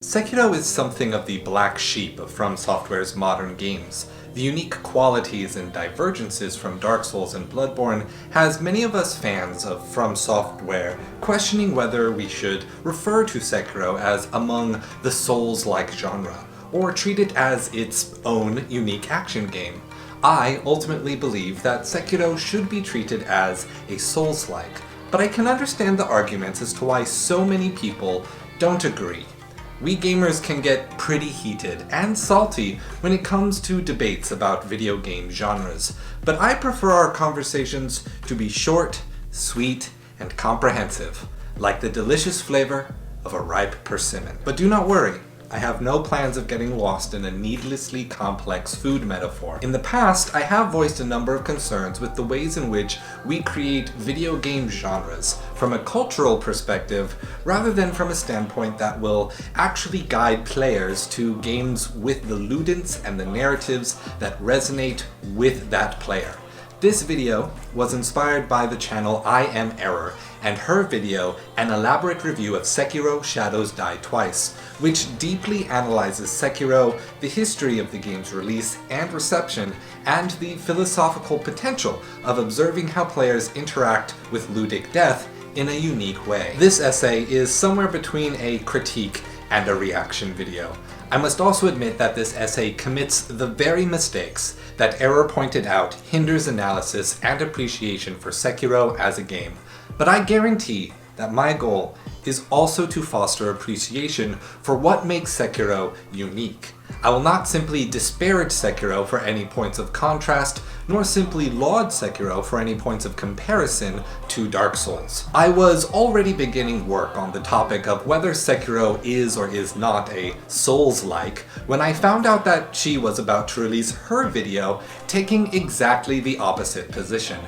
Sekiro is something of the black sheep of From Software's modern games. The unique qualities and divergences from Dark Souls and Bloodborne has many of us fans of From Software questioning whether we should refer to Sekiro as among the Souls-like genre, or treat it as its own unique action game. I ultimately believe that Sekiro should be treated as a Souls-like, but I can understand the arguments as to why so many people don't agree. We gamers can get pretty heated and salty when it comes to debates about video game genres, but I prefer our conversations to be short, sweet, and comprehensive, like the delicious flavor of a ripe persimmon. But do not worry, I have no plans of getting lost in a needlessly complex food metaphor. In the past, I have voiced a number of concerns with the ways in which we create video game genres from a cultural perspective rather than from a standpoint that will actually guide players to games with the ludents and the narratives that resonate with that player. This video was inspired by the channel I Am Error and her video, An Elaborate Review of Sekiro Shadows Die Twice, which deeply analyzes Sekiro, the history of the game's release and reception, and the philosophical potential of observing how players interact with ludic death in a unique way. This essay is somewhere between a critique and a reaction video. I must also admit that this essay commits the very mistakes that Error pointed out hinders analysis and appreciation for Sekiro as a game. But I guarantee that my goal is also to foster appreciation for what makes Sekiro unique. I will not simply disparage Sekiro for any points of contrast, nor simply laud Sekiro for any points of comparison to Dark Souls. I was already beginning work on the topic of whether Sekiro is or is not a Souls-like when I found out that she was about to release her video taking exactly the opposite position.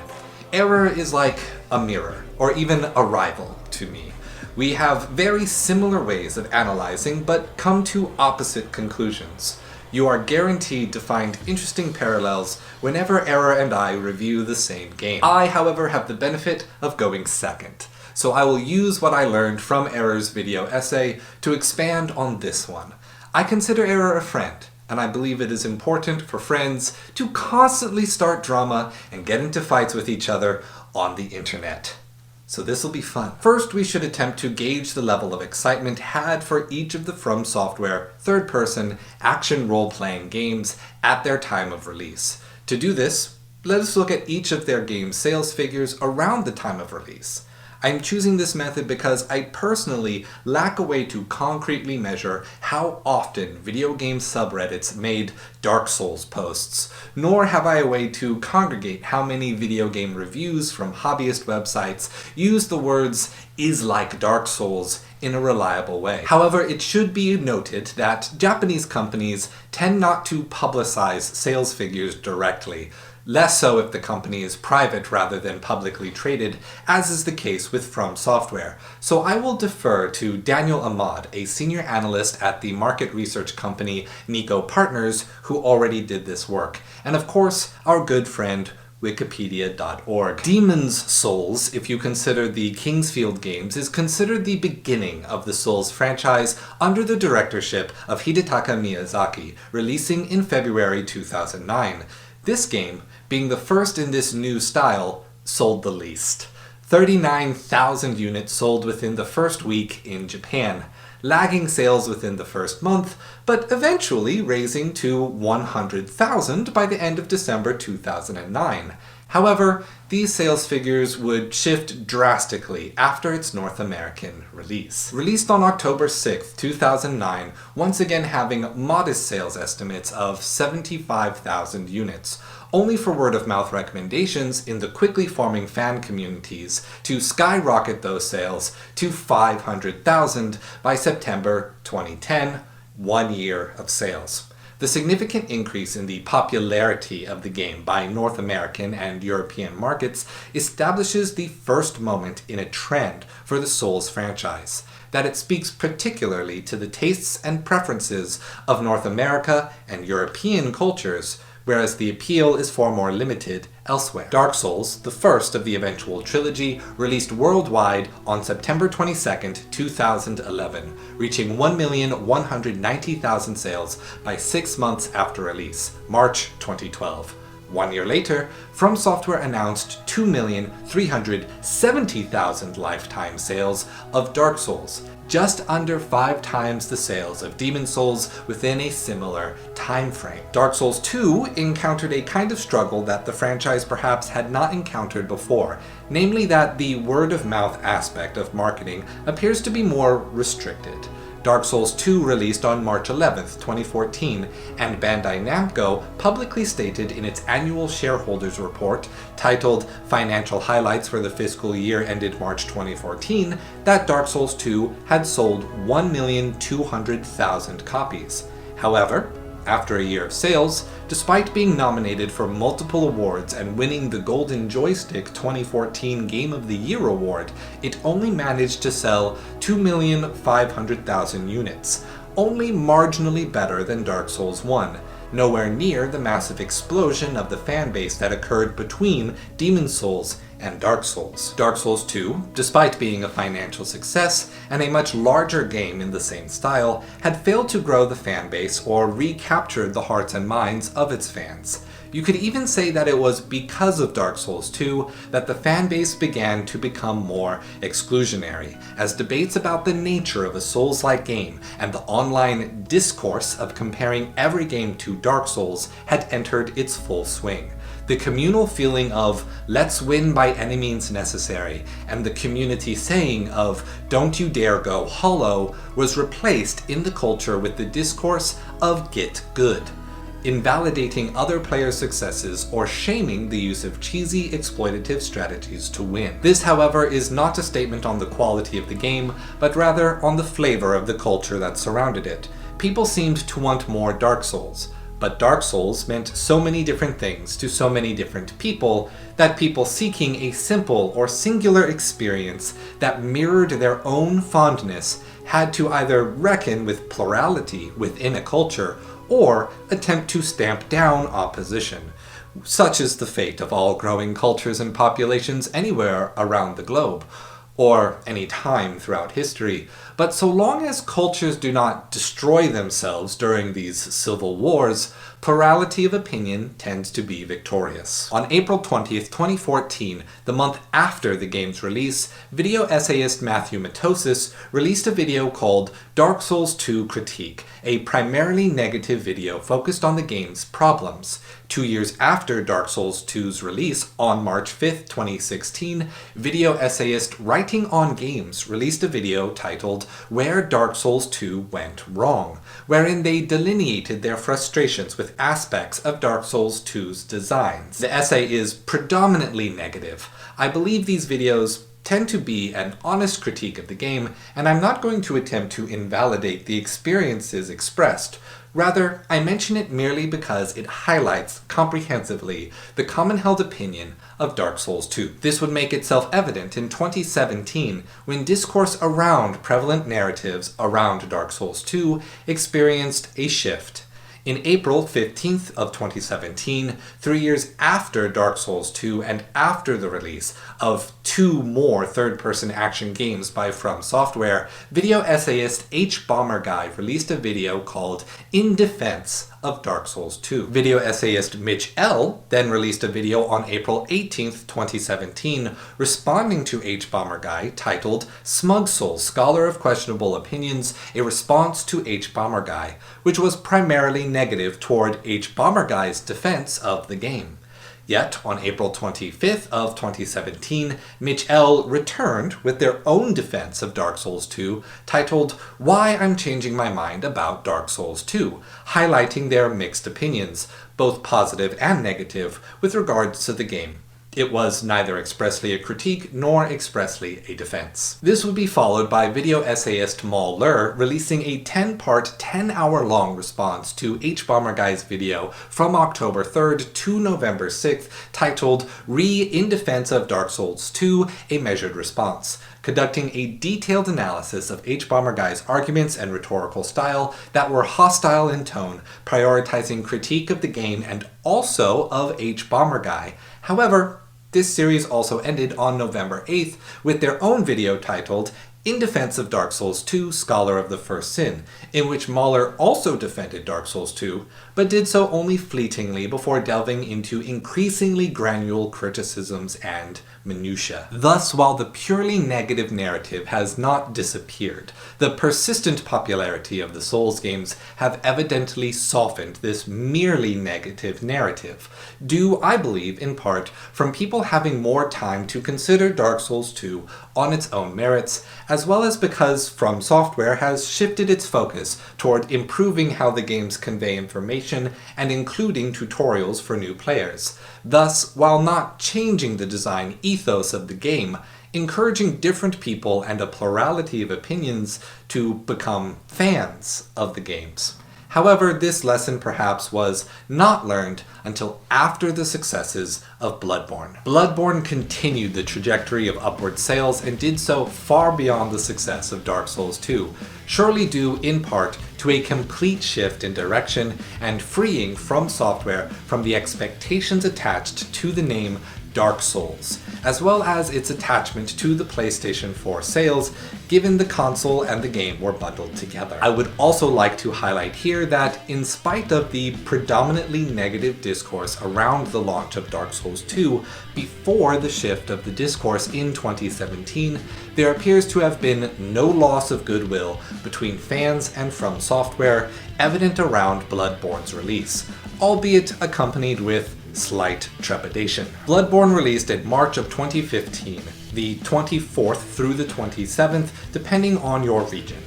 Error is like a mirror, or even a rival to me. We have very similar ways of analyzing, but come to opposite conclusions. You are guaranteed to find interesting parallels whenever Error and I review the same game. I, however, have the benefit of going second, so I will use what I learned from Error's video essay to expand on this one. I consider Error a friend, and I believe it is important for friends to constantly start drama and get into fights with each other on the internet. So this will be fun. First, we should attempt to gauge the level of excitement had for each of the From Software third-person action role-playing games at their time of release. To do this, let us look at each of their game sales figures around the time of release. I'm choosing this method because I personally lack a way to concretely measure how often video game subreddits made Dark Souls posts, nor have I a way to congregate how many video game reviews from hobbyist websites use the words "is like Dark Souls" in a reliable way. However, it should be noted that Japanese companies tend not to publicize sales figures directly, less so if the company is private rather than publicly traded, as is the case with From Software. So I will defer to Daniel Ahmad, a senior analyst at the market research company Nico Partners, who already did this work, and of course, our good friend Wikipedia.org. Demon's Souls, if you consider the Kingsfield games, is considered the beginning of the Souls franchise under the directorship of Hidetaka Miyazaki, releasing in February 2009. This game, being the first in this new style, sold the least. 39,000 units sold within the first week in Japan, lagging sales within the first month, but eventually raising to 100,000 by the end of December 2009. However, these sales figures would shift drastically after its North American release. Released on October 6, 2009, once again having modest sales estimates of 75,000 units, only for word-of-mouth recommendations in the quickly forming fan communities to skyrocket those sales to 500,000 by September 2010, 1 year of sales. The significant increase in the popularity of the game by North American and European markets establishes the first moment in a trend for the Souls franchise, that it speaks particularly to the tastes and preferences of North America and European cultures, whereas the appeal is far more limited elsewhere. Dark Souls, the first of the eventual trilogy, released worldwide on September 22nd, 2011, reaching 1,190,000 sales by 6 months after release, March 2012. 1 year later, From Software announced 2,370,000 lifetime sales of Dark Souls, just under 5 times the sales of Demon Souls within a similar time frame. Dark Souls 2 encountered a kind of struggle that the franchise perhaps had not encountered before, namely that the word-of-mouth aspect of marketing appears to be more restricted. Dark Souls 2 released on March 11th, 2014, and Bandai Namco publicly stated in its annual shareholders report, titled Financial Highlights for the Fiscal Year Ended March 2014, that Dark Souls 2 had sold 1,200,000 copies. However, after a year of sales, despite being nominated for multiple awards and winning the Golden Joystick 2014 Game of the Year award, it only managed to sell 2,500,000 units, only marginally better than Dark Souls 1, nowhere near the massive explosion of the fanbase that occurred between Demon Souls and Dark Souls. Dark Souls 2, despite being a financial success and a much larger game in the same style, had failed to grow the fanbase or recaptured the hearts and minds of its fans. You could even say that it was because of Dark Souls 2 that the fanbase began to become more exclusionary, as debates about the nature of a Souls-like game and the online discourse of comparing every game to Dark Souls had entered its full swing. The communal feeling of "let's win by any means necessary" and the community saying of "don't you dare go hollow" was replaced in the culture with the discourse of "get good," invalidating other players' successes or shaming the use of cheesy, exploitative strategies to win. This, however, is not a statement on the quality of the game, but rather on the flavor of the culture that surrounded it. People seemed to want more Dark Souls, but Dark Souls meant so many different things to so many different people that people seeking a simple or singular experience that mirrored their own fondness had to either reckon with plurality within a culture or attempt to stamp down opposition. Such is the fate of all growing cultures and populations anywhere around the globe, or any time throughout history. But so long as cultures do not destroy themselves during these civil wars, plurality of opinion tends to be victorious. On April 20th, 2014, the month after the game's release, video essayist Matthew Matosis released a video called Dark Souls 2 Critique, a primarily negative video focused on the game's problems. 2 years after Dark Souls 2's release, on March 5th, 2016, video essayist Writing on Games released a video titled Where Dark Souls 2 Went Wrong, wherein they delineated their frustrations with aspects of Dark Souls 2's designs. The essay is predominantly negative. I believe these videos tend to be an honest critique of the game, and I'm not going to attempt to invalidate the experiences expressed. Rather, I mention it merely because it highlights comprehensively the common-held opinion of Dark Souls 2. This would make itself evident in 2017 when discourse around prevalent narratives around Dark Souls 2 experienced a shift. In April 15th of 2017, 3 years after Dark Souls 2 and after the release of 2 more third-person action games by From Software, video essayist H. Bomber Guy released a video called In Defense of Dark Souls 2. Video essayist Mitch L. then released a video on April 18th, 2017, responding to H. Bomber Guy, titled Smug Soul, Scholar of Questionable Opinions, a response to H. Bomber Guy, which was primarily negative toward H. Bomber Guy's defense of the game. Yet, on April 25th of 2017, Mitch L. returned with their own defense of Dark Souls 2, titled Why I'm Changing My Mind About Dark Souls 2, highlighting their mixed opinions, both positive and negative, with regards to the game. It was neither expressly a critique nor expressly a defense. This would be followed by video essayist Maul Lur releasing a 10-part, 10-hour-long response to H. Bomber Guy's video from October 3rd to November 6th, titled In Defense of Dark Souls 2, A Measured Response. conducting a detailed analysis of H-Bomber-Guy's arguments and rhetorical style that were hostile in tone, prioritizing critique of the game and also of H-Bomber-Guy. However, this series also ended on November 8th with their own video titled In Defense of Dark Souls 2, Scholar of the First Sin, in which Mahler also defended Dark Souls 2, but did so only fleetingly before delving into increasingly granular criticisms and minutiae. Thus, while the purely negative narrative has not disappeared, the persistent popularity of the Souls games have evidently softened this merely negative narrative, due, I believe, in part from people having more time to consider Dark Souls 2 on its own merits, as well as because From Software has shifted its focus toward improving how the games convey information and including tutorials for new players. Thus, while not changing the design ethos of the game, encouraging different people and a plurality of opinions to become fans of the games. However, this lesson perhaps was not learned until after the successes of Bloodborne. Bloodborne continued the trajectory of upward sales and did so far beyond the success of Dark Souls 2, surely due in part to a complete shift in direction and freeing From Software from the expectations attached to the name Dark Souls, as well as its attachment to the PlayStation 4 sales, given the console and the game were bundled together. I would also like to highlight here that, in spite of the predominantly negative discourse around the launch of Dark Souls 2 before the shift of the discourse in 2017, there appears to have been no loss of goodwill between fans and From Software, evident around Bloodborne's release, albeit accompanied with slight trepidation. Bloodborne released in March of 2015, the 24th through the 27th, depending on your region,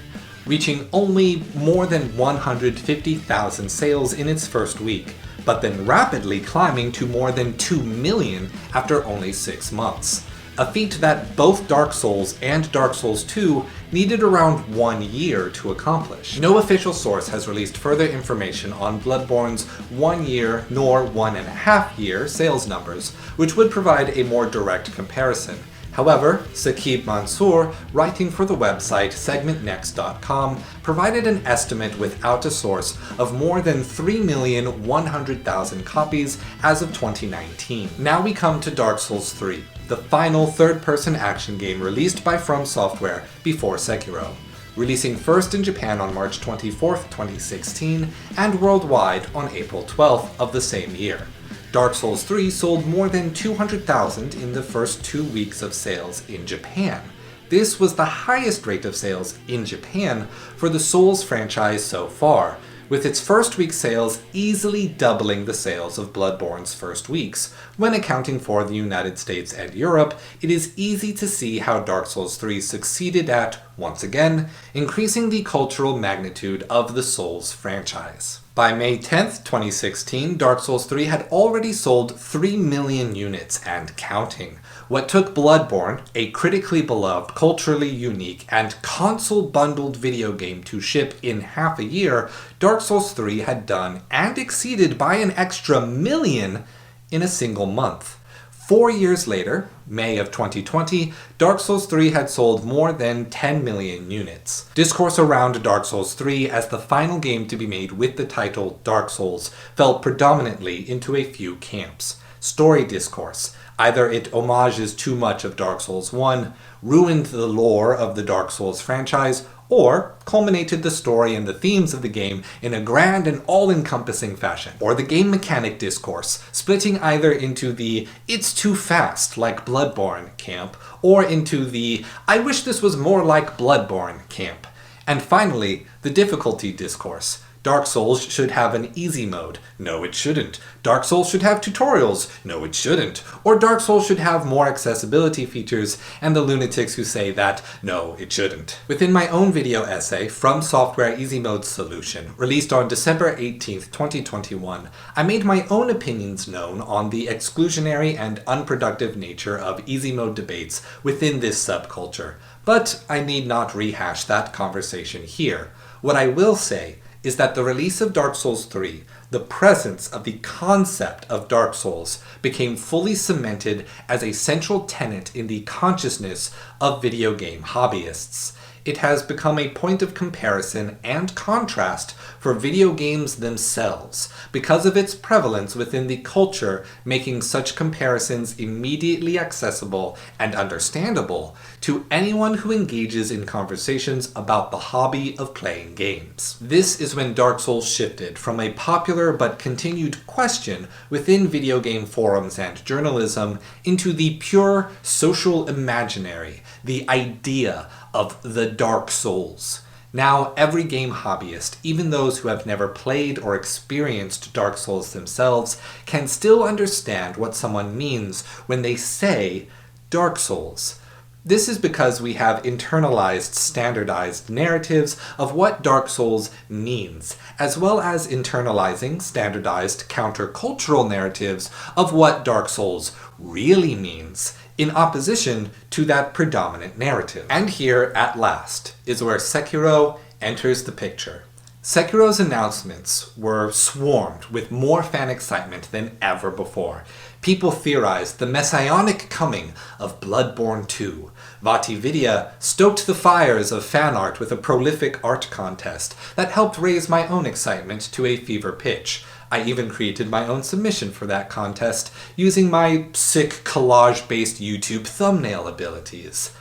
reaching only more than 150,000 sales in its first week, but then rapidly climbing to more than 2 million after only 6 months. A feat that both Dark Souls and Dark Souls 2 needed around 1 year to accomplish. No official source has released further information on Bloodborne's 1 year nor 1.5 year sales numbers, which would provide a more direct comparison. However, Saqib Mansour, writing for the website segmentnext.com, provided an estimate without a source of more than 3,100,000 copies as of 2019. Now we come to Dark Souls 3, the final third-person action game released by From Software before Sekiro, releasing first in Japan on March 24, 2016, and worldwide on April 12th of the same year. Dark Souls 3 sold more than 200,000 in the first 2 weeks of sales in Japan. This was the highest rate of sales in Japan for the Souls franchise so far, with its first week sales easily doubling the sales of Bloodborne's first weeks. When accounting for the United States and Europe, it is easy to see how Dark Souls 3 succeeded at, once again, increasing the cultural magnitude of the Souls franchise. By May 10th, 2016, Dark Souls 3 had already sold 3 million units and counting. What took Bloodborne, a critically beloved, culturally unique, and console-bundled video game to ship in half a year, Dark Souls 3 had done and exceeded by an extra million in a single month. 4 years later, May of 2020, Dark Souls 3 had sold more than 10 million units. Discourse around Dark Souls 3 as the final game to be made with the title Dark Souls fell predominantly into a few camps. Story discourse. Either it homages too much of Dark Souls 1, ruined the lore of the Dark Souls franchise, or culminated the story and the themes of the game in a grand and all-encompassing fashion. Or the game mechanic discourse, splitting either into the "it's too fast" like Bloodborne camp, or into the "I wish this was more like Bloodborne" camp. And finally, the difficulty discourse. Dark Souls should have an easy mode. No, it shouldn't. Dark Souls should have tutorials. No, it shouldn't. Or Dark Souls should have more accessibility features, and the lunatics who say that, no, it shouldn't. Within my own video essay, From Software Easy Mode Solution, released on December 18th, 2021, I made my own opinions known on the exclusionary and unproductive nature of easy mode debates within this subculture, but I need not rehash that conversation here. What I will say is that the release of Dark Souls 3, the presence of the concept of Dark Souls, became fully cemented as a central tenet in the consciousness of video game hobbyists. It has become a point of comparison and contrast for video games themselves because of its prevalence within the culture, making such comparisons immediately accessible and understandable to anyone who engages in conversations about the hobby of playing games. This is when Dark Souls shifted from a popular but continued question within video game forums and journalism into the pure social imaginary, the idea of the Dark Souls. Now, every game hobbyist, even those who have never played or experienced Dark Souls themselves, can still understand what someone means when they say Dark Souls. This is because we have internalized, standardized narratives of what Dark Souls means, as well as internalizing, standardized, countercultural narratives of what Dark Souls really means, in opposition to that predominant narrative. And here, at last, is where Sekiro enters the picture. Sekiro's announcements were swarmed with more fan excitement than ever before. People theorized the messianic coming of Bloodborne 2. VaatiVidya stoked the fires of fan art with a prolific art contest that helped raise my own excitement to a fever pitch. I even created my own submission for that contest using my sick collage-based YouTube thumbnail abilities.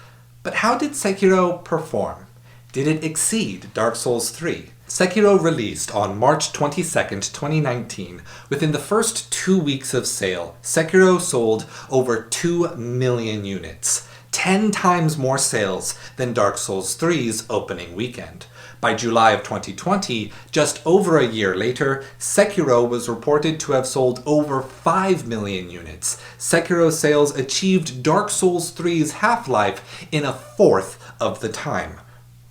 But how did Sekiro perform? Did it exceed Dark Souls 3? Sekiro released on March 22nd, 2019. Within the first 2 weeks of sale, Sekiro sold over 2 million units, 10 times more sales than Dark Souls 3's opening weekend. By July of 2020, just over a year later, Sekiro was reported to have sold over 5 million units. Sekiro's sales achieved Dark Souls 3's half-life in a fourth of the time.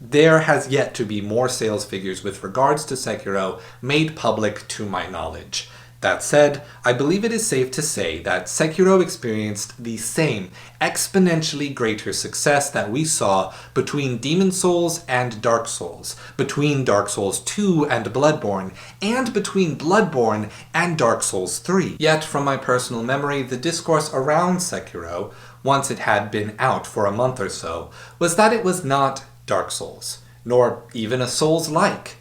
There has yet to be more sales figures with regards to Sekiro made public to my knowledge. That said, I believe it is safe to say that Sekiro experienced the same exponentially greater success that we saw between Demon's Souls and Dark Souls, between Dark Souls 2 and Bloodborne, and between Bloodborne and Dark Souls 3. Yet, from my personal memory, the discourse around Sekiro, once it had been out for a month or so, was that it was not Dark Souls, nor even a Soulslike.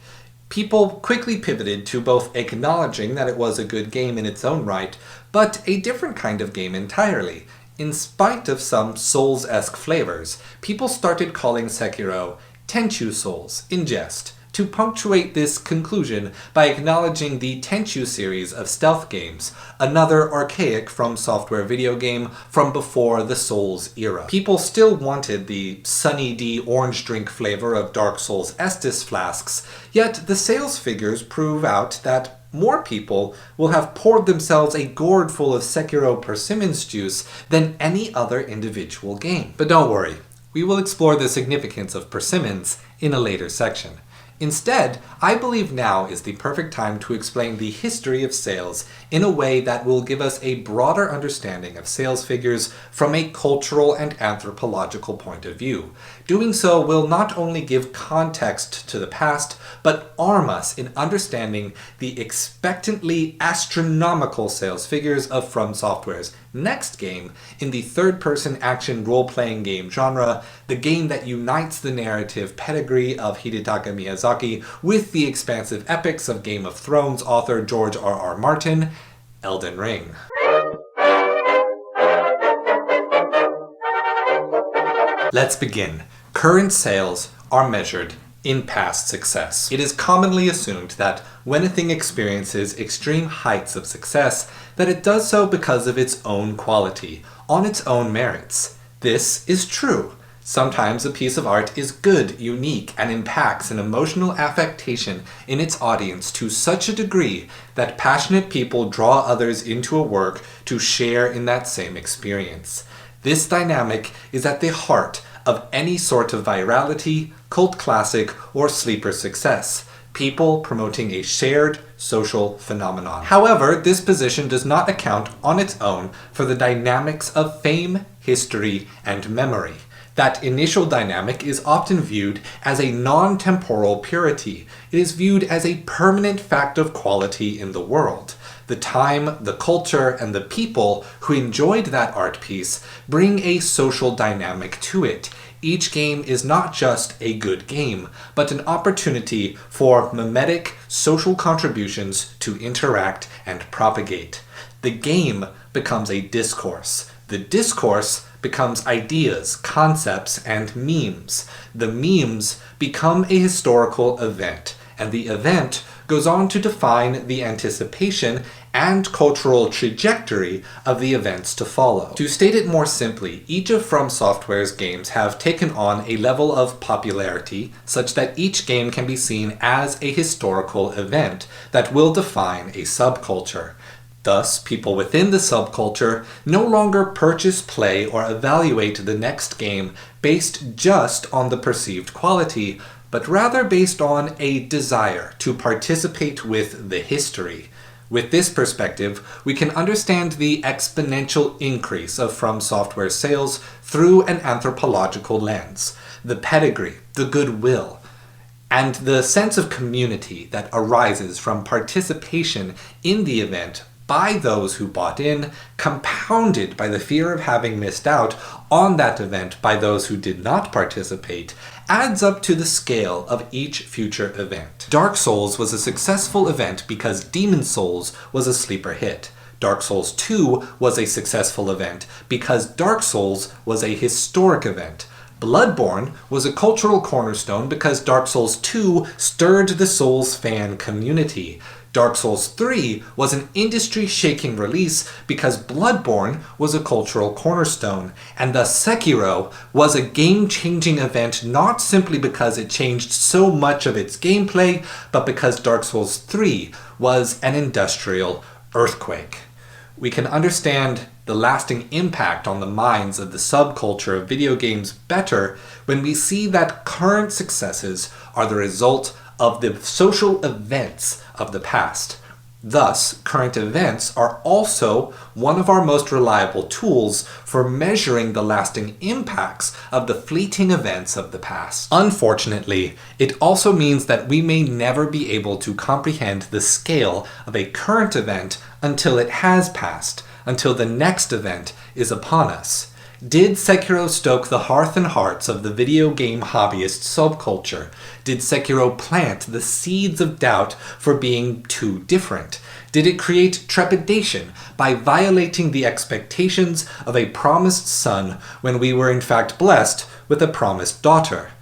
People quickly pivoted to both acknowledging that it was a good game in its own right, but a different kind of game entirely. In spite of some Souls-esque flavors, people started calling Sekiro Tenchu Souls in jest, to punctuate this conclusion by acknowledging the Tenchu series of stealth games, another archaic From Software video game from before the Souls era. People still wanted the Sunny D orange drink flavor of Dark Souls Estus flasks, yet the sales figures prove out that more people will have poured themselves a gourd full of Sekiro persimmons juice than any other individual game. But don't worry, we will explore the significance of persimmons in a later section. Instead, I believe now is the perfect time to explain the history of sales in a way that will give us a broader understanding of sales figures from a cultural and anthropological point of view. Doing so will not only give context to the past, but arm us in understanding the expectantly astronomical sales figures of From Software's next game in the third-person action role-playing game genre, the game that unites the narrative pedigree of Hidetaka Miyazaki with the expansive epics of Game of Thrones author George R.R. Martin, Elden Ring. Let's begin. Current sales are measured in past success. It is commonly assumed that when a thing experiences extreme heights of success, that it does so because of its own quality, on its own merits. This is true. Sometimes a piece of art is good, unique, and impacts an emotional affectation in its audience to such a degree that passionate people draw others into a work to share in that same experience. This dynamic is at the heart of any sort of virality, cult classic, or sleeper success. People promoting a shared social phenomenon. However, this position does not account on its own for the dynamics of fame, history, and memory. That initial dynamic is often viewed as a non-temporal purity. It is viewed as a permanent fact of quality in the world. The time, the culture, and the people who enjoyed that art piece bring a social dynamic to it. Each game is not just a good game, but an opportunity for mimetic social contributions to interact and propagate. The game becomes a discourse. The discourse becomes ideas, concepts, and memes. The memes become a historical event, and the event goes on to define the anticipation and cultural trajectory of the events to follow. To state it more simply, each of From Software's games have taken on a level of popularity such that each game can be seen as a historical event that will define a subculture. Thus, people within the subculture no longer purchase, play, or evaluate the next game based just on the perceived quality, but rather based on a desire to participate with the history. With this perspective, we can understand the exponential increase of From Software sales through an anthropological lens, the pedigree, the goodwill, and the sense of community that arises from participation in the event by those who bought in, compounded by the fear of having missed out on that event by those who did not participate, adds up to the scale of each future event. Dark Souls was a successful event because Demon Souls was a sleeper hit. Dark Souls 2 was a successful event because Dark Souls was a historic event. Bloodborne was a cultural cornerstone because Dark Souls 2 stirred the Souls fan community. Dark Souls 3 was an industry-shaking release because Bloodborne was a cultural cornerstone, and thus Sekiro was a game-changing event not simply because it changed so much of its gameplay, but because Dark Souls 3 was an industrial earthquake. We can understand the lasting impact on the minds of the subculture of video games better when we see that current successes are the result of the social events of the past. Thus, current events are also one of our most reliable tools for measuring the lasting impacts of the fleeting events of the past. Unfortunately, it also means that we may never be able to comprehend the scale of a current event until it has passed, until the next event is upon us. Did Sekiro stoke the hearth and hearts of the video game hobbyist subculture? Did Sekiro plant the seeds of doubt for being too different? Did it create trepidation by violating the expectations of a promised son when we were in fact blessed with a promised daughter?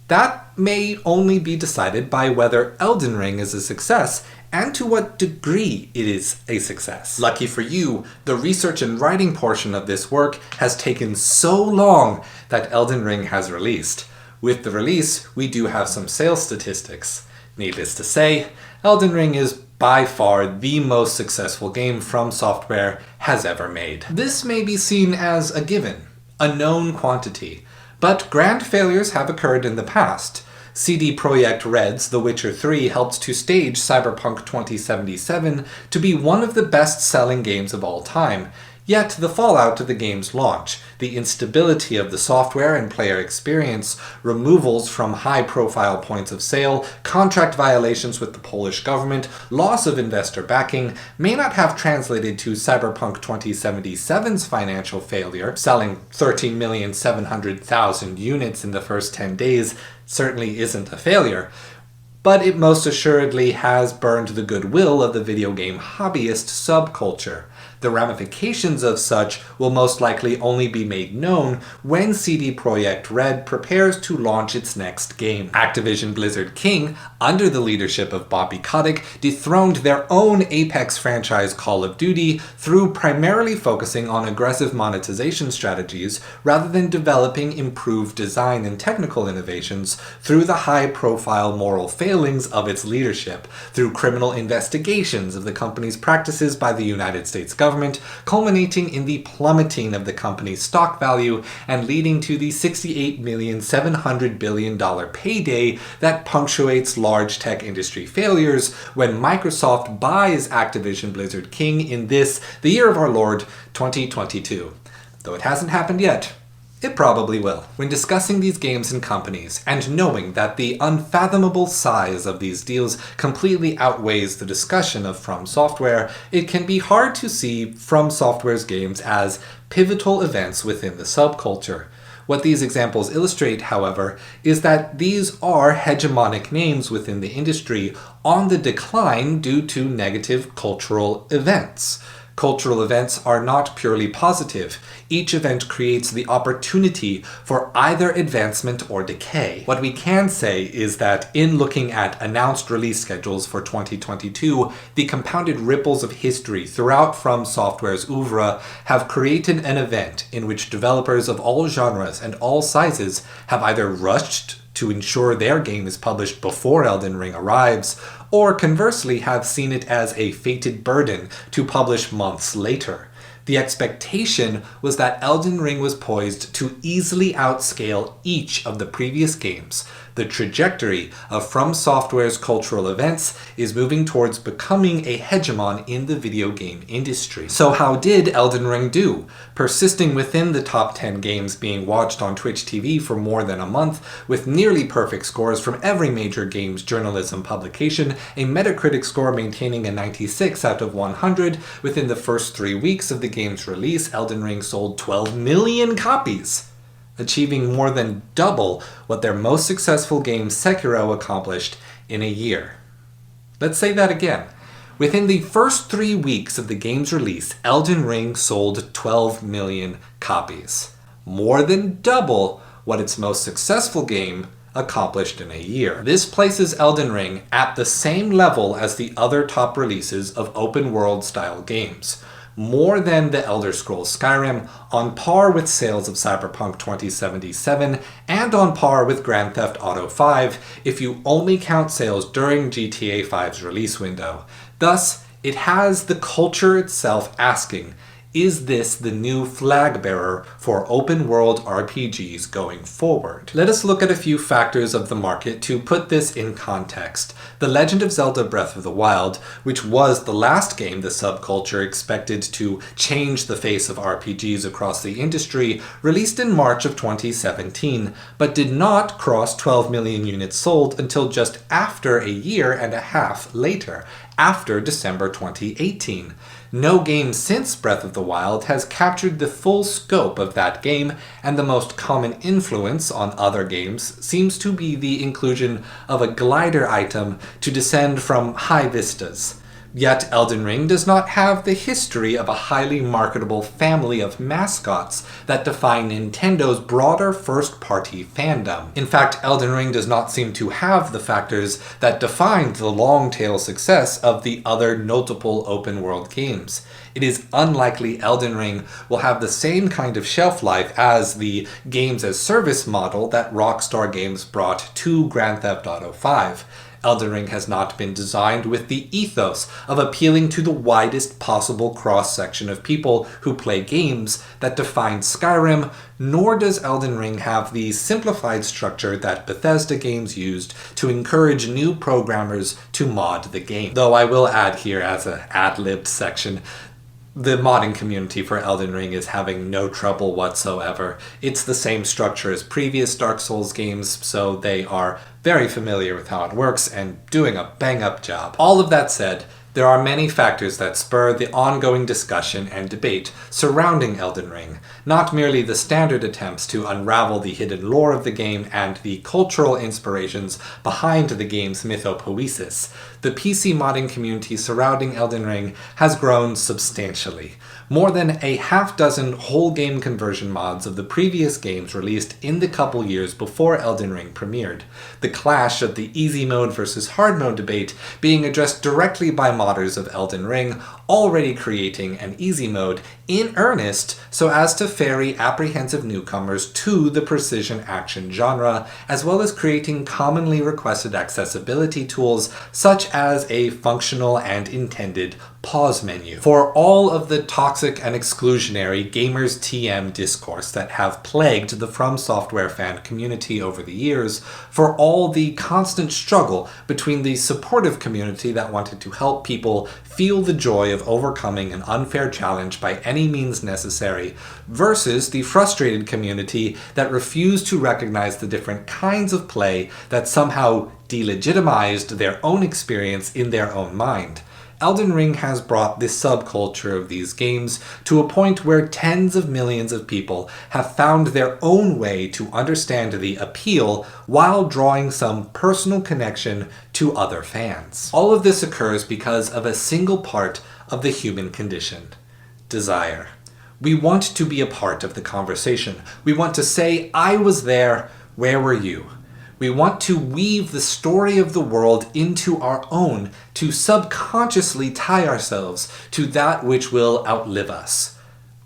That may only be decided by whether Elden Ring is a success and to what degree it is a success. Lucky for you, the research and writing portion of this work has taken so long that Elden Ring has released. With the release, we do have some sales statistics. Needless to say, Elden Ring is by far the most successful game From Software has ever made. This may be seen as a given, a known quantity, but grand failures have occurred in the past. CD Projekt Red's The Witcher 3 helped to stage Cyberpunk 2077 to be one of the best-selling games of all time. Yet the fallout of the game's launch, the instability of the software and player experience, removals from high-profile points of sale, contract violations with the Polish government, loss of investor backing, may not have translated to Cyberpunk 2077's financial failure. Selling 13,700,000 units in the first 10 days certainly isn't a failure, but it most assuredly has burned the goodwill of the video game hobbyist subculture. The ramifications of such will most likely only be made known when CD Projekt Red prepares to launch its next game. Activision Blizzard King, under the leadership of Bobby Kotick, dethroned their own Apex franchise Call of Duty through primarily focusing on aggressive monetization strategies rather than developing improved design and technical innovations through the high-profile moral failings of its leadership, through criminal investigations of the company's practices by the United States government, culminating in the plummeting of the company's stock value and leading to the $68,700,000,000 payday that punctuates large tech industry failures when Microsoft buys Activision Blizzard King in the year of our Lord, 2022. Though it hasn't happened yet, It probably will. When discussing these games and companies, and knowing that the unfathomable size of these deals completely outweighs the discussion of From Software, it can be hard to see From Software's games as pivotal events within the subculture. What these examples illustrate, however, is that these are hegemonic names within the industry on the decline due to negative cultural events. Cultural events are not purely positive. Each event creates the opportunity for either advancement or decay. What we can say is that in looking at announced release schedules for 2022, the compounded ripples of history throughout From Software's oeuvre have created an event in which developers of all genres and all sizes have either rushed to ensure their game is published before Elden Ring arrives, or conversely have seen it as a fated burden to publish months later. The expectation was that Elden Ring was poised to easily outscale each of the previous games. The trajectory of From Software's cultural events is moving towards becoming a hegemon in the video game industry. So how did Elden Ring do? Persisting within the top 10 games being watched on Twitch TV for more than a month, with nearly perfect scores from every major games journalism publication, a Metacritic score maintaining a 96 out of 100, within the first 3 weeks of the game's release, Elden Ring sold 12 million copies, achieving more than double what their most successful game Sekiro accomplished in a year. Let's say that again. Within the first 3 weeks of the game's release, Elden Ring sold 12 million copies, more than double what its most successful game accomplished in a year. This places Elden Ring at the same level as the other top releases of open world style games. More than the Elder Scrolls Skyrim, on par with sales of Cyberpunk 2077, and on par with Grand Theft Auto 5 if you only count sales during GTA 5's release window. Thus, it has the culture itself asking, is this the new flag bearer for open world RPGs going forward? Let us look at a few factors of the market to put this in context. The Legend of Zelda Breath of the Wild, which was the last game the subculture expected to change the face of RPGs across the industry, released in March of 2017, but did not cross 12 million units sold until just after a year and a half later, after December 2018. No game since Breath of the Wild has captured the full scope of that game, and the most common influence on other games seems to be the inclusion of a glider item to descend from high vistas. Yet Elden Ring does not have the history of a highly marketable family of mascots that define Nintendo's broader first-party fandom. In fact, Elden Ring does not seem to have the factors that defined the long-tail success of the other notable open-world games. It is unlikely Elden Ring will have the same kind of shelf life as the games-as-service model that Rockstar Games brought to Grand Theft Auto 5. Elden Ring has not been designed with the ethos of appealing to the widest possible cross-section of people who play games that define Skyrim, nor does Elden Ring have the simplified structure that Bethesda games used to encourage new programmers to mod the game. Though I will add here as an ad-libbed section, the modding community for Elden Ring is having no trouble whatsoever. It's the same structure as previous Dark Souls games, so they are very familiar with how it works and doing a bang-up job. All of that said, there are many factors that spur the ongoing discussion and debate surrounding Elden Ring, not merely the standard attempts to unravel the hidden lore of the game and the cultural inspirations behind the game's mythopoesis. The PC modding community surrounding Elden Ring has grown substantially. More than a half-dozen whole game conversion mods of the previous games released in the couple years before Elden Ring premiered. The clash of the easy mode versus hard mode debate being addressed directly by modders of Elden Ring, already creating an easy mode in earnest so as to ferry apprehensive newcomers to the precision action genre, as well as creating commonly requested accessibility tools such as a functional and intended pause menu. For all of the toxic and exclusionary gamers TM discourse that have plagued the From Software fan community over the years, for all the constant struggle between the supportive community that wanted to help people feel the joy of overcoming an unfair challenge by any means necessary, versus the frustrated community that refused to recognize the different kinds of play that somehow delegitimized their own experience in their own mind. Elden Ring has brought this subculture of these games to a point where tens of millions of people have found their own way to understand the appeal while drawing some personal connection to other fans. All of this occurs because of a single part of the human condition: desire. We want to be a part of the conversation. We want to say, "I was there, where were you?" We want to weave the story of the world into our own, to subconsciously tie ourselves to that which will outlive us.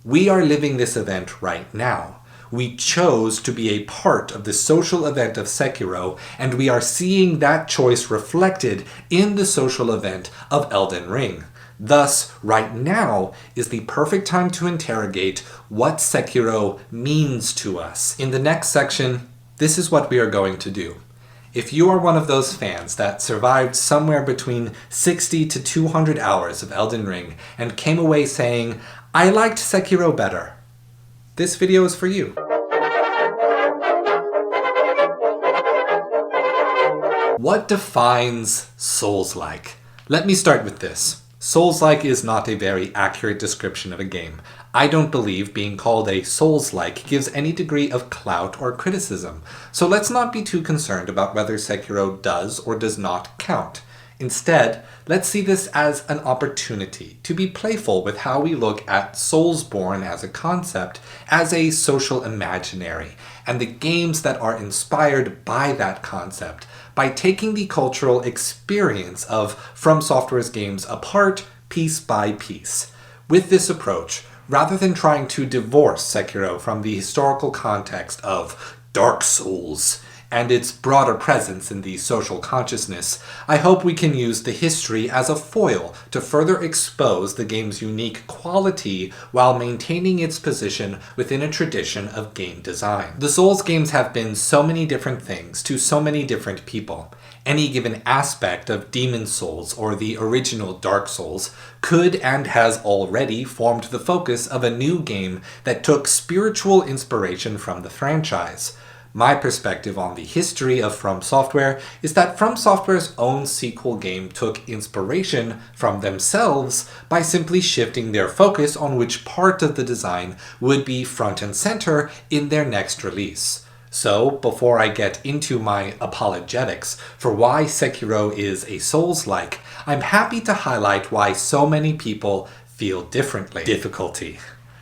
We are living this event right now. We chose to be a part of the social event of Sekiro, and we are seeing that choice reflected in the social event of Elden Ring. Thus, right now is the perfect time to interrogate what Sekiro means to us. In the next section, this is what we are going to do. If you are one of those fans that survived somewhere between 60 to 200 hours of Elden Ring and came away saying, "I liked Sekiro better," this video is for you. What defines Soulslike? Let me start with this. Soulslike is not a very accurate description of a game. I don't believe being called a Soulslike gives any degree of clout or criticism, so let's not be too concerned about whether Sekiro does or does not count. Instead, let's see this as an opportunity to be playful with how we look at Soulsborne as a concept, as a social imaginary, and the games that are inspired by that concept, by taking the cultural experience of From Software's games apart piece by piece. With this approach, rather than trying to divorce Sekiro from the historical context of Dark Souls and its broader presence in the social consciousness, I hope we can use the history as a foil to further expose the game's unique quality while maintaining its position within a tradition of game design. The Souls games have been so many different things to so many different people. Any given aspect of Demon Souls or the original Dark Souls could and has already formed the focus of a new game that took spiritual inspiration from the franchise. My perspective on the history of From Software is that From Software's own sequel game took inspiration from themselves by simply shifting their focus on which part of the design would be front and center in their next release. So, before I get into my apologetics for why Sekiro is a Souls-like, I'm happy to highlight why so many people feel differently. Difficulty.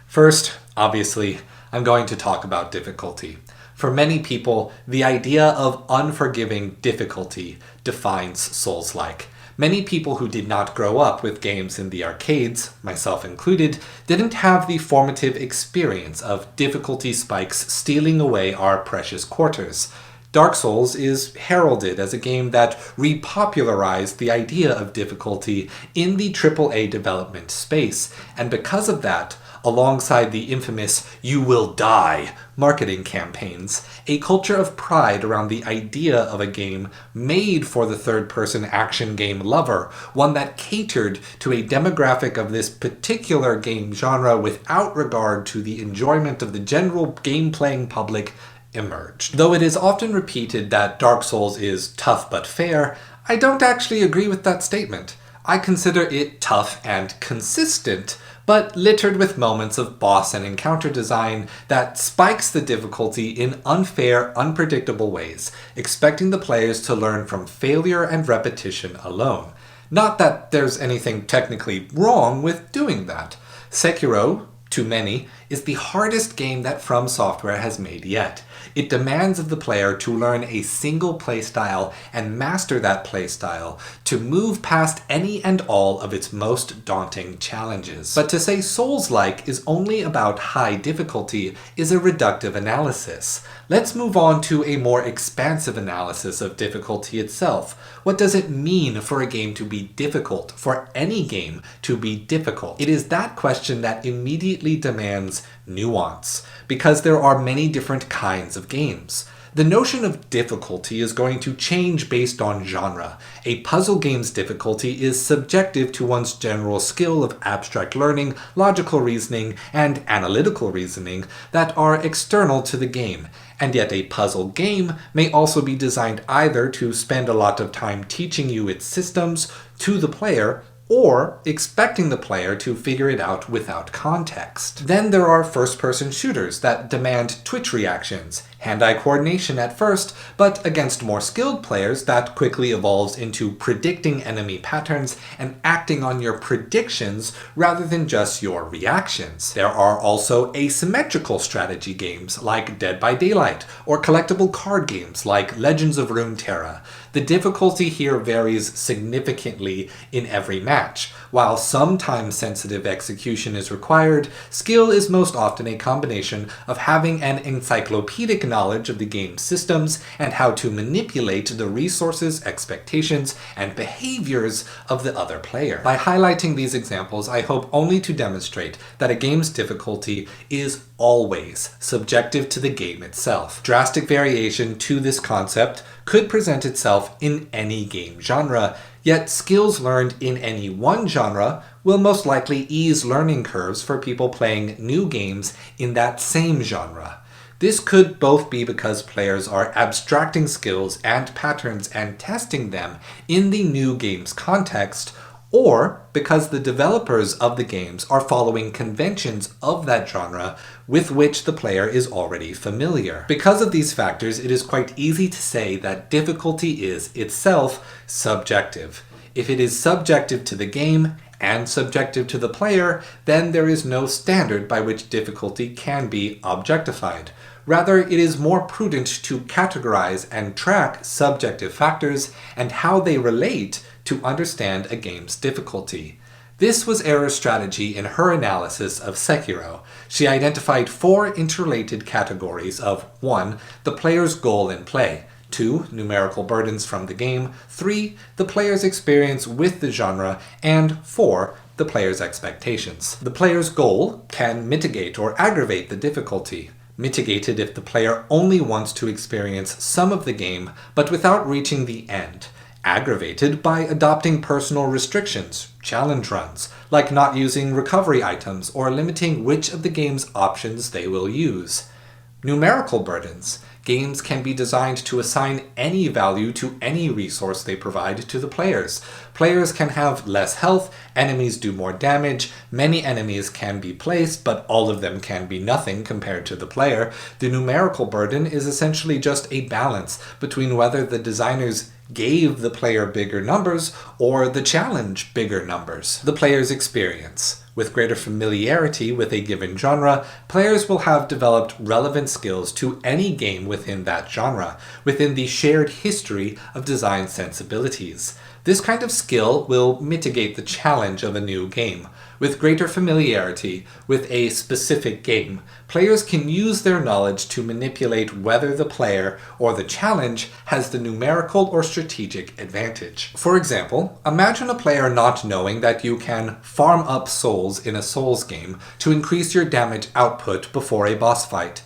First, obviously, I'm going to talk about difficulty. For many people, the idea of unforgiving difficulty defines Souls-like. Many people who did not grow up with games in the arcades, myself included, didn't have the formative experience of difficulty spikes stealing away our precious quarters. Dark Souls is heralded as a game that repopularized the idea of difficulty in the AAA development space, and because of that, alongside the infamous "you will die" marketing campaigns, a culture of pride around the idea of a game made for the third-person action game lover, one that catered to a demographic of this particular game genre without regard to the enjoyment of the general game-playing public, emerged. Though it is often repeated that Dark Souls is tough but fair, I don't actually agree with that statement. I consider it tough and consistent, but littered with moments of boss and encounter design that spikes the difficulty in unfair, unpredictable ways, expecting the players to learn from failure and repetition alone. Not that there's anything technically wrong with doing that. Sekiro, to many, is the hardest game that From Software has made yet. It demands of the player to learn a single playstyle and master that playstyle to move past any and all of its most daunting challenges. But to say Soulslike is only about high difficulty is a reductive analysis. Let's move on to a more expansive analysis of difficulty itself. What does it mean for a game to be difficult, for any game to be difficult? It is that question that immediately demands nuance, because there are many different kinds of games. The notion of difficulty is going to change based on genre. A puzzle game's difficulty is subjective to one's general skill of abstract learning, logical reasoning, and analytical reasoning that are external to the game. And yet a puzzle game may also be designed either to spend a lot of time teaching you its systems to the player, or expecting the player to figure it out without context. Then there are first-person shooters that demand twitch reactions, hand-eye coordination at first, but against more skilled players that quickly evolves into predicting enemy patterns and acting on your predictions rather than just your reactions. There are also asymmetrical strategy games like Dead by Daylight, or collectible card games like Legends of Runeterra. The difficulty here varies significantly in every match. While some time-sensitive execution is required, skill is most often a combination of having an encyclopedic knowledge of the game's systems and how to manipulate the resources, expectations, and behaviors of the other player. By highlighting these examples, I hope only to demonstrate that a game's difficulty is always subjective to the game itself. Drastic variation to this concept could present itself in any game genre, yet skills learned in any one genre will most likely ease learning curves for people playing new games in that same genre. This could both be because players are abstracting skills and patterns and testing them in the new game's context, or because the developers of the games are following conventions of that genre with which the player is already familiar. Because of these factors, it is quite easy to say that difficulty is itself subjective. If it is subjective to the game and subjective to the player, then there is no standard by which difficulty can be objectified. Rather, it is more prudent to categorize and track subjective factors and how they relate to understand a game's difficulty. This was Era's strategy in her analysis of Sekiro. She identified 4 interrelated categories of 1. The player's goal in play, 2. Numerical burdens from the game, 3. The player's experience with the genre, and 4. The player's expectations. The player's goal can mitigate or aggravate the difficulty. Mitigated if the player only wants to experience some of the game, but without reaching the end. Aggravated by adopting personal restrictions, challenge runs, like not using recovery items or limiting which of the game's options they will use. Numerical burdens. Games can be designed to assign any value to any resource they provide to the players. Players can have less health, enemies do more damage, many enemies can be placed, but all of them can be nothing compared to the player. The numerical burden is essentially just a balance between whether the designers gave the player bigger numbers or the challenge bigger numbers. The player's experience. With greater familiarity with a given genre, players will have developed relevant skills to any game within that genre, within the shared history of design sensibilities. This kind of skill will mitigate the challenge of a new game. With greater familiarity with a specific game, players can use their knowledge to manipulate whether the player or the challenge has the numerical or strategic advantage. For example, imagine a player not knowing that you can farm up souls in a Souls game to increase your damage output before a boss fight.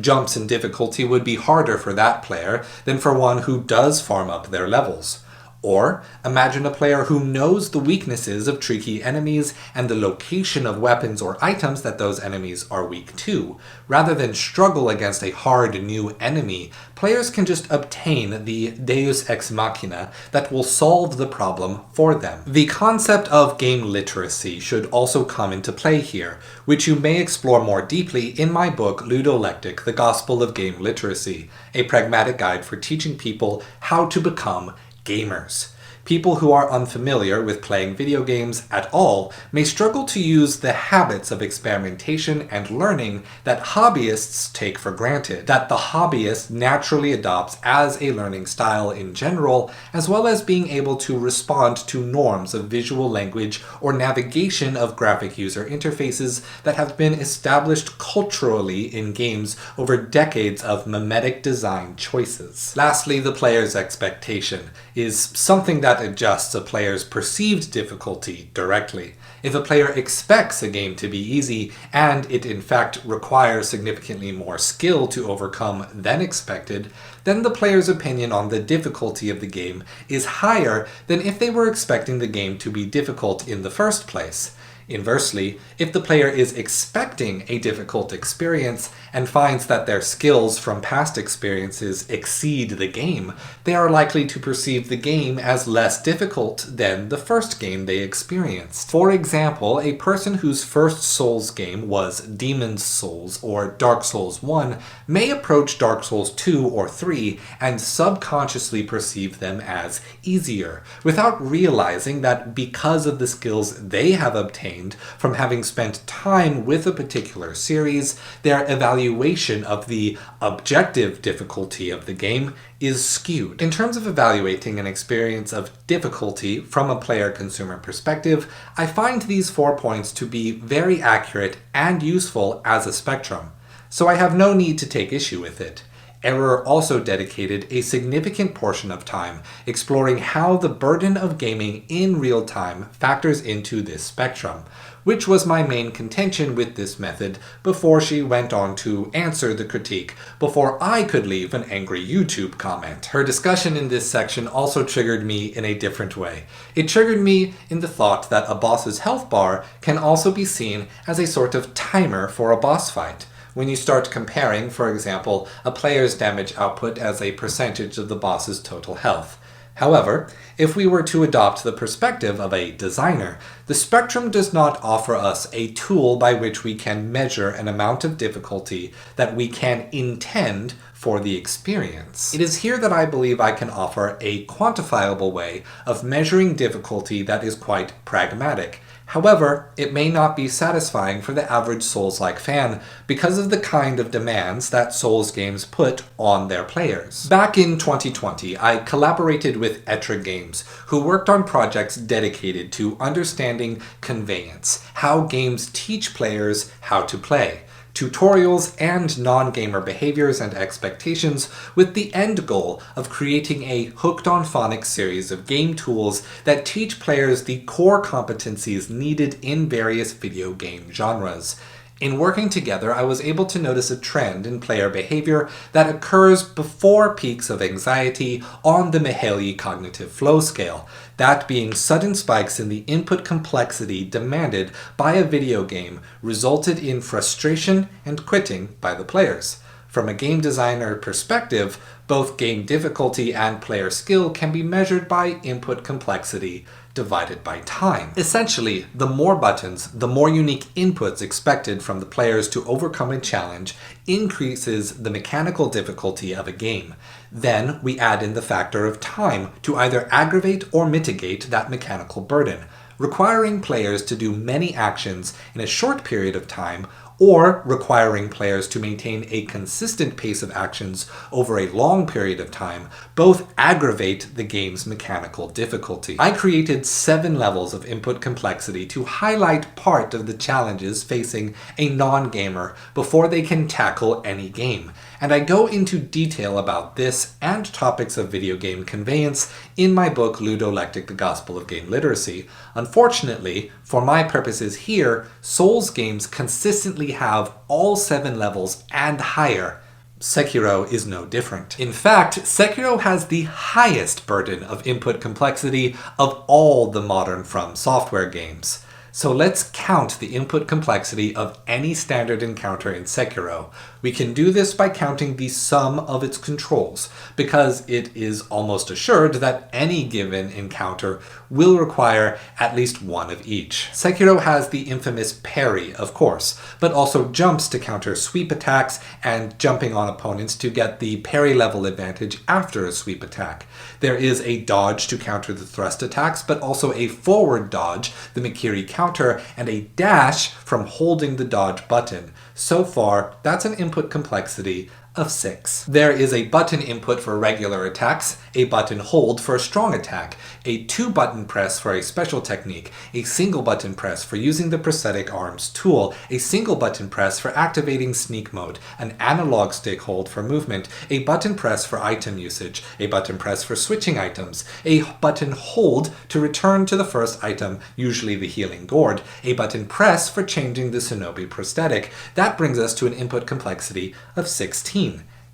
Jumps in difficulty would be harder for that player than for one who does farm up their levels. Or, imagine a player who knows the weaknesses of tricky enemies and the location of weapons or items that those enemies are weak to. Rather than struggle against a hard new enemy, players can just obtain the deus ex machina that will solve the problem for them. The concept of game literacy should also come into play here, which you may explore more deeply in my book Ludolectic, The Gospel of Game Literacy, a pragmatic guide for teaching people how to become gamers. People who are unfamiliar with playing video games at all may struggle to use the habits of experimentation and learning that hobbyists take for granted, that the hobbyist naturally adopts as a learning style in general, as well as being able to respond to norms of visual language or navigation of graphic user interfaces that have been established culturally in games over decades of mimetic design choices. Lastly, the player's expectation is something that adjusts a player's perceived difficulty directly. If a player expects a game to be easy, and it in fact requires significantly more skill to overcome than expected, then the player's opinion on the difficulty of the game is higher than if they were expecting the game to be difficult in the first place. Inversely, if the player is expecting a difficult experience and finds that their skills from past experiences exceed the game, they are likely to perceive the game as less difficult than the first game they experienced. For example, a person whose first Souls game was Demon's Souls or Dark Souls 1 may approach Dark Souls 2 or 3 and subconsciously perceive them as easier, without realizing that because of the skills they have obtained from having spent time with a particular series, their evaluation of the objective difficulty of the game is skewed. In terms of evaluating an experience of difficulty from a player-consumer perspective, I find these 4 points to be very accurate and useful as a spectrum, so I have no need to take issue with it. Error also dedicated a significant portion of time exploring how the burden of gaming in real time factors into this spectrum, which was my main contention with this method before she went on to answer the critique before I could leave an angry YouTube comment. Her discussion in this section also triggered me in a different way. It triggered me in the thought that a boss's health bar can also be seen as a sort of timer for a boss fight. When you start comparing, for example, a player's damage output as a percentage of the boss's total health. However, if we were to adopt the perspective of a designer, the spectrum does not offer us a tool by which we can measure an amount of difficulty that we can intend for the experience. It is here that I believe I can offer a quantifiable way of measuring difficulty that is quite pragmatic. However, it may not be satisfying for the average Souls-like fan because of the kind of demands that Souls games put on their players. Back in 2020, I collaborated with Etra Games, who worked on projects dedicated to understanding conveyance, how games teach players how to play, tutorials, and non-gamer behaviors and expectations, with the end goal of creating a hooked-on-phonics series of game tools that teach players the core competencies needed in various video game genres. In working together, I was able to notice a trend in player behavior that occurs before peaks of anxiety on the Mihaly cognitive flow scale, that being sudden spikes in the input complexity demanded by a video game resulted in frustration and quitting by the players. From a game designer perspective, both game difficulty and player skill can be measured by input complexity divided by time. Essentially, the more buttons, the more unique inputs expected from the players to overcome a challenge increases the mechanical difficulty of a game. Then we add in the factor of time to either aggravate or mitigate that mechanical burden, requiring players to do many actions in a short period of time, or requiring players to maintain a consistent pace of actions over a long period of time. Both aggravate the game's mechanical difficulty. I created 7 levels of input complexity to highlight part of the challenges facing a non-gamer before they can tackle any game, and I go into detail about this and topics of video game conveyance in my book Ludolectic: The Gospel of Game Literacy. Unfortunately, for my purposes here, Souls games consistently have all 7 levels and higher. Sekiro is no different. In fact, Sekiro has the highest burden of input complexity of all the modern From Software games. So let's count the input complexity of any standard encounter in Sekiro. We can do this by counting the sum of its controls, because it is almost assured that any given encounter will require at least one of each. Sekiro has the infamous parry, of course, but also jumps to counter sweep attacks and jumping on opponents to get the parry level advantage after a sweep attack. There is a dodge to counter the thrust attacks, but also a forward dodge, the Mikiri counter, and a dash from holding the dodge button. So far, that's an input complexity of 6. There is a button input for regular attacks, a button hold for a strong attack, a 2-button press for a special technique, a single button press for using the prosthetic arms tool, a single button press for activating sneak mode, an analog stick hold for movement, a button press for item usage, a button press for switching items, a button hold to return to the first item, usually the healing gourd, a button press for changing the shinobi prosthetic. That brings us to an input complexity of 16.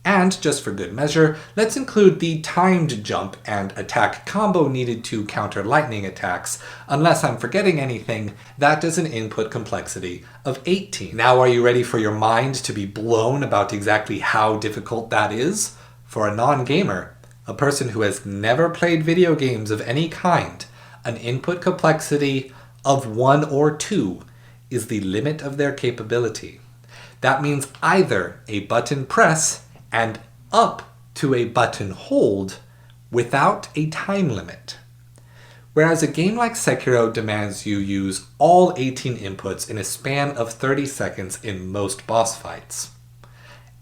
And, just for good measure, let's include the timed jump and attack combo needed to counter lightning attacks. Unless I'm forgetting anything, that is an input complexity of 18. Now are you ready for your mind to be blown about exactly how difficult that is? For a non-gamer, a person who has never played video games of any kind, an input complexity of 1 or 2 is the limit of their capability. That means either a button press and up to a button hold without a time limit. Whereas a game like Sekiro demands you use all 18 inputs in a span of 30 seconds in most boss fights.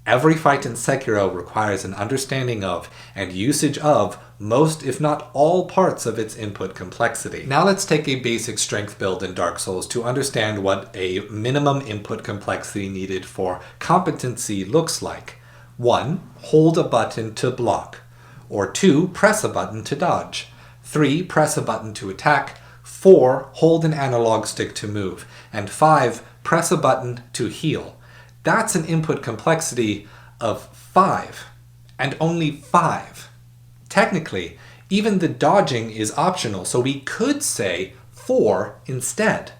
Every fight in Sekiro requires an understanding of and usage of most, if not all, parts of its input complexity. Now let's take a basic strength build in Dark Souls to understand what a minimum input complexity needed for competency looks like. 1. Hold a button to block. Or 2. Press a button to dodge. 3. Press a button to attack. 4. Hold an analog stick to move. And 5. Press a button to heal. That's an input complexity of 5. And only 5. Technically, even the dodging is optional, so we could say 4 instead.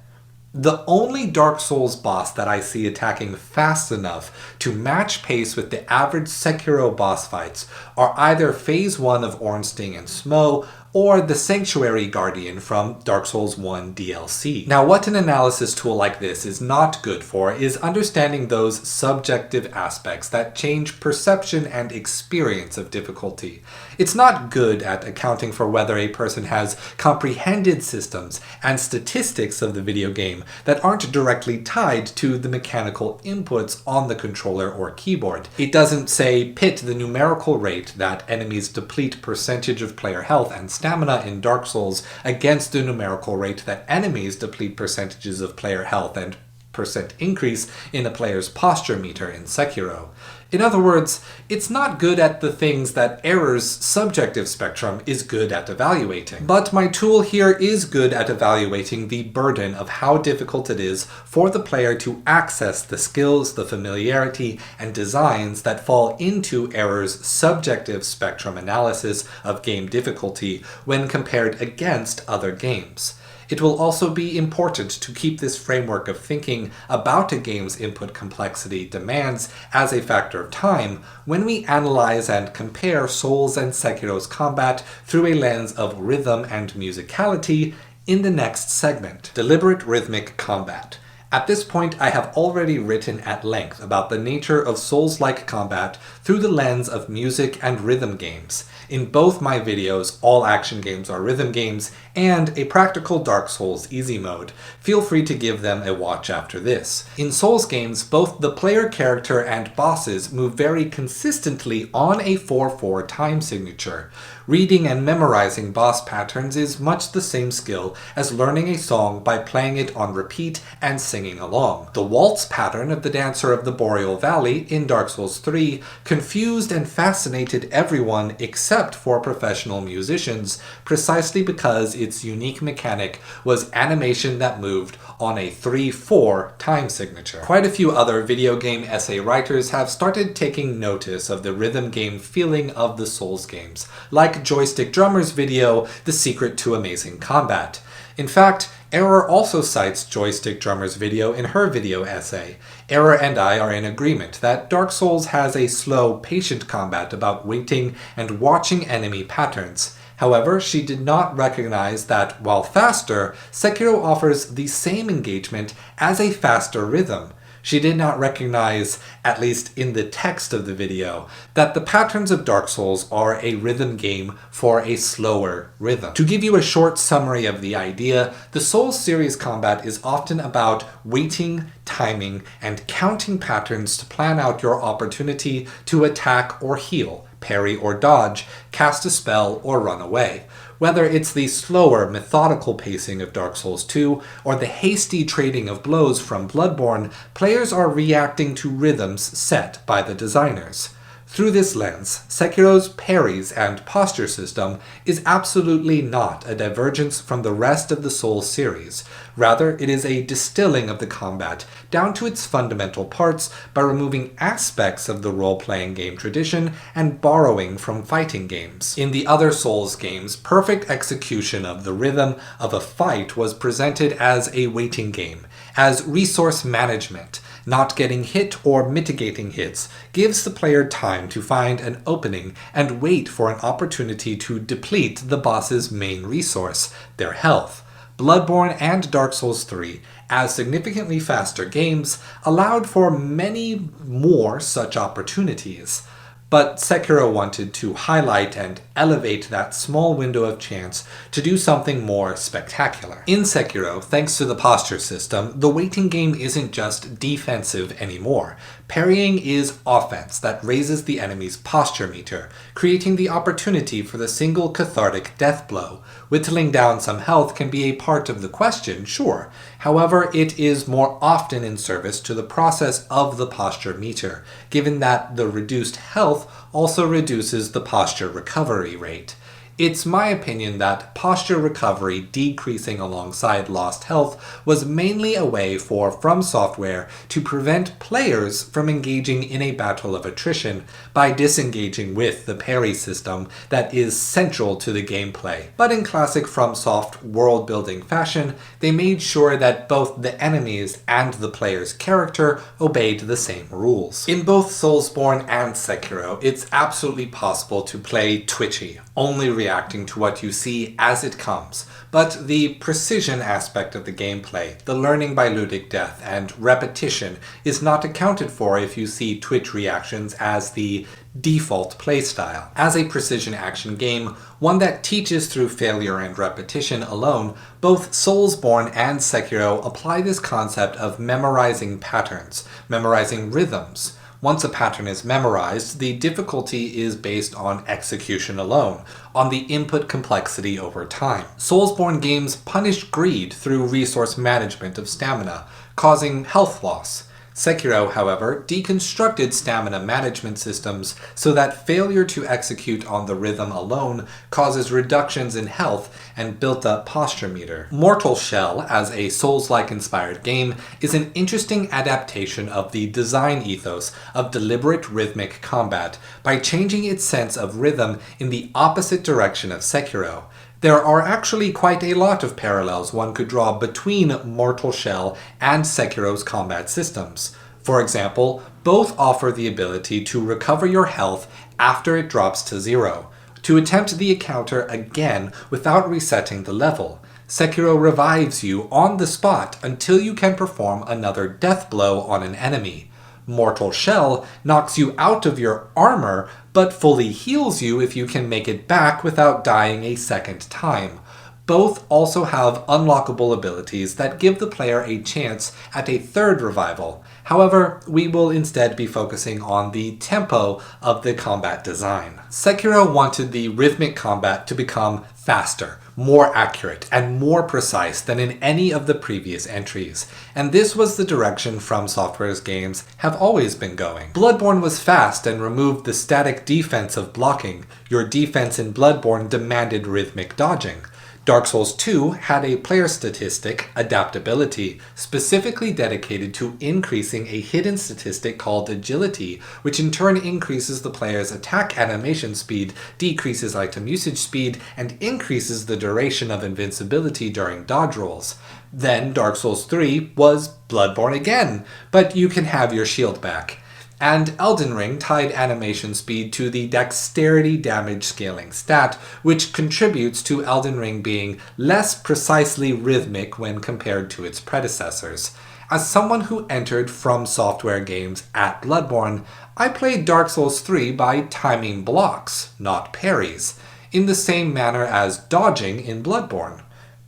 The only Dark Souls boss that I see attacking fast enough to match pace with the average Sekiro boss fights are either Phase 1 of Ornstein and Smo, or the Sanctuary Guardian from Dark Souls 1 DLC. Now, what an analysis tool like this is not good for is understanding those subjective aspects that change perception and experience of difficulty. It's not good at accounting for whether a person has comprehended systems and statistics of the video game that aren't directly tied to the mechanical inputs on the controller or keyboard. It doesn't say pit the numerical rate that enemies deplete percentage of player health and stamina in Dark Souls against the numerical rate that enemies deplete percentages of player health and percent increase in a player's posture meter in Sekiro. In other words, it's not good at the things that Error's subjective spectrum is good at evaluating. But my tool here is good at evaluating the burden of how difficult it is for the player to access the skills, the familiarity, and designs that fall into Error's subjective spectrum analysis of game difficulty when compared against other games. It will also be important to keep this framework of thinking about a game's input complexity demands as a factor of time when we analyze and compare Souls and Sekiro's combat through a lens of rhythm and musicality in the next segment, Deliberate Rhythmic Combat. At this point, I have already written at length about the nature of Souls-like combat through the lens of music and rhythm games. In both my videos, All Action Games Are Rhythm Games, and A Practical Dark Souls Easy Mode. Feel free to give them a watch after this. In Souls games, both the player character and bosses move very consistently on a 4/4 time signature. Reading and memorizing boss patterns is much the same skill as learning a song by playing it on repeat and singing along. The waltz pattern of the Dancer of the Boreal Valley in Dark Souls 3 confused and fascinated everyone except for professional musicians, precisely because its unique mechanic was animation that moved on a 3/4 time signature. Quite a few other video game essay writers have started taking notice of the rhythm game feeling of the Souls games, like Joystick Drummer's video, The Secret to Amazing Combat. In fact, Error also cites Joystick Drummer's video in her video essay. Error and I are in agreement that Dark Souls has a slow, patient combat about waiting and watching enemy patterns. However, she did not recognize that, while faster, Sekiro offers the same engagement as a faster rhythm. She did not recognize, at least in the text of the video, that the patterns of Dark Souls are a rhythm game for a slower rhythm. To give you a short summary of the idea, the Souls series combat is often about waiting, timing, and counting patterns to plan out your opportunity to attack or heal, parry or dodge, cast a spell, or run away. Whether it's the slower, methodical pacing of Dark Souls 2 or the hasty trading of blows from Bloodborne, players are reacting to rhythms set by the designers. Through this lens, Sekiro's parries and posture system is absolutely not a divergence from the rest of the Souls series. Rather, it is a distilling of the combat down to its fundamental parts by removing aspects of the role-playing game tradition and borrowing from fighting games. In the other Souls games, perfect execution of the rhythm of a fight was presented as a waiting game, as resource management. Not getting hit or mitigating hits gives the player time to find an opening and wait for an opportunity to deplete the boss's main resource, their health. Bloodborne and Dark Souls 3, as significantly faster games, allowed for many more such opportunities. But Sekiro wanted to highlight and elevate that small window of chance to do something more spectacular. In Sekiro, thanks to the posture system, the waiting game isn't just defensive anymore. Parrying is offense that raises the enemy's posture meter, creating the opportunity for the single cathartic death blow. Whittling down some health can be a part of the question, sure. However, it is more often in service to the process of the posture meter, given that the reduced health also reduces the posture recovery rate. It's my opinion that posture recovery decreasing alongside lost health was mainly a way for From Software to prevent players from engaging in a battle of attrition by disengaging with the parry system that is central to the gameplay. But in classic FromSoft world-building fashion, they made sure that both the enemies and the player's character obeyed the same rules. In both Soulsborne and Sekiro, it's absolutely possible to play twitchy, only reacting to what you see as it comes, but the precision aspect of the gameplay, the learning by ludic death, and repetition is not accounted for if you see Twitch reactions as the default playstyle. As a precision action game, one that teaches through failure and repetition alone, both Soulsborne and Sekiro apply this concept of memorizing patterns, memorizing rhythms. Once a pattern is memorized, the difficulty is based on execution alone, on the input complexity over time. Soulsborne games punish greed through resource management of stamina, causing health loss. Sekiro, however, deconstructed stamina management systems so that failure to execute on the rhythm alone causes reductions in health and built-up posture meter. Mortal Shell, as a Souls-like inspired game, is an interesting adaptation of the design ethos of deliberate rhythmic combat by changing its sense of rhythm in the opposite direction of Sekiro. There are actually quite a lot of parallels one could draw between Mortal Shell and Sekiro's combat systems. For example, both offer the ability to recover your health after it drops to 0, to attempt the encounter again without resetting the level. Sekiro revives you on the spot until you can perform another death blow on an enemy. Mortal Shell knocks you out of your armor, but fully heals you if you can make it back without dying a second time. Both also have unlockable abilities that give the player a chance at a third revival. However, we will instead be focusing on the tempo of the combat design. Sekiro wanted the rhythmic combat to become faster, more accurate, and more precise than in any of the previous entries, and this was the direction From Software's games have always been going. Bloodborne was fast and removed the static defense of blocking. Your defense in Bloodborne demanded rhythmic dodging. Dark Souls 2 had a player statistic, adaptability, specifically dedicated to increasing a hidden statistic called agility, which in turn increases the player's attack animation speed, decreases item usage speed, and increases the duration of invincibility during dodge rolls. Then Dark Souls 3 was Bloodborne again, but you can have your shield back. And Elden Ring tied animation speed to the dexterity damage scaling stat, which contributes to Elden Ring being less precisely rhythmic when compared to its predecessors. As someone who entered From Software games at Bloodborne, I played Dark Souls 3 by timing blocks, not parries, in the same manner as dodging in Bloodborne.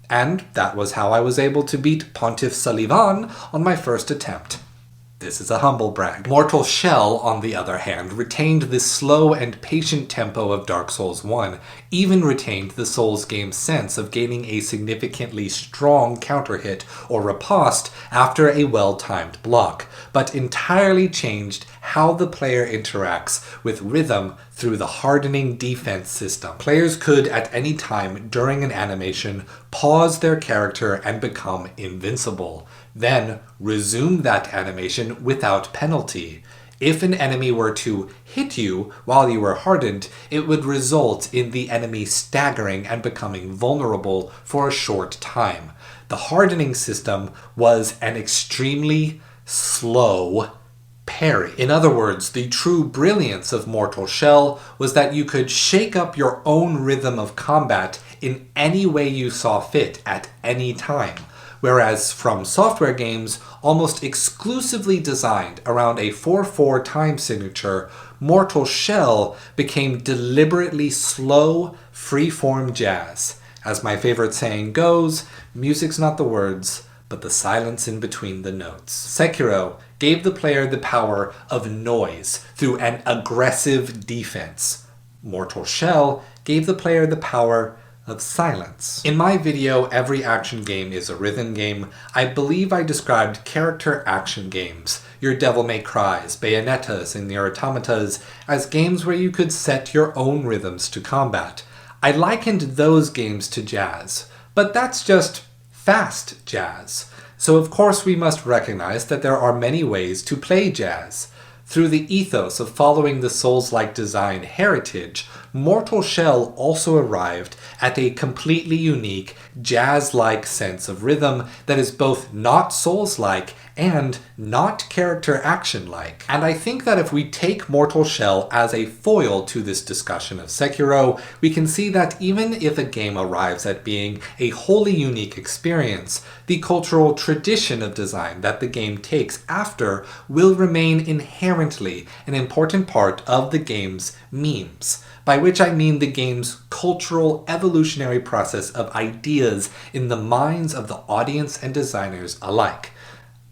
And that was how I was able to beat Pontiff Sulyvahn on my first attempt. This is a humble brag. Mortal Shell, on the other hand, retained the slow and patient tempo of Dark Souls 1, even retained the Souls game's sense of gaining a significantly strong counter-hit or riposte after a well-timed block, but entirely changed how the player interacts with rhythm through the hardening defense system. Players could, at any time during an animation, pause their character and become invincible. Then resume that animation without penalty. If an enemy were to hit you while you were hardened, it would result in the enemy staggering and becoming vulnerable for a short time. The hardening system was an extremely slow parry. In other words, the true brilliance of Mortal Shell was that you could shake up your own rhythm of combat in any way you saw fit at any time. Whereas From Software games, almost exclusively designed around a 4/4 time signature, Mortal Shell became deliberately slow, free-form jazz. As my favorite saying goes, music's not the words, but the silence in between the notes. Sekiro gave the player the power of noise through an aggressive defense. Mortal Shell gave the player the power of silence. In my video, Every Action Game is a Rhythm Game, I believe I described character action games, your Devil May Cries, Bayonettas, and Nier Automatas, as games where you could set your own rhythms to combat. I likened those games to jazz, but that's just fast jazz. So of course we must recognize that there are many ways to play jazz. Through the ethos of following the Souls-like design heritage, Mortal Shell also arrived at a completely unique, jazz-like sense of rhythm that is both not Souls-like and not character action-like. And I think that if we take Mortal Shell as a foil to this discussion of Sekiro, we can see that even if a game arrives at being a wholly unique experience, the cultural tradition of design that the game takes after will remain inherently an important part of the game's memes, by which I mean the game's cultural evolutionary process of ideas in the minds of the audience and designers alike.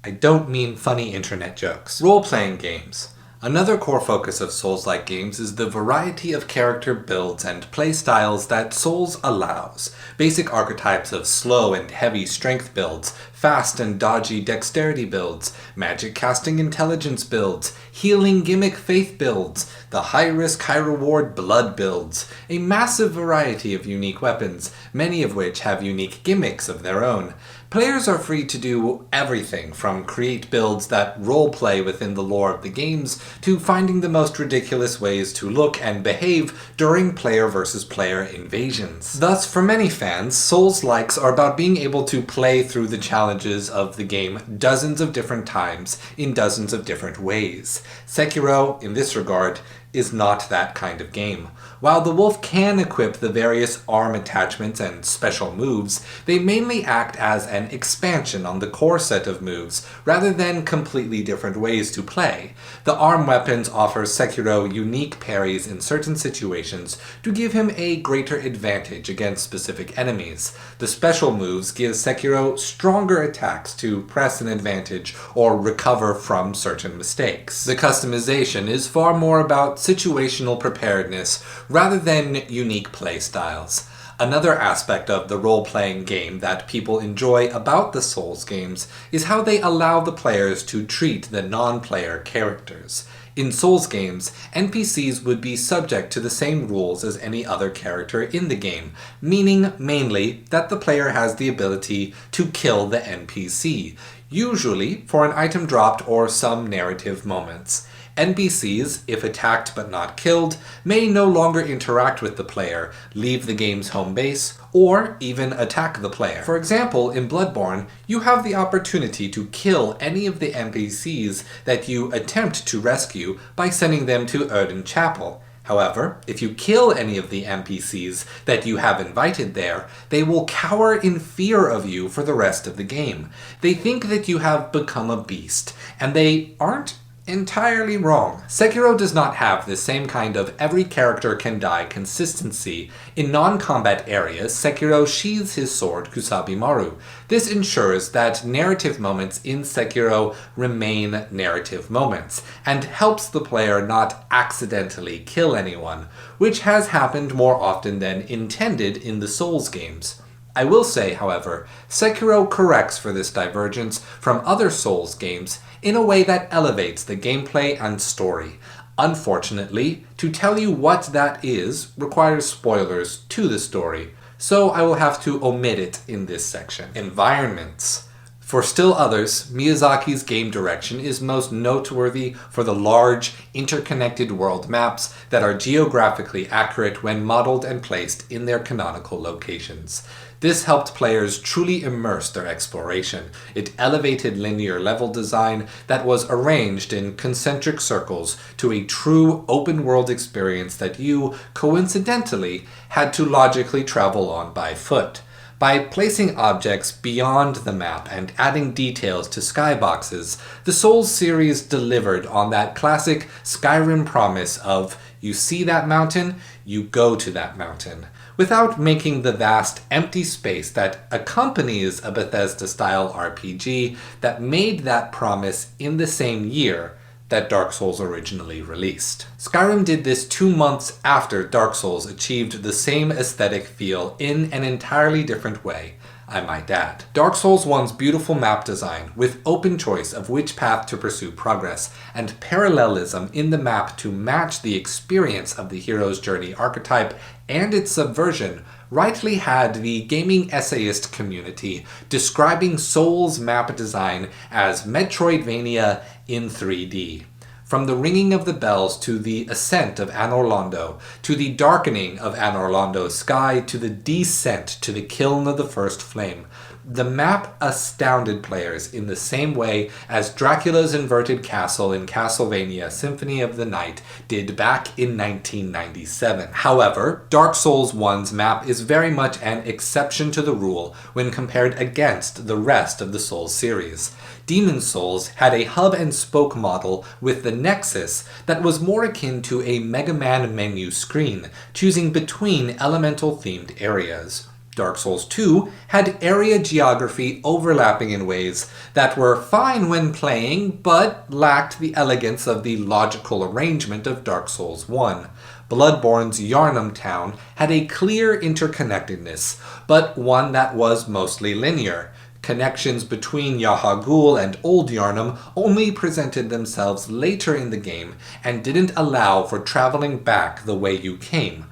I don't mean funny internet jokes. Role-playing games. Another core focus of Souls-like games is the variety of character builds and playstyles that Souls allows. Basic archetypes of slow and heavy strength builds, fast and dodgy dexterity builds, magic casting intelligence builds, healing gimmick faith builds, the high-risk high-reward blood builds, a massive variety of unique weapons, many of which have unique gimmicks of their own. Players are free to do everything from create builds that role-play within the lore of the games to finding the most ridiculous ways to look and behave during player versus player invasions. Thus, for many fans, Souls-likes are about being able to play through the challenges of the game dozens of different times in dozens of different ways. Sekiro, in this regard, is not that kind of game. While the wolf can equip the various arm attachments and special moves, they mainly act as an expansion on the core set of moves, rather than completely different ways to play. The arm weapons offer Sekiro unique parries in certain situations to give him a greater advantage against specific enemies. The special moves give Sekiro stronger attacks to press an advantage or recover from certain mistakes. The customization is far more about situational preparedness rather than unique playstyles. Another aspect of the role-playing game that people enjoy about the Souls games is how they allow the players to treat the non-player characters. In Souls games, NPCs would be subject to the same rules as any other character in the game, meaning mainly that the player has the ability to kill the NPC, usually for an item dropped or some narrative moments. NPCs, if attacked but not killed, may no longer interact with the player, leave the game's home base, or even attack the player. For example, in Bloodborne, you have the opportunity to kill any of the NPCs that you attempt to rescue by sending them to Erden Chapel. However, if you kill any of the NPCs that you have invited there, they will cower in fear of you for the rest of the game. They think that you have become a beast, and they aren't entirely wrong. Sekiro does not have the same kind of every character can die consistency. In non-combat areas, Sekiro sheathes his sword Kusabi Maru. This ensures that narrative moments in Sekiro remain narrative moments, and helps the player not accidentally kill anyone, which has happened more often than intended in the Souls games. I will say, however, Sekiro corrects for this divergence from other Souls games in a way that elevates the gameplay and story. Unfortunately, to tell you what that is requires spoilers to the story, so I will have to omit it in this section. Environments. For still others, Miyazaki's game direction is most noteworthy for the large, interconnected world maps that are geographically accurate when modeled and placed in their canonical locations. This helped players truly immerse their exploration. It elevated linear level design that was arranged in concentric circles to a true open-world experience that you, coincidentally, had to logically travel on by foot. By placing objects beyond the map and adding details to skyboxes, the Souls series delivered on that classic Skyrim promise of, you see that mountain, you go to that mountain, without making the vast empty space that accompanies a Bethesda-style RPG that made that promise in the same year that Dark Souls originally released. Skyrim did this 2 months after Dark Souls achieved the same aesthetic feel in an entirely different way, I might add. Dark Souls 1's beautiful map design, with open choice of which path to pursue progress, and parallelism in the map to match the experience of the hero's journey archetype and its subversion, rightly had the gaming essayist community describing Souls map design as Metroidvania in 3D. From the ringing of the bells to the ascent of Anor Londo, to the darkening of Anor Londo's sky, to the descent to the kiln of the first flame, the map astounded players in the same way as Dracula's inverted castle in Castlevania Symphony of the Night did back in 1997. However, Dark Souls 1's map is very much an exception to the rule when compared against the rest of the Souls series. Demon's Souls had a hub-and-spoke model with the Nexus that was more akin to a Mega Man menu screen, choosing between elemental-themed areas. Dark Souls 2 had area geography overlapping in ways that were fine when playing, but lacked the elegance of the logical arrangement of Dark Souls 1. Bloodborne's Yharnam town had a clear interconnectedness, but one that was mostly linear. Connections between Yahar'gul and Old Yharnam only presented themselves later in the game and didn't allow for traveling back the way you came.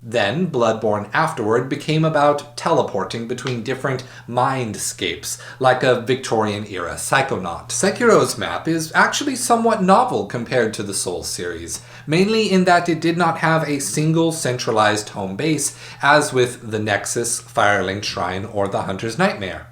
Then, Bloodborne afterward became about teleporting between different mindscapes, like a Victorian-era psychonaut. Sekiro's map is actually somewhat novel compared to the Souls series, mainly in that it did not have a single centralized home base, as with the Nexus, Firelink Shrine, or the Hunter's Nightmare.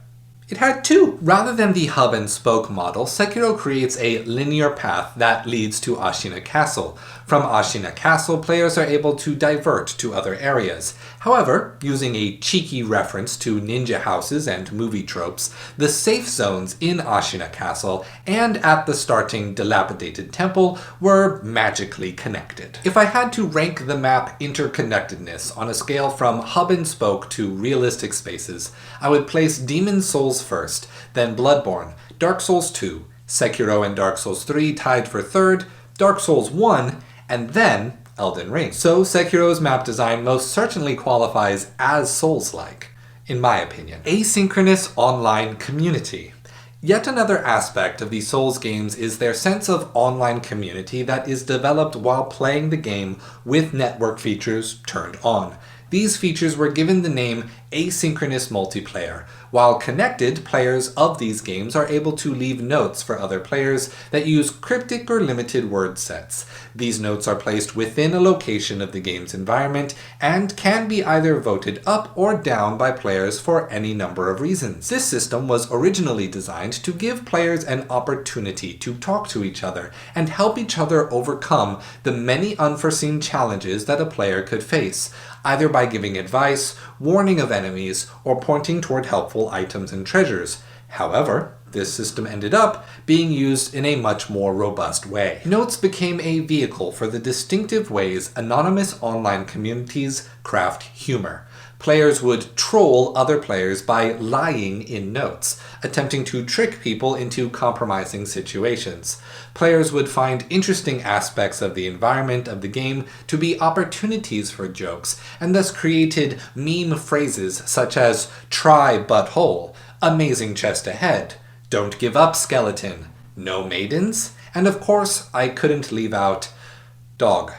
It had two. Rather than the hub-and-spoke model, Sekiro creates a linear path that leads to Ashina Castle. From Ashina Castle, players are able to divert to other areas. However, using a cheeky reference to ninja houses and movie tropes, the safe zones in Ashina Castle and at the starting dilapidated temple were magically connected. If I had to rank the map interconnectedness on a scale from hub-and-spoke to realistic spaces, I would place Demon's Souls first, then Bloodborne, Dark Souls 2, Sekiro and Dark Souls 3 tied for third, Dark Souls 1, and then Elden Ring. So Sekiro's map design most certainly qualifies as Souls-like, in my opinion. Asynchronous online community. Yet another aspect of the Souls games is their sense of online community that is developed while playing the game with network features turned on. These features were given the name asynchronous multiplayer. While connected, players of these games are able to leave notes for other players that use cryptic or limited word sets. These notes are placed within a location of the game's environment and can be either voted up or down by players for any number of reasons. This system was originally designed to give players an opportunity to talk to each other and help each other overcome the many unforeseen challenges that a player could face, either by giving advice, warning of enemies, or pointing toward helpful items and treasures. However, this system ended up being used in a much more robust way. Notes became a vehicle for the distinctive ways anonymous online communities craft humor. Players would troll other players by lying in notes, attempting to trick people into compromising situations. Players would find interesting aspects of the environment of the game to be opportunities for jokes, and thus created meme phrases such as "try butthole," "amazing chest ahead," "don't give up skeleton," "no maidens," and of course, I couldn't leave out dog.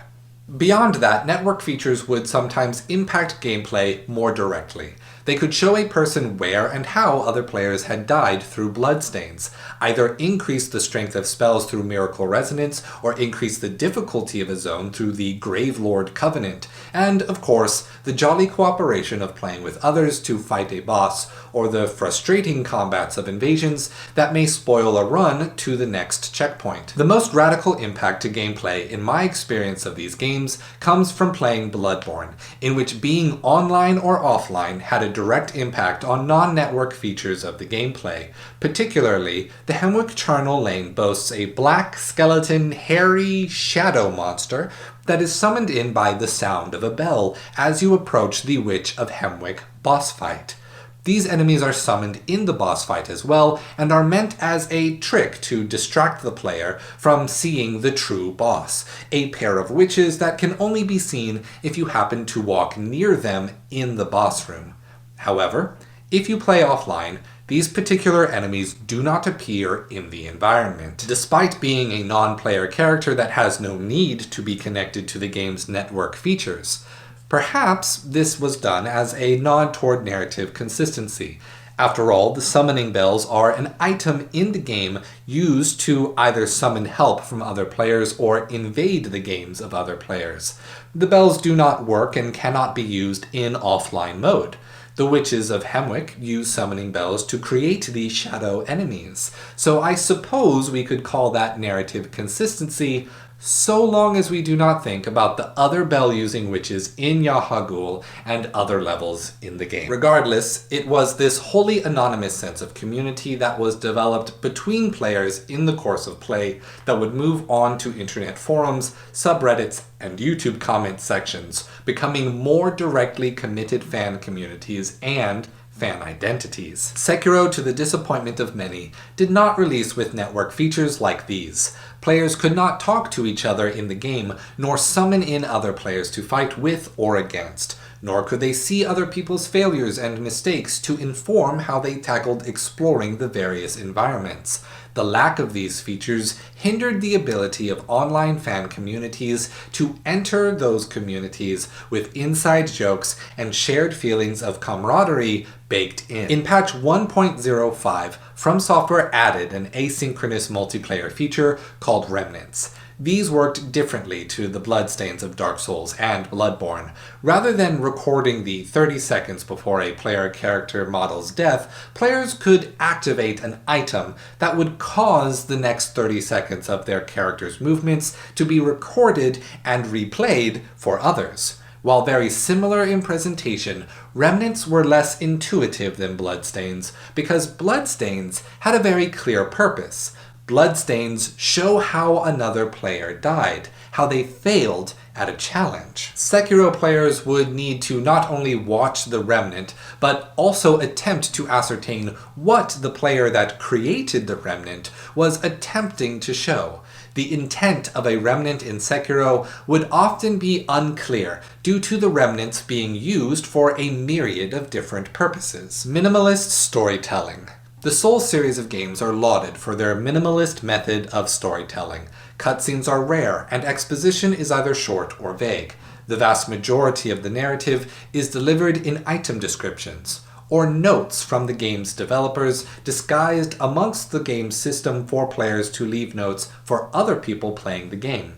Beyond that, network features would sometimes impact gameplay more directly. They could show a person where and how other players had died through bloodstains, either increase the strength of spells through Miracle Resonance, or increase the difficulty of a zone through the Gravelord Covenant, and, of course, the jolly cooperation of playing with others to fight a boss, or the frustrating combats of invasions that may spoil a run to the next checkpoint. The most radical impact to gameplay in my experience of these games comes from playing Bloodborne, in which being online or offline had a direct impact on non-network features of the gameplay. Particularly, the Hemwick Charnel Lane boasts a black, skeleton, hairy shadow monster that is summoned in by the sound of a bell as you approach the Witch of Hemwick boss fight. These enemies are summoned in the boss fight as well, and are meant as a trick to distract the player from seeing the true boss, a pair of witches that can only be seen if you happen to walk near them in the boss room. However, if you play offline, these particular enemies do not appear in the environment. Despite being a non-player character that has no need to be connected to the game's network features. Perhaps this was done as a nod toward narrative consistency. After all, the summoning bells are an item in the game used to either summon help from other players or invade the games of other players. The bells do not work and cannot be used in offline mode. The Witches of Hemwick use summoning bells to create these shadow enemies, so I suppose we could call that narrative consistency, so long as we do not think about the other bell-using witches in Yahagul and other levels in the game. Regardless, it was this wholly anonymous sense of community that was developed between players in the course of play that would move on to internet forums, subreddits, and YouTube comment sections, becoming more directly committed fan communities and fan identities. Sekiro, to the disappointment of many, did not release with network features like these. Players could not talk to each other in the game, nor summon in other players to fight with or against, nor could they see other people's failures and mistakes to inform how they tackled exploring the various environments. The lack of these features hindered the ability of online fan communities to enter those communities with inside jokes and shared feelings of camaraderie baked in. In patch 1.05, From Software added an asynchronous multiplayer feature called Remnants. These worked differently to the bloodstains of Dark Souls and Bloodborne. Rather than recording the 30 seconds before a player character model's death, players could activate an item that would cause the next 30 seconds of their character's movements to be recorded and replayed for others. While very similar in presentation, Remnants were less intuitive than Bloodstains, because Bloodstains had a very clear purpose. Bloodstains show how another player died, how they failed at a challenge. Sekiro players would need to not only watch the remnant, but also attempt to ascertain what the player that created the remnant was attempting to show. The intent of a remnant in Sekiro would often be unclear due to the remnants being used for a myriad of different purposes. Minimalist storytelling. The Souls series of games are lauded for their minimalist method of storytelling. Cutscenes are rare, and exposition is either short or vague. The vast majority of the narrative is delivered in item descriptions, or notes from the game's developers disguised amongst the game's system for players to leave notes for other people playing the game.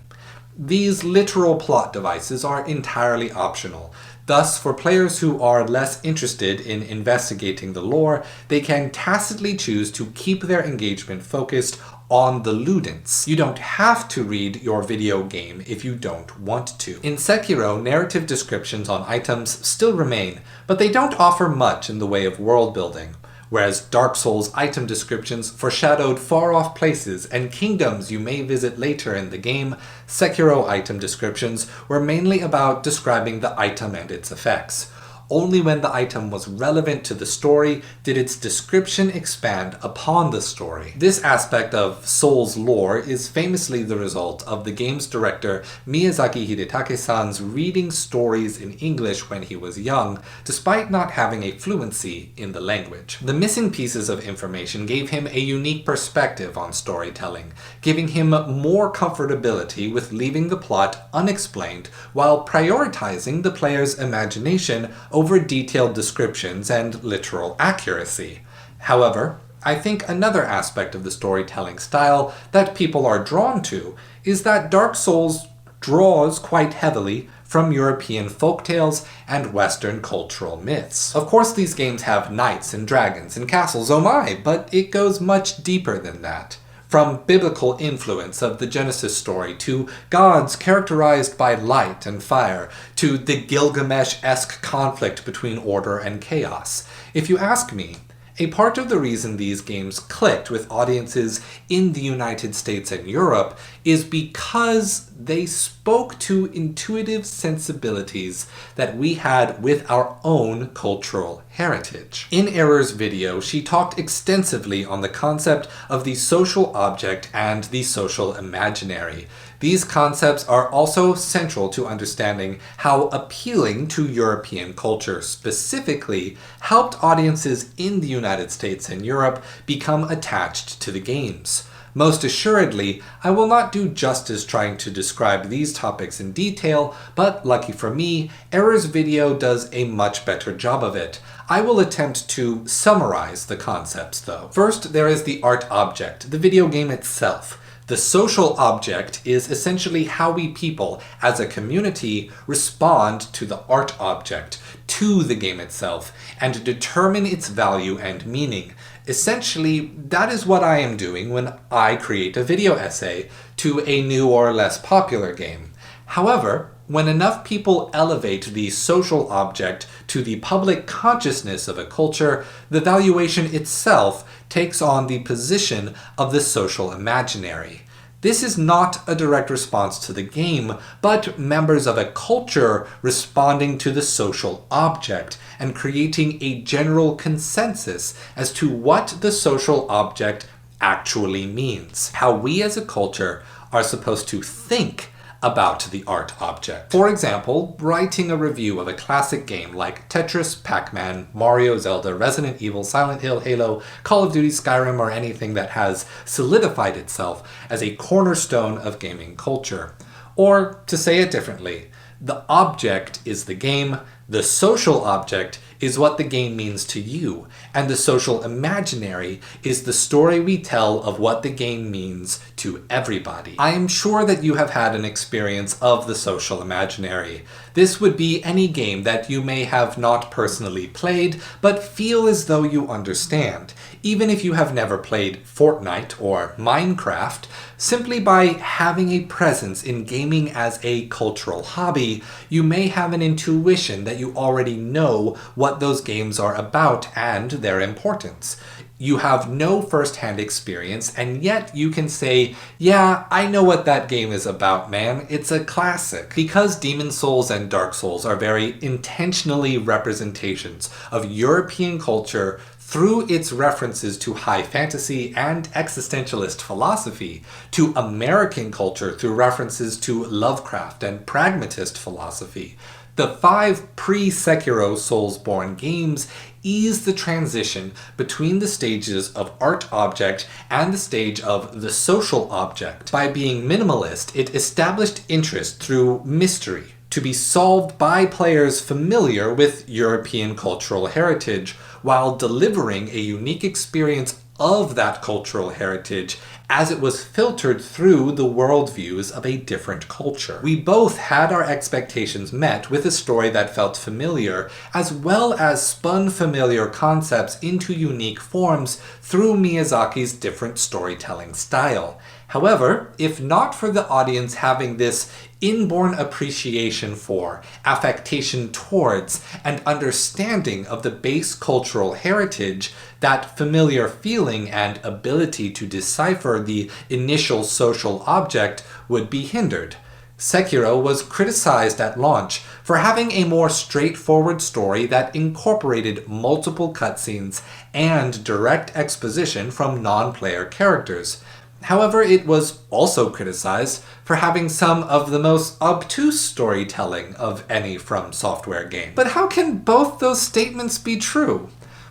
These literal plot devices are entirely optional. Thus, for players who are less interested in investigating the lore, they can tacitly choose to keep their engagement focused on the ludents. You don't have to read your video game if you don't want to. In Sekiro, narrative descriptions on items still remain, but they don't offer much in the way of world building. Whereas Dark Souls item descriptions foreshadowed far-off places and kingdoms you may visit later in the game, Sekiro item descriptions were mainly about describing the item and its effects. Only when the item was relevant to the story did its description expand upon the story. This aspect of Souls lore is famously the result of the game's director Miyazaki Hidetake-san's reading stories in English when he was young, despite not having a fluency in the language. The missing pieces of information gave him a unique perspective on storytelling, giving him more comfortability with leaving the plot unexplained while prioritizing the player's imagination over detailed descriptions and literal accuracy. However, I think another aspect of the storytelling style that people are drawn to is that Dark Souls draws quite heavily from European folktales and Western cultural myths. Of course, these games have knights and dragons and castles, oh my, but it goes much deeper than that. From biblical influence of the Genesis story to gods characterized by light and fire, to the Gilgamesh-esque conflict between order and chaos. If you ask me, a part of the reason these games clicked with audiences in the United States and Europe is because they spoke to intuitive sensibilities that we had with our own cultural heritage. In Error's video, she talked extensively on the concept of the social object and the social imaginary. These concepts are also central to understanding how appealing to European culture specifically helped audiences in the United States and Europe become attached to the games. Most assuredly, I will not do justice trying to describe these topics in detail, but lucky for me, Error's video does a much better job of it. I will attempt to summarize the concepts though. First, there is the art object, the video game itself. The social object is essentially how we people, as a community, respond to the art object, to the game itself, and determine its value and meaning. Essentially, that is what I am doing when I create a video essay to a new or less popular game. However, when enough people elevate the social object to the public consciousness of a culture, the valuation itself takes on the position of the social imaginary. This is not a direct response to the game, but members of a culture responding to the social object and creating a general consensus as to what the social object actually means. How we as a culture are supposed to think about the art object. For example, writing a review of a classic game like Tetris, Pac-Man, Mario, Zelda, Resident Evil, Silent Hill, Halo, Call of Duty, Skyrim, or anything that has solidified itself as a cornerstone of gaming culture. Or, to say it differently, the object is the game, the social object is what the game means to you, and the social imaginary is the story we tell of what the game means to everybody. I am sure that you have had an experience of the social imaginary. This would be any game that you may have not personally played, but feel as though you understand. Even if you have never played Fortnite or Minecraft, simply by having a presence in gaming as a cultural hobby, you may have an intuition that you already know what those games are about and their importance. You have no first-hand experience, and yet you can say, yeah, I know what that game is about, man. It's a classic. Because Demon Souls and Dark Souls are very intentionally representations of European culture through its references to high fantasy and existentialist philosophy, to American culture through references to Lovecraft and pragmatist philosophy. The 5 pre-Sekiro Soulsborne games ease the transition between the stages of art object and the stage of the social object. By being minimalist, it established interest through mystery, to be solved by players familiar with European cultural heritage, while delivering a unique experience of that cultural heritage as it was filtered through the worldviews of a different culture. We both had our expectations met with a story that felt familiar, as well as spun familiar concepts into unique forms through Miyazaki's different storytelling style. However, if not for the audience having this inborn appreciation for, affectation towards, and understanding of the base cultural heritage, that familiar feeling and ability to decipher the initial social object would be hindered. Sekiro was criticized at launch for having a more straightforward story that incorporated multiple cutscenes and direct exposition from non-player characters. However, it was also criticized for having some of the most obtuse storytelling of any From Software game. But how can both those statements be true?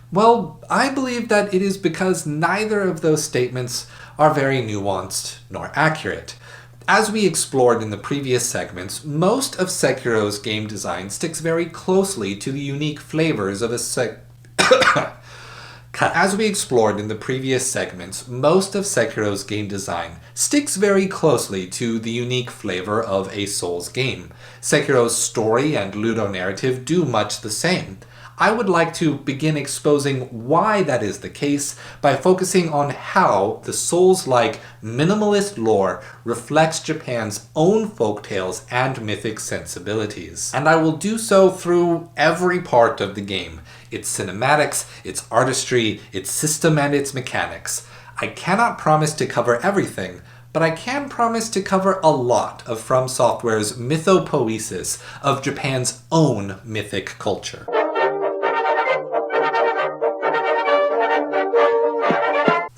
Well, I believe that it is because neither of those statements are very nuanced nor accurate. As we explored in the previous segments, most of Sekiro's game design sticks very closely to the unique flavors of a As we explored in the previous segments, most of Sekiro's game design sticks very closely to the unique flavor of a Souls game. Sekiro's story and ludonarrative do much the same. I would like to begin exposing why that is the case by focusing on how the Souls-like minimalist lore reflects Japan's own folktales and mythic sensibilities. And I will do so through every part of the game: its cinematics, its artistry, its system, and its mechanics. I cannot promise to cover everything, but I can promise to cover a lot of From Software's mythopoesis of Japan's own mythic culture.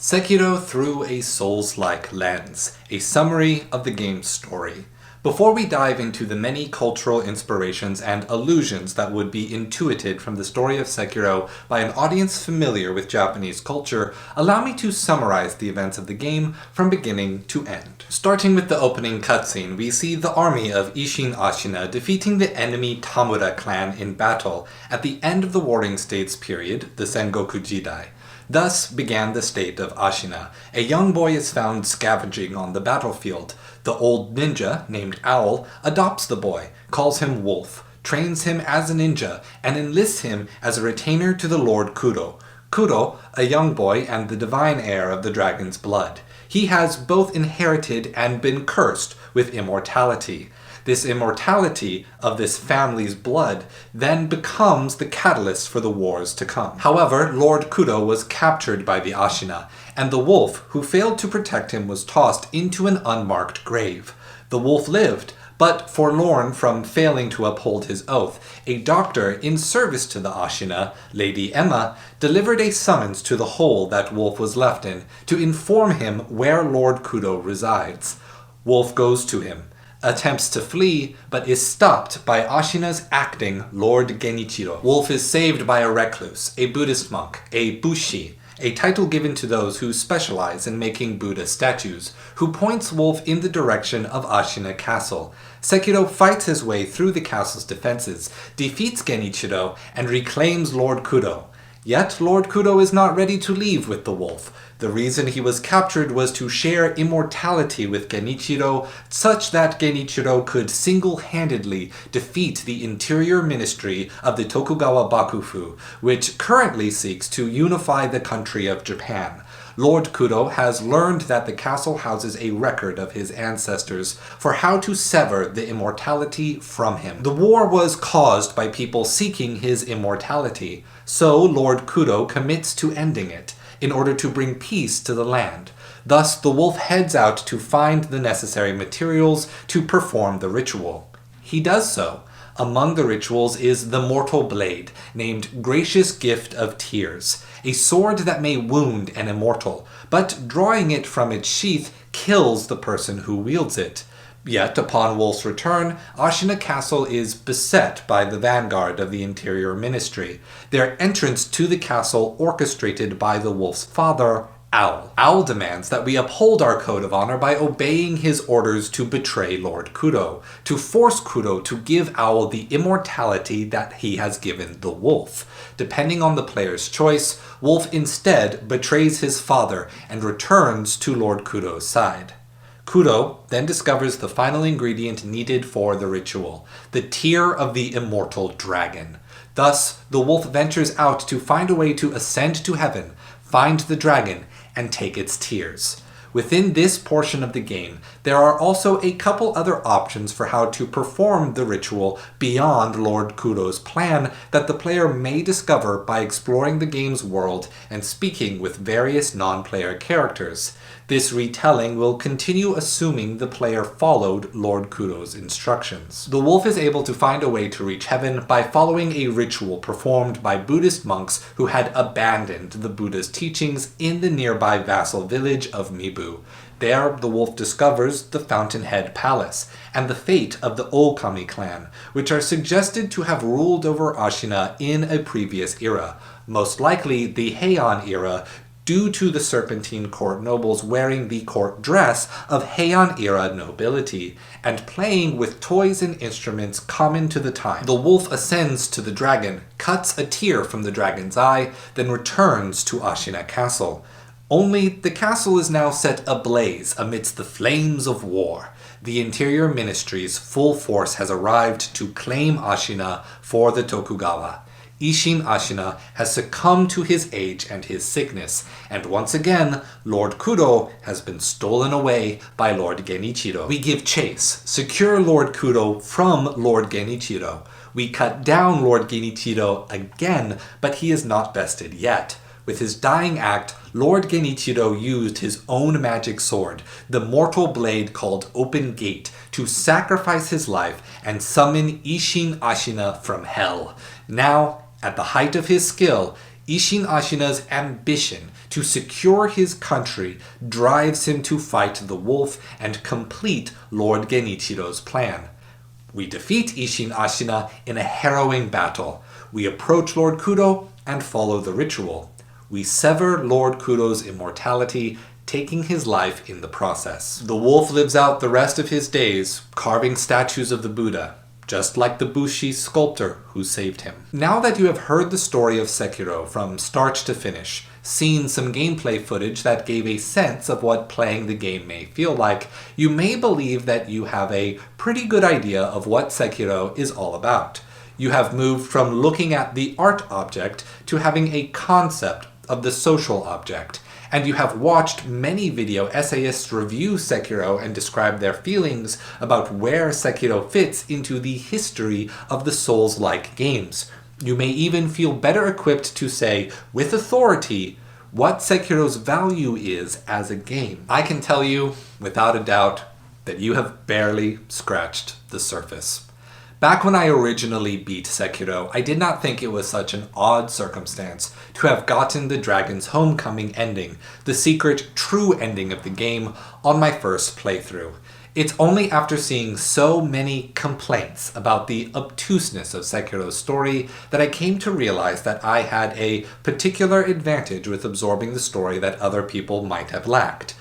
Sekiro through a Souls-like lens, a summary of the game's story. Before we dive into the many cultural inspirations and allusions that would be intuited from the story of Sekiro by an audience familiar with Japanese culture, allow me to summarize the events of the game from beginning to end. Starting with the opening cutscene, we see the army of Ishin Ashina defeating the enemy Tamura clan in battle at the end of the Warring States period, the Sengoku Jidai. Thus began the state of Ashina. A young boy is found scavenging on the battlefield. The old ninja, named Owl, adopts the boy, calls him Wolf, trains him as a ninja, and enlists him as a retainer to the Lord Kuro. Kuro, a young boy and the divine heir of the dragon's blood. He has both inherited and been cursed with immortality. This immortality of this family's blood then becomes the catalyst for the wars to come. However, Lord Kuro was captured by the Ashina, and the wolf who failed to protect him was tossed into an unmarked grave. The wolf lived, but forlorn from failing to uphold his oath, a doctor in service to the Ashina, Lady Emma, delivered a summons to the hole that Wolf was left in to inform him where Lord Kuro resides. Wolf goes to him, attempts to flee, but is stopped by Ashina's acting Lord Genichiro. Wolf is saved by a recluse, a Buddhist monk, a Bushi, a title given to those who specialize in making Buddha statues, who points Wolf in the direction of Ashina Castle. Sekiro fights his way through the castle's defenses, defeats Genichiro, and reclaims Lord Kuro. Yet Lord Kuro is not ready to leave with the wolf. The reason he was captured was to share immortality with Genichiro, such that Genichiro could single-handedly defeat the interior ministry of the Tokugawa Bakufu, which currently seeks to unify the country of Japan. Lord Kuro has learned that the castle houses a record of his ancestors for how to sever the immortality from him. The war was caused by people seeking his immortality, so Lord Kuro commits to ending it, in order to bring peace to the land. Thus, the wolf heads out to find the necessary materials to perform the ritual. He does so. Among the rituals is the mortal blade, named Gracious Gift of Tears, a sword that may wound an immortal, but drawing it from its sheath kills the person who wields it. Yet, upon Wolf's return, Ashina Castle is beset by the vanguard of the Interior Ministry, their entrance to the castle orchestrated by the Wolf's father, Owl. Owl demands that we uphold our code of honor by obeying his orders to betray Lord Kudo, to force Kudo to give Owl the immortality that he has given the wolf. Depending on the player's choice, Wolf instead betrays his father and returns to Lord Kudo's side. Kudo then discovers the final ingredient needed for the ritual, the tear of the immortal dragon. Thus, the wolf ventures out to find a way to ascend to heaven, find the dragon, and take its tears. Within this portion of the game, there are also a couple other options for how to perform the ritual beyond Lord Kudo's plan that the player may discover by exploring the game's world and speaking with various non-player characters. This retelling will continue assuming the player followed Lord Kudo's instructions. The wolf is able to find a way to reach heaven by following a ritual performed by Buddhist monks who had abandoned the Buddha's teachings in the nearby vassal village of Mibu. There, the wolf discovers the Fountainhead Palace and the fate of the Okami clan, which are suggested to have ruled over Ashina in a previous era, most likely the Heian era, due to the Serpentine court nobles wearing the court dress of Heian-era nobility, and playing with toys and instruments common to the time. The wolf ascends to the dragon, cuts a tear from the dragon's eye, then returns to Ashina Castle. Only the castle is now set ablaze amidst the flames of war. The Interior Ministry's full force has arrived to claim Ashina for the Tokugawa. Isshin Ashina has succumbed to his age and his sickness, and once again, Lord Kudo has been stolen away by Lord Genichiro. We give chase, secure Lord Kudo from Lord Genichiro. We cut down Lord Genichiro again, but he is not bested yet. With his dying act, Lord Genichiro used his own magic sword, the mortal blade called Open Gate, to sacrifice his life and summon Isshin Ashina from hell. Now, at the height of his skill, Isshin Ashina's ambition to secure his country drives him to fight the wolf and complete Lord Genichiro's plan. We defeat Isshin Ashina in a harrowing battle. We approach Lord Kudo and follow the ritual. We sever Lord Kudo's immortality, taking his life in the process. The wolf lives out the rest of his days, carving statues of the Buddha, just like the Bushi sculptor who saved him. Now that you have heard the story of Sekiro from start to finish, seen some gameplay footage that gave a sense of what playing the game may feel like, you may believe that you have a pretty good idea of what Sekiro is all about. You have moved from looking at the art object to having a concept of the social object, and you have watched many video essayists review Sekiro and describe their feelings about where Sekiro fits into the history of the Souls-like games. You may even feel better equipped to say, with authority, what Sekiro's value is as a game. I can tell you, without a doubt, that you have barely scratched the surface. Back when I originally beat Sekiro, I did not think it was such an odd circumstance to have gotten the Dragon's Homecoming ending, the secret true ending of the game, on my first playthrough. It's only after seeing so many complaints about the obtuseness of Sekiro's story that I came to realize that I had a particular advantage with absorbing the story that other people might have lacked.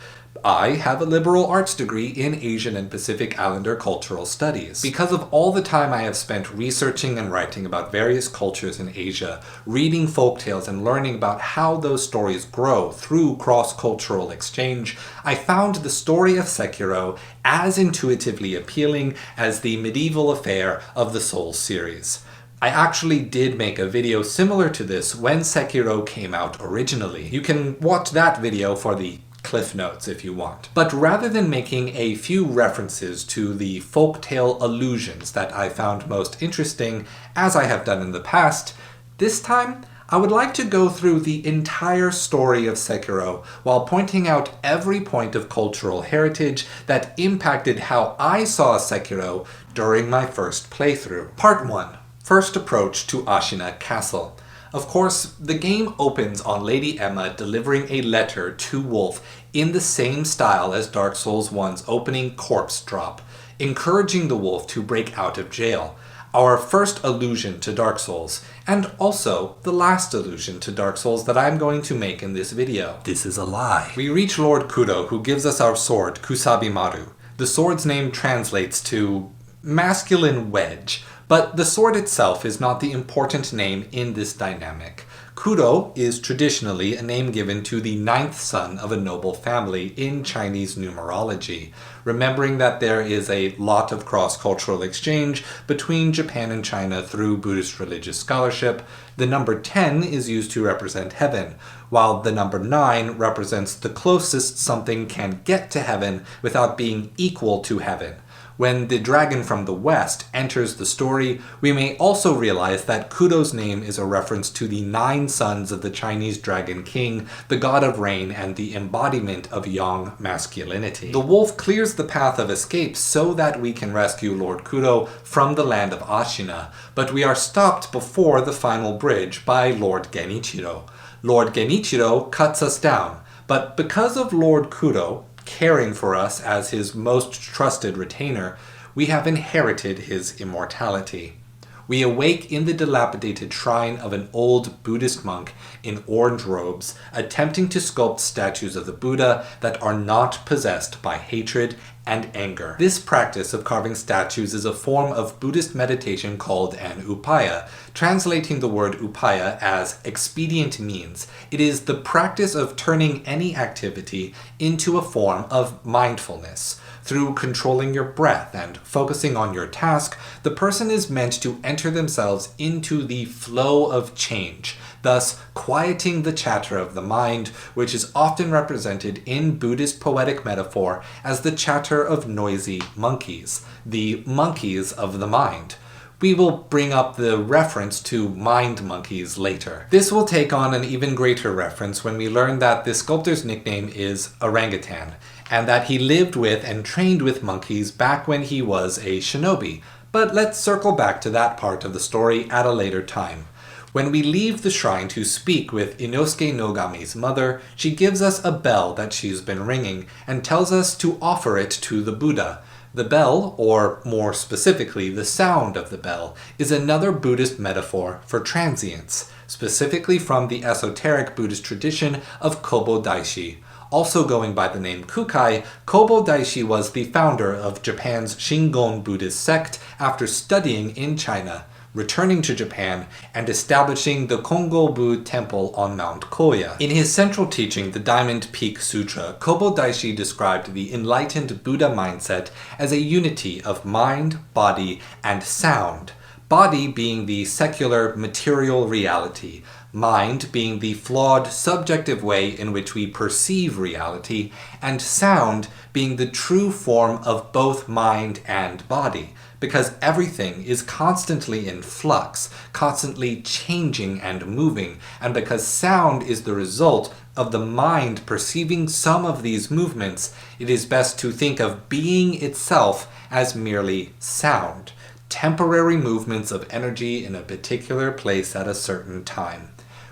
I have a liberal arts degree in Asian and Pacific Islander cultural studies. Because of all the time I have spent researching and writing about various cultures in Asia, reading folktales and learning about how those stories grow through cross-cultural exchange, I found the story of Sekiro as intuitively appealing as the medieval affair of the Souls series. I actually did make a video similar to this when Sekiro came out originally. You can watch that video for the Cliff Notes if you want. But rather than making a few references to the folktale allusions that I found most interesting, as I have done in the past, this time I would like to go through the entire story of Sekiro while pointing out every point of cultural heritage that impacted how I saw Sekiro during my first playthrough. Part 1. First approach to Ashina Castle. Of course, the game opens on Lady Emma delivering a letter to Wolf in the same style as Dark Souls 1's opening corpse drop, encouraging the wolf to break out of jail. our first allusion to Dark Souls, and also the last allusion to Dark Souls that I'm going to make in this video. This is a lie. We reach Lord Kudo, who gives us our sword, Kusabimaru. The sword's name translates to masculine wedge, but the sword itself is not the important name in this dynamic. Kudo is traditionally a name given to the 9th son of a noble family in Chinese numerology, remembering that there is a lot of cross-cultural exchange between Japan and China through Buddhist religious scholarship. The number 10 is used to represent heaven, while the number 9 represents the closest something can get to heaven without being equal to heaven. When the dragon from the west enters the story, we may also realize that Kudo's name is a reference to the 9 sons of the Chinese dragon king, the god of rain and the embodiment of yang masculinity. The wolf clears the path of escape so that we can rescue Lord Kudo from the land of Ashina, but we are stopped before the final bridge by Lord Genichiro. Lord Genichiro cuts us down, but because of Lord Kudo caring for us as his most trusted retainer, we have inherited his immortality. We awake in the dilapidated shrine of an old Buddhist monk in orange robes, attempting to sculpt statues of the Buddha that are not possessed by hatred and anger. This practice of carving statues is a form of Buddhist meditation called an upaya. Translating the word upaya as expedient means, it is the practice of turning any activity into a form of mindfulness. Through controlling your breath and focusing on your task, the person is meant to enter themselves into the flow of change, thus quieting the chatter of the mind, which is often represented in Buddhist poetic metaphor as the chatter of noisy monkeys, the monkeys of the mind. We will bring up the reference to mind monkeys later. This will take on an even greater reference when we learn that the sculptor's nickname is Orangutan, and that he lived with and trained with monkeys back when he was a shinobi. But let's circle back to that part of the story at a later time. When we leave the shrine to speak with Inosuke Nogami's mother, she gives us a bell that she's been ringing and tells us to offer it to the Buddha. The bell, or more specifically the sound of the bell, is another Buddhist metaphor for transience, specifically from the esoteric Buddhist tradition of Kobo Daishi. Also going by the name Kukai, Kobo Daishi was the founder of Japan's Shingon Buddhist sect after studying in China, returning to Japan, and establishing the Kongo-bu Temple on Mount Koya. In his central teaching, the Diamond Peak Sutra, Kobo Daishi described the enlightened Buddha mindset as a unity of mind, body, and sound. Body being the secular, material reality, mind being the flawed, subjective way in which we perceive reality, and sound being the true form of both mind and body, because everything is constantly in flux, constantly changing and moving, and because sound is the result of the mind perceiving some of these movements, it is best to think of being itself as merely sound, temporary movements of energy in a particular place at a certain time.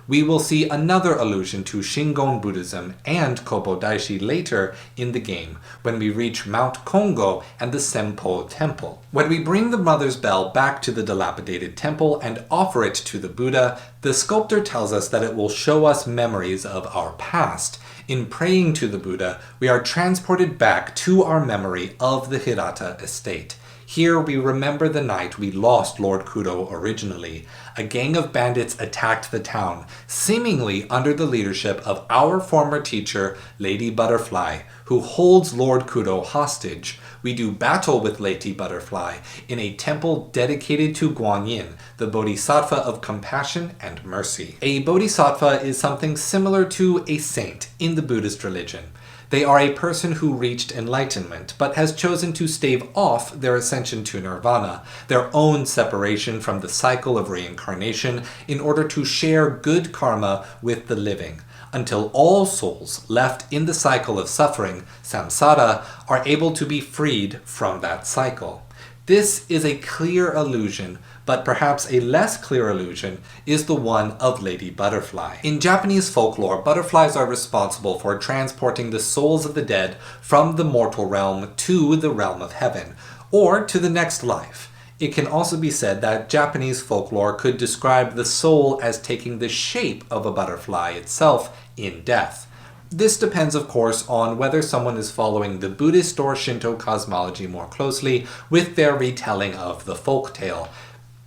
We will see another allusion to Shingon Buddhism and Kobo Daishi later in the game, when we reach Mount Kongo and the Senpou Temple. When we bring the mother's bell back to the dilapidated temple and offer it to the Buddha, the sculptor tells us that it will show us memories of our past. In praying to the Buddha, we are transported back to our memory of the Hirata estate. Here we remember the night we lost Lord Kudo originally. A gang of bandits attacked the town, seemingly under the leadership of our former teacher, Lady Butterfly, who holds Lord Kudo hostage. We do battle with Lady Butterfly in a temple dedicated to Guanyin, the bodhisattva of compassion and mercy. A bodhisattva is something similar to a saint in the Buddhist religion. They are a person who reached enlightenment, but has chosen to stave off their ascension to nirvana, their own separation from the cycle of reincarnation, in order to share good karma with the living, until all souls left in the cycle of suffering, samsara, are able to be freed from that cycle. This is a clear allusion, but perhaps a less clear illusion is the one of Lady Butterfly. In Japanese folklore, butterflies are responsible for transporting the souls of the dead from the mortal realm to the realm of heaven, or to the next life. It can also be said that Japanese folklore could describe the soul as taking the shape of a butterfly itself in death. This depends, of course, on whether someone is following the Buddhist or Shinto cosmology more closely with their retelling of the folktale.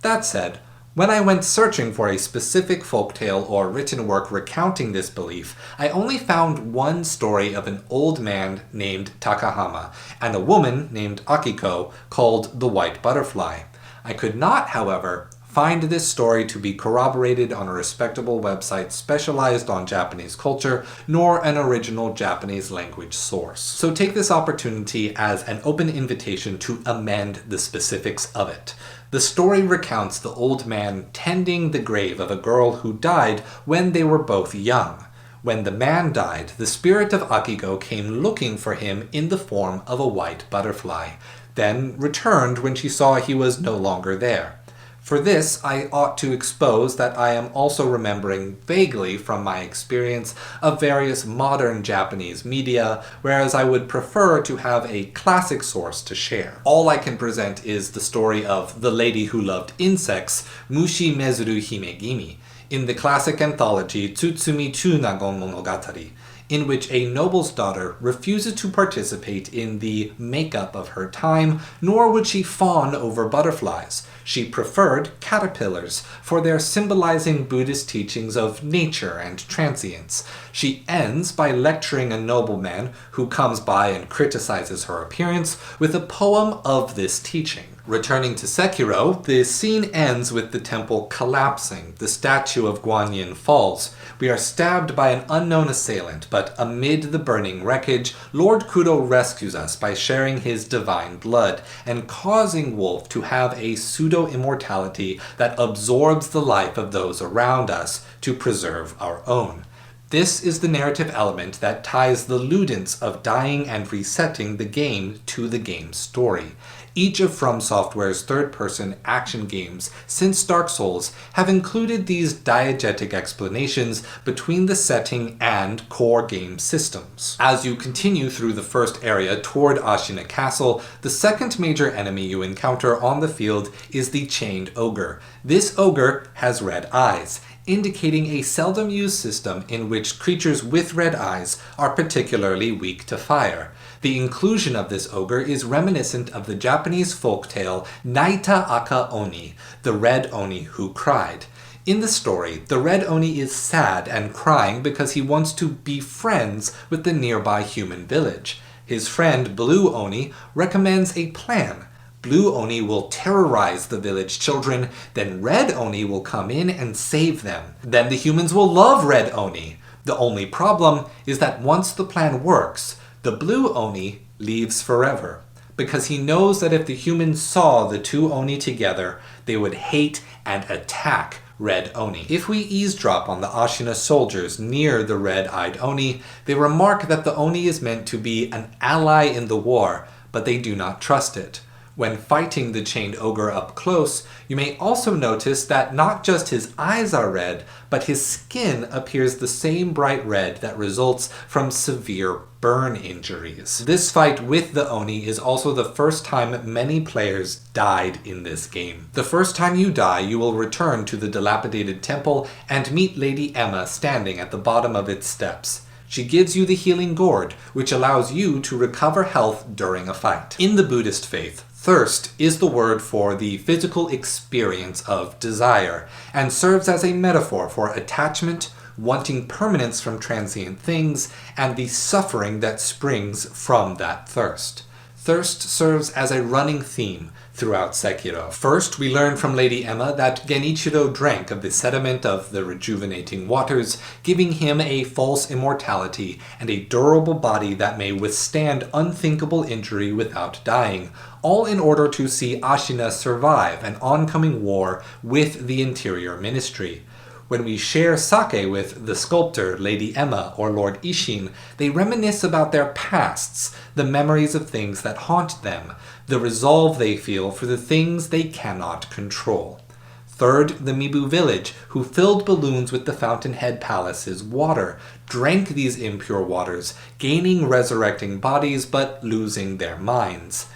That said, when I went searching for a specific folktale or written work recounting this belief, I only found one story of an old man named Takahama and a woman named Akiko called the White Butterfly. I could not, however, find this story to be corroborated on a respectable website specialized on Japanese culture, nor an original Japanese language source. So take this opportunity as an open invitation to amend the specifics of it. The story recounts the old man tending the grave of a girl who died when they were both young. When the man died, the spirit of Akiko came looking for him in the form of a white butterfly, then returned when she saw he was no longer there. For this, I ought to expose that I am also remembering vaguely from my experience of various modern Japanese media, whereas I would prefer to have a classic source to share. All I can present is the story of the lady who loved insects, Mushi Mezuru Himegimi, in the classic anthology Tsutsumi Tsunagon Monogatari, in which a noble's daughter refuses to participate in the makeup of her time, nor would she fawn over butterflies. She preferred caterpillars for their symbolizing Buddhist teachings of nature and transience. She ends by lecturing a nobleman who comes by and criticizes her appearance with a poem of this teaching. Returning to Sekiro, the scene ends with the temple collapsing. The statue of Guanyin falls. We are stabbed by an unknown assailant, but amid the burning wreckage, Lord Kudo rescues us by sharing his divine blood and causing Wolf to have a pseudo-immortality that absorbs the life of those around us to preserve our own. This is the narrative element that ties the ludens of dying and resetting the game to the game's story. Each of From Software's third-person action games since Dark Souls have included these diegetic explanations between the setting and core game systems. As you continue through the first area toward Ashina Castle, the second major enemy you encounter on the field is the Chained Ogre. This ogre has red eyes, indicating a seldom used system in which creatures with red eyes are particularly weak to fire. The inclusion of this ogre is reminiscent of the Japanese folktale Naita Aka Oni, the red oni who cried. In the story, the red oni is sad and crying because he wants to be friends with the nearby human village. His friend Blue Oni recommends a plan. Blue Oni will terrorize the village children, then Red Oni will come in and save them. Then the humans will love Red Oni. The only problem is that once the plan works, the Blue Oni leaves forever, because he knows that if the humans saw the two Oni together, they would hate and attack Red Oni. If we eavesdrop on the Ashina soldiers near the red-eyed Oni, they remark that the Oni is meant to be an ally in the war, but they do not trust it. When fighting the Chained Ogre up close, you may also notice that not just his eyes are red, but his skin appears the same bright red that results from severe burn injuries. This fight with the Oni is also the first time many players died in this game. The first time you die, you will return to the dilapidated temple and meet Lady Emma standing at the bottom of its steps. She gives you the healing gourd, which allows you to recover health during a fight. In the Buddhist faith, thirst is the word for the physical experience of desire, and serves as a metaphor for attachment, wanting permanence from transient things, and the suffering that springs from that thirst. Thirst serves as a running theme throughout Sekiro. First, we learn from Lady Emma that Genichiro drank of the sediment of the rejuvenating waters, giving him a false immortality and a durable body that may withstand unthinkable injury without dying, all in order to see Ashina survive an oncoming war with the Interior Ministry. When we share sake with the sculptor, Lady Emma, or Lord Ishin, they reminisce about their pasts, the memories of things that haunt them, the resolve they feel for the things they cannot control. Third, the Mibu village, who filled balloons with the Fountainhead Palace's water, drank these impure waters, gaining resurrecting bodies but losing their minds.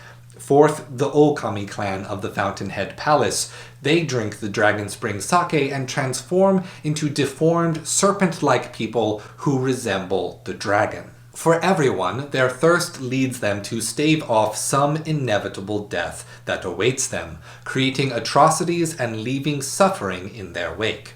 Fourth, the Okami clan of the Fountainhead Palace. They drink the Dragon Spring sake and transform into deformed, serpent-like people who resemble the dragon. For everyone, their thirst leads them to stave off some inevitable death that awaits them, creating atrocities and leaving suffering in their wake.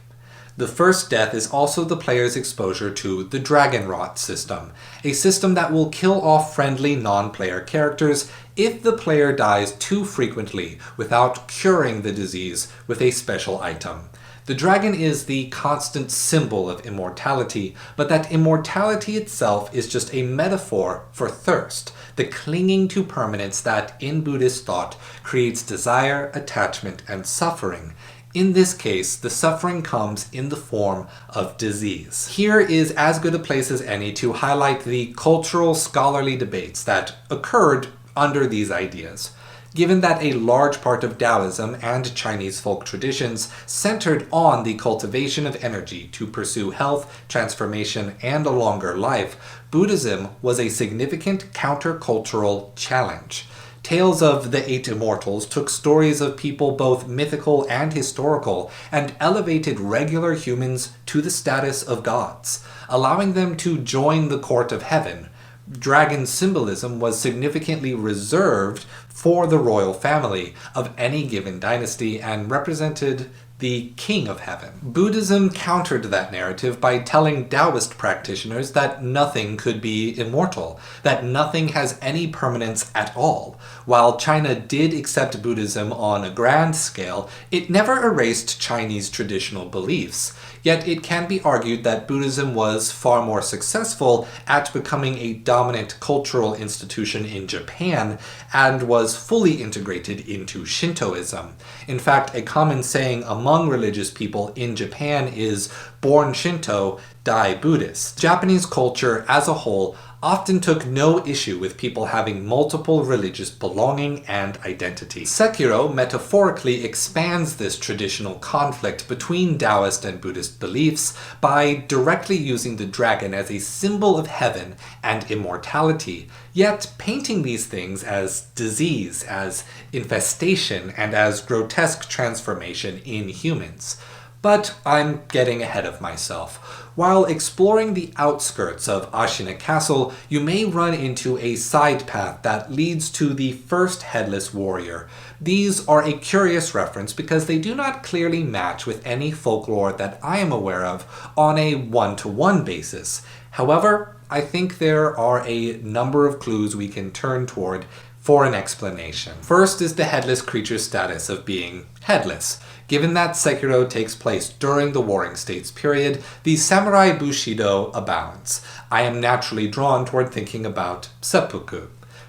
The first death is also the player's exposure to the Dragon Rot system, a system that will kill off friendly non-player characters if the player dies too frequently without curing the disease with a special item. The dragon is the constant symbol of immortality, but that immortality itself is just a metaphor for thirst, the clinging to permanence that, in Buddhist thought, creates desire, attachment, and suffering. In this case, the suffering comes in the form of disease. Here is as good a place as any to highlight the cultural scholarly debates that occurred under these ideas. Given that a large part of Taoism and Chinese folk traditions centered on the cultivation of energy to pursue health, transformation, and a longer life, Buddhism was a significant countercultural challenge. Tales of the Eight Immortals took stories of people both mythical and historical and elevated regular humans to the status of gods, allowing them to join the court of heaven. Dragon symbolism was significantly reserved for the royal family of any given dynasty and represented the king of heaven. Buddhism countered that narrative by telling Taoist practitioners that nothing could be immortal, that nothing has any permanence at all. While China did accept Buddhism on a grand scale, it never erased Chinese traditional beliefs. Yet it can be argued that Buddhism was far more successful at becoming a dominant cultural institution in Japan and was fully integrated into Shintoism. In fact, a common saying among religious people in Japan is "born Shinto, die Buddhist." Japanese culture as a whole often took no issue with people having multiple religious belonging and identity. Sekiro metaphorically expands this traditional conflict between Taoist and Buddhist beliefs by directly using the dragon as a symbol of heaven and immortality, yet painting these things as disease, as infestation, and as grotesque transformation in humans. But I'm getting ahead of myself. While exploring the outskirts of Ashina Castle, you may run into a side path that leads to the first headless warrior. These are a curious reference because they do not clearly match with any folklore that I am aware of on a one-to-one basis. However, I think there are a number of clues we can turn toward for an explanation. First is the headless creature's status of being headless. Given that Sekiro takes place during the Warring States period, the samurai bushido abounds. I am naturally drawn toward thinking about seppuku.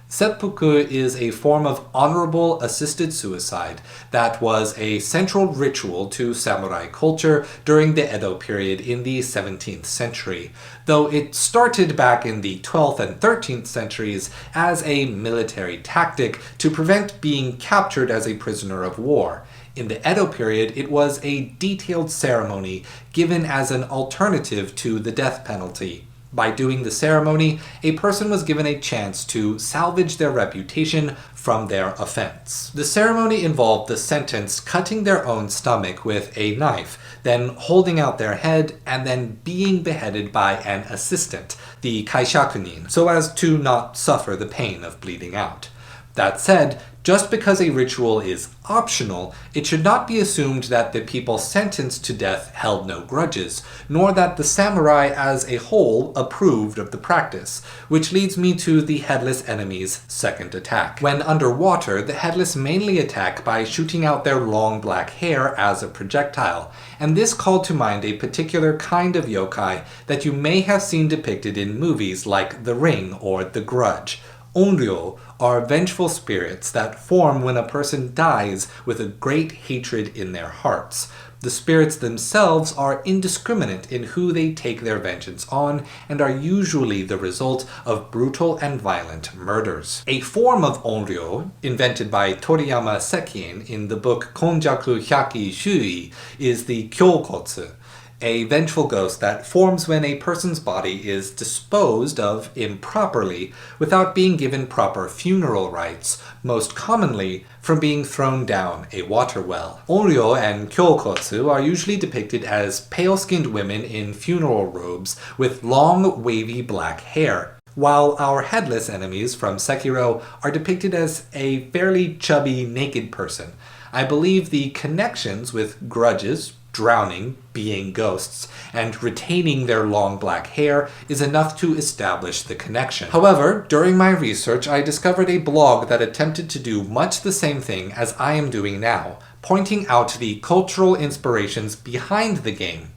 Seppuku is a form of honorable assisted suicide that was a central ritual to samurai culture during the Edo period in the 17th century, though it started back in the 12th and 13th centuries as a military tactic to prevent being captured as a prisoner of war. In the Edo period, it was a detailed ceremony given as an alternative to the death penalty. By doing the ceremony, a person was given a chance to salvage their reputation from their offense. The ceremony involved the sentenced cutting their own stomach with a knife, then holding out their head, and then being beheaded by an assistant, the kaishakunin, so as to not suffer the pain of bleeding out. That said, just because a ritual is optional, it should not be assumed that the people sentenced to death held no grudges, nor that the samurai as a whole approved of the practice, which leads me to the headless enemy's second attack. When underwater, the headless mainly attack by shooting out their long black hair as a projectile, and this called to mind a particular kind of yokai that you may have seen depicted in movies like The Ring or The Grudge. Onryo are vengeful spirits that form when a person dies with a great hatred in their hearts. The spirits themselves are indiscriminate in who they take their vengeance on and are usually the result of brutal and violent murders. A form of Onryo, invented by Toriyama Sekien in the book Konjaku Hyaki Shui, is the Kyokotsu. a vengeful ghost that forms when a person's body is disposed of improperly without being given proper funeral rites, most commonly from being thrown down a water well. Onryo and Kyokotsu are usually depicted as pale-skinned women in funeral robes with long, wavy black hair, while our headless enemies from Sekiro are depicted as a fairly chubby, naked person. I believe the connections with grudges, drowning, being ghosts, and retaining their long black hair is enough to establish the connection. However, during my research, I discovered a blog that attempted to do much the same thing as I am doing now, pointing out the cultural inspirations behind the game.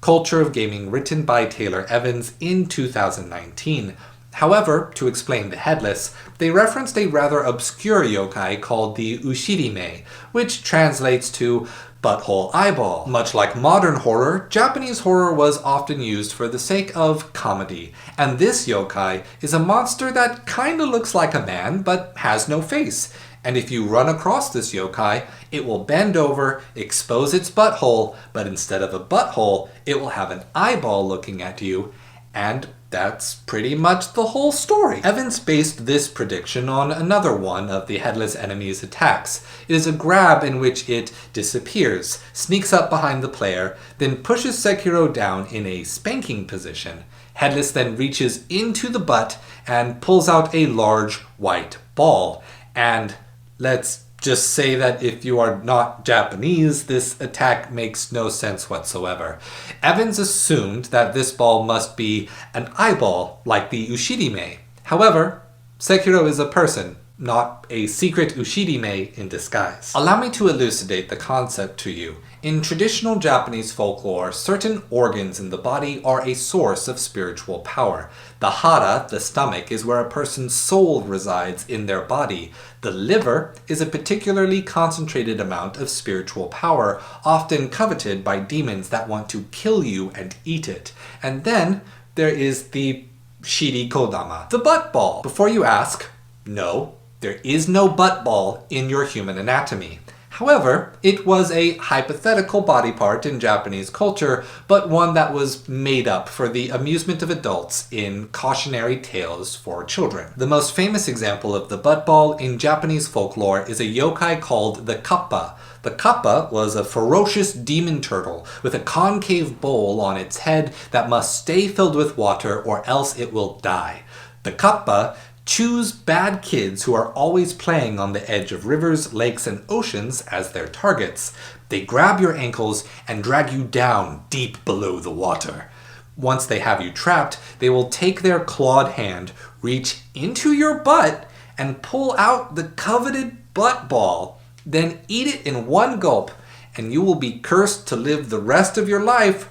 Culture of Gaming, written by Taylor Evans in 2019. However, to explain the headless, they referenced a rather obscure yokai called the Ushirime, which translates to butthole eyeball. Much like modern horror, Japanese horror was often used for the sake of comedy, and this yokai is a monster that kinda looks like a man but has no face. And if you run across this yokai, it will bend over, expose its butthole, but instead of a butthole, it will have an eyeball looking at you, and that's pretty much the whole story. Evans based this prediction on another one of the headless enemy's attacks. It is a grab in which it disappears, sneaks up behind the player, then pushes Sekiro down in a spanking position. Headless then reaches into the butt and pulls out a large white ball. And let's just say that if you are not Japanese, this attack makes no sense whatsoever. Evans assumed that this ball must be an eyeball, like the Ushirime. However, Sekiro is a person, not a secret Ushirime in disguise. Allow me to elucidate the concept to you. In traditional Japanese folklore, certain organs in the body are a source of spiritual power. The hara, the stomach, is where a person's soul resides in their body. The liver is a particularly concentrated amount of spiritual power, often coveted by demons that want to kill you and eat it. And then there is the shirikodama, the butt ball. Before you ask, no, there is no butt ball in your human anatomy. However, it was a hypothetical body part in Japanese culture, but one that was made up for the amusement of adults in cautionary tales for children. The most famous example of the butt ball in Japanese folklore is a yokai called the kappa. The kappa was a ferocious demon turtle with a concave bowl on its head that must stay filled with water or else it will die. The kappa choose bad kids who are always playing on the edge of rivers, lakes, and oceans as their targets. They grab your ankles and drag you down deep below the water. Once they have you trapped, they will take their clawed hand, reach into your butt, and pull out the coveted butt ball, then eat it in one gulp, and you will be cursed to live the rest of your life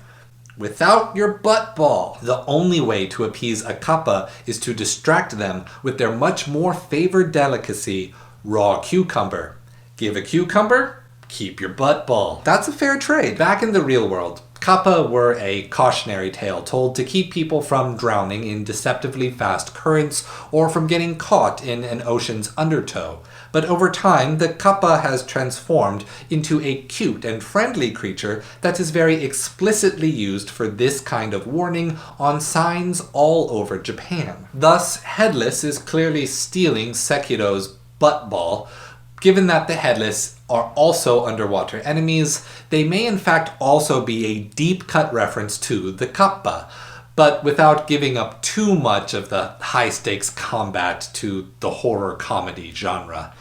without your butt ball. The only way to appease a kappa is to distract them with their much more favored delicacy, raw cucumber. Give a cucumber, keep your butt ball. That's a fair trade. Back in the real world, kappa were a cautionary tale told to keep people from drowning in deceptively fast currents or from getting caught in an ocean's undertow. But over time, the kappa has transformed into a cute and friendly creature that is very explicitly used for this kind of warning on signs all over Japan. Thus, Headless is clearly stealing Sekiro's butt ball. Given that the Headless are also underwater enemies, they may in fact also be a deep-cut reference to the kappa, but without giving up too much of the high-stakes combat to the horror comedy genre.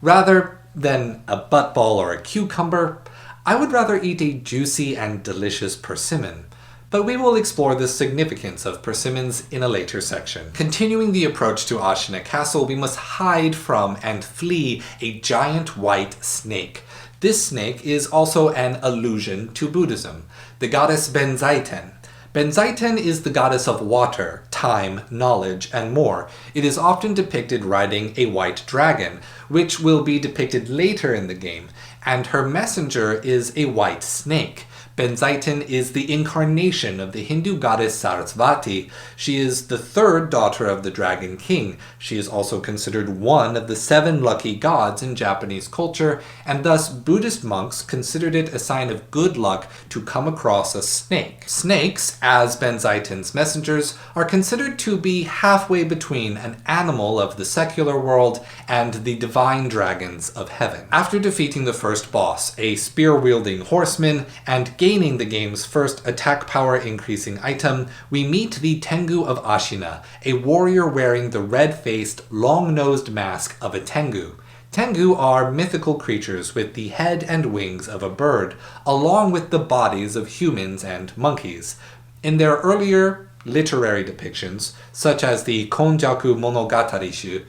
Rather than a butt ball or a cucumber, I would rather eat a juicy and delicious persimmon. But we will explore the significance of persimmons in a later section. Continuing the approach to Ashina Castle, we must hide from and flee a giant white snake. This snake is also an allusion to Buddhism, the goddess Benzaiten. Benzaiten is the goddess of water, time, knowledge, and more. It is often depicted riding a white dragon, which will be depicted later in the game, and her messenger is a white snake. Benzaiten is the incarnation of the Hindu goddess Sarasvati. She is the third daughter of the Dragon King. She is also considered one of the 7 lucky gods in Japanese culture, and thus Buddhist monks considered it a sign of good luck to come across a snake. Snakes, as Benzaiten's messengers, are considered to be halfway between an animal of the secular world and the divine dragons of heaven. After defeating the first boss, a spear-wielding horseman, and gaining the game's first attack power increasing item, we meet the Tengu of Ashina, a warrior wearing the red-faced, long-nosed mask of a Tengu. Tengu are mythical creatures with the head and wings of a bird, along with the bodies of humans and monkeys. In their earlier literary depictions, such as the Konjaku Monogatari-shu,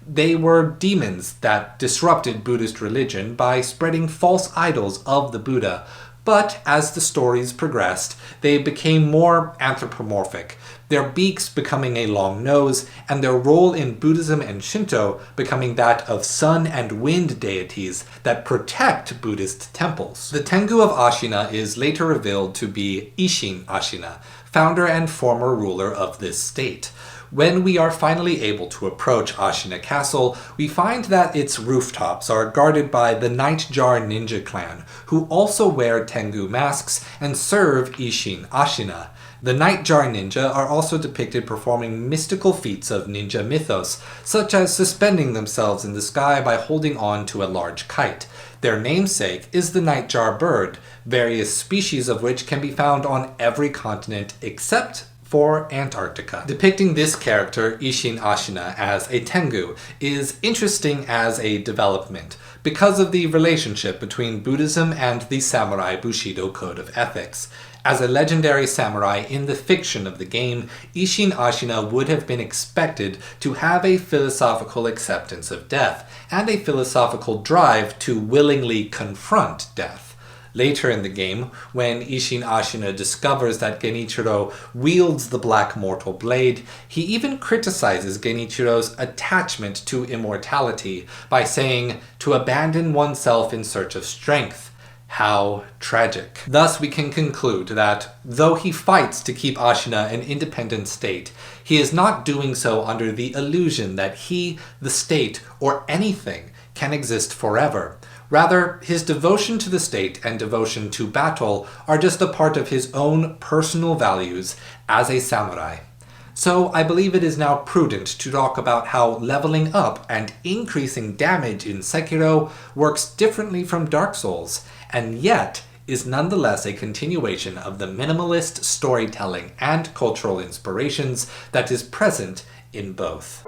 they were demons that disrupted Buddhist religion by spreading false idols of the Buddha. But as the stories progressed, they became more anthropomorphic, their beaks becoming a long nose, and their role in Buddhism and Shinto becoming that of sun and wind deities that protect Buddhist temples. The Tengu of Ashina is later revealed to be Ishin Ashina, founder and former ruler of this state. When we are finally able to approach Ashina Castle, we find that its rooftops are guarded by the Nightjar Ninja clan, who also wear Tengu masks and serve Ishin Ashina. The Nightjar Ninja are also depicted performing mystical feats of ninja mythos, such as suspending themselves in the sky by holding on to a large kite. Their namesake is the Nightjar bird, various species of which can be found on every continent except for Antarctica. Depicting this character, Ishin Ashina, as a Tengu is interesting as a development because of the relationship between Buddhism and the samurai Bushido code of ethics. As a legendary samurai in the fiction of the game, Ishin Ashina would have been expected to have a philosophical acceptance of death and a philosophical drive to willingly confront death. Later in the game, when Ishin Ashina discovers that Genichiro wields the Black Mortal Blade, he even criticizes Genichiro's attachment to immortality by saying, "To abandon oneself in search of strength. How tragic." Thus we can conclude that, though he fights to keep Ashina an independent state, he is not doing so under the illusion that he, the state, or anything can exist forever. Rather, his devotion to the state and devotion to battle are just a part of his own personal values as a samurai. So I believe it is now prudent to talk about how leveling up and increasing damage in Sekiro works differently from Dark Souls, and yet is nonetheless a continuation of the minimalist storytelling and cultural inspirations that is present in both.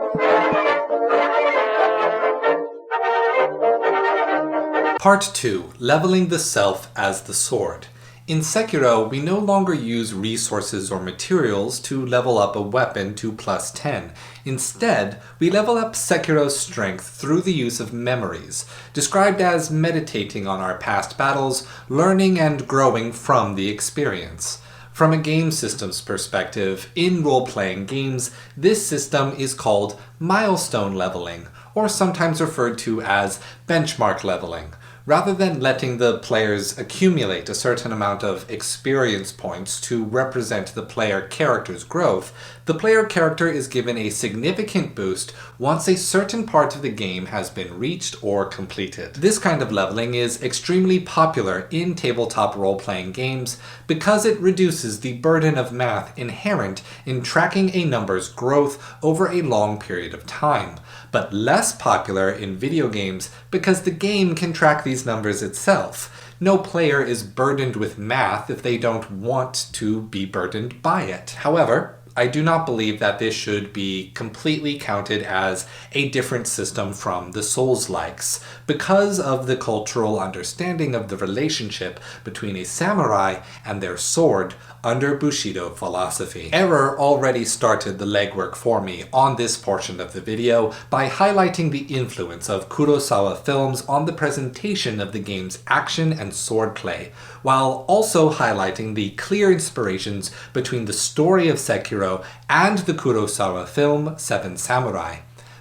Part 2. Leveling the Self as the Sword. In Sekiro, we no longer use resources or materials to level up a weapon to +10. Instead, we level up Sekiro's strength through the use of memories, described as meditating on our past battles, learning and growing from the experience. From a game systems perspective, in role-playing games, this system is called milestone leveling, or sometimes referred to as benchmark leveling. Rather than letting the players accumulate a certain amount of experience points to represent the player character's growth, the player character is given a significant boost once a certain part of the game has been reached or completed. This kind of leveling is extremely popular in tabletop role-playing games because it reduces the burden of math inherent in tracking a number's growth over a long period of time, but less popular in video games because the game can track these numbers itself. No player is burdened with math if they don't want to be burdened by it. However, I do not believe that this should be completely counted as a different system from the Soulslikes, because of the cultural understanding of the relationship between a samurai and their sword under Bushido philosophy. Error already started the legwork for me on this portion of the video by highlighting the influence of Kurosawa films on the presentation of the game's action and swordplay, while also highlighting the clear inspirations between the story of Sekiro and the Kurosawa film Seven Samurai.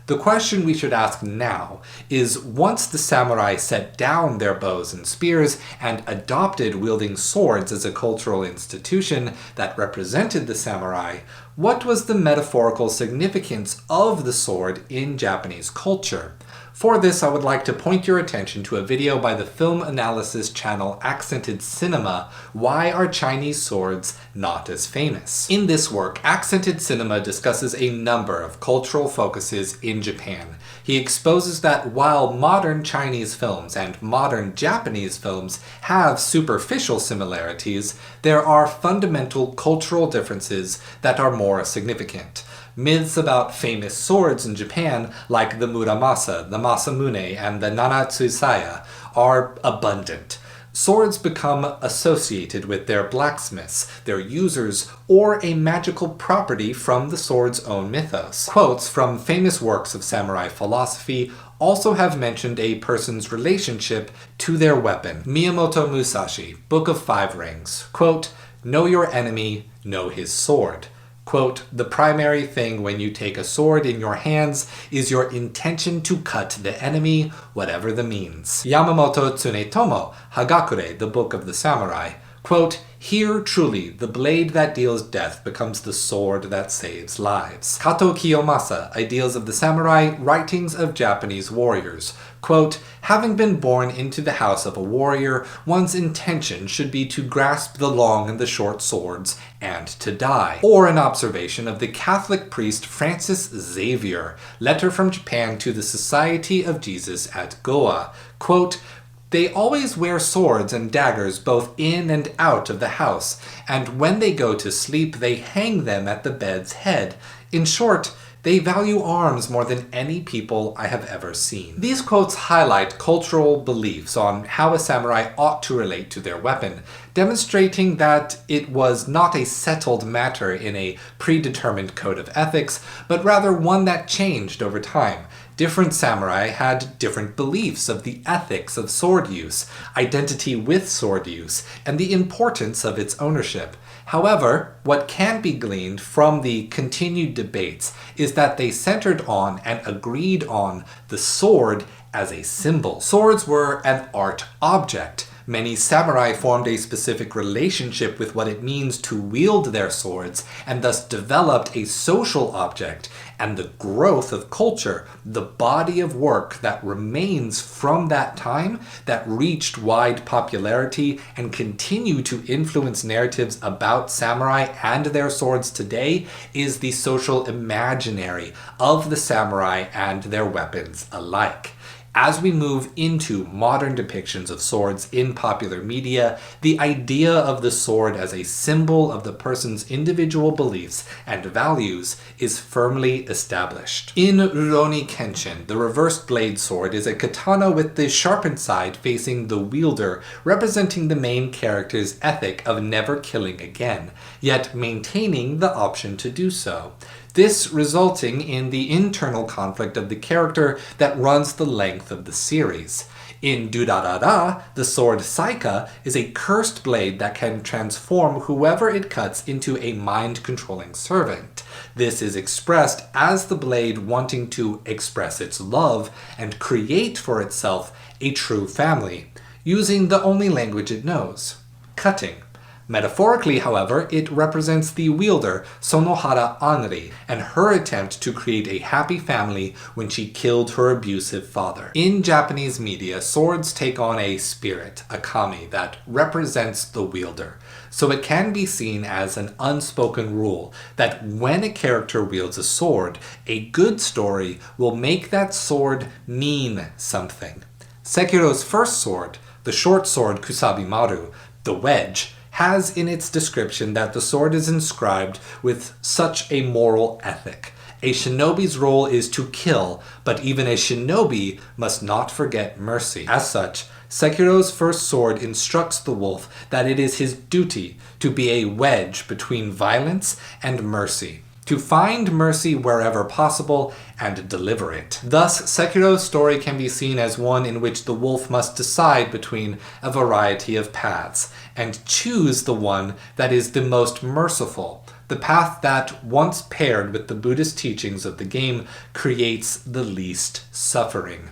The question we should ask now is, once the samurai set down their bows and spears and adopted wielding swords as a cultural institution that represented the samurai, what was the metaphorical significance of the sword in Japanese culture? For this, I would like to point your attention to a video by the film analysis channel Accented Cinema, Why Are Chinese Swords Not as Famous? In this work, Accented Cinema discusses a number of cultural focuses in Japan. He exposes that while modern Chinese films and modern Japanese films have superficial similarities, there are fundamental cultural differences that are more significant. Myths about famous swords in Japan, like the Muramasa, the Masamune, and the Nanatsusaya, are abundant. Swords become associated with their blacksmiths, their users, or a magical property from the sword's own mythos. Quotes from famous works of samurai philosophy also have mentioned a person's relationship to their weapon. Miyamoto Musashi, Book of Five Rings, quote, "Know your enemy, know his sword." Quote, "The primary thing when you take a sword in your hands is your intention to cut the enemy, whatever the means." Yamamoto Tsunetomo, Hagakure, the Book of the Samurai, quote, "Here, truly, the blade that deals death becomes the sword that saves lives." Kato Kiyomasa, Ideals of the Samurai, Writings of Japanese Warriors, quote, "Having been born into the house of a warrior, one's intention should be to grasp the long and the short swords and to die." Or an observation of the Catholic priest Francis Xavier, Letter from Japan to the Society of Jesus at Goa, quote, "They always wear swords and daggers both in and out of the house, and when they go to sleep they hang them at the bed's head. In short, they value arms more than any people I have ever seen." These quotes highlight cultural beliefs on how a samurai ought to relate to their weapon, demonstrating that it was not a settled matter in a predetermined code of ethics, but rather one that changed over time. Different samurai had different beliefs of the ethics of sword use, identity with sword use, and the importance of its ownership. However, what can be gleaned from the continued debates is that they centered on and agreed on the sword as a symbol. Swords were an art object. Many samurai formed a specific relationship with what it means to wield their swords, and thus developed a social object, and the growth of culture, the body of work that remains from that time, that reached wide popularity and continue to influence narratives about samurai and their swords today, is the social imaginary of the samurai and their weapons alike. As we move into modern depictions of swords in popular media, the idea of the sword as a symbol of the person's individual beliefs and values is firmly established. In Rurouni Kenshin, the reversed blade sword is a katana with the sharpened side facing the wielder, representing the main character's ethic of never killing again, yet maintaining the option to do so. This resulting in the internal conflict of the character that runs the length of the series. In Durarara, the sword Saika is a cursed blade that can transform whoever it cuts into a mind-controlling servant. This is expressed as the blade wanting to express its love and create for itself a true family, using the only language it knows, cutting. Metaphorically, however, it represents the wielder, Sonohara Anri, and her attempt to create a happy family when she killed her abusive father. In Japanese media, swords take on a spirit, a kami, that represents the wielder. So it can be seen as an unspoken rule that when a character wields a sword, a good story will make that sword mean something. Sekiro's first sword, the short sword Kusabi Maru, the wedge, has in its description that the sword is inscribed with such a moral ethic. A shinobi's role is to kill, but even a shinobi must not forget mercy. As such, Sekiro's first sword instructs the wolf that it is his duty to be a wedge between violence and mercy, to find mercy wherever possible and deliver it. Thus, Sekiro's story can be seen as one in which the wolf must decide between a variety of paths, and choose the one that is the most merciful, the path that, once paired with the Buddhist teachings of the game, creates the least suffering.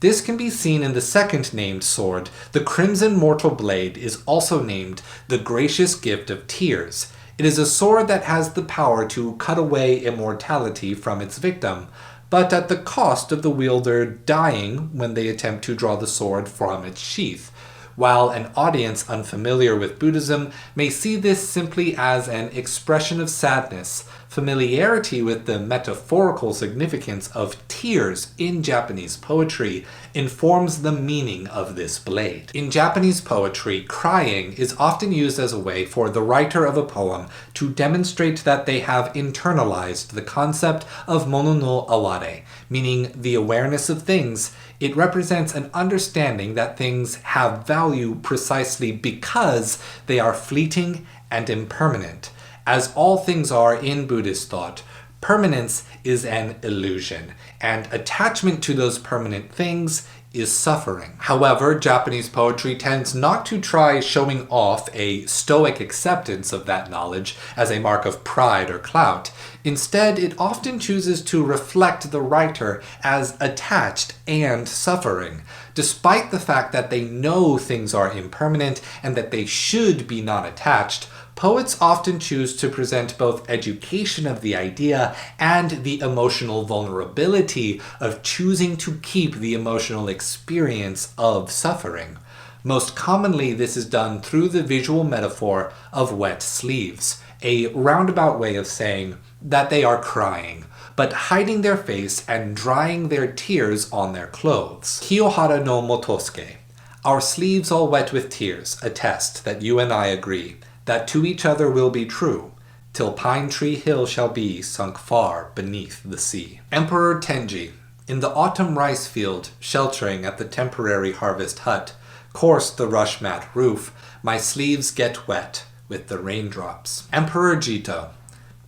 This can be seen in the second named sword. The Crimson Mortal Blade is also named the Gracious Gift of Tears. It is a sword that has the power to cut away immortality from its victim, but at the cost of the wielder dying when they attempt to draw the sword from its sheath. While an audience unfamiliar with Buddhism may see this simply as an expression of sadness, familiarity with the metaphorical significance of tears in Japanese poetry informs the meaning of this blade. In Japanese poetry, crying is often used as a way for the writer of a poem to demonstrate that they have internalized the concept of mono no aware, meaning the awareness of things. It represents an understanding that things have value precisely because they are fleeting and impermanent. As all things are in Buddhist thought, permanence is an illusion, and attachment to those permanent things is suffering. However, Japanese poetry tends not to try showing off a stoic acceptance of that knowledge as a mark of pride or clout. Instead, it often chooses to reflect the writer as attached and suffering. Despite the fact that they know things are impermanent and that they should be non-attached, poets often choose to present both education of the idea and the emotional vulnerability of choosing to keep the emotional experience of suffering. Most commonly, this is done through the visual metaphor of wet sleeves, a roundabout way of saying that they are crying, but hiding their face and drying their tears on their clothes. Kiyohara no Motosuke. Our sleeves all wet with tears attest that you and I agree that to each other will be true, till Pine Tree Hill shall be sunk far beneath the sea. Emperor Tenji. In the autumn rice field, sheltering at the temporary harvest hut, course the rush mat roof, my sleeves get wet with the raindrops. Emperor Jito.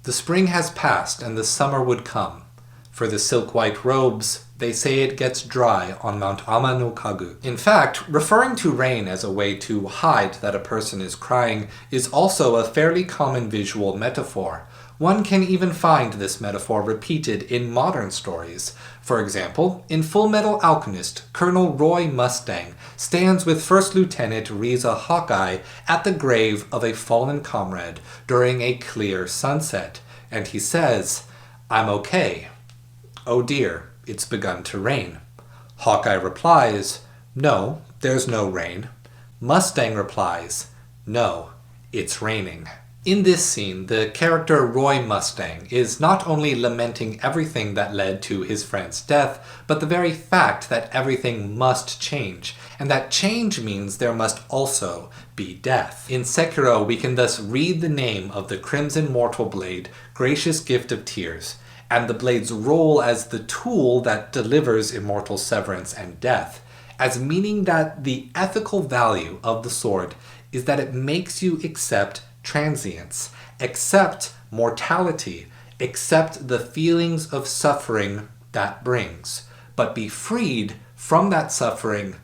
The spring has passed and the summer would come. For the silk-white robes, they say it gets dry on Mount Ama no Kagu. In fact, referring to rain as a way to hide that a person is crying is also a fairly common visual metaphor. One can even find this metaphor repeated in modern stories. For example, in Full Metal Alchemist, Colonel Roy Mustang stands with First Lieutenant Riza Hawkeye at the grave of a fallen comrade during a clear sunset, and he says, "I'm okay. Oh dear, it's begun to rain." Hawkeye replies, "No, there's no rain." Mustang replies, "No, it's raining." In this scene, the character Roy Mustang is not only lamenting everything that led to his friend's death, but the very fact that everything must change, and that change means there must also be death. In Sekiro, we can thus read the name of the Crimson Mortal Blade, Gracious Gift of Tears, and the blade's role as the tool that delivers immortal severance and death, as meaning that the ethical value of the sword is that it makes you accept transience, accept mortality, accept the feelings of suffering that brings, but be freed from that suffering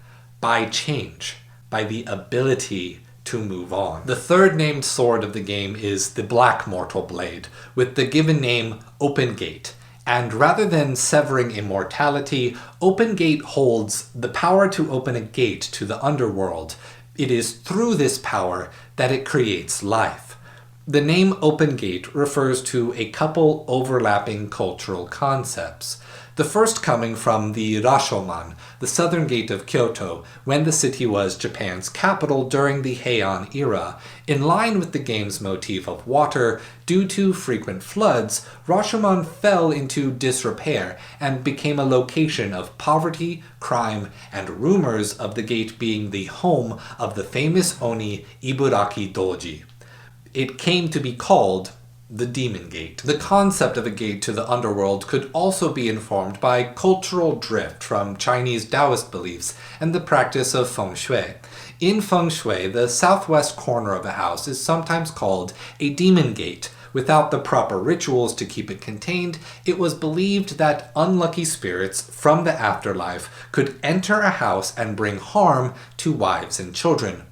by change, by the ability to move on. The third named sword of the game is the Black Mortal Blade, with the given name Open Gate. And rather than severing immortality, Open Gate holds the power to open a gate to the underworld. It is through this power that it creates life. The name Open Gate refers to a couple overlapping cultural concepts. The first coming from the Rashomon, the southern gate of Kyoto, when the city was Japan's capital during the Heian era. In line with the game's motif of water, due to frequent floods, Rashomon fell into disrepair and became a location of poverty, crime, and rumors of the gate being the home of the famous Oni Iburaki Doji. It came to be called the Demon Gate. The concept of a gate to the underworld could also be informed by cultural drift from Chinese Taoist beliefs and the practice of feng shui. In feng shui, the southwest corner of a house is sometimes called a demon gate. Without the proper rituals to keep it contained, it was believed that unlucky spirits from the afterlife could enter a house and bring harm to wives and children.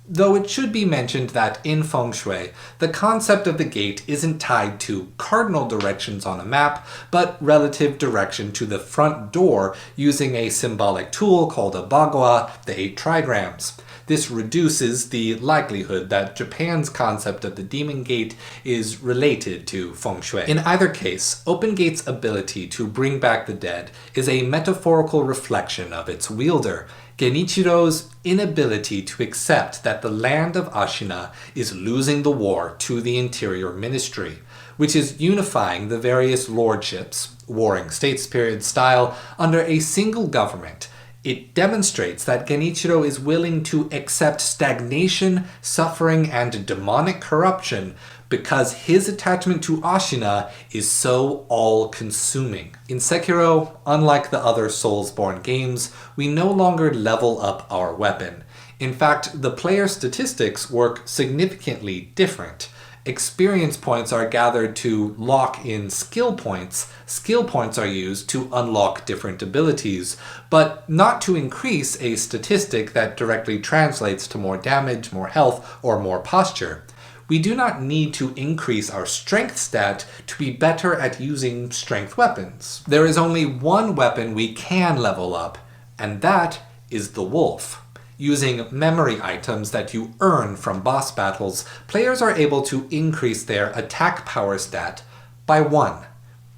Though it should be mentioned that in Feng Shui, the concept of the gate isn't tied to cardinal directions on a map, but relative direction to the front door using a symbolic tool called a bagua, the 8 trigrams. This reduces the likelihood that Japan's concept of the demon gate is related to Feng Shui. In either case, Open Gate's ability to bring back the dead is a metaphorical reflection of its wielder, Genichiro's inability to accept that the land of Ashina is losing the war to the Interior Ministry, which is unifying the various lordships, warring state spirit style, under a single government. It demonstrates that Genichiro is willing to accept stagnation, suffering, and demonic corruption because his attachment to Ashina is so all-consuming. In Sekiro, unlike the other Soulsborne games, we no longer level up our weapon. In fact, the player statistics work significantly different. Experience points are gathered to lock in skill points. Skill points are used to unlock different abilities, but not to increase a statistic that directly translates to more damage, more health, or more posture. We do not need to increase our strength stat to be better at using strength weapons. There is only one weapon we can level up, and that is the wolf. Using memory items that you earn from boss battles, players are able to increase their attack power stat by 1.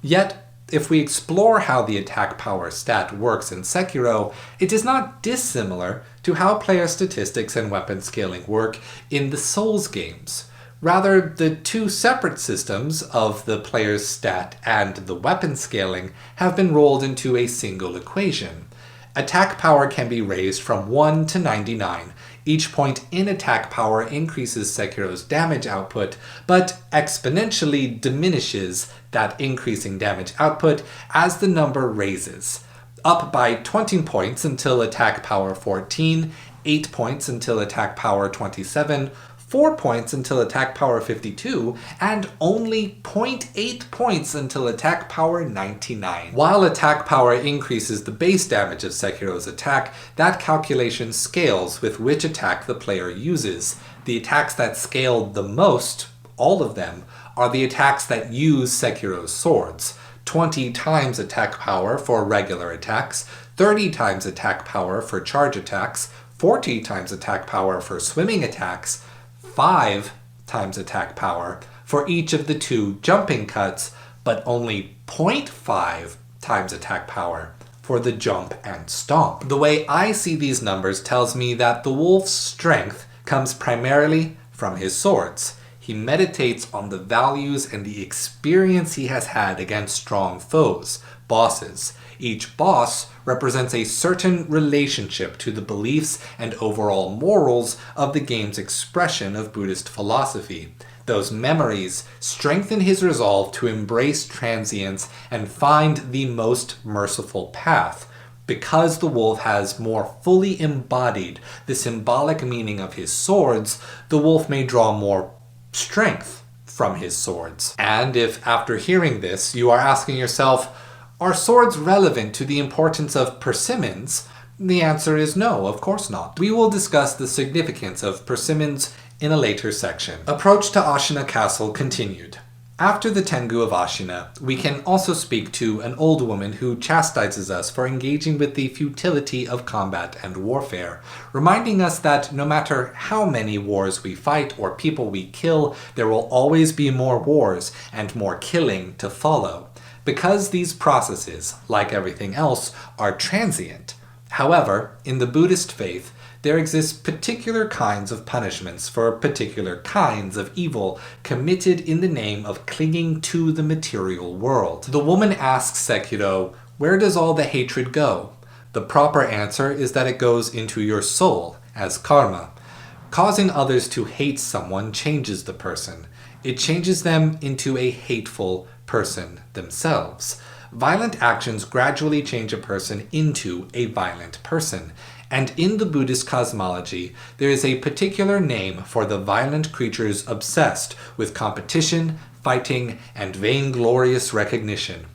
Yet, if we explore how the attack power stat works in Sekiro, it is not dissimilar to how player statistics and weapon scaling work in the Souls games. Rather, the two separate systems of the player's stat and the weapon scaling have been rolled into a single equation. Attack power can be raised from 1 to 99. Each point in attack power increases Sekiro's damage output, but exponentially diminishes that increasing damage output as the number raises. Up by 20 points until attack power 14, 8 points until attack power 27, 4 points until attack power 52, and only 0.8 points until attack power 99. While attack power increases the base damage of Sekiro's attack, that calculation scales with which attack the player uses. The attacks that scale the most, all of them, are the attacks that use Sekiro's swords. 20 times attack power for regular attacks, 30 times attack power for charge attacks, 40 times attack power for swimming attacks, 5 times attack power for each of the 2 jumping cuts, but only 0.5 times attack power for the jump and stomp. The way I see these numbers tells me that the wolf's strength comes primarily from his swords. He meditates on the values and the experience he has had against strong foes, bosses. Each boss represents a certain relationship to the beliefs and overall morals of the game's expression of Buddhist philosophy. Those memories strengthen his resolve to embrace transience and find the most merciful path. Because the wolf has more fully embodied the symbolic meaning of his swords, the wolf may draw more strength from his swords. And if after hearing this you are asking yourself, are swords relevant to the importance of persimmons? The answer is no, of course not. We will discuss the significance of persimmons in a later section. Approach to Ashina Castle continued. After the Tengu of Ashina, we can also speak to an old woman who chastises us for engaging with the futility of combat and warfare, reminding us that no matter how many wars we fight or people we kill, there will always be more wars and more killing to follow. Because these processes, like everything else, are transient. However, in the Buddhist faith, there exist particular kinds of punishments for particular kinds of evil committed in the name of clinging to the material world. The woman asks Sekiro, "Where does all the hatred go?" The proper answer is that it goes into your soul, as karma. Causing others to hate someone changes the person. It changes them into a hateful person themselves. Violent actions gradually change a person into a violent person. And in the Buddhist cosmology, there is a particular name for the violent creatures obsessed with competition, fighting, and vainglorious recognition.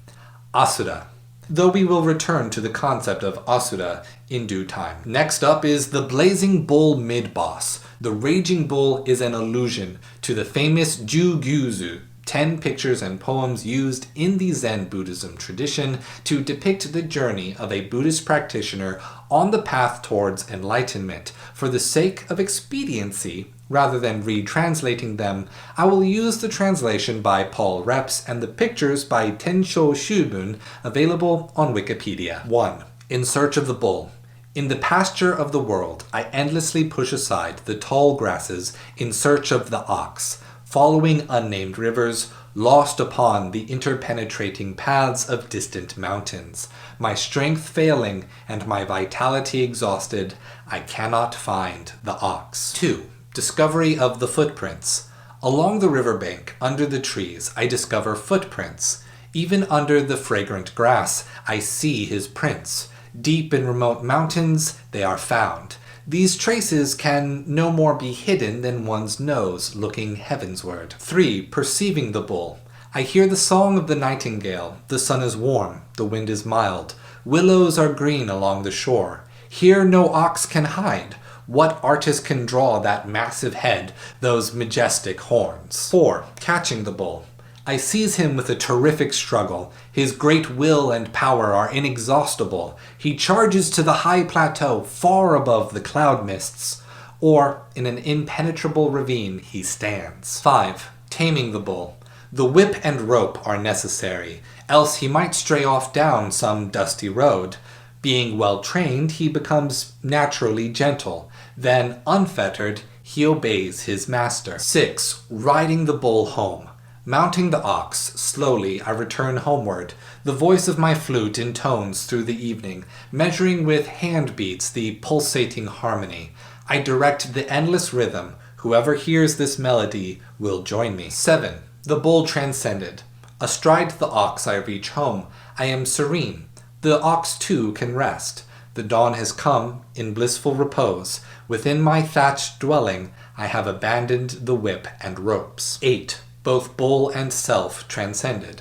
Asura. Though we will return to the concept of Asura in due time. Next up is the Blazing Bull mid-boss, The raging bull is an allusion to the famous Ju-gyuzu, 10 pictures and poems used in the Zen Buddhism tradition to depict the journey of a Buddhist practitioner on the path towards enlightenment. For the sake of expediency, rather than retranslating them, I will use the translation by Paul Reps and the pictures by Tensho Shubun, available on Wikipedia. 1. In Search of the Bull. In the pasture of the world, I endlessly push aside the tall grasses in search of the ox, following unnamed rivers, lost upon the interpenetrating paths of distant mountains. My strength failing and my vitality exhausted, I cannot find the ox. 2. Discovery of the footprints. Along the riverbank, under the trees, I discover footprints. Even under the fragrant grass, I see his prints. Deep in remote mountains, they are found. These traces can no more be hidden than one's nose looking heavensward. 3. Perceiving the bull. I hear the song of the nightingale. The sun is warm, the wind is mild. Willows are green along the shore. Here no ox can hide. What artist can draw that massive head, those majestic horns? 4. Catching the bull. I seize him with a terrific struggle. His great will and power are inexhaustible. He charges to the high plateau, far above the cloud mists. Or, in an impenetrable ravine, he stands. 5. Taming the bull. The whip and rope are necessary, else he might stray off down some dusty road. Being well trained, he becomes naturally gentle. Then, unfettered, he obeys his master. 6. Riding the bull home. Mounting the ox, slowly I return homeward. The voice of my flute intones through the evening, measuring with hand beats the pulsating harmony. I direct the endless rhythm. Whoever hears this melody will join me. 7. The bull transcended. Astride the ox I reach home. I am serene. The ox too can rest. The dawn has come in blissful repose. Within my thatched dwelling I have abandoned the whip and ropes. 8. Both bull and self transcended.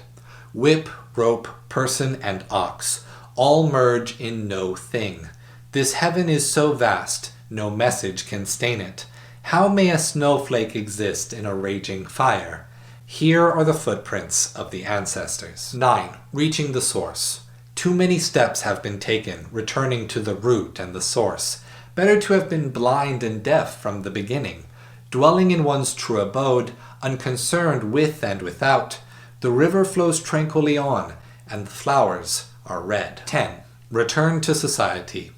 Whip, rope, person, and ox all merge in no thing. This heaven is so vast, no message can stain it. How may a snowflake exist in a raging fire? Here are the footprints of the ancestors. 9. Reaching the source. Too many steps have been taken, returning to the root and the source. Better to have been blind and deaf from the beginning. Dwelling in one's true abode, unconcerned with and without, the river flows tranquilly on, and the flowers are red. 10. Return to society.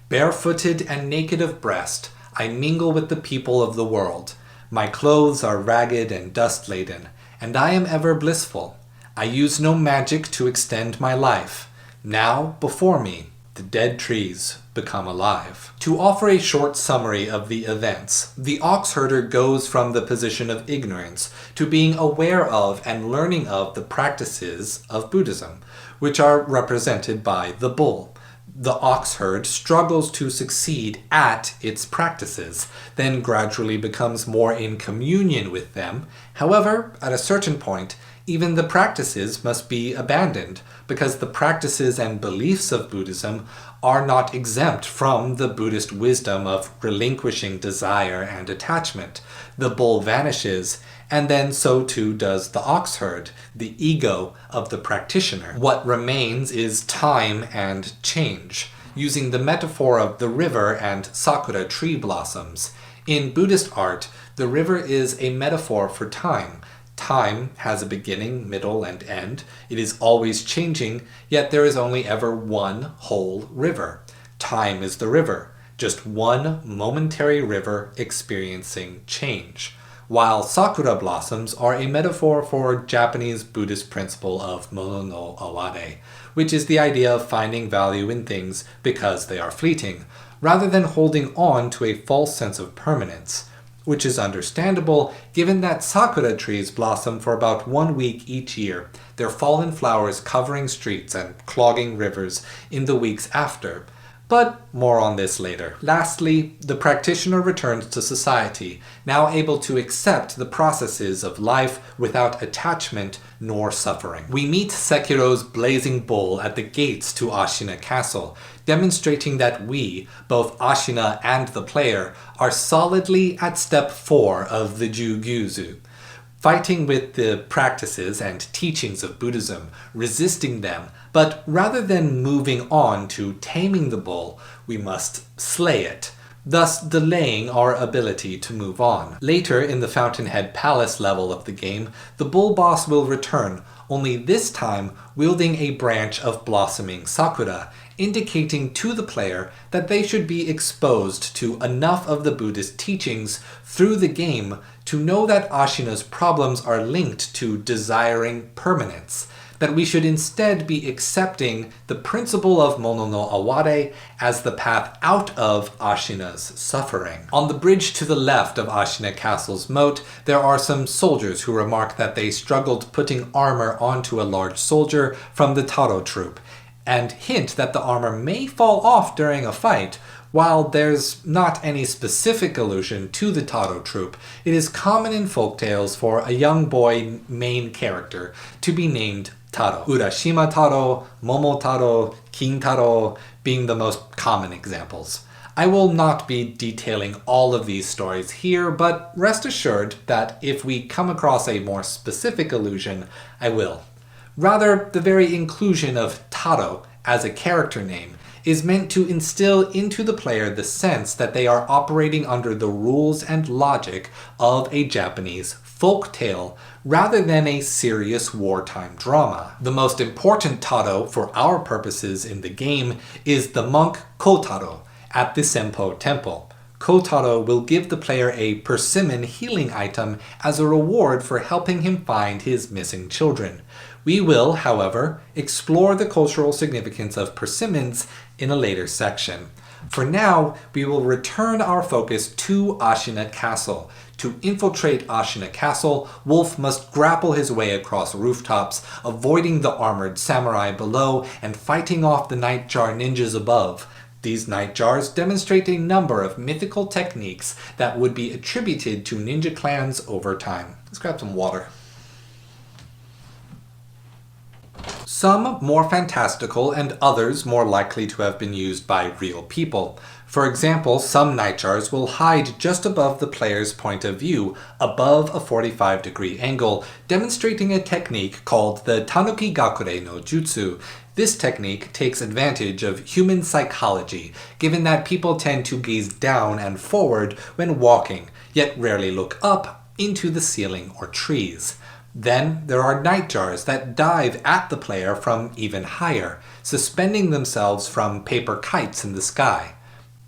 Barefooted and naked of breast, I mingle with the people of the world. My clothes are ragged and dust-laden, and I am ever blissful. I use no magic to extend my life. Now, before me, the dead trees become alive. To offer a short summary of the events, the ox herder goes from the position of ignorance to being aware of and learning of the practices of Buddhism, which are represented by the bull. The ox herd struggles to succeed at its practices, then gradually becomes more in communion with them. However, at a certain point, even the practices must be abandoned, because the practices and beliefs of Buddhism are not exempt from the Buddhist wisdom of relinquishing desire and attachment. The bull vanishes, and then so too does the ox herd, the ego of the practitioner. What remains is time and change, using the metaphor of the river and sakura tree blossoms. In Buddhist art, the river is a metaphor for time. Time has a beginning, middle, and end. It is always changing, yet there is only ever one whole river. Time is the river, just one momentary river experiencing change. While sakura blossoms are a metaphor for Japanese Buddhist principle of mono no aware, which is the idea of finding value in things because they are fleeting, rather than holding on to a false sense of permanence, which is understandable given that sakura trees blossom for about 1 week each year, their fallen flowers covering streets and clogging rivers in the weeks after. But more on this later. Lastly, the practitioner returns to society, now able to accept the processes of life without attachment nor suffering. We meet Sekiro's blazing bull at the gates to Ashina Castle, demonstrating that we, both Ashina and the player, are solidly at step 4 of the Jugyuzu. Fighting with the practices and teachings of Buddhism, resisting them, but rather than moving on to taming the bull, we must slay it, thus delaying our ability to move on. Later in the Fountainhead Palace level of the game, the bull boss will return, only this time wielding a branch of blossoming sakura, indicating to the player that they should be exposed to enough of the Buddhist teachings through the game to know that Ashina's problems are linked to desiring permanence, that we should instead be accepting the principle of Mono no Aware as the path out of Ashina's suffering. On the bridge to the left of Ashina Castle's moat, there are some soldiers who remark that they struggled putting armor onto a large soldier from the Taro troop, and hint that the armor may fall off during a fight. While there's not any specific allusion to the Taro troop, it is common in folktales for a young boy main character to be named Taro. Urashima Taro, Momo Taro, King Taro being the most common examples. I will not be detailing all of these stories here, but rest assured that if we come across a more specific allusion, I will. Rather, the very inclusion of Taro as a character name is meant to instill into the player the sense that they are operating under the rules and logic of a Japanese folk tale rather than a serious wartime drama. The most important Taro for our purposes in the game is the monk Kotaro at the Senpou temple. Kotaro will give the player a persimmon healing item as a reward for helping him find his missing children. We will, however, explore the cultural significance of persimmons in a later section. For now, we will return our focus to Ashina Castle. To infiltrate Ashina Castle, Wolf must grapple his way across rooftops, avoiding the armored samurai below and fighting off the nightjar ninjas above. These nightjars demonstrate a number of mythical techniques that would be attributed to ninja clans over time. Let's grab some water. Some more fantastical and others more likely to have been used by real people. For example, some nightjars will hide just above the player's point of view, above a 45-degree angle, demonstrating a technique called the Tanuki Gakure no Jutsu. This technique takes advantage of human psychology, given that people tend to gaze down and forward when walking, yet rarely look up into the ceiling or trees. Then there are nightjars that dive at the player from even higher, suspending themselves from paper kites in the sky.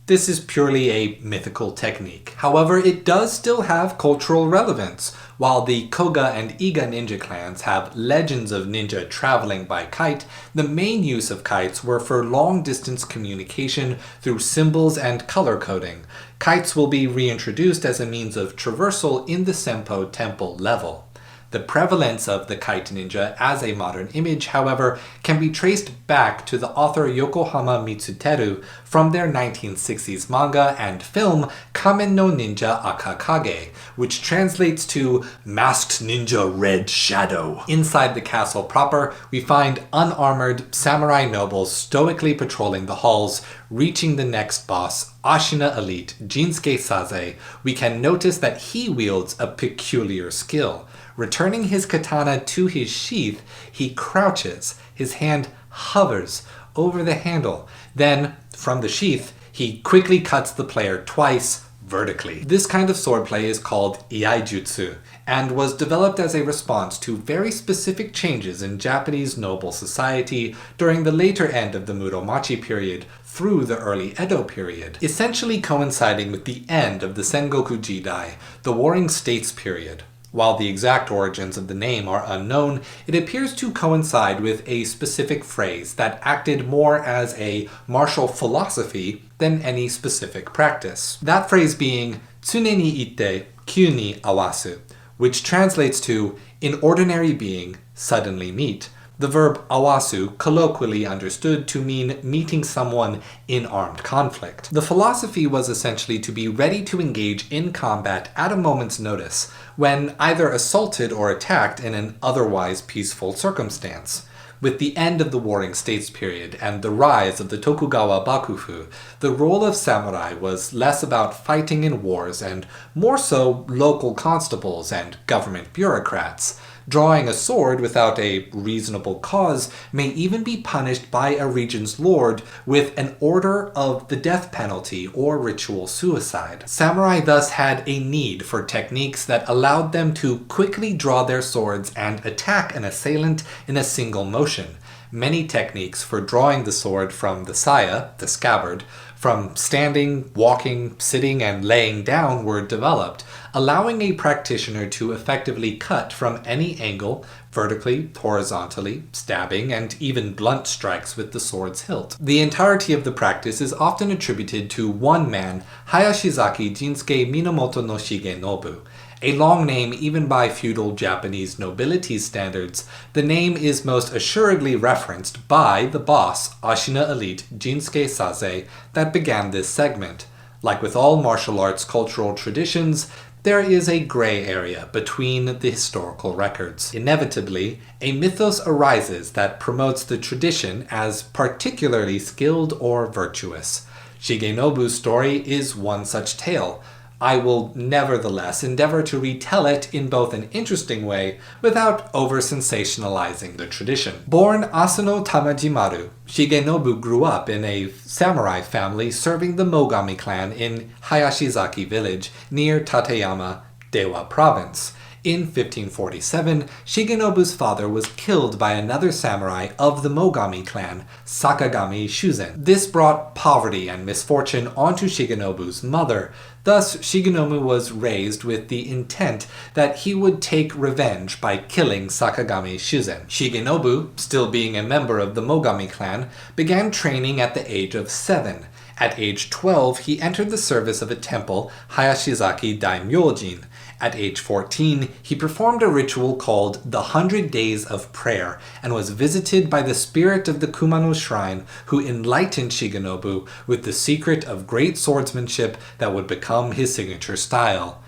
This is purely a mythical technique. However, it does still have cultural relevance. While the Koga and Iga ninja clans have legends of ninja traveling by kite, the main use of kites were for long-distance communication through symbols and color coding. Kites will be reintroduced as a means of traversal in the Senpou temple level. The prevalence of the kite ninja as a modern image, however, can be traced back to the author Yokohama Mitsuteru from their 1960s manga and film Kamen no Ninja Akakage, which translates to Masked Ninja Red Shadow. Inside the castle proper, we find unarmored samurai nobles stoically patrolling the halls. Reaching the next boss, Ashina elite Jinsuke Saze, we can notice that he wields a peculiar skill. Returning his katana to his sheath, he crouches. His hand hovers over the handle. Then, from the sheath, he quickly cuts the player twice, vertically. This kind of swordplay is called iaijutsu, and was developed as a response to very specific changes in Japanese noble society during the later end of the Muromachi period through the early Edo period, essentially coinciding with the end of the Sengoku Jidai, the Warring States period. While the exact origins of the name are unknown, it appears to coincide with a specific phrase that acted more as a martial philosophy than any specific practice. That phrase being tsune ni ite, kyu ni awasu, which translates to, in ordinary being, suddenly meet, the verb awasu colloquially understood to mean meeting someone in armed conflict. The philosophy was essentially to be ready to engage in combat at a moment's notice, when either assaulted or attacked in an otherwise peaceful circumstance. With the end of the Warring States period and the rise of the Tokugawa Bakufu, the role of samurai was less about fighting in wars and more so local constables and government bureaucrats. Drawing a sword without a reasonable cause may even be punished by a region's lord with an order of the death penalty or ritual suicide. Samurai thus had a need for techniques that allowed them to quickly draw their swords and attack an assailant in a single motion. Many techniques for drawing the sword from the saya, the scabbard, from standing, walking, sitting, and laying down were developed, allowing a practitioner to effectively cut from any angle, vertically, horizontally, stabbing, and even blunt strikes with the sword's hilt. The entirety of the practice is often attributed to one man, Hayashizaki Jinsuke Minamoto no Shigenobu. A long name even by feudal Japanese nobility standards, the name is most assuredly referenced by the boss, Ashina elite Jinsuke Sase, that began this segment. Like with all martial arts cultural traditions, there is a gray area between the historical records. Inevitably, a mythos arises that promotes the tradition as particularly skilled or virtuous. Shigenobu's story is one such tale. I will nevertheless endeavor to retell it in both an interesting way without over-sensationalizing the tradition. Born Asano Tamajimaru, Shigenobu grew up in a samurai family serving the Mogami clan in Hayashizaki village near Tateyama, Dewa province. In 1547, Shigenobu's father was killed by another samurai of the Mogami clan, Sakagami Shuzen. This brought poverty and misfortune onto Shigenobu's mother. Thus, Shigenobu was raised with the intent that he would take revenge by killing Sakagami Shuzen. Shigenobu, still being a member of the Mogami clan, began training at the age of 7. At age 12, he entered the service of a temple, Hayashizaki Daimyojin. At age 14, he performed a ritual called the 100 Days of Prayer and was visited by the spirit of the Kumano Shrine, who enlightened Shigenobu with the secret of great swordsmanship that would become his signature style.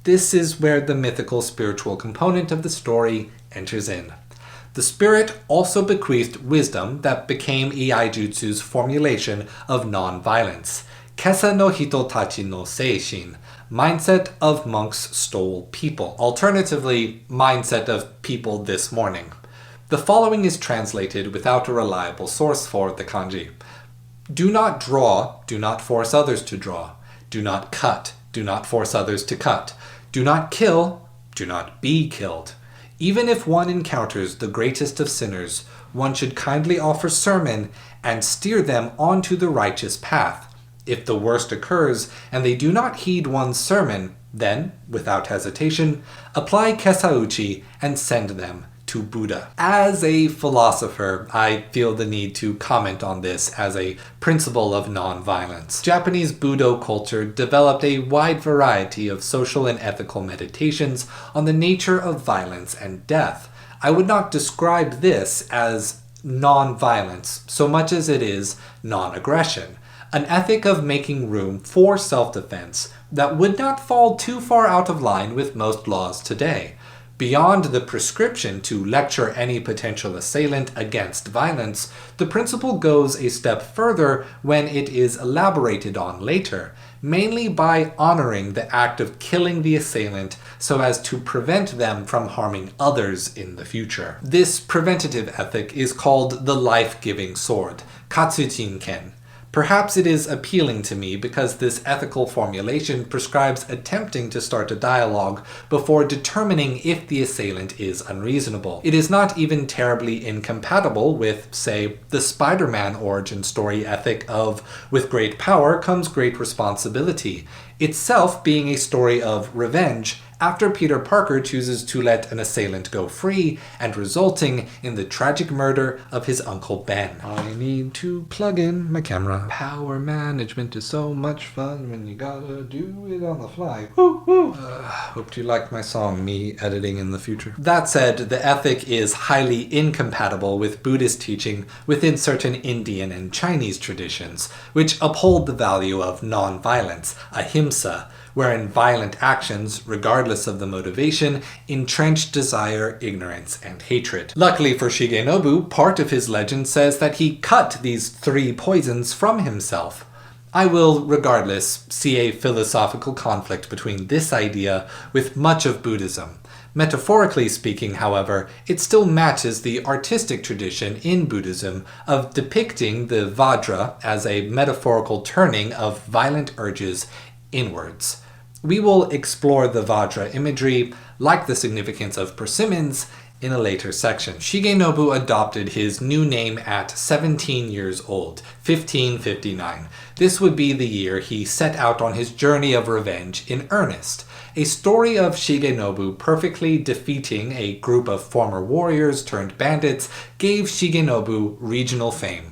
This is where the mythical spiritual component of the story enters in. The spirit also bequeathed wisdom that became Iaijutsu's formulation of non-violence, Kesa no Hitotachi no Seishin, mindset of monks stole people. Alternatively, mindset of people this morning. The following is translated without a reliable source for the kanji. Do not draw, do not force others to draw. Do not cut, do not force others to cut. Do not kill, do not be killed. Even if one encounters the greatest of sinners, one should kindly offer sermon and steer them onto the righteous path. If the worst occurs and they do not heed one's sermon, then, without hesitation, apply Kesauchi and send them to Buddha. As a philosopher, I feel the need to comment on this as a principle of nonviolence. Japanese Budo culture developed a wide variety of social and ethical meditations on the nature of violence and death. I would not describe this as non-violence so much as it is non-aggression. An ethic of making room for self-defense that would not fall too far out of line with most laws today. Beyond the prescription to lecture any potential assailant against violence, the principle goes a step further when it is elaborated on later, mainly by honoring the act of killing the assailant so as to prevent them from harming others in the future. This preventative ethic is called the life-giving sword, Katsujinken. Perhaps it is appealing to me because this ethical formulation prescribes attempting to start a dialogue before determining if the assailant is unreasonable. It is not even terribly incompatible with, say, the Spider-Man origin story ethic of, with great power comes great responsibility. itself being a story of revenge after Peter Parker chooses to let an assailant go free and resulting in the tragic murder of his Uncle Ben. I need to plug in my camera. Power management is so much fun when you gotta do it on the fly. Woo woo! Hope you like my song, me editing in the future. That said, the ethic is highly incompatible with Buddhist teaching within certain Indian and Chinese traditions, which uphold the value of non-violence, ahimsa, wherein violent actions, regardless of the motivation, entrench desire, ignorance, and hatred. Luckily for Shigenobu, part of his legend says that he cut these 3 poisons from himself. I will, regardless, see a philosophical conflict between this idea with much of Buddhism. Metaphorically speaking, however, it still matches the artistic tradition in Buddhism of depicting the Vajra as a metaphorical turning of violent urges inwards. We will explore the Vajra imagery, like the significance of persimmons, in a later section. Shigenobu adopted his new name at 17 years old, 1559. This would be the year he set out on his journey of revenge in earnest. A story of Shigenobu perfectly defeating a group of former warriors turned bandits gave Shigenobu regional fame.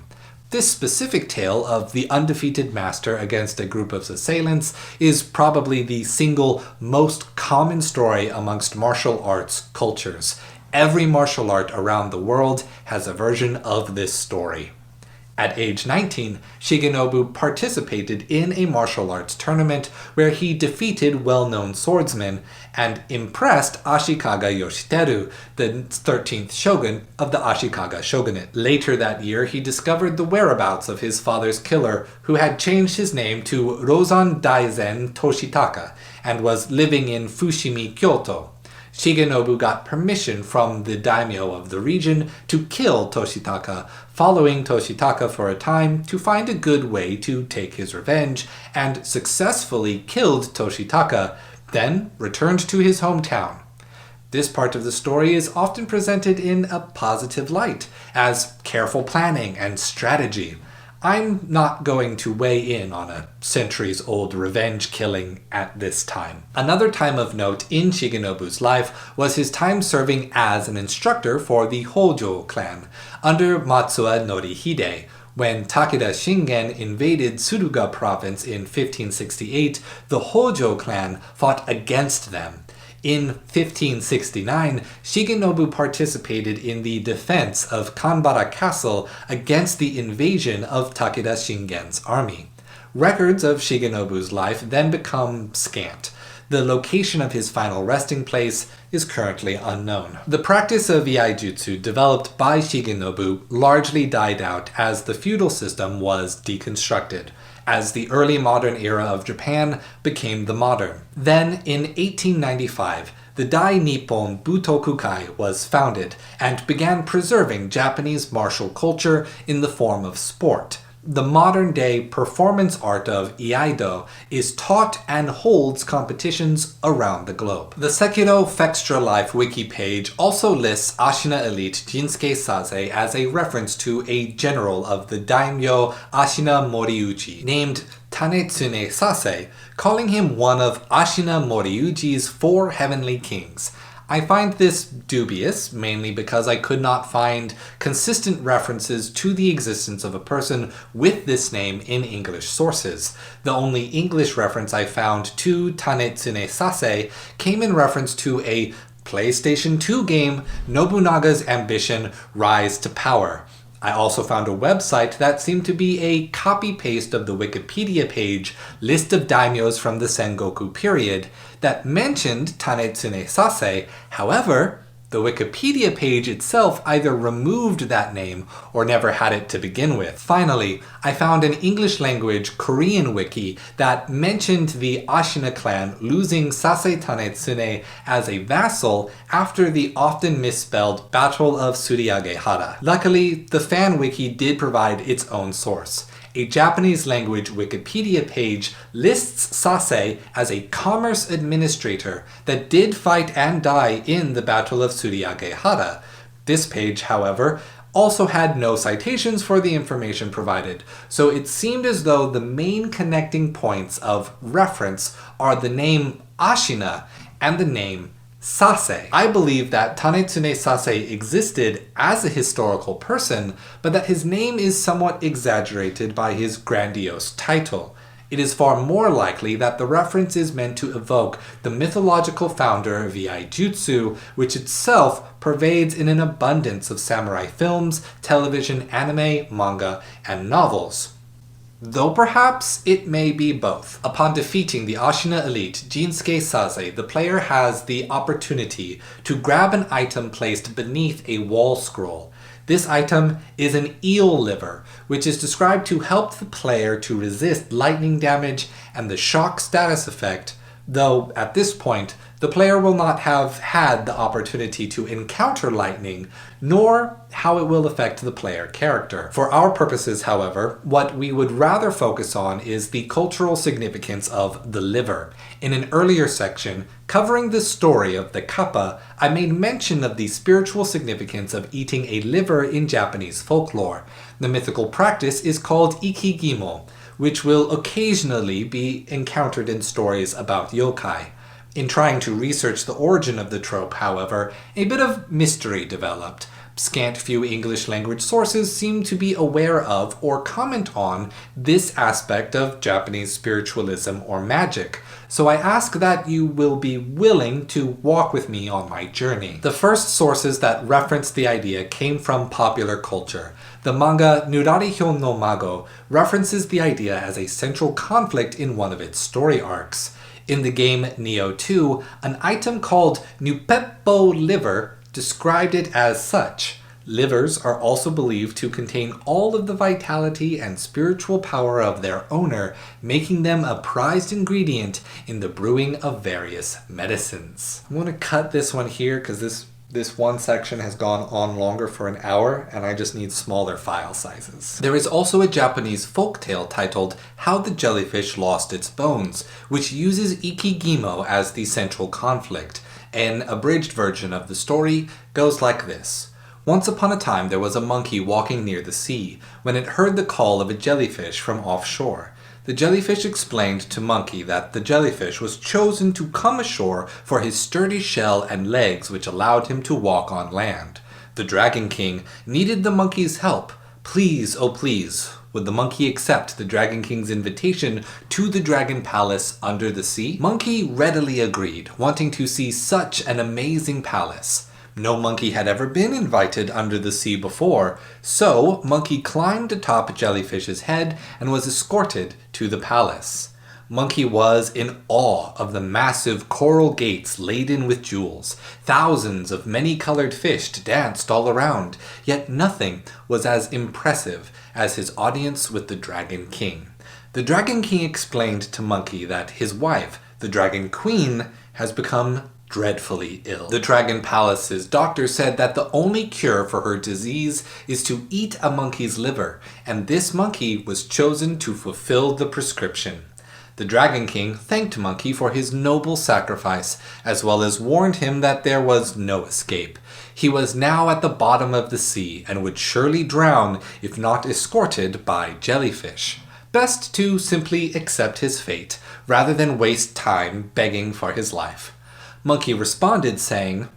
This specific tale of the undefeated master against a group of assailants is probably the single most common story amongst martial arts cultures. Every martial art around the world has a version of this story. At age 19, Shigenobu participated in a martial arts tournament where he defeated well-known swordsmen and impressed Ashikaga Yoshiteru, the 13th shogun of the Ashikaga shogunate. Later that year, he discovered the whereabouts of his father's killer, who had changed his name to Rozan Daizen Toshitaka and was living in Fushimi, Kyoto. Shigenobu got permission from the daimyo of the region to kill Toshitaka, following Toshitaka for a time to find a good way to take his revenge, and successfully killed Toshitaka, then returned to his hometown. This part of the story is often presented in a positive light, as careful planning and strategy. I'm not going to weigh in on a centuries-old revenge killing at this time. Another time of note in Shigenobu's life was his time serving as an instructor for the Hojo clan under Matsuo Norihide. When Takeda Shingen invaded Suruga province in 1568, the Hojo clan fought against them. In 1569, Shigenobu participated in the defense of Kanbara Castle against the invasion of Takeda Shingen's army. Records of Shigenobu's life then become scant. The location of his final resting place is currently unknown. The practice of iaijutsu developed by Shigenobu largely died out as the feudal system was deconstructed, as the early modern era of Japan became the modern. Then, in 1895, the Dai Nippon Butokukai was founded and began preserving Japanese martial culture in the form of sport. The modern-day performance art of Iaido is taught and holds competitions around the globe. The Sekiro Fextra Life wiki page also lists Ashina elite Jinsuke Sase as a reference to a general of the daimyo Ashina Moriuchi named Tanetsune Sase, calling him one of Ashina Moriuchi's 4 heavenly kings. I find this dubious, mainly because I could not find consistent references to the existence of a person with this name in English sources. The only English reference I found to Tanetsune Sase came in reference to a PlayStation 2 game, Nobunaga's Ambition: Rise to Power. I also found a website that seemed to be a copy-paste of the Wikipedia page list of daimyos from the Sengoku period that mentioned Tanetsune Sase. However, the Wikipedia page itself either removed that name or never had it to begin with. Finally, I found an English-language Korean wiki that mentioned the Ashina clan losing Sase Tanetsune as a vassal after the often misspelled Battle of Tsuriyagehara. Luckily, the fan wiki did provide its own source. A Japanese-language Wikipedia page lists Sase as a commerce administrator that did fight and die in the Battle of Tsuriyagehara. This page, however, also had no citations for the information provided, so it seemed as though the main connecting points of reference are the name Ashina and the name Sase. I believe that Tanetsune Sase existed as a historical person, but that his name is somewhat exaggerated by his grandiose title. It is far more likely that the reference is meant to evoke the mythological founder of Iaijutsu, which itself pervades in an abundance of samurai films, television, anime, manga, and novels. Though perhaps it may be both. Upon defeating the Ashina elite, Jinsuke Sase, the player has the opportunity to grab an item placed beneath a wall scroll. This item is an eel liver, which is described to help the player to resist lightning damage and the shock status effect, though at this point, the player will not have had the opportunity to encounter lightning, nor how it will affect the player character. For our purposes, however, what we would rather focus on is the cultural significance of the liver. In an earlier section, covering the story of the kappa, I made mention of the spiritual significance of eating a liver in Japanese folklore. The mythical practice is called ikigimo, which will occasionally be encountered in stories about yokai. In trying to research the origin of the trope, however, a bit of mystery developed. Scant few English language sources seem to be aware of or comment on this aspect of Japanese spiritualism or magic, so I ask that you will be willing to walk with me on my journey. The first sources that referenced the idea came from popular culture. The manga Nurari-hyo no Mago references the idea as a central conflict in one of its story arcs. In the game Nioh 2, an item called Nupeppo Liver described it as such. Livers are also believed to contain all of the vitality and spiritual power of their owner, making them a prized ingredient in the brewing of various medicines. I'm going to cut this one here because this one section has gone on longer for an hour, and I just need smaller file sizes. There is also a Japanese folktale titled How the Jellyfish Lost Its Bones, which uses Ikigimo as the central conflict. An abridged version of the story goes like this. Once upon a time there was a monkey walking near the sea, when it heard the call of a jellyfish from offshore. The jellyfish explained to Monkey that the jellyfish was chosen to come ashore for his sturdy shell and legs which allowed him to walk on land. The Dragon King needed the monkey's help. Please, oh please, would the monkey accept the Dragon King's invitation to the Dragon Palace under the sea? Monkey readily agreed, wanting to see such an amazing palace. No monkey had ever been invited under the sea before, so Monkey climbed atop Jellyfish's head and was escorted to the palace. Monkey was in awe of the massive coral gates laden with jewels. Thousands of many-colored fish danced all around, yet nothing was as impressive as his audience with the Dragon King. The Dragon King explained to Monkey that his wife, the Dragon Queen, has become dreadfully ill. The Dragon Palace's doctor said that the only cure for her disease is to eat a monkey's liver, and this monkey was chosen to fulfill the prescription. The Dragon King thanked Monkey for his noble sacrifice, as well as warned him that there was no escape. He was now at the bottom of the sea, and would surely drown if not escorted by jellyfish. Best to simply accept his fate, rather than waste time begging for his life. Monkey responded saying,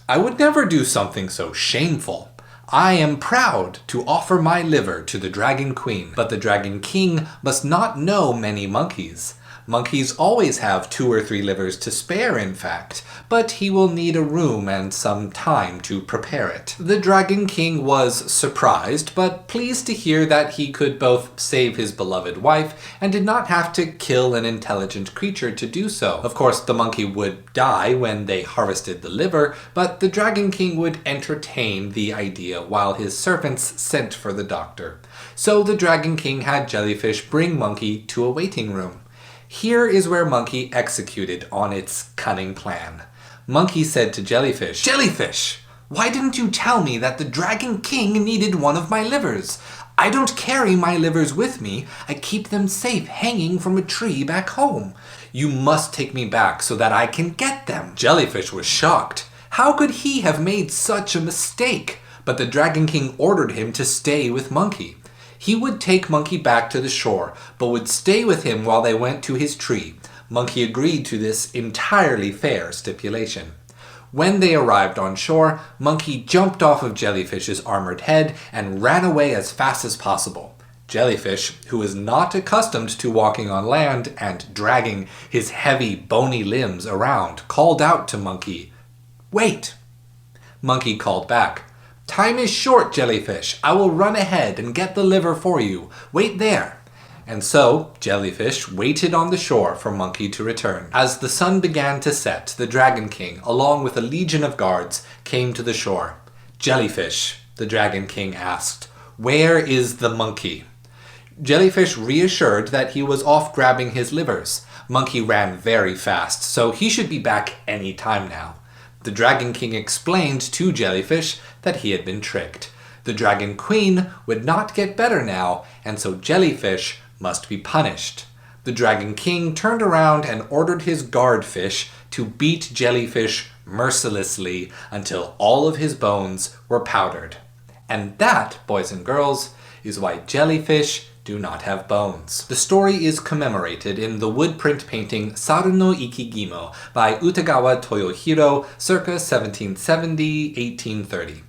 I would never do something so shameful. I am proud to offer my liver to the Dragon Queen, but the Dragon King must not know many monkeys. Monkeys always have 2 or 3 livers to spare, in fact, but he will need a room and some time to prepare it. The Dragon King was surprised, but pleased to hear that he could both save his beloved wife and did not have to kill an intelligent creature to do so. Of course, the monkey would die when they harvested the liver, but the Dragon King would entertain the idea while his servants sent for the doctor. So the Dragon King had Jellyfish bring Monkey to a waiting room. Here is where Monkey executed on its cunning plan. Monkey said to Jellyfish, Jellyfish, why didn't you tell me that the Dragon King needed one of my livers? I don't carry my livers with me. I keep them safe hanging from a tree back home. You must take me back so that I can get them. Jellyfish was shocked. How could he have made such a mistake? but the Dragon King ordered him to stay with Monkey. He would take Monkey back to the shore, but would stay with him while they went to his tree. Monkey agreed to this entirely fair stipulation. When they arrived on shore, Monkey jumped off of Jellyfish's armored head and ran away as fast as possible. Jellyfish, who was not accustomed to walking on land and dragging his heavy, bony limbs around, called out to Monkey, "Wait!" Monkey called back, "Time is short, Jellyfish. I will run ahead and get the liver for you. Wait there." And so, Jellyfish waited on the shore for Monkey to return. As the sun began to set, the Dragon King, along with a legion of guards, came to the shore. "Jellyfish," the Dragon King asked, "where is the monkey?" Jellyfish reassured that he was off grabbing his livers. Monkey ran very fast, so he should be back any time now. The Dragon King explained to Jellyfish that he had been tricked. The Dragon Queen would not get better now, and so Jellyfish must be punished. The Dragon King turned around and ordered his guard fish to beat Jellyfish mercilessly until all of his bones were powdered. And that, boys and girls, is why jellyfish do not have bones. The story is commemorated in the wood print painting Saru no Ikigimo by Utagawa Toyohiro circa 1770-1830.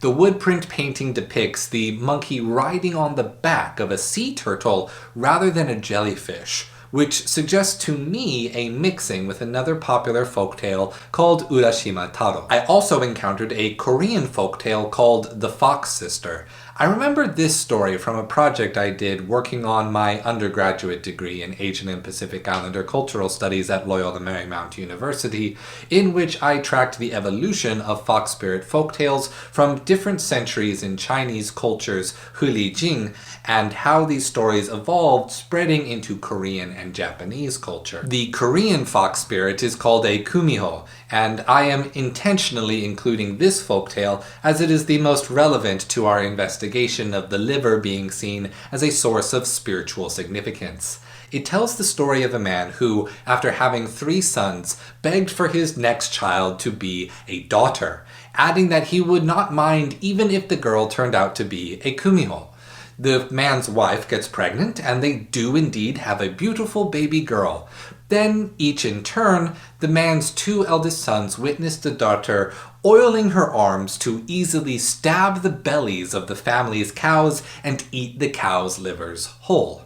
The wood print painting depicts the monkey riding on the back of a sea turtle rather than a jellyfish, which suggests to me a mixing with another popular folktale called Urashima Taro. I also encountered a Korean folktale called The Fox Sister. I remember this story from a project I did working on my undergraduate degree in Asian and Pacific Islander Cultural Studies at Loyola Marymount University, in which I tracked the evolution of fox spirit folktales from different centuries in Chinese culture's Huli Jing, and how these stories evolved, spreading into Korean and Japanese culture. The Korean fox spirit is called a kumiho, and I am intentionally including this folktale as it is the most relevant to our investigation of the liver being seen as a source of spiritual significance. It tells the story of a man who, after having 3 sons, begged for his next child to be a daughter, adding that he would not mind even if the girl turned out to be a kumiho. The man's wife gets pregnant, and they do indeed have a beautiful baby girl. Then, each in turn, the man's 2 eldest sons witness the daughter oiling her arms to easily stab the bellies of the family's cows and eat the cows' livers whole.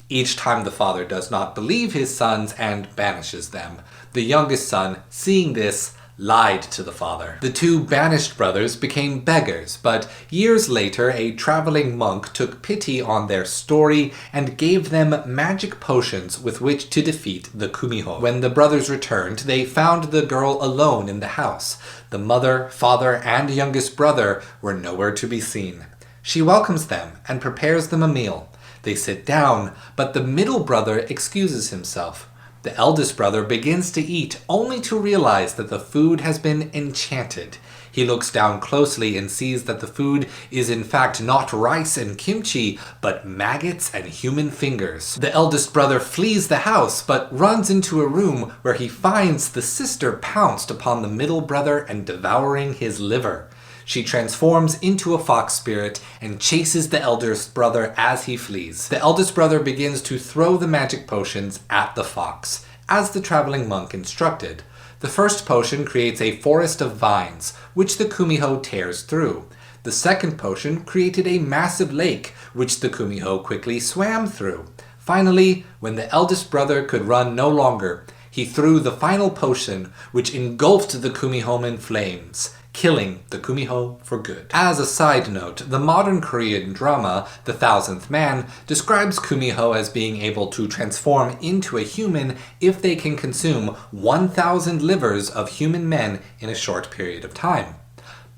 Each time the father does not believe his sons and banishes them. The youngest son, seeing this, lied to the father. The 2 banished brothers became beggars, but years later a traveling monk took pity on their story and gave them magic potions with which to defeat the kumiho. When the brothers returned, they found the girl alone in the house. The mother, father, and youngest brother were nowhere to be seen. She welcomes them and prepares them a meal. They sit down, but the middle brother excuses himself. The eldest brother begins to eat, only to realize that the food has been enchanted. He looks down closely and sees that the food is in fact not rice and kimchi, but maggots and human fingers. The eldest brother flees the house, but runs into a room where he finds the sister pounced upon the middle brother and devouring his liver. She transforms into a fox spirit and chases the eldest brother as he flees. The eldest brother begins to throw the magic potions at the fox, as the traveling monk instructed. The first potion creates a forest of vines, which the kumiho tears through. The second potion created a massive lake, which the kumiho quickly swam through. Finally, when the eldest brother could run no longer, he threw the final potion, which engulfed the kumiho in flames, killing the kumiho for good. As a side note, the modern Korean drama, The Thousandth Man, describes kumiho as being able to transform into a human if they can consume 1,000 livers of human men in a short period of time.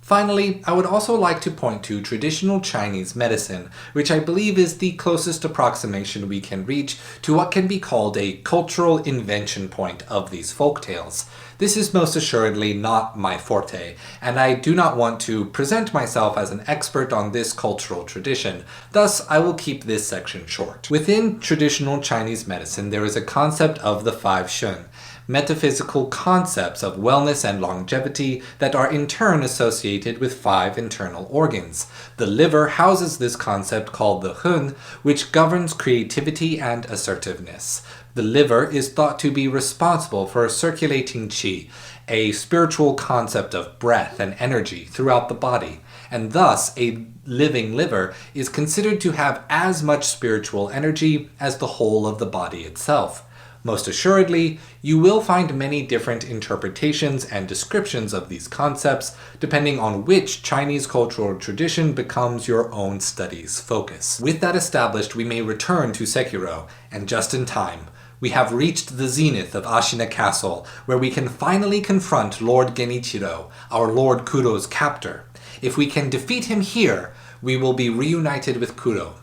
Finally, I would also like to point to traditional Chinese medicine, which I believe is the closest approximation we can reach to what can be called a cultural invention point of these folktales. This is most assuredly not my forte, and I do not want to present myself as an expert on this cultural tradition, thus I will keep this section short. Within traditional Chinese medicine, there is a concept of the 5 shun, metaphysical concepts of wellness and longevity that are in turn associated with 5 internal organs. The liver houses this concept called the hun, which governs creativity and assertiveness. The liver is thought to be responsible for circulating qi, a spiritual concept of breath and energy throughout the body, and thus a living liver is considered to have as much spiritual energy as the whole of the body itself. Most assuredly, you will find many different interpretations and descriptions of these concepts, depending on which Chinese cultural tradition becomes your own study's focus. With that established, we may return to Sekiro, and just in time. We have reached the zenith of Ashina Castle, where we can finally confront Lord Genichiro, our Lord Kuro's captor. If we can defeat him here, we will be reunited with Kuro.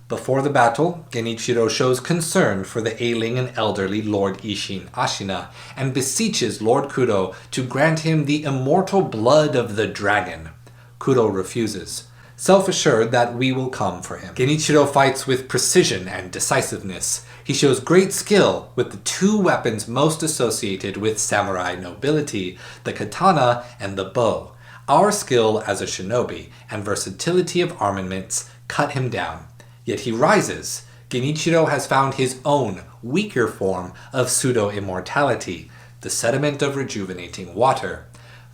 Before the battle, Genichiro shows concern for the ailing and elderly Lord Ashina, and beseeches Lord Kuro to grant him the immortal blood of the dragon. Kuro refuses, self-assured that we will come for him. Genichiro fights with precision and decisiveness. He shows great skill with the 2 weapons most associated with samurai nobility, the katana and the bow. Our skill as a shinobi and versatility of armaments cut him down. Yet he rises. Genichiro has found his own, weaker form of pseudo-immortality, the sediment of rejuvenating water.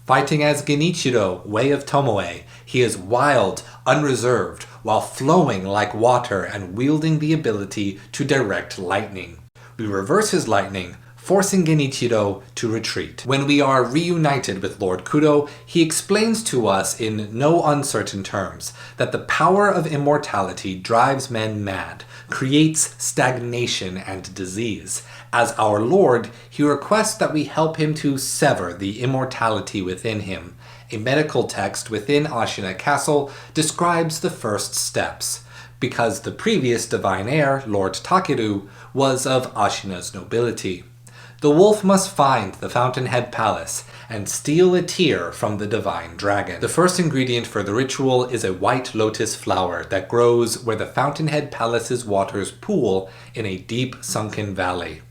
Fighting as Genichiro, Way of Tomoe, he is wild, unreserved, while flowing like water and wielding the ability to direct lightning. We reverse his lightning, forcing Genichiro to retreat. When we are reunited with Lord Kuro, he explains to us in no uncertain terms that the power of immortality drives men mad, creates stagnation and disease. As our Lord, he requests that we help him to sever the immortality within him. A medical text within Ashina Castle describes the first steps, because the previous divine heir, Lord Takeru, was of Ashina's nobility. The wolf must find the Fountainhead Palace and steal a tear from the divine dragon. The first ingredient for the ritual is a white lotus flower that grows where the Fountainhead Palace's waters pool in a deep sunken valley.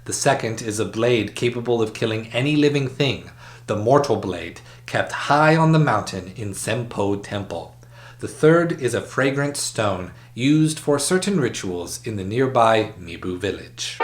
The second is a blade capable of killing any living thing, the mortal blade, kept high on the mountain in Senpou Temple. The third is a fragrant stone used for certain rituals in the nearby Mibu village.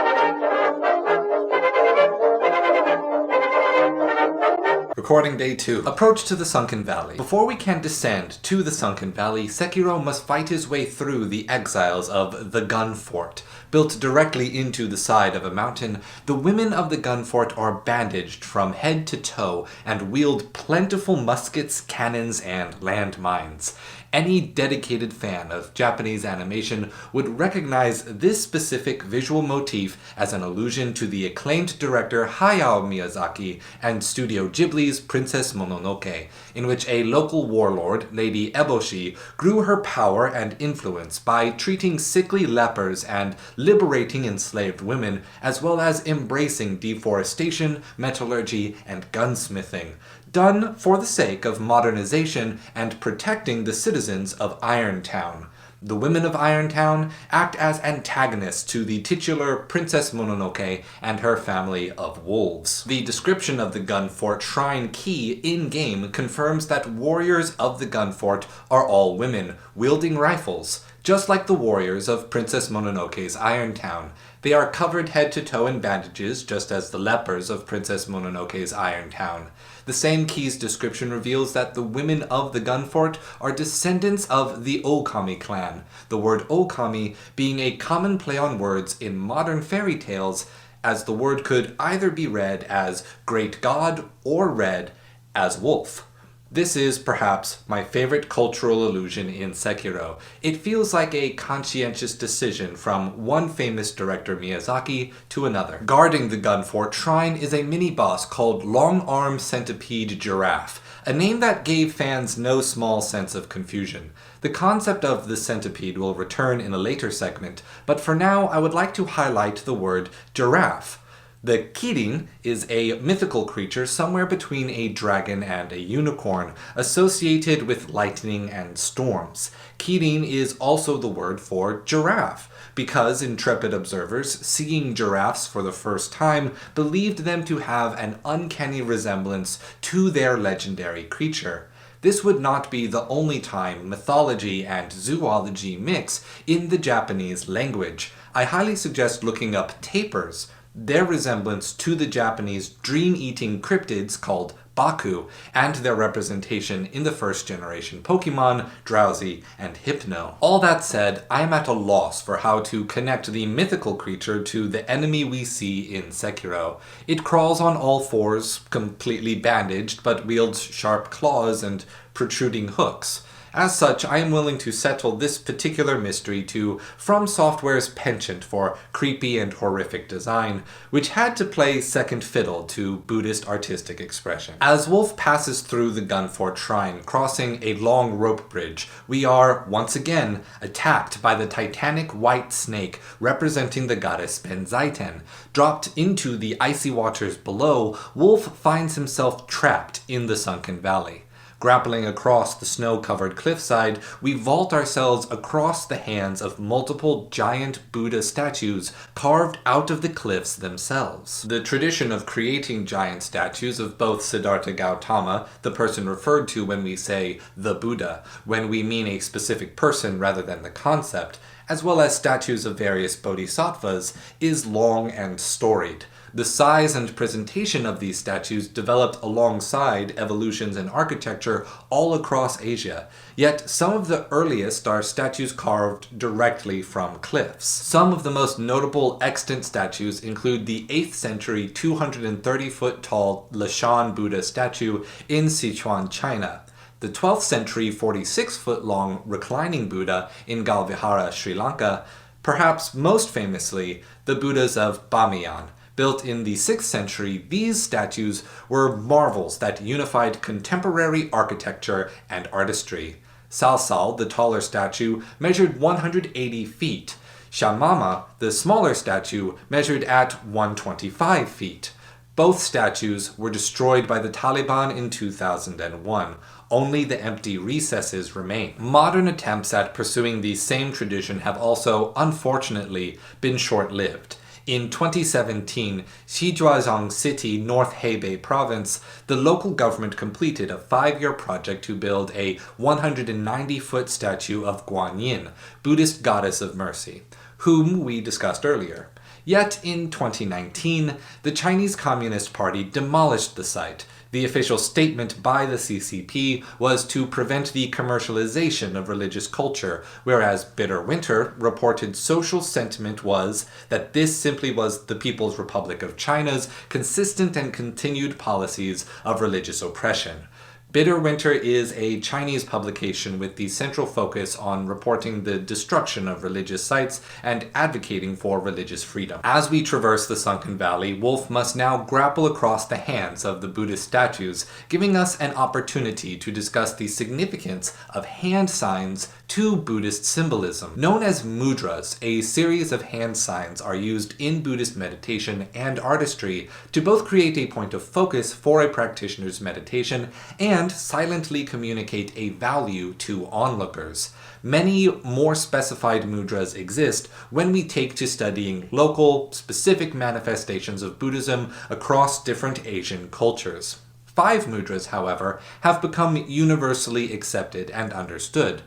Recording Day 2. Approach to the Sunken Valley. Before we can descend to the Sunken Valley, Sekiro must fight his way through the exiles of the Gun Fort. Built directly into the side of a mountain, the women of the gun fort are bandaged from head to toe and wield plentiful muskets, cannons, and landmines. Any dedicated fan of Japanese animation would recognize this specific visual motif as an allusion to the acclaimed director Hayao Miyazaki and Studio Ghibli's Princess Mononoke, in which a local warlord, Lady Eboshi, grew her power and influence by treating sickly lepers and liberating enslaved women, as well as embracing deforestation, metallurgy, and gunsmithing, done for the sake of modernization and protecting the citizens of Irontown. The women of Irontown act as antagonists to the titular Princess Mononoke and her family of wolves. The description of the gun fort shrine key in-game confirms that warriors of the gun fort are all women, wielding rifles, just like the warriors of Princess Mononoke's Irontown. They are covered head to toe in bandages, just as the lepers of Princess Mononoke's Irontown. The same key's description reveals that the women of the gun fort are descendants of the Okami clan, the word Okami being a common play on words in modern fairy tales, as the word could either be read as great god or read as wolf. This is, perhaps, my favorite cultural allusion in Sekiro. It feels like a conscientious decision from one famous director Miyazaki to another. Guarding the gun fort shrine is a mini-boss called Long-Arm Centipede Giraffe, a name that gave fans no small sense of confusion. The concept of the centipede will return in a later segment, but for now I would like to highlight the word giraffe. The kirin is a mythical creature somewhere between a dragon and a unicorn, associated with lightning and storms. Kirin is also the word for giraffe, because intrepid observers, seeing giraffes for the first time, believed them to have an uncanny resemblance to their legendary creature. This would not be the only time mythology and zoology mix in the Japanese language. I highly suggest looking up tapirs. Their resemblance to the Japanese dream-eating cryptids called Baku, and their representation in the first-generation Pokemon, Drowsy and Hypno. All that said, I am at a loss for how to connect the mythical creature to the enemy we see in Sekiro. It crawls on all fours, completely bandaged, but wields sharp claws and protruding hooks. As such, I am willing to settle this particular mystery to From Software's penchant for creepy and horrific design, which had to play second fiddle to Buddhist artistic expression. As Wolf passes through the Gunfort Shrine, crossing a long rope bridge, we are, once again, attacked by the titanic white snake representing the goddess Benzaiten. Dropped into the icy waters below, Wolf finds himself trapped in the Sunken Valley. Grappling across the snow-covered cliffside, we vault ourselves across the hands of multiple giant Buddha statues carved out of the cliffs themselves. The tradition of creating giant statues of both Siddhartha Gautama, the person referred to when we say the Buddha, when we mean a specific person rather than the concept, as well as statues of various bodhisattvas, is long and storied. The size and presentation of these statues developed alongside evolutions in architecture all across Asia, yet some of the earliest are statues carved directly from cliffs. Some of the most notable extant statues include the 8th century 230-foot-tall Lashan Buddha statue in Sichuan, China, the 12th century 46-foot-long reclining Buddha in Galvihara, Sri Lanka, perhaps most famously, the Buddhas of Bamiyan. Built in the 6th century, these statues were marvels that unified contemporary architecture and artistry. Salsal, the taller statue, measured 180 feet. Shamama, the smaller statue, measured at 125 feet. Both statues were destroyed by the Taliban in 2001. Only the empty recesses remain. Modern attempts at pursuing the same tradition have also, unfortunately, been short-lived. In 2017, Shijiazhuang City, North Hebei Province, the local government completed a 5-year project to build a 190-foot statue of Guanyin, Buddhist goddess of mercy, whom we discussed earlier. Yet in 2019, the Chinese Communist Party demolished the site. The official statement by the CCP was to prevent the commercialization of religious culture, whereas Bitter Winter reported social sentiment was that this simply was the People's Republic of China's consistent and continued policies of religious oppression. Bitter Winter is a Chinese publication with the central focus on reporting the destruction of religious sites and advocating for religious freedom. As we traverse the Sunken Valley, Wolf must now grapple across the hands of the Buddhist statues, giving us an opportunity to discuss the significance of hand signs to Buddhist symbolism. Known as mudras, a series of hand signs are used in Buddhist meditation and artistry to both create a point of focus for a practitioner's meditation and silently communicate a value to onlookers. Many more specified mudras exist when we take to studying local, specific manifestations of Buddhism across different Asian cultures. 5 mudras, however, have become universally accepted and understood,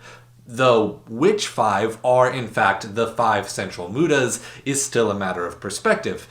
though which 5 are in fact the 5 central mudras is still a matter of perspective.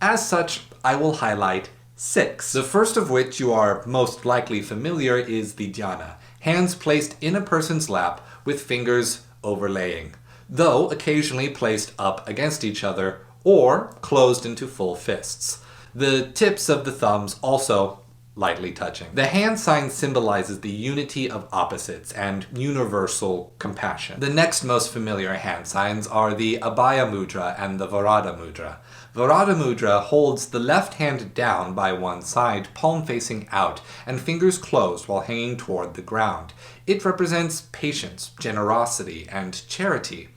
As such, I will highlight 6. The first of which you are most likely familiar is the dhyana, hands placed in a person's lap with fingers overlaying, though occasionally placed up against each other or closed into full fists. The tips of the thumbs also lightly touching. The hand sign symbolizes the unity of opposites and universal compassion. The next most familiar hand signs are the Abhaya Mudra and the Varada Mudra. Varada Mudra holds the left hand down by one side, palm facing out, and fingers closed while hanging toward the ground. It represents patience, generosity, and charity.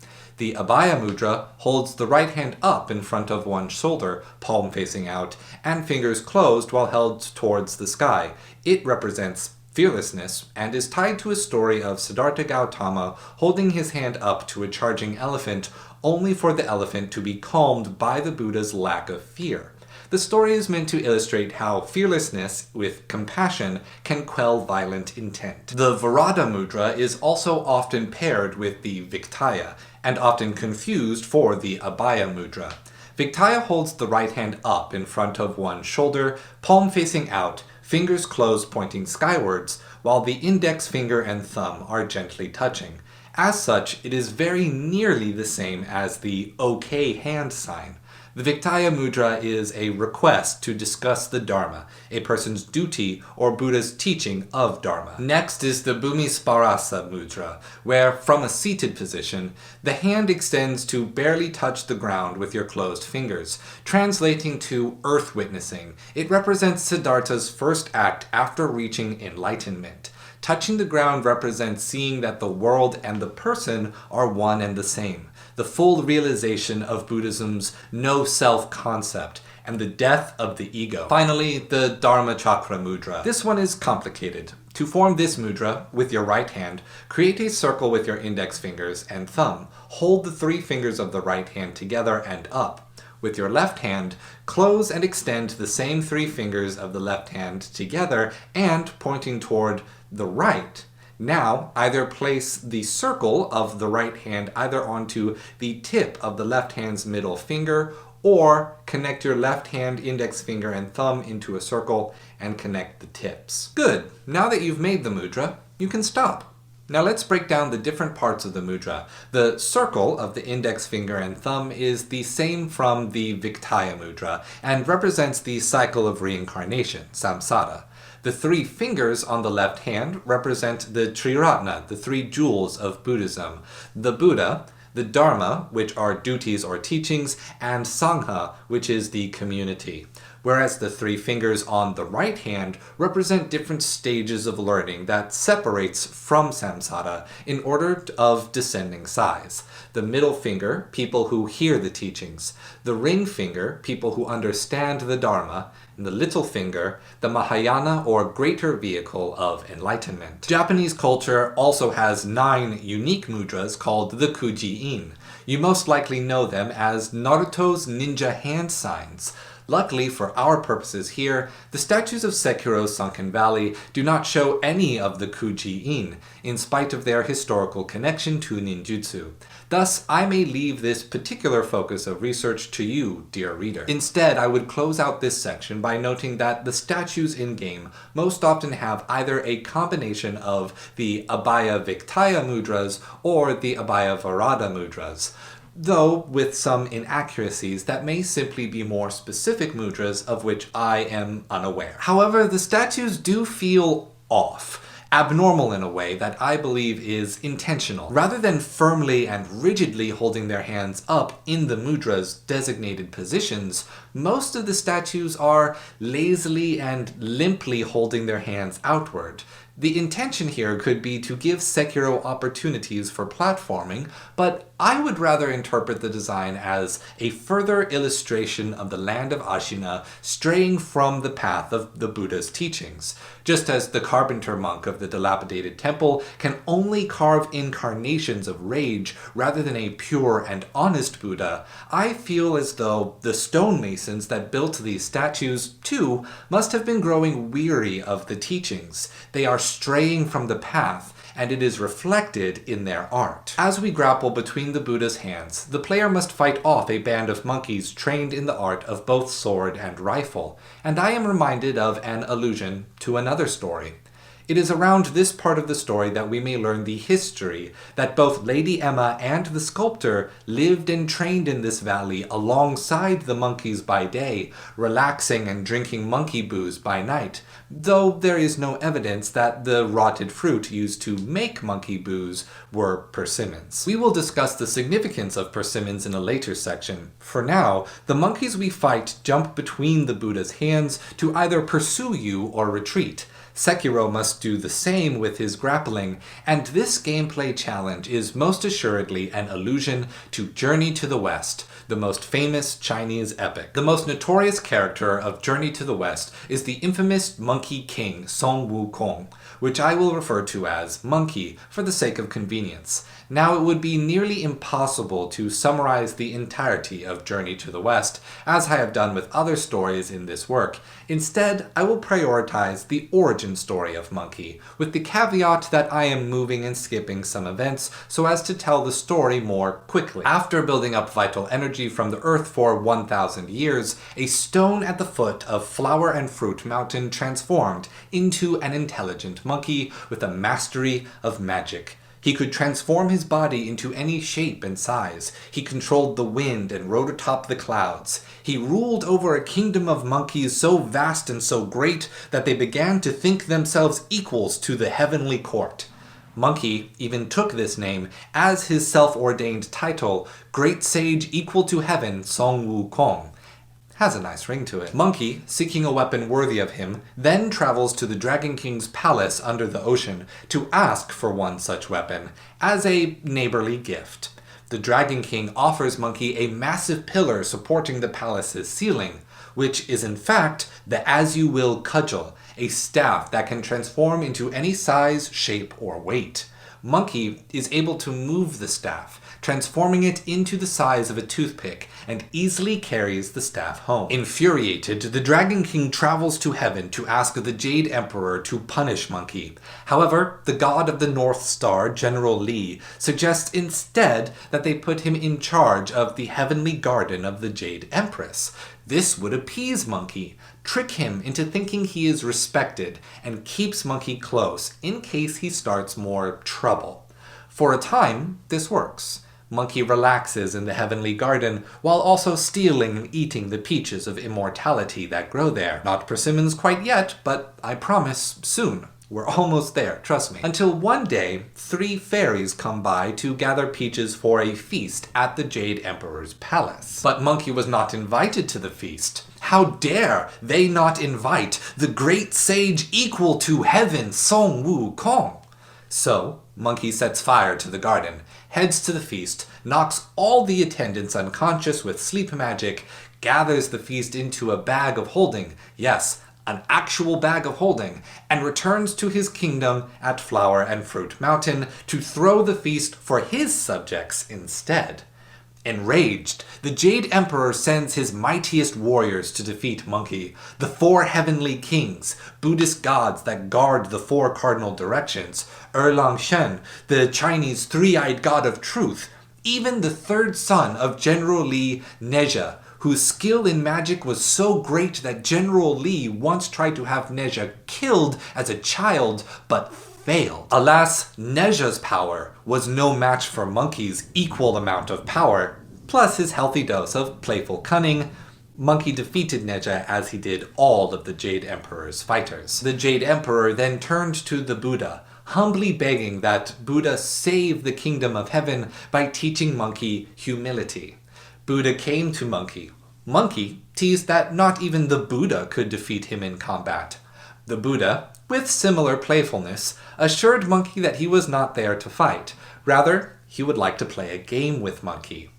The Abaya Mudra holds the right hand up in front of one shoulder, palm facing out, and fingers closed while held towards the sky. It represents fearlessness and is tied to a story of Siddhartha Gautama holding his hand up to a charging elephant, only for the elephant to be calmed by the Buddha's lack of fear. The story is meant to illustrate how fearlessness with compassion can quell violent intent. The Varada Mudra is also often paired with the Viktaya, and often confused for the Abaya Mudra. Viktaya holds the right hand up in front of one shoulder, palm facing out, fingers closed pointing skywards, while the index finger and thumb are gently touching. As such, it is very nearly the same as the OK hand sign. The Viktaya Mudra is a request to discuss the Dharma, a person's duty or Buddha's teaching of Dharma. Next is the Bhumisparasa Mudra, where, from a seated position, the hand extends to barely touch the ground with your closed fingers. Translating to earth witnessing, it represents Siddhartha's first act after reaching enlightenment. Touching the ground represents seeing that the world and the person are one and the same, the full realization of Buddhism's no-self concept, and the death of the ego. Finally, the Dharma Chakra Mudra. This one is complicated. To form this mudra, with your right hand, create a circle with your index fingers and thumb. Hold the 3 fingers of the right hand together and up. With your left hand, close and extend the same 3 fingers of the left hand together and pointing toward the right. Now, either place the circle of the right hand either onto the tip of the left hand's middle finger, or connect your left hand, index finger, and thumb into a circle and connect the tips. Good. Now that you've made the mudra, you can stop. Now let's break down the different parts of the mudra. The circle of the index finger and thumb is the same from the Viktaya Mudra and represents the cycle of reincarnation, samsara. The 3 fingers on the left hand represent the Triratna, the 3 jewels of Buddhism, the Buddha, the Dharma, which are duties or teachings, and Sangha, which is the community. Whereas the 3 fingers on the right hand represent different stages of learning that separates from samsara in order of descending size. The middle finger, people who hear the teachings. The ring finger, people who understand the Dharma. And the little finger, the Mahayana or greater vehicle of enlightenment. Japanese culture also has 9 unique mudras called the Kuji-in. You most likely know them as Naruto's ninja hand signs. Luckily for our purposes here, the statues of Sekiro's Sunken Valley do not show any of the Kuji-in, in spite of their historical connection to ninjutsu. Thus, I may leave this particular focus of research to you, dear reader. Instead, I would close out this section by noting that the statues in-game most often have either a combination of the Abaya Viktaya mudras or the Abaya Varada mudras, though with some inaccuracies that may simply be more specific mudras of which I am unaware. However, the statues do feel off. Abnormal in a way that I believe is intentional. Rather than firmly and rigidly holding their hands up in the mudra's designated positions, most of the statues are lazily and limply holding their hands outward. The intention here could be to give Sekiro opportunities for platforming, but I would rather interpret the design as a further illustration of the land of Ashina straying from the path of the Buddha's teachings. Just as the carpenter monk of the dilapidated temple can only carve incarnations of rage rather than a pure and honest Buddha, I feel as though the stonemasons that built these statues, too, must have been growing weary of the teachings. They are straying from the path, and it is reflected in their art. As we grapple between the Buddha's hands, the player must fight off a band of monkeys trained in the art of both sword and rifle, and I am reminded of an allusion to another story. It is around this part of the story that we may learn the history that both Lady Emma and the sculptor lived and trained in this valley alongside the monkeys by day, relaxing and drinking monkey booze by night, though there is no evidence that the rotted fruit used to make monkey booze were persimmons. We will discuss the significance of persimmons in a later section. For now, the monkeys we fight jump between the Buddha's hands to either pursue you or retreat. Sekiro must do the same with his grappling, and this gameplay challenge is most assuredly an allusion to Journey to the West, the most famous Chinese epic. The most notorious character of Journey to the West is the infamous Monkey King Sun Wukong, which I will refer to as Monkey for the sake of convenience. Now, it would be nearly impossible to summarize the entirety of Journey to the West, as I have done with other stories in this work. Instead, I will prioritize the origin story of Monkey, with the caveat that I am moving and skipping some events so as to tell the story more quickly. After building up vital energy from the earth for 1,000 years, a stone at the foot of Flower and Fruit Mountain transformed into an intelligent monkey with a mastery of magic. He could transform his body into any shape and size. He controlled the wind and rode atop the clouds. He ruled over a kingdom of monkeys so vast and so great that they began to think themselves equals to the heavenly court. Monkey even took this name as his self-ordained title, Great Sage Equal to Heaven Sun Wukong. Has a nice ring to it. Monkey, seeking a weapon worthy of him, then travels to the Dragon King's palace under the ocean to ask for one such weapon, as a neighborly gift. The Dragon King offers Monkey a massive pillar supporting the palace's ceiling, which is in fact the As-You-Will cudgel, a staff that can transform into any size, shape, or weight. Monkey is able to move the staff, transforming it into the size of a toothpick, and easily carries the staff home. Infuriated, the Dragon King travels to heaven to ask the Jade Emperor to punish Monkey. However, the god of the North Star, General Li, suggests instead that they put him in charge of the heavenly garden of the Jade Empress. This would appease Monkey, trick him into thinking he is respected, and keeps Monkey close in case he starts more trouble. For a time, this works. Monkey relaxes in the heavenly garden, while also stealing and eating the peaches of immortality that grow there. Not persimmons quite yet, but I promise soon. We're almost there, trust me. Until one day, 3 fairies come by to gather peaches for a feast at the Jade Emperor's palace. But Monkey was not invited to the feast. How dare they not invite the great sage equal to heaven, Sun Wukong? So, Monkey sets fire to the garden, heads to the feast, knocks all the attendants unconscious with sleep magic, gathers the feast into a bag of holding, yes, an actual bag of holding, and returns to his kingdom at Flower and Fruit Mountain to throw the feast for his subjects instead. Enraged, the Jade Emperor sends his mightiest warriors to defeat Monkey, the 4 heavenly kings, Buddhist gods that guard the 4 cardinal directions, Erlang Shen, the Chinese 3-eyed god of truth, even the 3rd son of General Li, Neja, whose skill in magic was so great that General Li once tried to have Neja killed as a child, but failed. Alas, Neja's power was no match for Monkey's equal amount of power, plus his healthy dose of playful cunning. Monkey defeated Neja as he did all of the Jade Emperor's fighters. The Jade Emperor then turned to the Buddha, humbly begging that Buddha save the kingdom of heaven by teaching Monkey humility. Buddha came to Monkey. Monkey teased that not even the Buddha could defeat him in combat. The Buddha, with similar playfulness, assured Monkey that he was not there to fight. Rather, he would like to play a game with Monkey.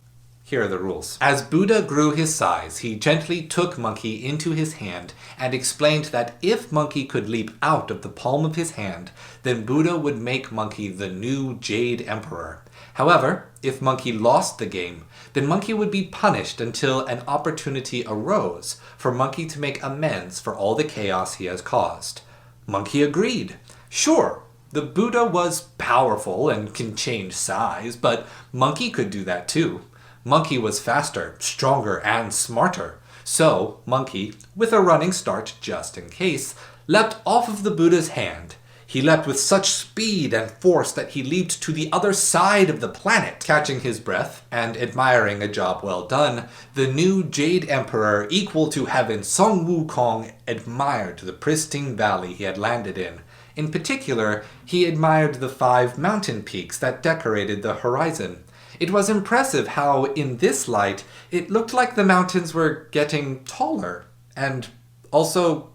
Here are the rules. As Buddha grew his size, he gently took Monkey into his hand and explained that if Monkey could leap out of the palm of his hand, then Buddha would make Monkey the new Jade Emperor. However, if Monkey lost the game, then Monkey would be punished until an opportunity arose for Monkey to make amends for all the chaos he has caused. Monkey agreed. Sure, the Buddha was powerful and can change size, but Monkey could do that too. Monkey was faster, stronger, and smarter. So, Monkey, with a running start just in case, leapt off of the Buddha's hand. He leapt with such speed and force that he leaped to the other side of the planet. Catching his breath and admiring a job well done, the new Jade Emperor, equal to heaven, Sun Wukong, admired the pristine valley he had landed in. In particular, he admired the 5 mountain peaks that decorated the horizon. It was impressive how, in this light, it looked like the mountains were getting taller and also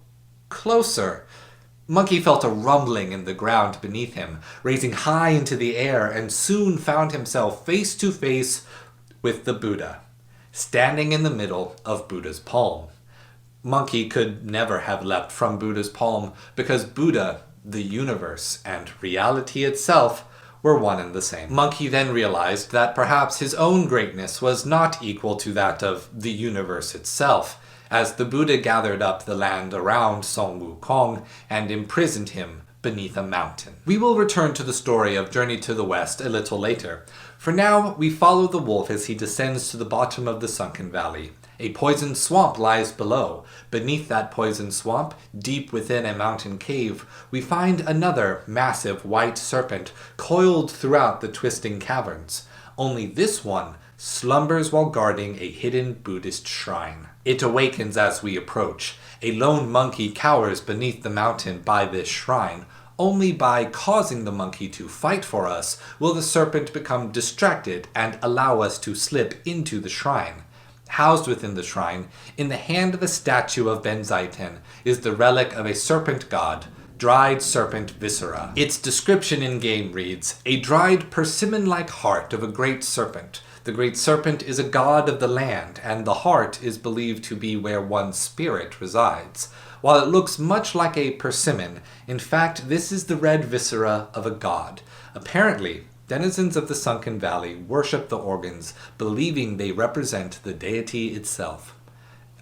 closer. Monkey felt a rumbling in the ground beneath him, raising high into the air, and soon found himself face to face with the Buddha, standing in the middle of Buddha's palm. Monkey could never have leapt from Buddha's palm, because Buddha, the universe, and reality itself were one and the same. Monkey then realized that perhaps his own greatness was not equal to that of the universe itself, as the Buddha gathered up the land around Song Wukong and imprisoned him beneath a mountain. We will return to the story of Journey to the West a little later. For now, we follow the wolf as he descends to the bottom of the Sunken Valley. A poisoned swamp lies below. Beneath that poisoned swamp, deep within a mountain cave, we find another massive white serpent coiled throughout the twisting caverns. Only this one slumbers while guarding a hidden Buddhist shrine. It awakens as we approach. A lone monkey cowers beneath the mountain by this shrine. Only by causing the monkey to fight for us will the serpent become distracted and allow us to slip into the shrine. Housed within the shrine, in the hand of a statue of Benzaiten, is the relic of a serpent god, dried serpent viscera. Its description in-game reads, "A dried persimmon-like heart of a great serpent. The great serpent is a god of the land, and the heart is believed to be where one's spirit resides. While it looks much like a persimmon, in fact this is the red viscera of a god. Apparently, denizens of the Sunken Valley worship the organs, believing they represent the deity itself."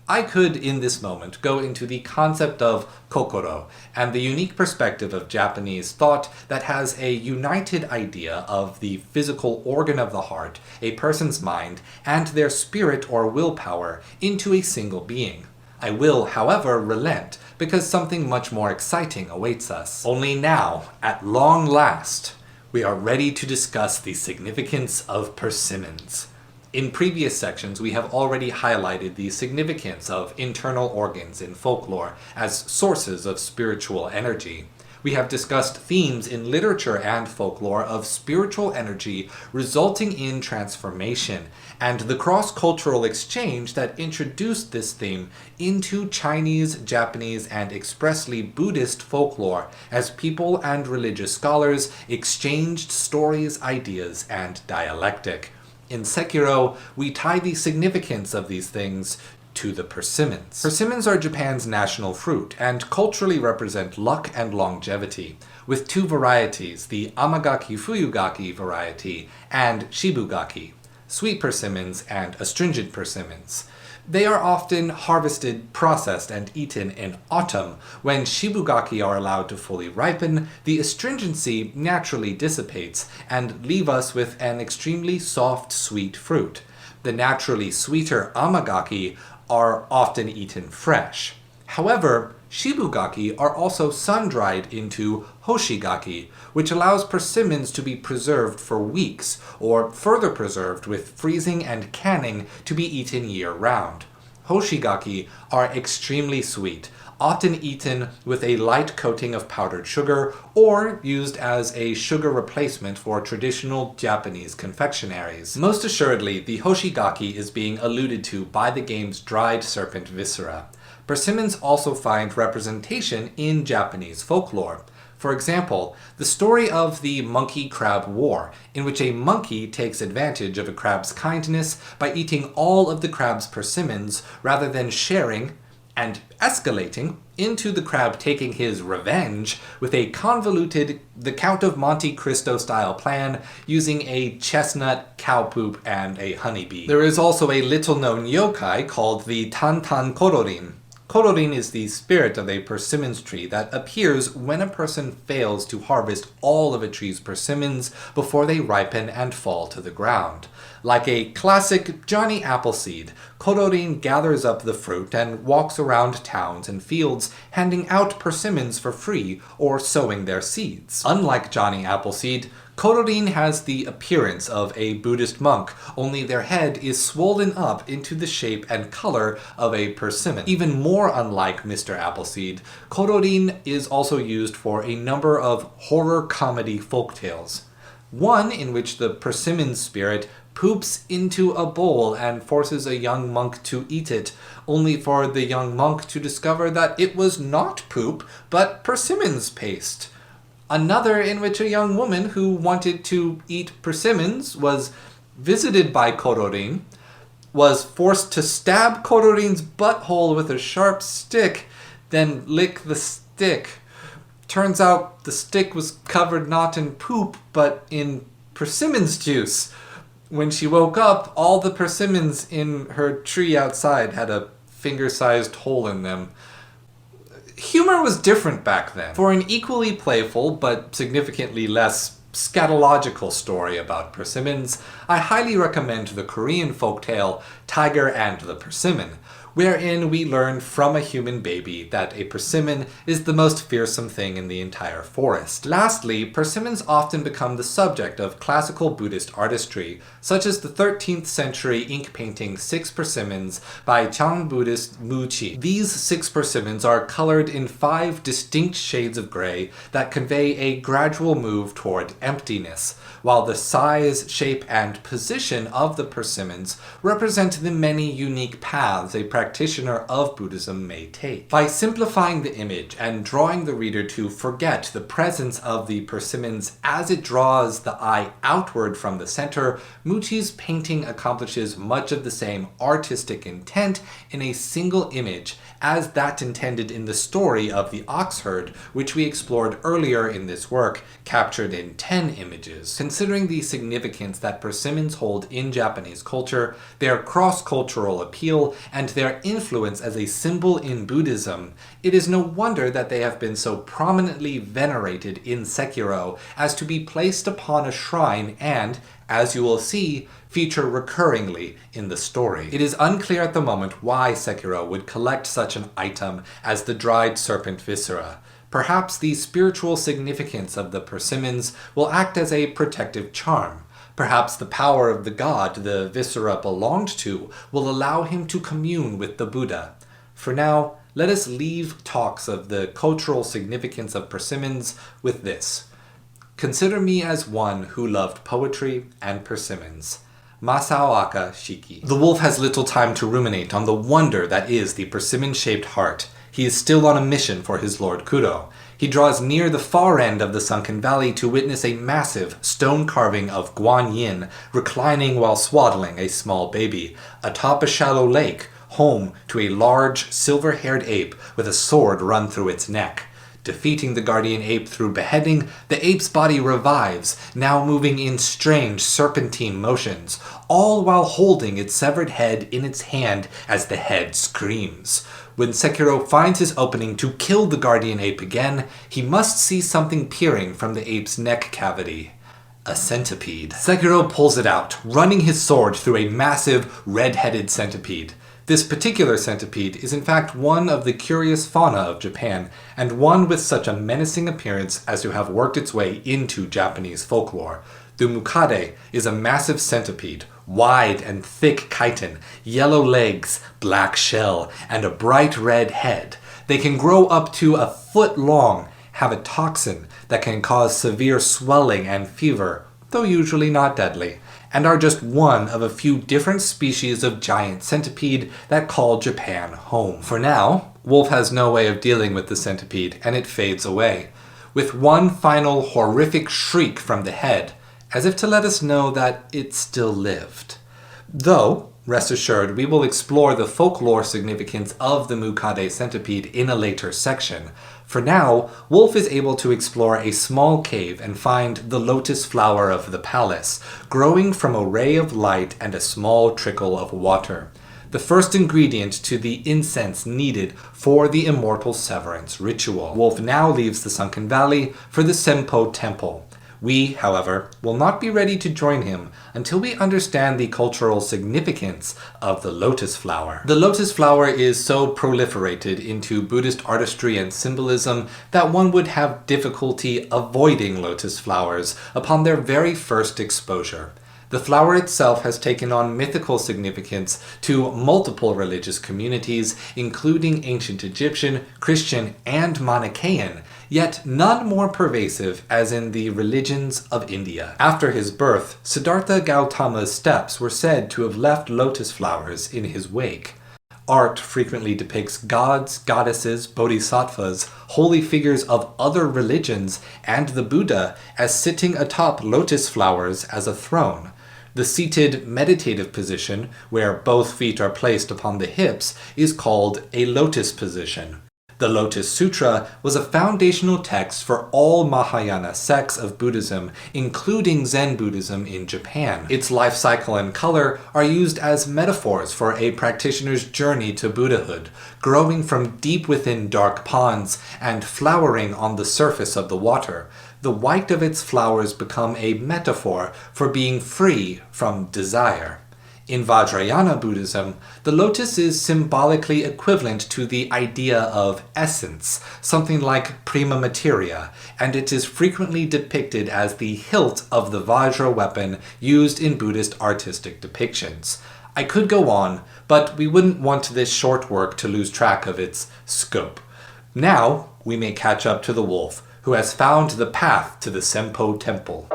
I could, in this moment, go into the concept of kokoro and the unique perspective of Japanese thought that has a united idea of the physical organ of the heart, a person's mind, and their spirit or willpower into a single being. I will, however, relent, because something much more exciting awaits us. Only now, at long last, we are ready to discuss the significance of persimmons. In previous sections, we have already highlighted the significance of internal organs in folklore as sources of spiritual energy. We have discussed themes in literature and folklore of spiritual energy resulting in transformation, and the cross-cultural exchange that introduced this theme into Chinese, Japanese, and expressly Buddhist folklore as people and religious scholars exchanged stories, ideas, and dialectic. In Sekiro, we tie the significance of these things to the persimmons. Persimmons are Japan's national fruit and culturally represent luck and longevity, with two varieties, the Amagaki Fuyugaki variety and Shibugaki, sweet persimmons and astringent persimmons. They are often harvested, processed, and eaten in autumn. When shibugaki are allowed to fully ripen, the astringency naturally dissipates and leave us with an extremely soft, sweet fruit. The naturally sweeter amagaki are often eaten fresh. However, shibugaki are also sun-dried into hoshigaki, which allows persimmons to be preserved for weeks, or further preserved with freezing and canning to be eaten year-round. Hoshigaki are extremely sweet, often eaten with a light coating of powdered sugar, or used as a sugar replacement for traditional Japanese confectionaries. Most assuredly, the hoshigaki is being alluded to by the game's dried serpent viscera. Persimmons also find representation in Japanese folklore. For example, the story of the Monkey-Crab War, in which a monkey takes advantage of a crab's kindness by eating all of the crab's persimmons rather than sharing, and escalating into the crab taking his revenge with a convoluted The Count of Monte Cristo style plan using a chestnut, cow poop, and a honeybee. There is also a little-known yokai called the Tantan Kororin. Kororin is the spirit of a persimmons tree that appears when a person fails to harvest all of a tree's persimmons before they ripen and fall to the ground. Like a classic Johnny Appleseed, Kororin gathers up the fruit and walks around towns and fields handing out persimmons for free or sowing their seeds. Unlike Johnny Appleseed, Kororin has the appearance of a Buddhist monk, only their head is swollen up into the shape and color of a persimmon. Even more unlike Mr. Appleseed, Kororin is also used for a number of horror comedy folktales. One in which the persimmon spirit poops into a bowl and forces a young monk to eat it, only for the young monk to discover that it was not poop, but persimmons paste. Another in which a young woman who wanted to eat persimmons was visited by Kororin, was forced to stab Kororin's butthole with a sharp stick, then lick the stick. Turns out the stick was covered not in poop, but in persimmons juice. When she woke up, all the persimmons in her tree outside had a finger-sized hole in them. Humor was different back then. For an equally playful, but significantly less scatological story about persimmons, I highly recommend the Korean folktale Tiger and the Persimmon, wherein we learn from a human baby that a persimmon is the most fearsome thing in the entire forest. Lastly, persimmons often become the subject of classical Buddhist artistry, such as the 13th century ink painting Six Persimmons by Chang Buddhist Muchi. These 6 persimmons are colored in 5 distinct shades of gray that convey a gradual move toward emptiness, while the size, shape, and position of the persimmons represent the many unique paths a practitioner of Buddhism may take. By simplifying the image and drawing the reader to forget the presence of the persimmons as it draws the eye outward from the center, Muchi's painting accomplishes much of the same artistic intent in a single image as that intended in the story of the ox herd, which we explored earlier in this work, captured in 10 images. Considering the significance that persimmons hold in Japanese culture, their cross-cultural appeal, and their influence as a symbol in Buddhism, it is no wonder that they have been so prominently venerated in Sekiro as to be placed upon a shrine and, as you will see, feature recurringly in the story. It is unclear at the moment why Sekiro would collect such an item as the dried serpent viscera. Perhaps the spiritual significance of the persimmons will act as a protective charm. Perhaps the power of the god the viscera belonged to will allow him to commune with the Buddha. For now, let us leave talks of the cultural significance of persimmons with this. Consider me as one who loved poetry and persimmons. Masaoaka Shiki. The wolf has little time to ruminate on the wonder that is the persimmon-shaped heart. He is still on a mission for his Lord Kuro. He draws near the far end of the Sunken Valley to witness a massive stone carving of Guan Yin reclining while swaddling a small baby atop a shallow lake, home to a large silver-haired ape with a sword run through its neck. Defeating the guardian ape through beheading, the ape's body revives, now moving in strange serpentine motions, all while holding its severed head in its hand as the head screams. When Sekiro finds his opening to kill the guardian ape again, he must see something peering from the ape's neck cavity. A centipede. Sekiro pulls it out, running his sword through a massive, red-headed centipede. This particular centipede is in fact one of the curious fauna of Japan, and one with such a menacing appearance as to have worked its way into Japanese folklore. The mukade is a massive centipede, wide and thick chitin, yellow legs, black shell, and a bright red head. They can grow up to a foot long, have a toxin that can cause severe swelling and fever, though usually not deadly, and are just one of a few different species of giant centipede that call Japan home. For now, Wolf has no way of dealing with the centipede, and it fades away, with one final horrific shriek from the head, as if to let us know that it still lived. Though, rest assured, we will explore the folklore significance of the Mukade centipede in a later section. For now, Wolf is able to explore a small cave and find the lotus flower of the palace, growing from a ray of light and a small trickle of water, the first ingredient to the incense needed for the immortal severance ritual. Wolf now leaves the Sunken Valley for the Senpou temple. We, however, will not be ready to join him until we understand the cultural significance of the lotus flower. The lotus flower is so proliferated into Buddhist artistry and symbolism that one would have difficulty avoiding lotus flowers upon their very first exposure. The flower itself has taken on mythical significance to multiple religious communities, including ancient Egyptian, Christian, and Manichaean, yet none more pervasive as in the religions of India. After his birth, Siddhartha Gautama's steps were said to have left lotus flowers in his wake. Art frequently depicts gods, goddesses, bodhisattvas, holy figures of other religions, and the Buddha as sitting atop lotus flowers as a throne. The seated meditative position, where both feet are placed upon the hips, is called a lotus position. The Lotus Sutra was a foundational text for all Mahayana sects of Buddhism, including Zen Buddhism in Japan. Its life cycle and color are used as metaphors for a practitioner's journey to Buddhahood, growing from deep within dark ponds and flowering on the surface of the water. The white of its flowers become a metaphor for being free from desire. In Vajrayana Buddhism, the lotus is symbolically equivalent to the idea of essence, something like prima materia, and it is frequently depicted as the hilt of the Vajra weapon used in Buddhist artistic depictions. I could go on, but we wouldn't want this short work to lose track of its scope. Now, we may catch up to the wolf, who has found the path to the Senpou temple.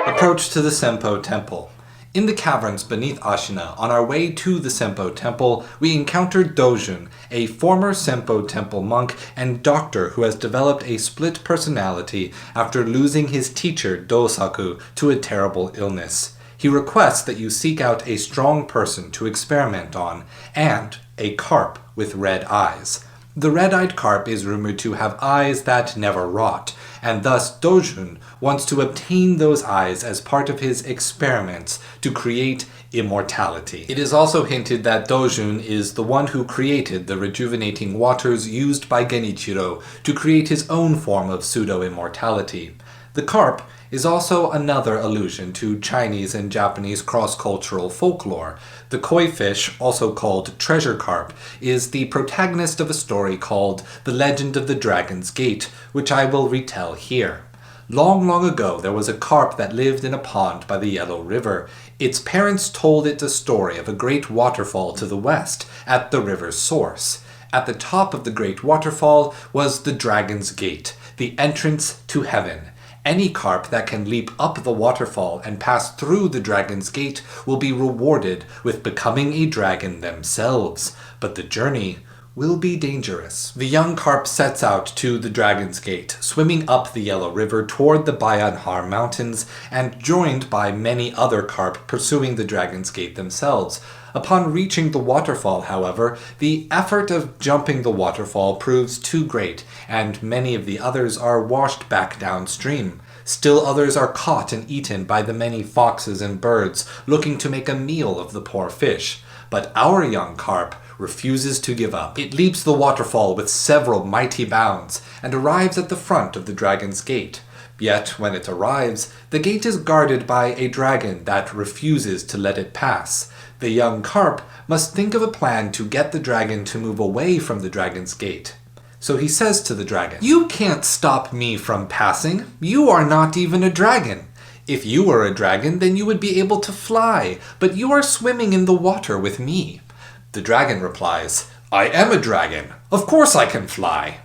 Approach to the Senpou temple. In the caverns beneath Ashina, on our way to the Senpou temple, we encountered Dojun, a former Senpou temple monk and doctor who has developed a split personality after losing his teacher Dosaku to a terrible illness. He requests that you seek out a strong person to experiment on, and a carp with red eyes. The red-eyed carp is rumored to have eyes that never rot, and thus Dojun wants to obtain those eyes as part of his experiments to create immortality. It is also hinted that Dojun is the one who created the rejuvenating waters used by Genichiro to create his own form of pseudo-immortality. The carp is also another allusion to Chinese and Japanese cross-cultural folklore. The koi fish, also called treasure carp, is the protagonist of a story called The Legend of the Dragon's Gate, which I will retell here. Long, long ago, there was a carp that lived in a pond by the Yellow River. Its parents told it the story of a great waterfall to the west, at the river's source. At the top of the great waterfall was the Dragon's Gate, the entrance to heaven. Any carp that can leap up the waterfall and pass through the Dragon's Gate will be rewarded with becoming a dragon themselves, but the journey will be dangerous. The young carp sets out to the Dragon's Gate, swimming up the Yellow River toward the Bayanhar Mountains, and joined by many other carp pursuing the Dragon's Gate themselves. Upon reaching the waterfall, however, the effort of jumping the waterfall proves too great, and many of the others are washed back downstream. Still others are caught and eaten by the many foxes and birds looking to make a meal of the poor fish. But our young carp refuses to give up. It leaps the waterfall with several mighty bounds and arrives at the front of the Dragon's Gate. Yet, when it arrives, the gate is guarded by a dragon that refuses to let it pass. The young carp must think of a plan to get the dragon to move away from the Dragon's Gate. So he says to the dragon, "You can't stop me from passing. You are not even a dragon. If you were a dragon, then you would be able to fly, but you are swimming in the water with me." The dragon replies, "I am a dragon. Of course I can fly."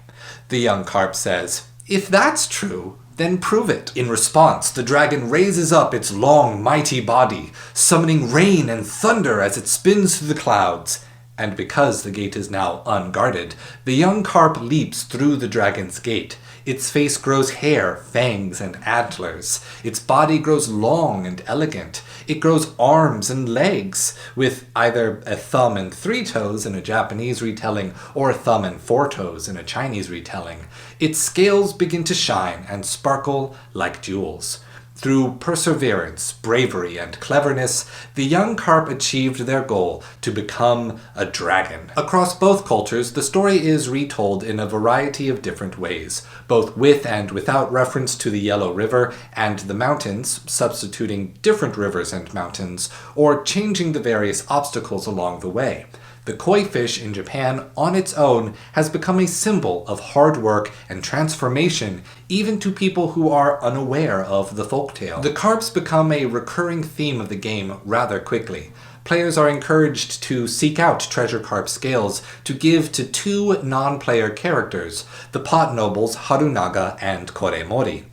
The young carp says, "If that's true, then prove it." In response, the dragon raises up its long, mighty body, summoning rain and thunder as it spins through the clouds. And because the gate is now unguarded, the young carp leaps through the Dragon's Gate. Its face grows hair, fangs, and antlers. Its body grows long and elegant. It grows arms and legs, with either a thumb and 3 toes in a Japanese retelling, or a thumb and 4 toes in a Chinese retelling. Its scales begin to shine and sparkle like jewels. Through perseverance, bravery, and cleverness, the young carp achieved their goal to become a dragon. Across both cultures, the story is retold in a variety of different ways, both with and without reference to the Yellow River and the mountains, substituting different rivers and mountains, or changing the various obstacles along the way. The koi fish in Japan, on its own, has become a symbol of hard work and transformation, even to people who are unaware of the folktale. The carps become a recurring theme of the game rather quickly. Players are encouraged to seek out treasure carp scales to give to two non-player characters, the pot nobles Harunaga and Koremori.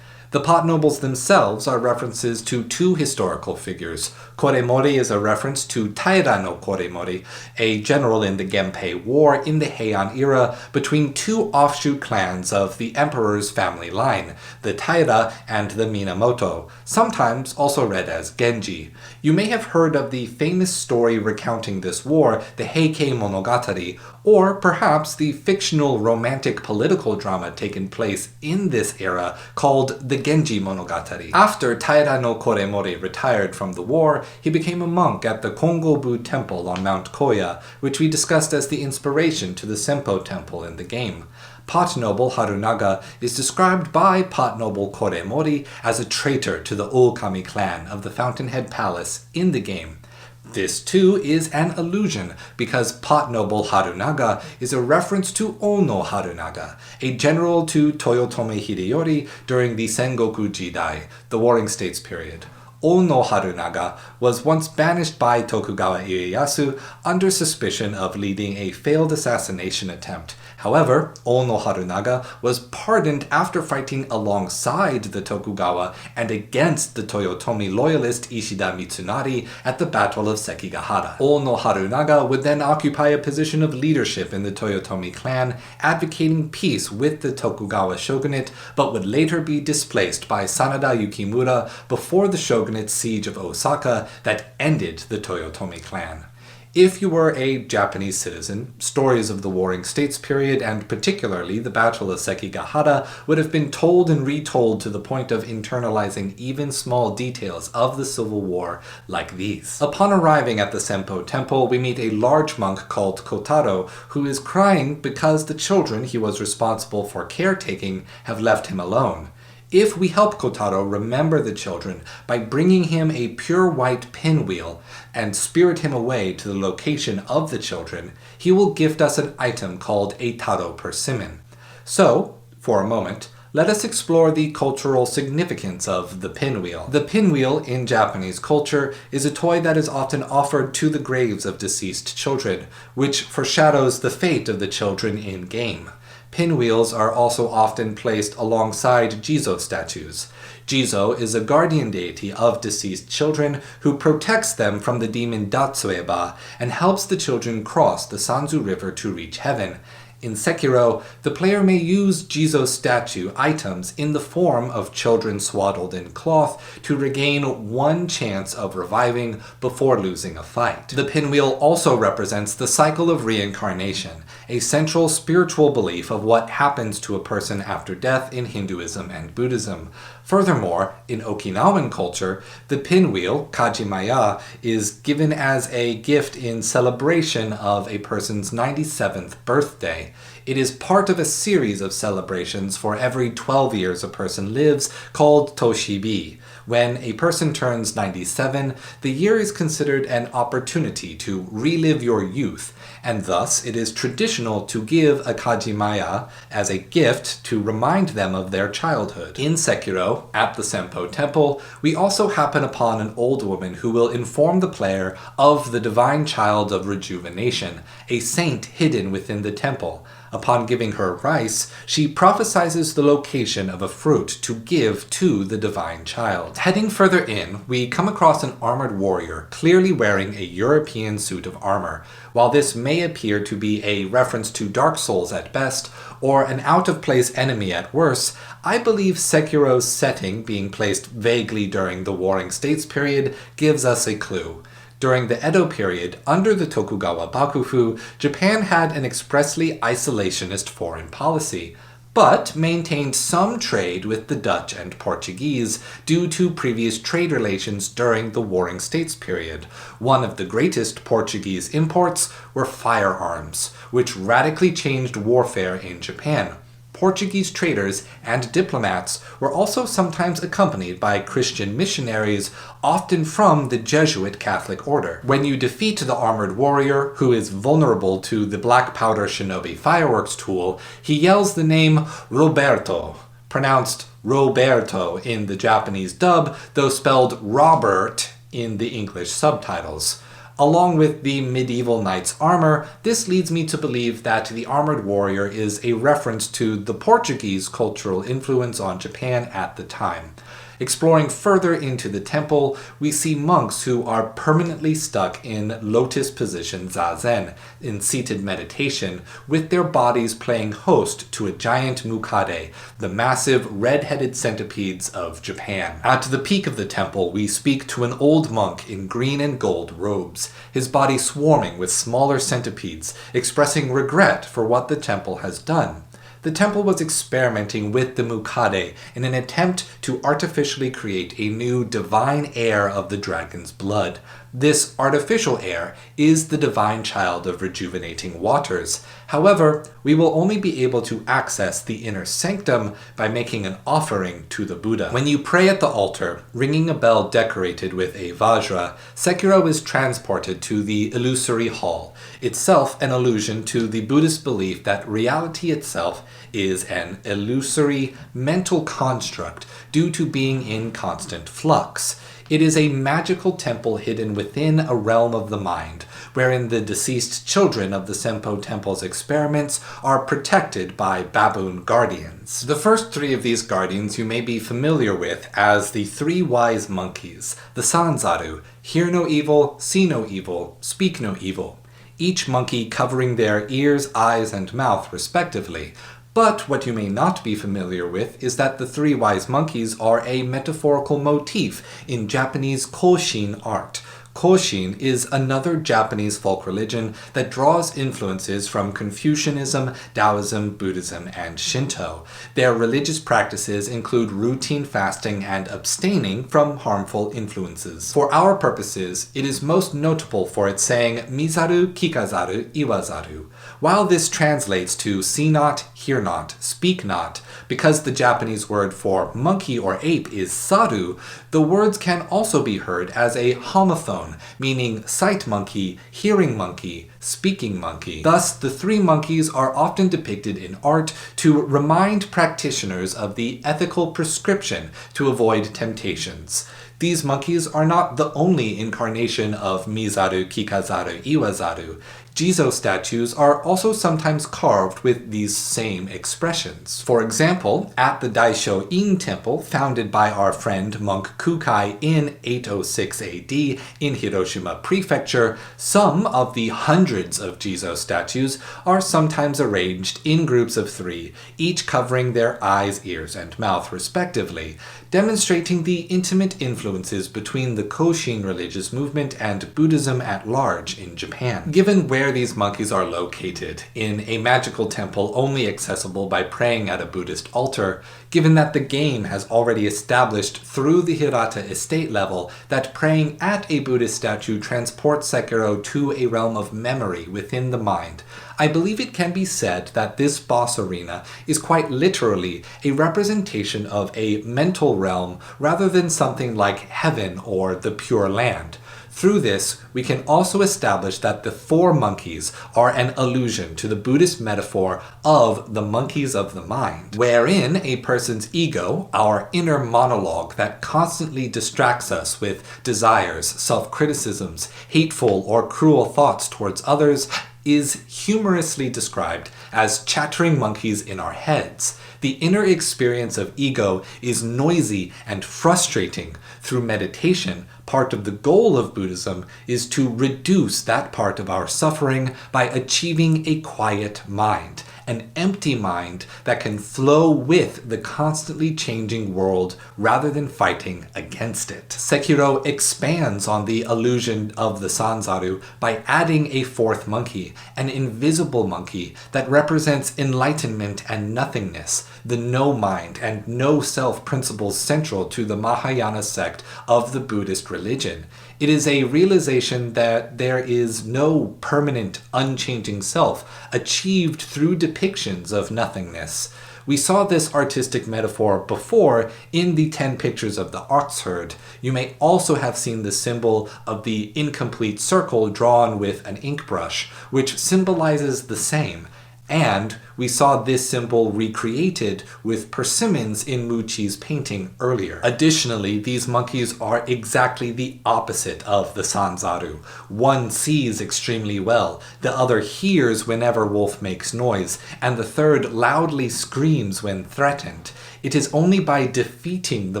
The pot nobles themselves are references to two historical figures. Koremori is a reference to Taira no Koremori, a general in the Genpei War in the Heian era between two offshoot clans of the emperor's family line, the Taira and the Minamoto, sometimes also read as Genji. You may have heard of the famous story recounting this war, the Heikei Monogatari, or perhaps the fictional romantic political drama taken place in this era called the Genji Monogatari. After Taira no Koremori retired from the war, he became a monk at the Kongobu Temple on Mount Koya, which we discussed as the inspiration to the Senpou Temple in the game. Pot noble Harunaga is described by pot noble Koremori as a traitor to the Okami clan of the Fountainhead Palace in the game. This, too, is an illusion, because pot noble Harunaga is a reference to Ono Harunaga, a general to Toyotomi Hideyori during the Sengoku Jidai, the Warring States period. Ono Harunaga was once banished by Tokugawa Ieyasu under suspicion of leading a failed assassination attempt. However, Ono Harunaga was pardoned after fighting alongside the Tokugawa and against the Toyotomi loyalist Ishida Mitsunari at the Battle of Sekigahara. Ono Harunaga would then occupy a position of leadership in the Toyotomi clan, advocating peace with the Tokugawa shogunate, but would later be displaced by Sanada Yukimura before the shogunate's siege of Osaka that ended the Toyotomi clan. If you were a Japanese citizen, stories of the Warring States period, and particularly the Battle of Sekigahara, would have been told and retold to the point of internalizing even small details of the Civil War like these. Upon arriving at the Senpou Temple, we meet a large monk called Kotaro, who is crying because the children he was responsible for caretaking have left him alone. If we help Kotaro remember the children by bringing him a pure white pinwheel and spirit him away to the location of the children, he will gift us an item called a taro persimmon. So, for a moment, let us explore the cultural significance of the pinwheel. The pinwheel in Japanese culture is a toy that is often offered to the graves of deceased children, which foreshadows the fate of the children in-game. Pinwheels are also often placed alongside Jizo statues. Jizo is a guardian deity of deceased children who protects them from the demon Datsueba and helps the children cross the Sanzu River to reach heaven. In Sekiro, the player may use Jizo statue items in the form of children swaddled in cloth to regain one chance of reviving before losing a fight. The pinwheel also represents the cycle of reincarnation, a central spiritual belief of what happens to a person after death in Hinduism and Buddhism. Furthermore, in Okinawan culture, the pinwheel, kajimaya, is given as a gift in celebration of a person's 97th birthday. It is part of a series of celebrations for every 12 years a person lives called Toshibi. When a person turns 97, the year is considered an opportunity to relive your youth, and thus it is traditional to give a kajimaya as a gift to remind them of their childhood. In Sekiro, at the Senpou Temple, we also happen upon an old woman who will inform the player of the divine child of rejuvenation, a saint hidden within the temple. Upon giving her rice, she prophesizes the location of a fruit to give to the divine child. Heading further in, we come across an armored warrior clearly wearing a European suit of armor. While this may appear to be a reference to Dark Souls at best, or an out-of-place enemy at worst, I believe Sekiro's setting, being placed vaguely during the Warring States period, gives us a clue. During the Edo period, under the Tokugawa Bakufu, Japan had an expressly isolationist foreign policy, but maintained some trade with the Dutch and Portuguese due to previous trade relations during the Warring States period. One of the greatest Portuguese imports were firearms, which radically changed warfare in Japan. Portuguese traders and diplomats were also sometimes accompanied by Christian missionaries, often from the Jesuit Catholic order. When you defeat the armored warrior, who is vulnerable to the black powder shinobi fireworks tool, he yells the name Roberto, pronounced Roberto in the Japanese dub, though spelled Robert in the English subtitles. Along with the medieval knight's armor, this leads me to believe that the armored warrior is a reference to the Portuguese cultural influence on Japan at the time. Exploring further into the temple, we see monks who are permanently stuck in lotus position zazen, in seated meditation, with their bodies playing host to a giant mukade, the massive red-headed centipedes of Japan. At the peak of the temple, we speak to an old monk in green and gold robes, his body swarming with smaller centipedes, expressing regret for what the temple has done. The temple was experimenting with the mukade in an attempt to artificially create a new divine heir of the dragon's blood. This artificial heir is the divine child of rejuvenating waters. However, we will only be able to access the inner sanctum by making an offering to the Buddha. When you pray at the altar, ringing a bell decorated with a vajra, Sekiro is transported to the illusory hall, itself an allusion to the Buddhist belief that reality itself is an illusory mental construct due to being in constant flux. It is a magical temple hidden within a realm of the mind, wherein the deceased children of the Senpou Temple's experiments are protected by baboon guardians. The first three of these guardians you may be familiar with as the three wise monkeys, the Sanzaru, hear no evil, see no evil, speak no evil, each monkey covering their ears, eyes, and mouth respectively. But what you may not be familiar with is that the three wise monkeys are a metaphorical motif in Japanese Koshin art. Koshin is another Japanese folk religion that draws influences from Confucianism, Taoism, Buddhism, and Shinto. Their religious practices include routine fasting and abstaining from harmful influences. For our purposes, it is most notable for its saying, Mizaru, Kikazaru, Iwazaru. While this translates to see not, hear not, speak not, because the Japanese word for monkey or ape is saru, the words can also be heard as a homophone, meaning sight monkey, hearing monkey, speaking monkey. Thus, the three monkeys are often depicted in art to remind practitioners of the ethical prescription to avoid temptations. These monkeys are not the only incarnation of Mizaru, Kikazaru, Iwazaru. Jizo statues are also sometimes carved with these same expressions. For example, at the Daisho-in temple, founded by our friend monk Kukai in 806 AD in Hiroshima Prefecture, some of the hundreds of Jizo statues are sometimes arranged in groups of three, each covering their eyes, ears, and mouth respectively, demonstrating the intimate influences between the Koshin religious movement and Buddhism at large in Japan. Given where these monkeys are located, in a magical temple only accessible by praying at a Buddhist altar, given that the game has already established through the Hirata estate level that praying at a Buddhist statue transports Sekiro to a realm of memory within the mind, I believe it can be said that this boss arena is quite literally a representation of a mental realm rather than something like heaven or the Pure Land. Through this, we can also establish that the four monkeys are an allusion to the Buddhist metaphor of the monkeys of the mind, wherein a person's ego, our inner monologue that constantly distracts us with desires, self-criticisms, hateful or cruel thoughts towards others, is humorously described as chattering monkeys in our heads. The inner experience of ego is noisy and frustrating. Through meditation, part of the goal of Buddhism is to reduce that part of our suffering by achieving a quiet mind, an empty mind that can flow with the constantly changing world rather than fighting against it. Sekiro expands on the illusion of the Sanzaru by adding a fourth monkey, an invisible monkey that represents enlightenment and nothingness, the no mind and no self principles central to the Mahayana sect of the Buddhist religion. It is a realization that there is no permanent, unchanging self achieved through depictions of nothingness. We saw this artistic metaphor before in the 10 pictures of the ox herd. You may also have seen the symbol of the incomplete circle drawn with an ink brush, which symbolizes the same. And we saw this symbol recreated with persimmons in Muchi's painting earlier. Additionally, these monkeys are exactly the opposite of the Sanzaru. One sees extremely well, the other hears whenever wolf makes noise, and the third loudly screams when threatened. It is only by defeating the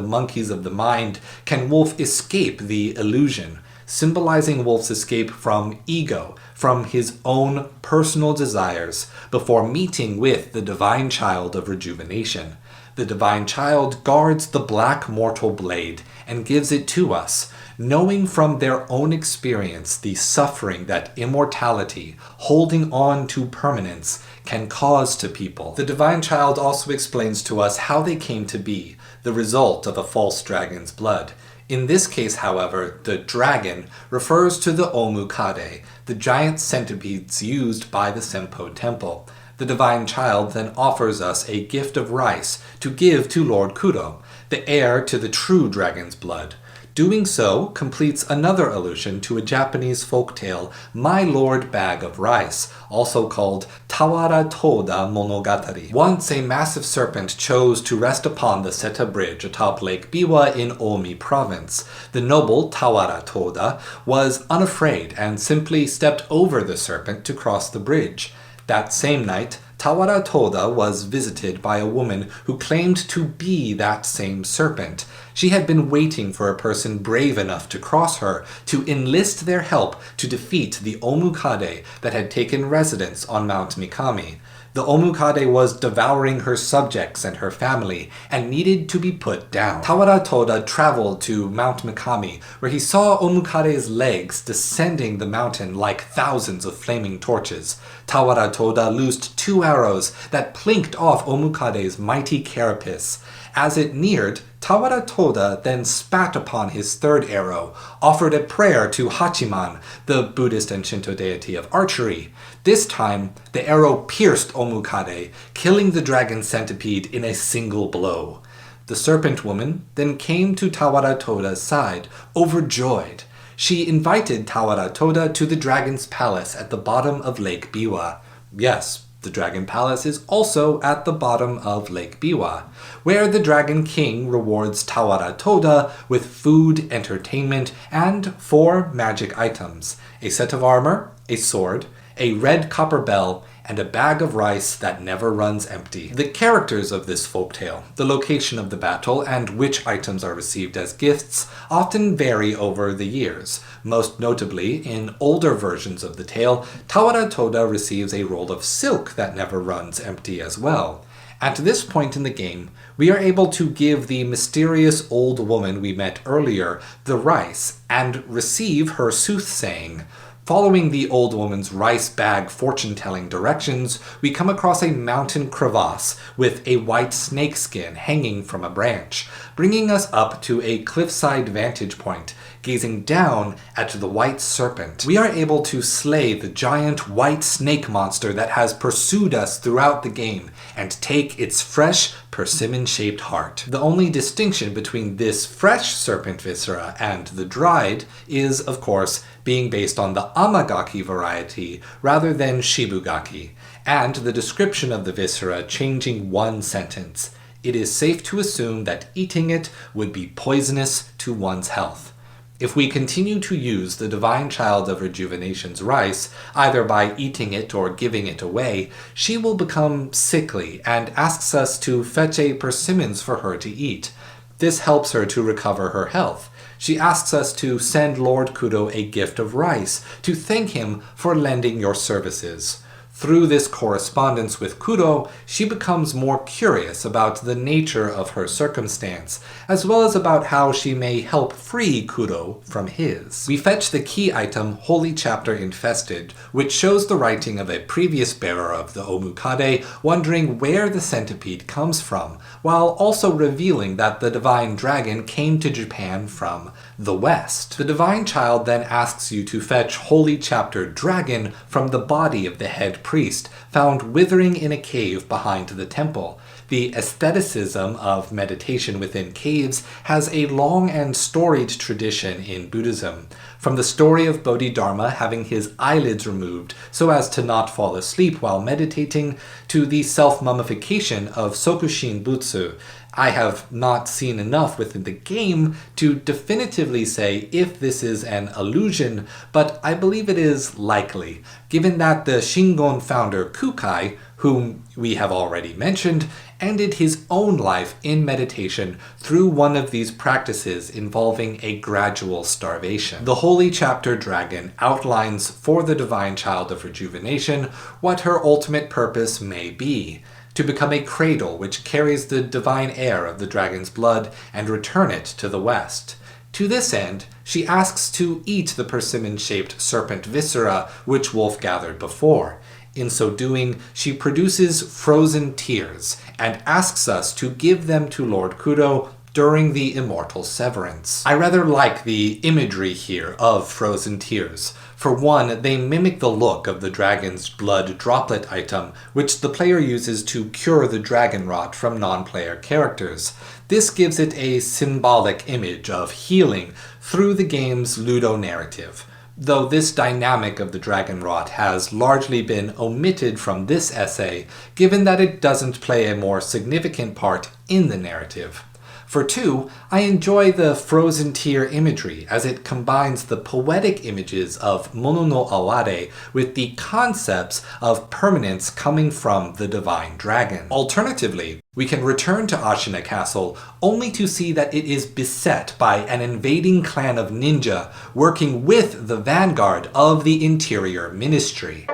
monkeys of the mind can wolf escape the illusion, symbolizing wolf's escape from ego, from his own personal desires, before meeting with the divine child of rejuvenation. The divine child guards the black mortal blade and gives it to us, knowing from their own experience the suffering that immortality, holding on to permanence, can cause to people. The divine child also explains to us how they came to be, the result of a false dragon's blood. In this case, however, the dragon refers to the Omukade, the giant centipedes used by the Senpou temple. The divine child then offers us a gift of rice to give to Lord Kudo, the heir to the true dragon's blood. Doing so completes another allusion to a Japanese folktale, My Lord Bag of Rice, also called Tawara Toda Monogatari. Once a massive serpent chose to rest upon the Seta Bridge atop Lake Biwa in Omi province. The noble Tawara Toda was unafraid and simply stepped over the serpent to cross the bridge. That same night, Tawara Toda was visited by a woman who claimed to be that same serpent. She had been waiting for a person brave enough to cross her, to enlist their help to defeat the Omukade that had taken residence on Mount Mikami. The Omukade was devouring her subjects and her family, and needed to be put down. Tawara Toda traveled to Mount Mikami, where he saw Omukade's legs descending the mountain like thousands of flaming torches. Tawara Toda loosed 2 arrows that plinked off Omukade's mighty carapace. As it neared, Tawara Toda then spat upon his 3rd arrow, offered a prayer to Hachiman, the Buddhist and Shinto deity of archery. This time, the arrow pierced Omukade, killing the dragon centipede in a single blow. The serpent woman then came to Tawara Toda's side, overjoyed. She invited Tawara Toda to the dragon's palace at the bottom of Lake Biwa. Yes, the Dragon Palace is also at the bottom of Lake Biwa, where the Dragon King rewards Tawara Toda with food, entertainment, and 4 magic items: a set of armor, a sword, a red copper bell, and a bag of rice that never runs empty. The characters of this folktale, the location of the battle, and which items are received as gifts often vary over the years. Most notably, in older versions of the tale, Tawara Toda receives a roll of silk that never runs empty as well. At this point in the game, we are able to give the mysterious old woman we met earlier the rice and receive her soothsaying. Following the old woman's rice bag fortune-telling directions, we come across a mountain crevasse with a white snakeskin hanging from a branch, bringing us up to a cliffside vantage point, gazing down at the white serpent. We are able to slay the giant white snake monster that has pursued us throughout the game and take its fresh, persimmon-shaped heart. The only distinction between this fresh serpent viscera and the dried is, of course, being based on the Amagaki variety rather than Shibugaki, and the description of the viscera changing 1 sentence. It is safe to assume that eating it would be poisonous to one's health. If we continue to use the Divine Child of Rejuvenation's rice, either by eating it or giving it away, she will become sickly and asks us to fetch a persimmons for her to eat. This helps her to recover her health. She asks us to send Lord Kudo a gift of rice, to thank him for lending your services. Through this correspondence with Kudo, she becomes more curious about the nature of her circumstance, as well as about how she may help free Kudo from his. We fetch the key item Holy Chapter Infested, which shows the writing of a previous bearer of the Omukade wondering where the centipede comes from, while also revealing that the divine dragon came to Japan from the West. The divine child then asks you to fetch Holy Chapter Dragon from the body of the head priest, found withering in a cave behind the temple. The aestheticism of meditation within caves has a long and storied tradition in Buddhism, from the story of Bodhidharma having his eyelids removed so as to not fall asleep while meditating, to the self-mummification of Sokushin Butsu. I have not seen enough within the game to definitively say if this is an illusion, but I believe it is likely, given that the Shingon founder Kukai, whom we have already mentioned, ended his own life in meditation through one of these practices involving a gradual starvation. The Holy Chapter Dragon outlines for the Divine Child of Rejuvenation what her ultimate purpose may be: to become a cradle which carries the divine air of the dragon's blood and return it to the West. To this end, she asks to eat the persimmon-shaped serpent viscera which Wolf gathered before. In so doing, she produces frozen tears and asks us to give them to Lord Kudo during the immortal severance. I rather like the imagery here of frozen tears. For one, they mimic the look of the dragon's blood droplet item, which the player uses to cure the dragon rot from non-player characters. This gives it a symbolic image of healing through the game's Ludo narrative, though this dynamic of the dragon rot has largely been omitted from this essay, given that it doesn't play a more significant part in the narrative. For two, I enjoy the frozen tear imagery as it combines the poetic images of Mono no Aware with the concepts of permanence coming from the divine dragon. Alternatively, we can return to Ashina Castle only to see that it is beset by an invading clan of ninja working with the vanguard of the Interior Ministry.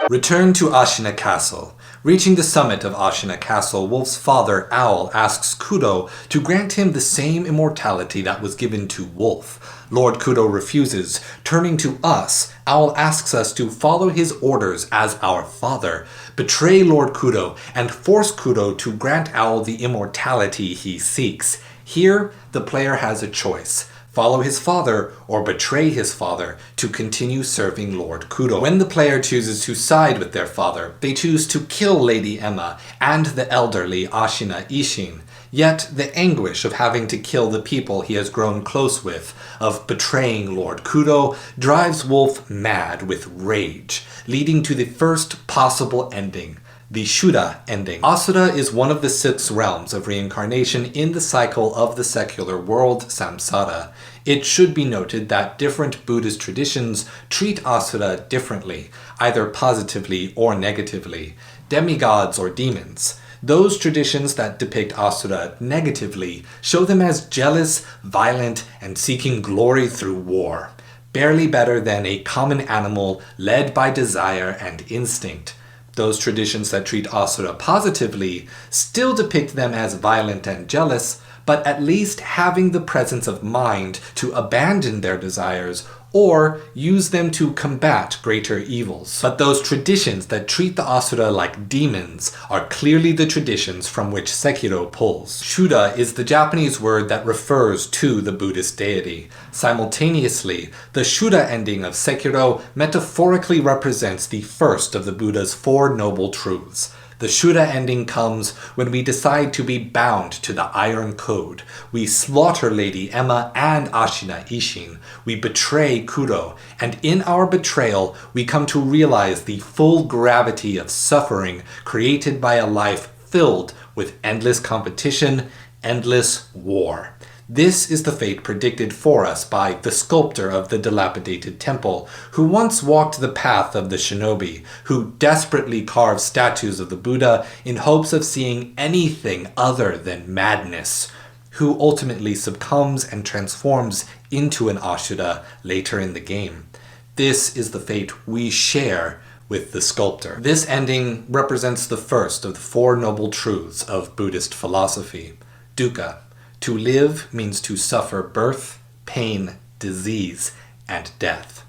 Return to Ashina Castle. Reaching the summit of Ashina Castle, Wolf's father, Owl, asks Kudo to grant him the same immortality that was given to Wolf. Lord Kudo refuses. Turning to us, Owl asks us to follow his orders as our father, betray Lord Kudo, and force Kudo to grant Owl the immortality he seeks. Here, the player has a choice: follow his father or betray his father to continue serving Lord Kudo. When the player chooses to side with their father, they choose to kill Lady Emma and the elderly Ashina Ishin. Yet the anguish of having to kill the people he has grown close with, of betraying Lord Kudo, drives Wolf mad with rage, leading to the first possible ending: the Shuda ending. Asura is one of the 6 realms of reincarnation in the cycle of the secular world, Samsara. It should be noted that different Buddhist traditions treat Asura differently, either positively or negatively, demigods or demons. Those traditions that depict Asura negatively show them as jealous, violent, and seeking glory through war, barely better than a common animal led by desire and instinct. Those traditions that treat Asura positively still depict them as violent and jealous, but at least having the presence of mind to abandon their desires or use them to combat greater evils. But those traditions that treat the Asura like demons are clearly the traditions from which Sekiro pulls. Shuda is the Japanese word that refers to the Buddhist deity. Simultaneously, the Shuda ending of Sekiro metaphorically represents the first of the Buddha's 4 noble truths. The Shuda ending comes when we decide to be bound to the Iron Code. We slaughter Lady Emma and Ashina Ishin. We betray Kudo, and in our betrayal, we come to realize the full gravity of suffering created by a life filled with endless competition, endless war. This is the fate predicted for us by the sculptor of the dilapidated temple, who once walked the path of the shinobi, who desperately carved statues of the Buddha in hopes of seeing anything other than madness, who ultimately succumbs and transforms into an Ashura later in the game. This is the fate we share with the sculptor. This ending represents the first of the 4 noble truths of Buddhist philosophy: dukkha. To live means to suffer birth, pain, disease, and death.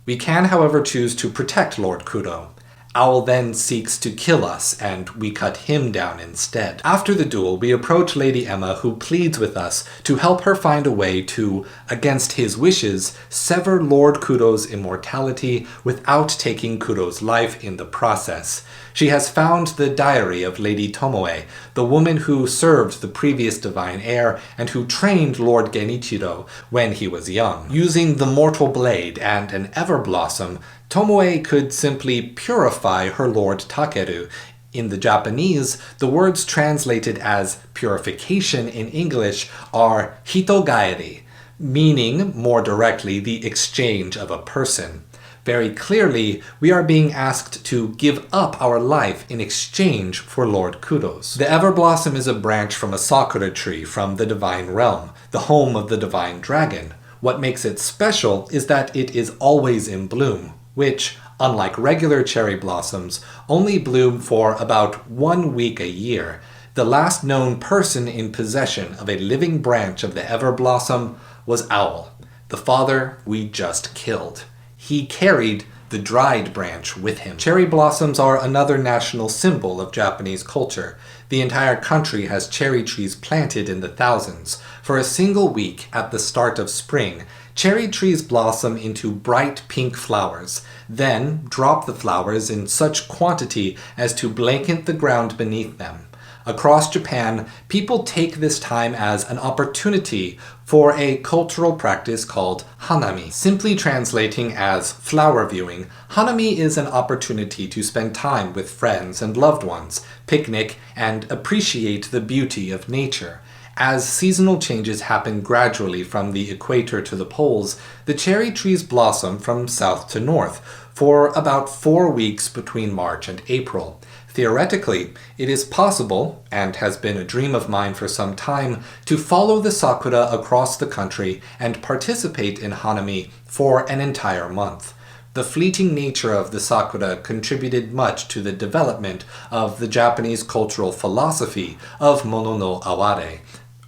We can, however, choose to protect Lord Kudo. Owl then seeks to kill us, and we cut him down instead. After the duel, we approach Lady Emma, who pleads with us to help her find a way to, against his wishes, sever Lord Kudo's immortality without taking Kudo's life in the process. She has found the diary of Lady Tomoe, the woman who served the previous divine heir and who trained Lord Genichiro when he was young. Using the mortal blade and an Everblossom, Tomoe could simply purify her Lord Takeru. In the Japanese, the words translated as purification in English are hitogaeri, meaning, more directly, the exchange of a person. Very clearly, we are being asked to give up our life in exchange for Lord Kudo's. The Everblossom is a branch from a sakura tree from the Divine Realm, the home of the Divine Dragon. What makes it special is that it is always in bloom, which, unlike regular cherry blossoms, only bloom for about 1 week a year. The last known person in possession of a living branch of the Everblossom was Owl, the father we just killed. He carried the dried branch with him. Cherry blossoms are another national symbol of Japanese culture. The entire country has cherry trees planted in the thousands. For a single week at the start of spring, cherry trees blossom into bright pink flowers, then drop the flowers in such quantity as to blanket the ground beneath them. Across Japan, people take this time as an opportunity for a cultural practice called hanami. Simply translating as flower viewing, hanami is an opportunity to spend time with friends and loved ones, picnic, and appreciate the beauty of nature. As seasonal changes happen gradually from the equator to the poles, the cherry trees blossom from south to north for about 4 weeks between March and April. Theoretically, it is possible, and has been a dream of mine for some time, to follow the sakura across the country and participate in hanami for an entire month. The fleeting nature of the sakura contributed much to the development of the Japanese cultural philosophy of mono no aware.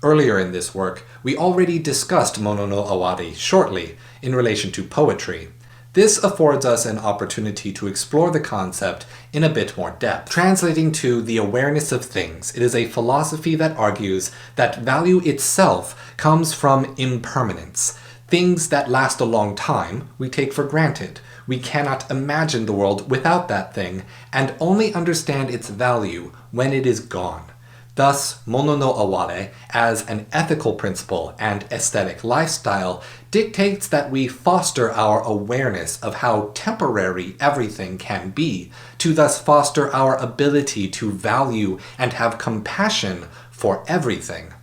Earlier in this work, we already discussed mono no aware shortly in relation to poetry. This affords us an opportunity to explore the concept in a bit more depth. Translating to the awareness of things, it is a philosophy that argues that value itself comes from impermanence. Things that last a long time we take for granted. We cannot imagine the world without that thing, and only understand its value when it is gone. Thus, mono no aware, as an ethical principle and aesthetic lifestyle, dictates that we foster our awareness of how temporary everything can be, to thus foster our ability to value and have compassion for everything.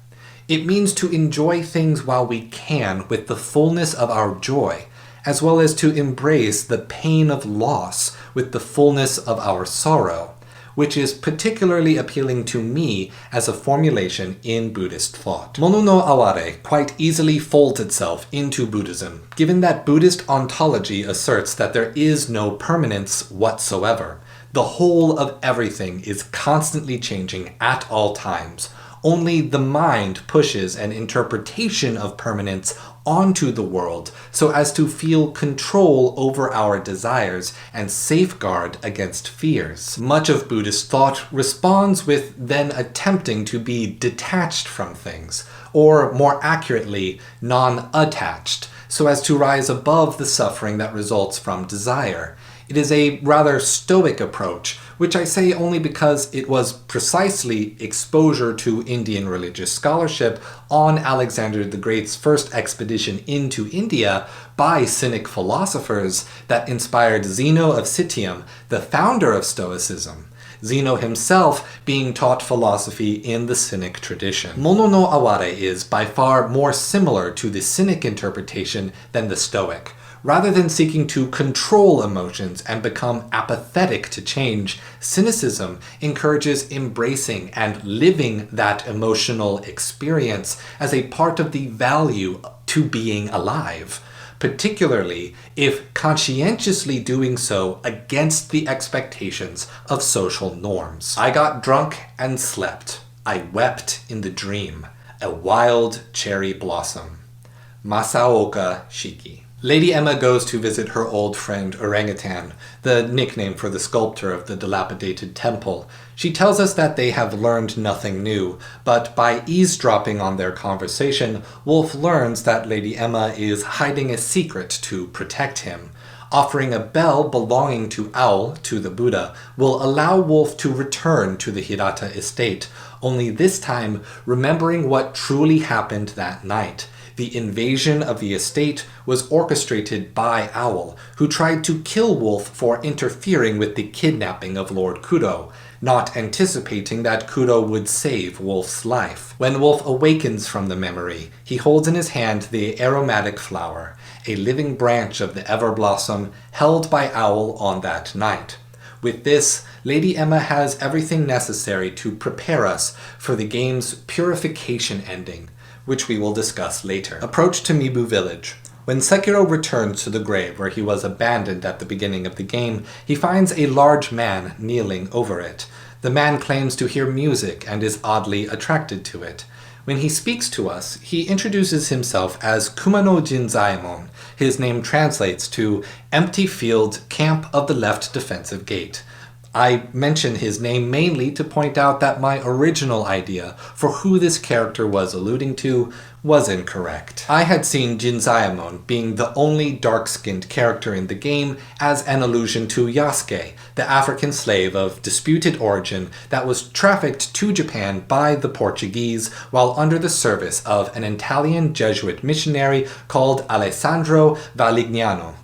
It means to enjoy things while we can with the fullness of our joy, as well as to embrace the pain of loss with the fullness of our sorrow, which is particularly appealing to me as a formulation in Buddhist thought. Mono no aware quite easily folds itself into Buddhism, given that Buddhist ontology asserts that there is no permanence whatsoever. The whole of everything is constantly changing at all times. Only the mind pushes an interpretation of permanence onto the world so as to feel control over our desires and safeguard against fears. Much of Buddhist thought responds with then attempting to be detached from things, or more accurately, non-attached, so as to rise above the suffering that results from desire. It is a rather stoic approach, which I say only because it was precisely exposure to Indian religious scholarship on Alexander the Great's first expedition into India by Cynic philosophers that inspired Zeno of Citium, the founder of Stoicism. Zeno himself being taught philosophy in the Cynic tradition. Mono no aware is by far more similar to the Cynic interpretation than the Stoic. Rather than seeking to control emotions and become apathetic to change, cynicism encourages embracing and living that emotional experience as a part of the value to being alive, particularly if conscientiously doing so against the expectations of social norms. I got drunk and slept. I wept in the dream. A wild cherry blossom. Masaoka Shiki. Lady Emma goes to visit her old friend Orangutan, the nickname for the sculptor of the dilapidated temple. She tells us that they have learned nothing new, but by eavesdropping on their conversation, Wolf learns that Lady Emma is hiding a secret to protect him. Offering a bell belonging to Owl to the Buddha will allow Wolf to return to the Hirata estate, only this time remembering what truly happened that night. The invasion of the estate was orchestrated by Owl, who tried to kill Wolf for interfering with the kidnapping of Lord Kudo, not anticipating that Kudo would save Wolf's life. When Wolf awakens from the memory, he holds in his hand the aromatic flower, a living branch of the Everblossom held by Owl on that night. With this, Lady Emma has everything necessary to prepare us for the game's purification ending, which we will discuss later. Approach to Mibu Village. When Sekiro returns to the grave where he was abandoned at the beginning of the game, he finds a large man kneeling over it. The man claims to hear music and is oddly attracted to it. When he speaks to us, he introduces himself as Kumano Jinzaemon. His name translates to Empty Field, Camp of the Left Defensive Gate. I mention his name mainly to point out that my original idea for who this character was alluding to was incorrect. I had seen Jinzaemon being the only dark-skinned character in the game as an allusion to Yasuke, the African slave of disputed origin that was trafficked to Japan by the Portuguese while under the service of an Italian Jesuit missionary called Alessandro Valignano.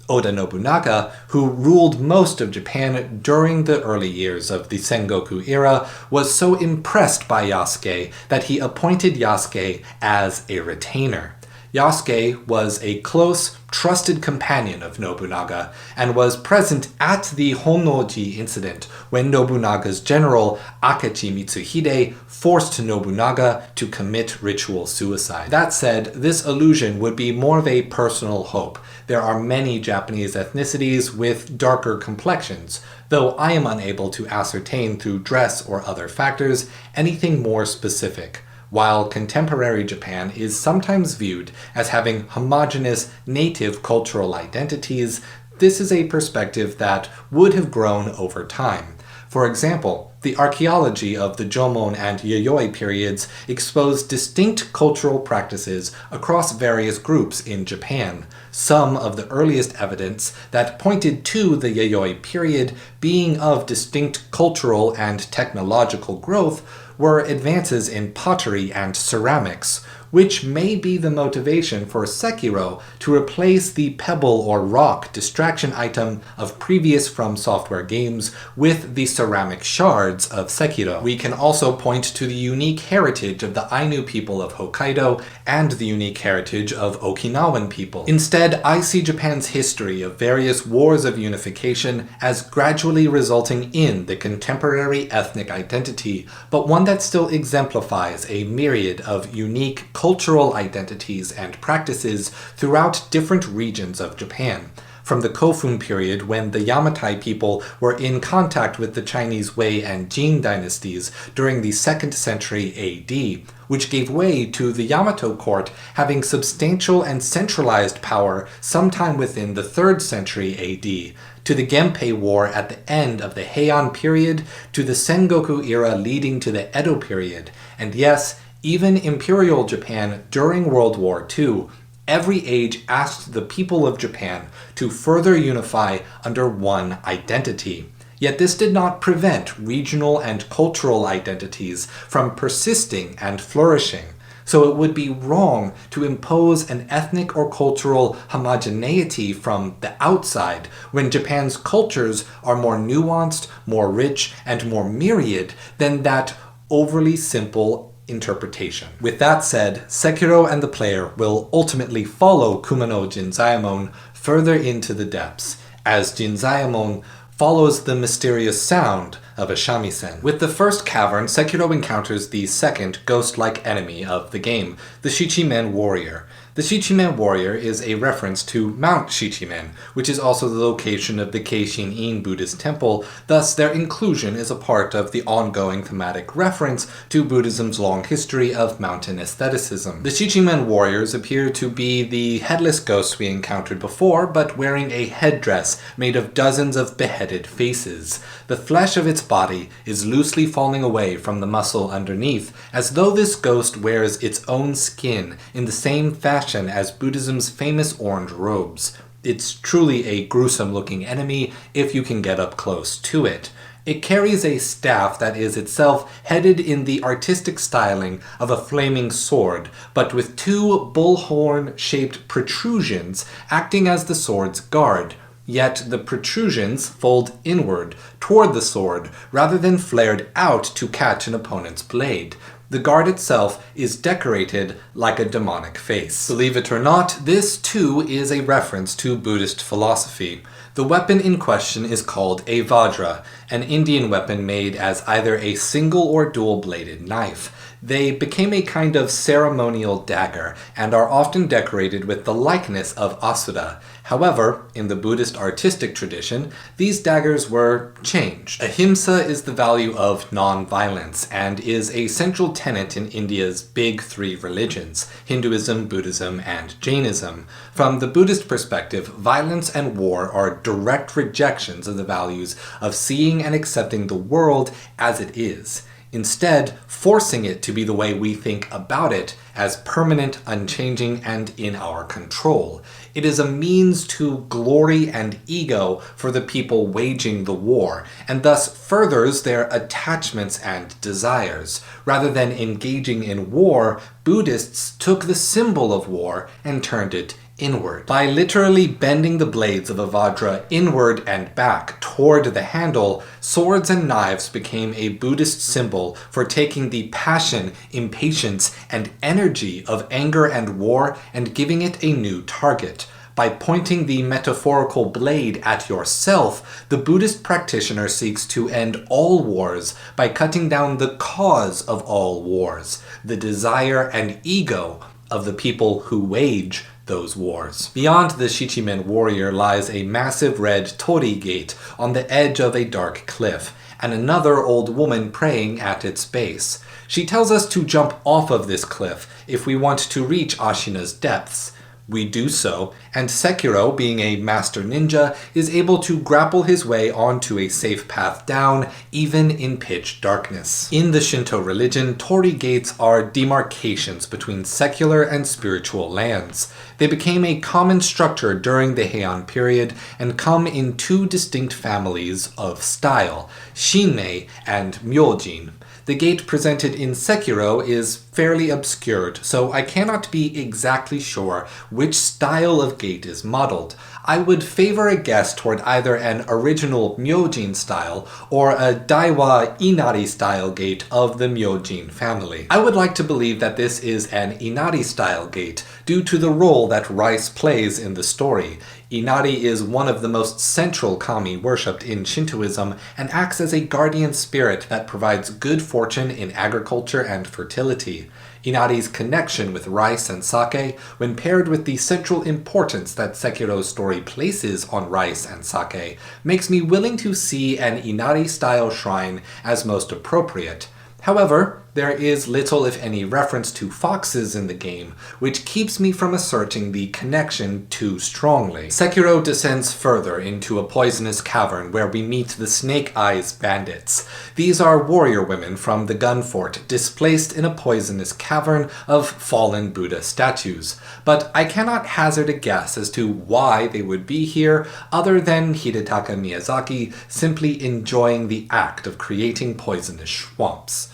Oda Nobunaga, who ruled most of Japan during the early years of the Sengoku era, was so impressed by Yasuke that he appointed Yasuke as a retainer. Yasuke was a close, trusted companion of Nobunaga, and was present at the Honnoji incident when Nobunaga's general Akechi Mitsuhide forced Nobunaga to commit ritual suicide. That said, this allusion would be more of a personal hope. There are many Japanese ethnicities with darker complexions, though I am unable to ascertain through dress or other factors anything more specific. While contemporary Japan is sometimes viewed as having homogeneous native cultural identities, this is a perspective that would have grown over time. For example, the archaeology of the Jomon and Yayoi periods exposed distinct cultural practices across various groups in Japan. Some of the earliest evidence that pointed to the Yayoi period being of distinct cultural and technological growth were advances in pottery and ceramics, which may be the motivation for Sekiro to replace the pebble or rock distraction item of previous From Software games with the ceramic shards of Sekiro. We can also point to the unique heritage of the Ainu people of Hokkaido and the unique heritage of Okinawan people. Instead, I see Japan's history of various wars of unification as gradually resulting in the contemporary ethnic identity, but one that still exemplifies a myriad of unique cultural identities and practices throughout different regions of Japan. From the Kofun period, when the Yamatai people were in contact with the Chinese Wei and Jin dynasties during the 2nd century AD, which gave way to the Yamato court having substantial and centralized power sometime within the 3rd century AD, to the Genpei War at the end of the Heian period, to the Sengoku era leading to the Edo period, and yes, even Imperial Japan during World War II. Every age asked the people of Japan to further unify under one identity. Yet this did not prevent regional and cultural identities from persisting and flourishing. So it would be wrong to impose an ethnic or cultural homogeneity from the outside when Japan's cultures are more nuanced, more rich, and more myriad than that overly simple interpretation. With that said, Sekiro and the player will ultimately follow Kumano Jinzaemon further into the depths, as Jinzaemon follows the mysterious sound of a shamisen. With the first cavern, Sekiro encounters the second ghost-like enemy of the game, the Shichimen warrior. The Shichimen warrior is a reference to Mount Shichimen, which is also the location of the Keishin-in Buddhist temple, thus their inclusion is a part of the ongoing thematic reference to Buddhism's long history of mountain aestheticism. The Shichimen warriors appear to be the headless ghosts we encountered before, but wearing a headdress made of dozens of beheaded faces. The flesh of its body is loosely falling away from the muscle underneath, as though this ghost wears its own skin in the same fashion as Buddhism's famous orange robes. It's truly a gruesome-looking enemy if you can get up close to it. It carries a staff that is itself headed in the artistic styling of a flaming sword, but with two bullhorn-shaped protrusions acting as the sword's guard. Yet the protrusions fold inward toward the sword rather than flared out to catch an opponent's blade. The guard itself is decorated like a demonic face. Believe it or not, this too is a reference to Buddhist philosophy. The weapon in question is called a vajra, an Indian weapon made as either a single or dual-bladed knife. They became a kind of ceremonial dagger and are often decorated with the likeness of Asura. However, in the Buddhist artistic tradition, these daggers were changed. Ahimsa is the value of non-violence and is a central tenet in India's big three religions, Hinduism, Buddhism, and Jainism. From the Buddhist perspective, violence and war are direct rejections of the values of seeing and accepting the world as it is. Instead, forcing it to be the way we think about it as permanent, unchanging, and in our control. It is a means to glory and ego for the people waging the war, and thus furthers their attachments and desires. Rather than engaging in war, Buddhists took the symbol of war and turned it inward. By literally bending the blades of a vajra inward and back toward the handle, swords and knives became a Buddhist symbol for taking the passion, impatience, and energy of anger and war and giving it a new target. By pointing the metaphorical blade at yourself, the Buddhist practitioner seeks to end all wars by cutting down the cause of all wars, the desire and ego of the people who wage those wars. Beyond the Shichimen warrior lies a massive red torii gate on the edge of a dark cliff, and another old woman praying at its base. She tells us to jump off of this cliff if we want to reach Ashina's depths. We do so, and Sekiro, being a master ninja, is able to grapple his way onto a safe path down, even in pitch darkness. In the Shinto religion, torii gates are demarcations between secular and spiritual lands. They became a common structure during the Heian period and come in two distinct families of style, Shinmei and Myojin. The gate presented in Sekiro is fairly obscured, so I cannot be exactly sure which style of gate is modeled. I would favor a guess toward either an original Myojin style or a Daiwa Inari style gate of the Myojin family. I would like to believe that this is an Inari style gate due to the role that rice plays in the story. Inari is one of the most central kami worshipped in Shintoism and acts as a guardian spirit that provides good fortune in agriculture and fertility. Inari's connection with rice and sake, when paired with the central importance that Sekiro's story places on rice and sake, makes me willing to see an Inari-style shrine as most appropriate. However, there is little if any reference to foxes in the game, which keeps me from asserting the connection too strongly. Sekiro descends further into a poisonous cavern where we meet the Snake Eyes Bandits. These are warrior women from the gun fort displaced in a poisonous cavern of fallen Buddha statues, but I cannot hazard a guess as to why they would be here other than Hidetaka Miyazaki simply enjoying the act of creating poisonous swamps.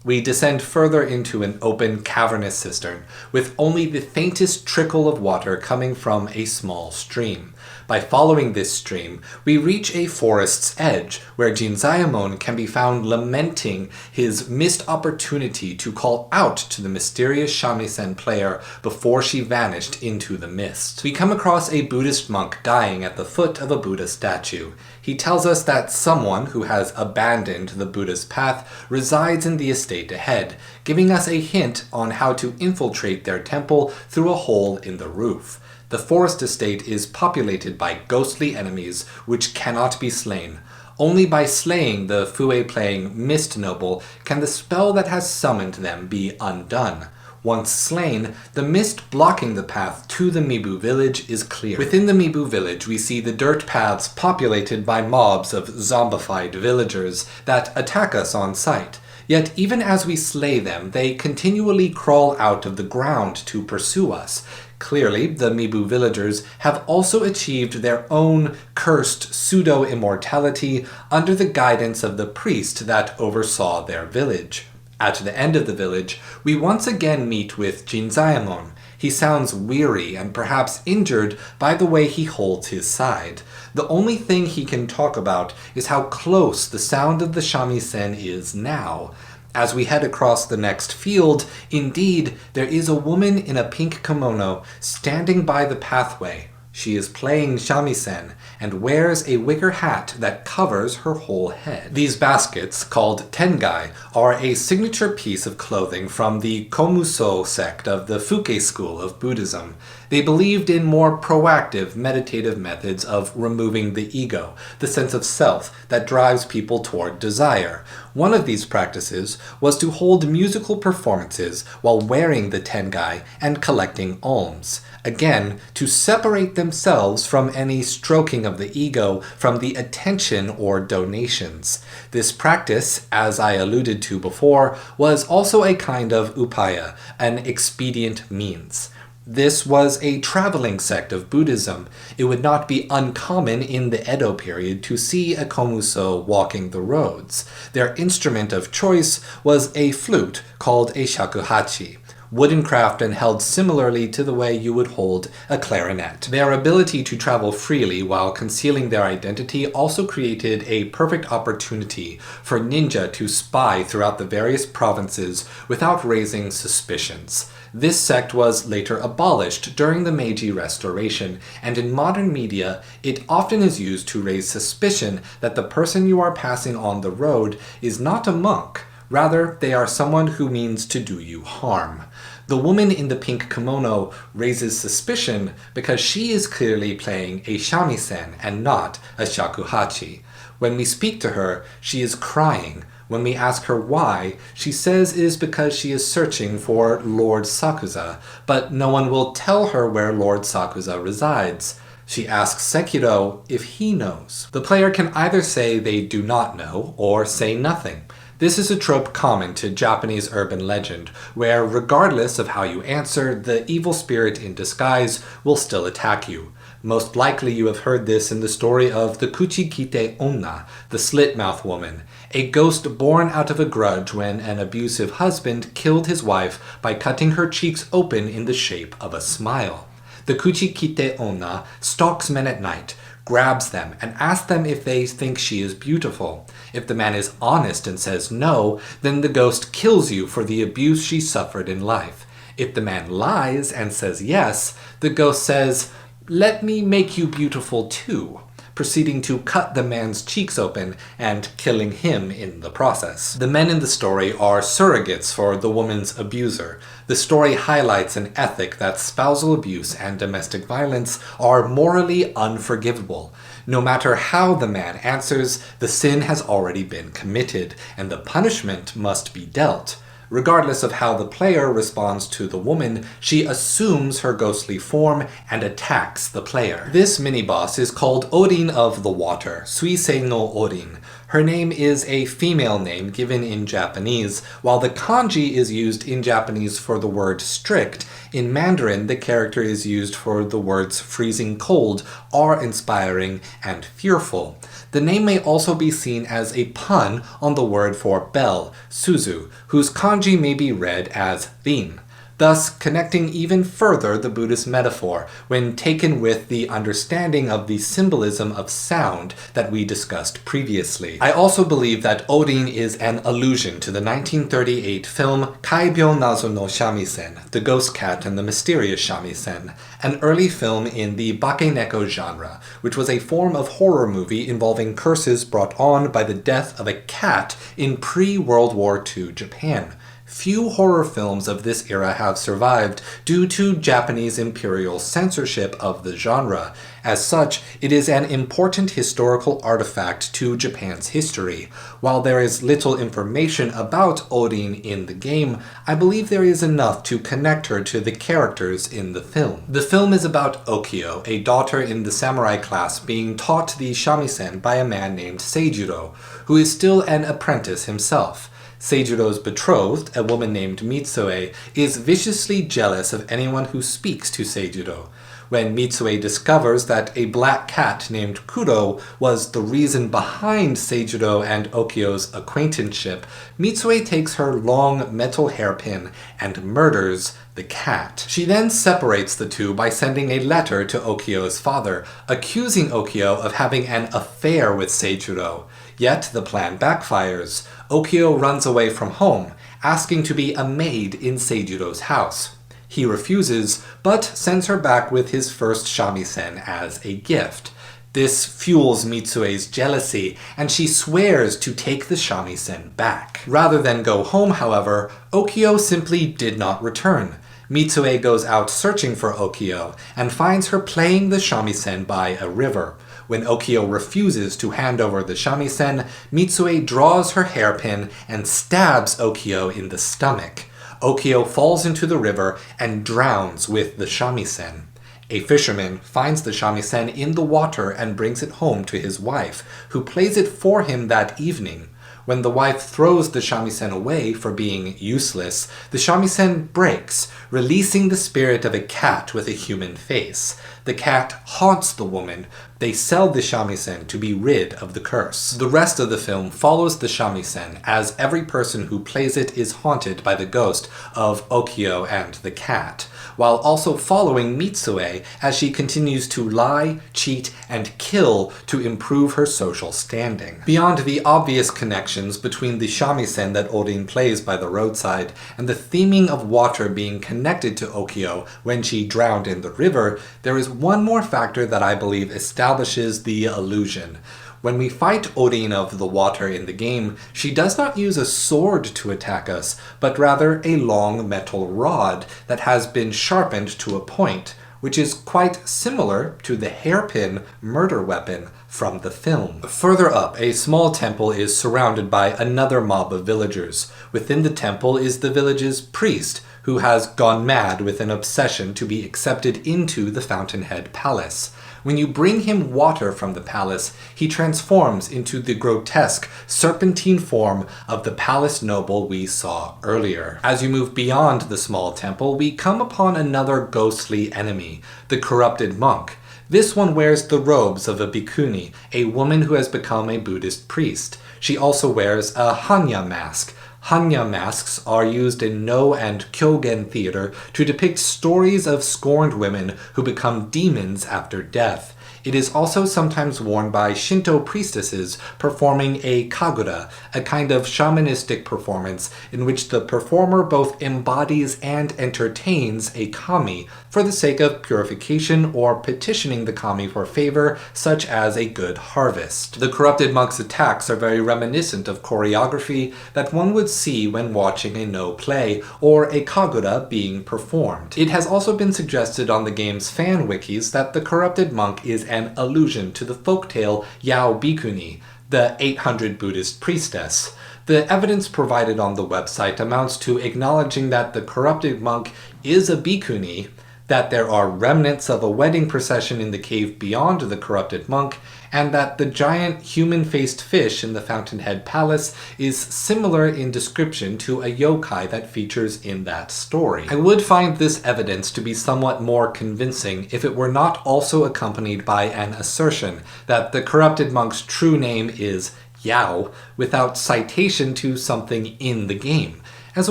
We descend further into an open, cavernous cistern, with only the faintest trickle of water coming from a small stream. By following this stream, we reach a forest's edge, where Jinzayamon can be found lamenting his missed opportunity to call out to the mysterious shamisen player before she vanished into the mist. We come across a Buddhist monk dying at the foot of a Buddha statue. He tells us that someone who has abandoned the Buddha's path resides in the estate estate ahead, giving us a hint on how to infiltrate their temple through a hole in the roof. The forest estate is populated by ghostly enemies which cannot be slain. Only by slaying the Fue-playing Mist Noble can the spell that has summoned them be undone. Once slain, the mist blocking the path to the Mibu village is clear. Within the Mibu village, we see the dirt paths populated by mobs of zombified villagers that attack us on sight. Yet even as we slay them, they continually crawl out of the ground to pursue us. Clearly, the Mibu villagers have also achieved their own cursed pseudo-immortality under the guidance of the priest that oversaw their village. At the end of the village, we once again meet with Jinzaemon. He sounds weary and perhaps injured by the way he holds his side. The only thing he can talk about is how close the sound of the shamisen is now. As we head across the next field, indeed, there is a woman in a pink kimono standing by the pathway. She is playing shamisen and wears a wicker hat that covers her whole head. These baskets, called tengai, are a signature piece of clothing from the Komuso sect of the Fuke school of Buddhism. They believed in more proactive meditative methods of removing the ego, the sense of self that drives people toward desire. One of these practices was to hold musical performances while wearing the tengai and collecting alms. Again, to separate themselves from any stroking of the ego from the attention or donations. This practice, as I alluded to before, was also a kind of upaya, an expedient means. This was a traveling sect of Buddhism. It would not be uncommon in the Edo period to see a komuso walking the roads. Their instrument of choice was a flute called a shakuhachi, wooden craft and held similarly to the way you would hold a clarinet. Their ability to travel freely while concealing their identity also created a perfect opportunity for ninja to spy throughout the various provinces without raising suspicions. This sect was later abolished during the Meiji Restoration, and in modern media, it often is used to raise suspicion that the person you are passing on the road is not a monk. Rather, they are someone who means to do you harm. The woman in the pink kimono raises suspicion because she is clearly playing a shamisen and not a shakuhachi. When we speak to her, she is crying. When we ask her why, she says it is because she is searching for Lord Sakuza, but no one will tell her where Lord Sakuza resides. She asks Sekiro if he knows. The player can either say they do not know or say nothing. This is a trope common to Japanese urban legend, where regardless of how you answer, the evil spirit in disguise will still attack you. Most likely you have heard this in the story of the Kuchikite Onna, the slit-mouth woman, a ghost born out of a grudge when an abusive husband killed his wife by cutting her cheeks open in the shape of a smile. The Kuchikite Onna stalks men at night, grabs them, and asks them if they think she is beautiful. If the man is honest and says no, then the ghost kills you for the abuse she suffered in life. If the man lies and says yes, the ghost says, "Let me make you beautiful too," proceeding to cut the man's cheeks open and killing him in the process. The men in the story are surrogates for the woman's abuser. The story highlights an ethic that spousal abuse and domestic violence are morally unforgivable. No matter how the man answers, the sin has already been committed, and the punishment must be dealt. Regardless of how the player responds to the woman, she assumes her ghostly form and attacks the player. This mini-boss is called Orin of the Water, Suisei no Orin. Her name is a female name given in Japanese. While the kanji is used in Japanese for the word strict, in Mandarin the character is used for the words freezing cold, awe-inspiring, and fearful. The name may also be seen as a pun on the word for bell, suzu, whose kanji may be read as rin. thus connecting even further the Buddhist metaphor when taken with the understanding of the symbolism of sound that we discussed previously. I also believe that Odin is an allusion to the 1938 film Kaibyo Nazo no Shamisen, The Ghost Cat and the Mysterious Shamisen, an early film in the bakeneko genre, which was a form of horror movie involving curses brought on by the death of a cat in pre-World War II Japan. Few horror films of this era have survived due to Japanese imperial censorship of the genre. As such, it is an important historical artifact to Japan's history. While there is little information about Odin in the game, I believe there is enough to connect her to the characters in the film. The film is about Okio, a daughter in the samurai class, being taught the shamisen by a man named Seijiro, who is still an apprentice himself. Seijiro's betrothed, a woman named Mitsue, is viciously jealous of anyone who speaks to Seijiro. When Mitsue discovers that a black cat named Kuro was the reason behind Seijiro and Okio's acquaintanceship, Mitsue takes her long metal hairpin and murders the cat. She then separates the two by sending a letter to Okio's father, accusing Okio of having an affair with Seijiro. Yet the plan backfires. Okio runs away from home, asking to be a maid in Seijiro's house. He refuses, but sends her back with his first shamisen as a gift. This fuels Mitsue's jealousy, and she swears to take the shamisen back. Rather than go home, however, Okio simply did not return. Mitsue goes out searching for Okio, and finds her playing the shamisen by a river. When Okio refuses to hand over the shamisen, Mitsue draws her hairpin and stabs Okio in the stomach. Okio falls into the river and drowns with the shamisen. A fisherman finds the shamisen in the water and brings it home to his wife, who plays it for him that evening. When the wife throws the shamisen away for being useless, the shamisen breaks, releasing the spirit of a cat with a human face. The cat haunts the woman. They sell the shamisen to be rid of the curse. The rest of the film follows the shamisen, as every person who plays it is haunted by the ghost of Okio and the cat, while also following Mitsue as she continues to lie, cheat, and kill to improve her social standing. Beyond the obvious connections between the shamisen that Odin plays by the roadside and the theming of water being connected to Okio when she drowned in the river, there is one more factor that I believe establishes the illusion. When we fight Odin of the water in the game, she does not use a sword to attack us, but rather a long metal rod that has been sharpened to a point, which is quite similar to the hairpin murder weapon from the film. Further up, a small temple is surrounded by another mob of villagers. Within the temple is the village's priest, who has gone mad with an obsession to be accepted into the Fountainhead Palace. When you bring him water from the palace, he transforms into the grotesque, serpentine form of the palace noble we saw earlier. As you move beyond the small temple, we come upon another ghostly enemy, the corrupted monk. This one wears the robes of a bhikkhuni, a woman who has become a Buddhist priest. She also wears a Hanya mask. Hanya masks are used in No and Kyogen theater to depict stories of scorned women who become demons after death. It is also sometimes worn by Shinto priestesses performing a kagura, a kind of shamanistic performance in which the performer both embodies and entertains a kami for the sake of purification or petitioning the kami for favor, such as a good harvest. The corrupted monk's attacks are very reminiscent of choreography that one would see when watching a No play or a kagura being performed. It has also been suggested on the game's fan wikis that the corrupted monk is an allusion to the folktale Yao Bhikkhuni, the 800 Buddhist priestess. The evidence provided on the website amounts to acknowledging that the corrupted monk is a bhikkhuni, that there are remnants of a wedding procession in the cave beyond the corrupted monk, and that the giant human-faced fish in the Fountainhead Palace is similar in description to a yokai that features in that story. I would find this evidence to be somewhat more convincing if it were not also accompanied by an assertion that the corrupted monk's true name is Yao, without citation to something in the game. as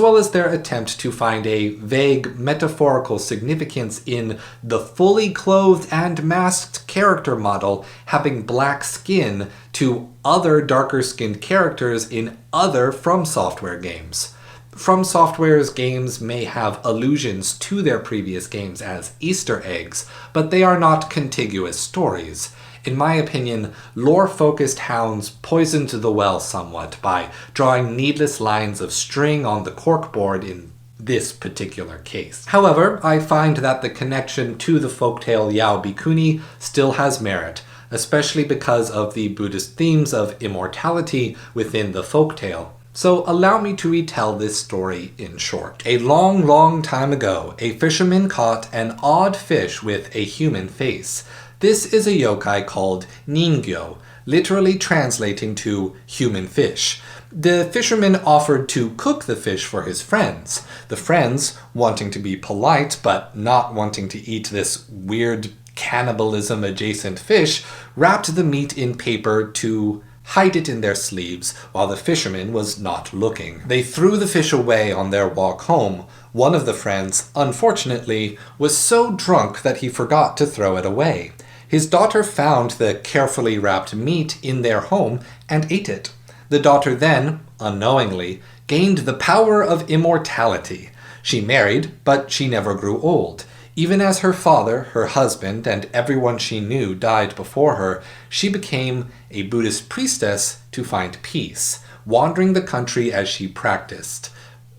well as their attempt to find a vague metaphorical significance in the fully clothed and masked character model having black skin to other darker-skinned characters in other From Software games. From Software's games may have allusions to their previous games as Easter eggs, but they are not contiguous stories. In my opinion, lore-focused hounds poisoned the well somewhat by drawing needless lines of string on the corkboard in this particular case. However, I find that the connection to the folktale Yao Bikuni still has merit, especially because of the Buddhist themes of immortality within the folktale. So allow me to retell this story in short. A long, long time ago, a fisherman caught an odd fish with a human face. This is a yokai called Ningyo, literally translating to human fish. The fisherman offered to cook the fish for his friends. The friends, wanting to be polite but not wanting to eat this weird cannibalism-adjacent fish, wrapped the meat in paper to hide it in their sleeves while the fisherman was not looking. They threw the fish away on their walk home. One of the friends, unfortunately, was so drunk that he forgot to throw it away. His daughter found the carefully wrapped meat in their home and ate it. The daughter then, unknowingly, gained the power of immortality. She married, but she never grew old. Even as her father, her husband, and everyone she knew died before her, she became a Buddhist priestess to find peace, wandering the country as she practiced.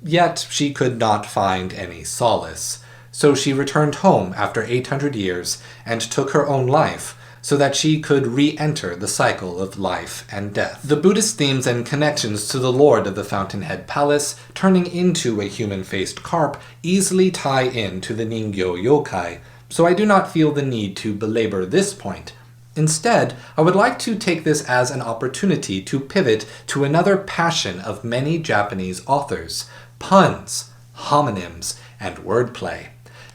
Yet she could not find any solace. So she returned home after 800 years and took her own life, so that she could re-enter the cycle of life and death. The Buddhist themes and connections to the Lord of the Fountainhead Palace, turning into a human-faced carp, easily tie in to the Ningyo yokai, so I do not feel the need to belabor this point. Instead, I would like to take this as an opportunity to pivot to another passion of many Japanese authors: puns, homonyms, and wordplay.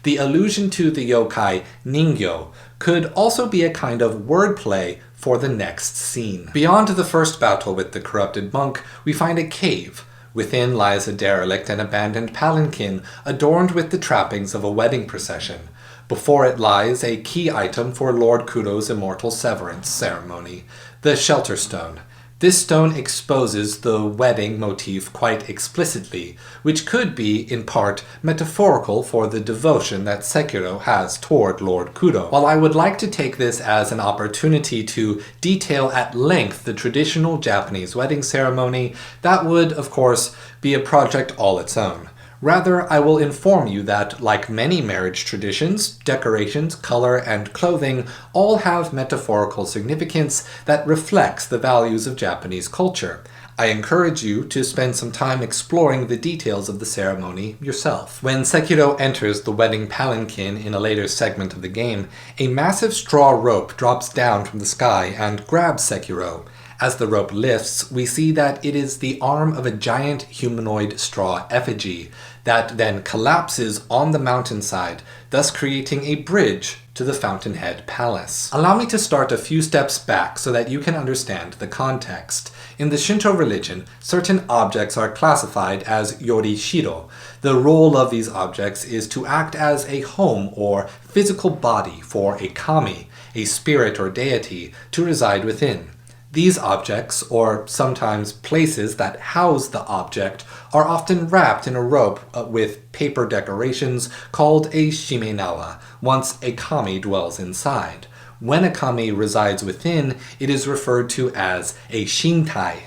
The allusion to the yokai Ningyo could also be a kind of wordplay for the next scene. Beyond the first battle with the corrupted monk, we find a cave. Within lies a derelict and abandoned palanquin adorned with the trappings of a wedding procession. Before it lies a key item for Lord Kudo's immortal severance ceremony, the shelter stone. This stone exposes the wedding motif quite explicitly, which could be, in part, metaphorical for the devotion that Sekiro has toward Lord Kudo. While I would like to take this as an opportunity to detail at length the traditional Japanese wedding ceremony, that would, of course, be a project all its own. Rather, I will inform you that, like many marriage traditions, decorations, color, and clothing all have metaphorical significance that reflects the values of Japanese culture. I encourage you to spend some time exploring the details of the ceremony yourself. When Sekiro enters the wedding palanquin in a later segment of the game, a massive straw rope drops down from the sky and grabs Sekiro. As the rope lifts, we see that it is the arm of a giant humanoid straw effigy that then collapses on the mountainside, thus creating a bridge to the Fountainhead Palace. Allow me to start a few steps back so that you can understand the context. In the Shinto religion, certain objects are classified as yorishiro. The role of these objects is to act as a home or physical body for a kami, a spirit or deity, to reside within. These objects, or sometimes places that house the object, are often wrapped in a rope with paper decorations called a shimenawa, once a kami dwells inside. When a kami resides within, it is referred to as a shintai.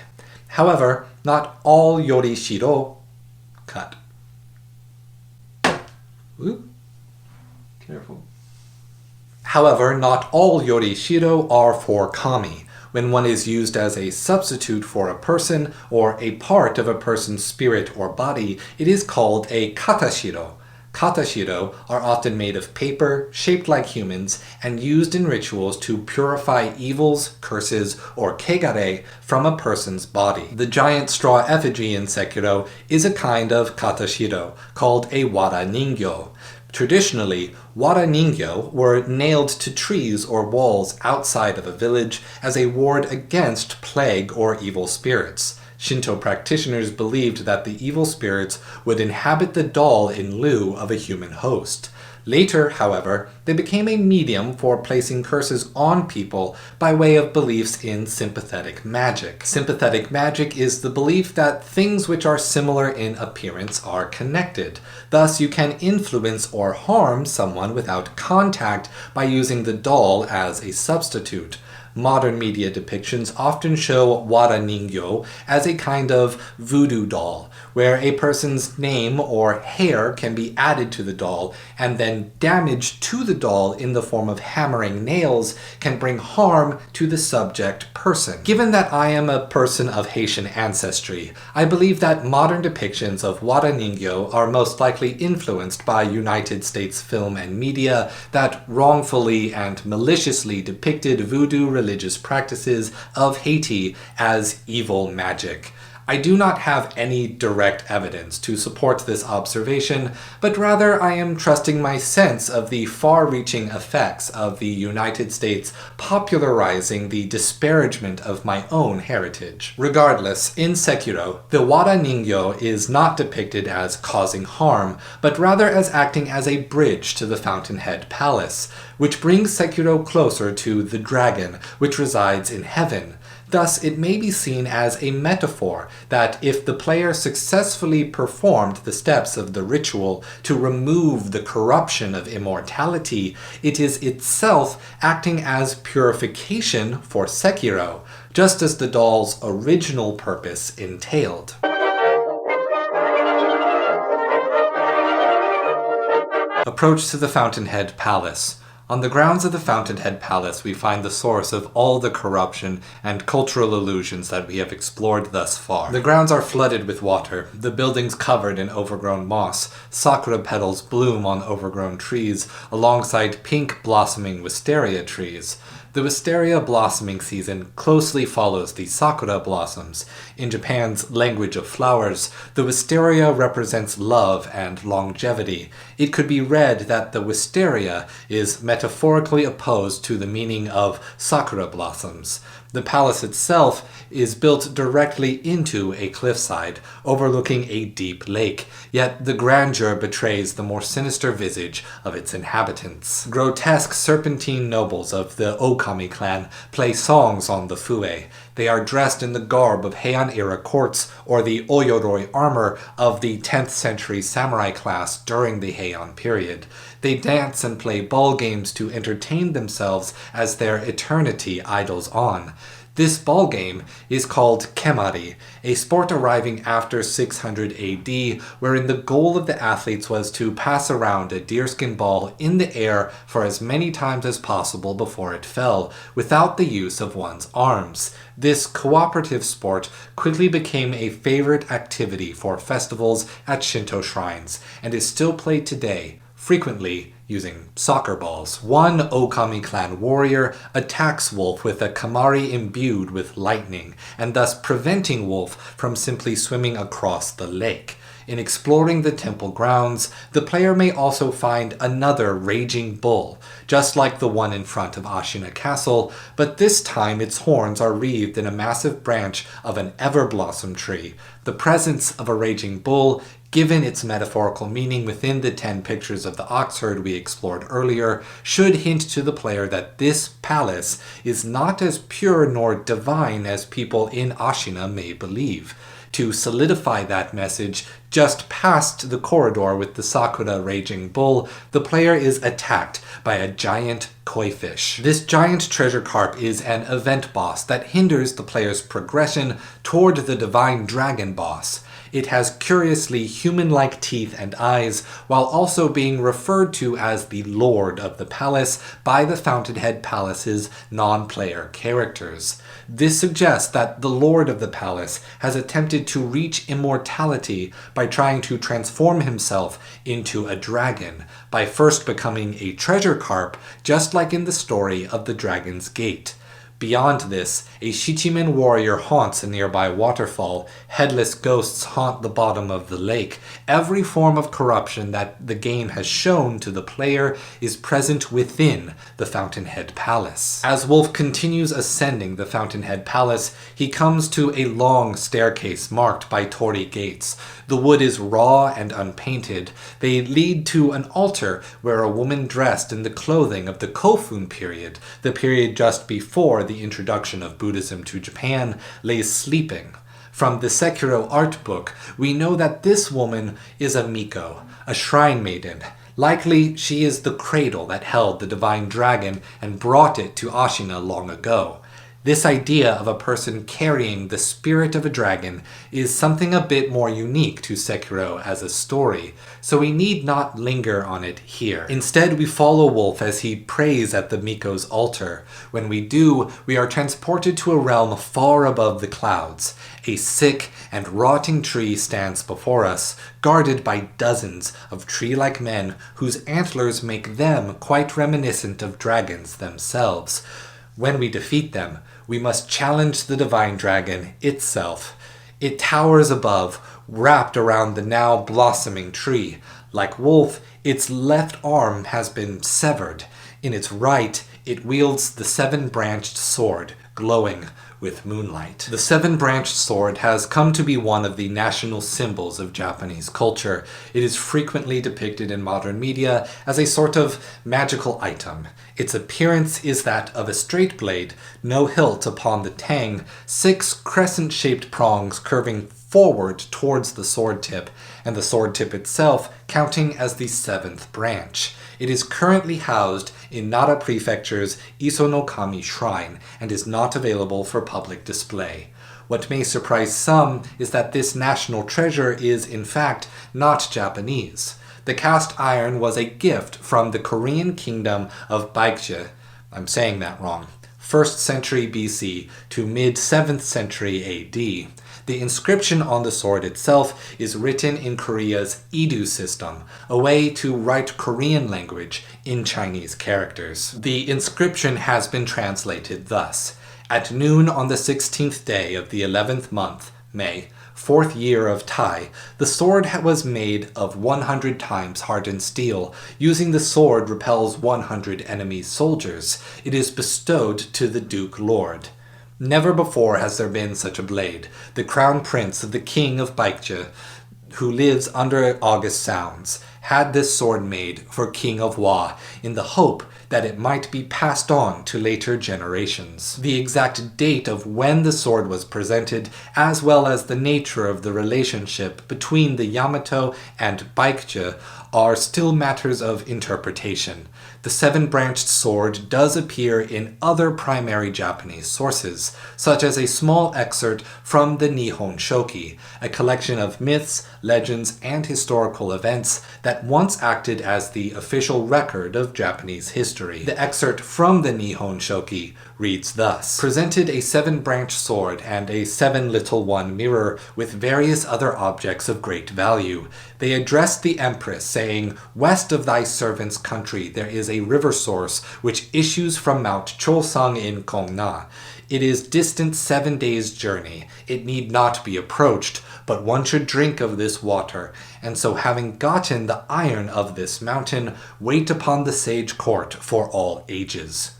However, not all yorishiro... Cut. Ooh. Careful. However, not all yorishiro are for kami. When one is used as a substitute for a person or a part of a person's spirit or body, it is called a katashiro. Katashiro are often made of paper, shaped like humans, and used in rituals to purify evils, curses, or kegare from a person's body. The giant straw effigy in Sekiro is a kind of katashiro, called a wara ningyo. Traditionally, wara ningyo were nailed to trees or walls outside of a village as a ward against plague or evil spirits. Shinto practitioners believed that the evil spirits would inhabit the doll in lieu of a human host. Later, however, they became a medium for placing curses on people by way of beliefs in sympathetic magic. Sympathetic magic is the belief that things which are similar in appearance are connected. Thus, you can influence or harm someone without contact by using the doll as a substitute. Modern media depictions often show wara ningyo as a kind of voodoo doll, where a person's name or hair can be added to the doll, and then damage to the doll in the form of hammering nails can bring harm to the subject person. Given that I am a person of Haitian ancestry, I believe that modern depictions of wara ningyo are most likely influenced by United States film and media that wrongfully and maliciously depicted voodoo religious practices of Haiti as evil magic. I do not have any direct evidence to support this observation, but rather I am trusting my sense of the far-reaching effects of the United States popularizing the disparagement of my own heritage. Regardless, in Sekiro, the wara ningyo is not depicted as causing harm, but rather as acting as a bridge to the Fountainhead Palace, which brings Sekiro closer to the dragon, which resides in heaven. Thus, it may be seen as a metaphor that if the player successfully performed the steps of the ritual to remove the corruption of immortality, it is itself acting as purification for Sekiro, just as the doll's original purpose entailed. Approach to the Fountainhead Palace. On the grounds of the Fountainhead Palace, we find the source of all the corruption and cultural illusions that we have explored thus far. The grounds are flooded with water, the buildings covered in overgrown moss, sakura petals bloom on overgrown trees, alongside pink blossoming wisteria trees. The wisteria blossoming season closely follows the sakura blossoms. In Japan's language of flowers, the wisteria represents love and longevity. It could be read that the wisteria is metaphorically opposed to the meaning of sakura blossoms. The palace itself is built directly into a cliffside, overlooking a deep lake, yet the grandeur betrays the more sinister visage of its inhabitants. Grotesque serpentine nobles of the Okami clan play songs on the fue. They are dressed in the garb of Heian-era courts or the Oyoroi armor of the 10th century samurai class during the Heian period. They dance and play ball games to entertain themselves as their eternity idles on. This ball game is called kemari, a sport arriving after 600 AD, wherein the goal of the athletes was to pass around a deerskin ball in the air for as many times as possible before it fell, without the use of one's arms. This cooperative sport quickly became a favorite activity for festivals at Shinto shrines, and is still played today, frequently using soccer balls. One Okami clan warrior attacks Wolf with a Kamari imbued with lightning, and thus preventing Wolf from simply swimming across the lake. In exploring the temple grounds, the player may also find another raging bull, just like the one in front of Ashina Castle, but this time its horns are wreathed in a massive branch of an everblossom tree. The presence of a raging bull, given its metaphorical meaning within the 10 pictures of the ox herd we explored earlier, should hint to the player that this palace is not as pure nor divine as people in Ashina may believe. To solidify that message, just past the corridor with the Sakura raging bull, the player is attacked by a giant koi fish. This giant treasure carp is an event boss that hinders the player's progression toward the divine dragon boss. It has curiously human-like teeth and eyes, while also being referred to as the Lord of the Palace by the Fountainhead Palace's non-player characters. This suggests that the Lord of the Palace has attempted to reach immortality by trying to transform himself into a dragon, by first becoming a treasure carp, just like in the story of the Dragon's Gate. Beyond this, a Shichimen warrior haunts a nearby waterfall. Headless ghosts haunt the bottom of the lake. Every form of corruption that the game has shown to the player is present within the Fountainhead Palace. As Wolf continues ascending the Fountainhead Palace, he comes to a long staircase marked by torii gates. The wood is raw and unpainted. They lead to an altar where a woman dressed in the clothing of the Kofun period, the period just before the introduction of Buddhism to Japan, lays sleeping. From the Sekiro art book, we know that this woman is a Miko, a shrine maiden. Likely, she is the cradle that held the divine dragon and brought it to Ashina long ago. This idea of a person carrying the spirit of a dragon is something a bit more unique to Sekiro as a story, so we need not linger on it here. Instead, we follow Wolf as he prays at the Miko's altar. When we do, we are transported to a realm far above the clouds. A sick and rotting tree stands before us, guarded by dozens of tree-like men whose antlers make them quite reminiscent of dragons themselves. When we defeat them, we must challenge the divine dragon itself. It towers above, wrapped around the now blossoming tree. Like Wolf, its left arm has been severed. In its right, it wields the seven-branched sword, glowing with moonlight. The seven-branched sword has come to be one of the national symbols of Japanese culture. It is frequently depicted in modern media as a sort of magical item. Its appearance is that of a straight blade, no hilt upon the tang, 6 crescent-shaped prongs curving forward towards the sword tip, and the sword tip itself counting as the 7th branch. It is currently housed in Nara Prefecture's Isonokami Shrine and is not available for public display. What may surprise some is that this national treasure is, in fact, not Japanese. The cast iron was a gift from the Korean kingdom of Baekje, I'm saying that wrong, 1st century BC to mid-7th century AD. The inscription on the sword itself is written in Korea's Idu system, a way to write Korean language in Chinese characters. The inscription has been translated thus: "At noon on the 16th day of the 11th month, May, 4th year of Tai, the sword was made of 100 times hardened steel. Using the sword repels 100 enemy soldiers. It is bestowed to the Duke Lord. Never before has there been such a blade. The crown prince of the king of Baekje, who lives under August Sounds, had this sword made for King of Wa in the hope that it might be passed on to later generations." The exact date of when the sword was presented, as well as the nature of the relationship between the Yamato and Baekje, are still matters of interpretation. The seven-branched sword does appear in other primary Japanese sources, such as a small excerpt from the Nihon Shoki, a collection of myths, legends, and historical events that once acted as the official record of Japanese history. The excerpt from the Nihon Shoki reads thus: "Presented a seven-branched sword and a seven-little-one mirror with various other objects of great value. They addressed the empress, saying, 'West of thy servant's country there is a river source which issues from Mount Chosang in Gongna. It is distant 7 days' journey. It need not be approached, but one should drink of this water, and so having gotten the iron of this mountain, wait upon the sage court for all ages.'"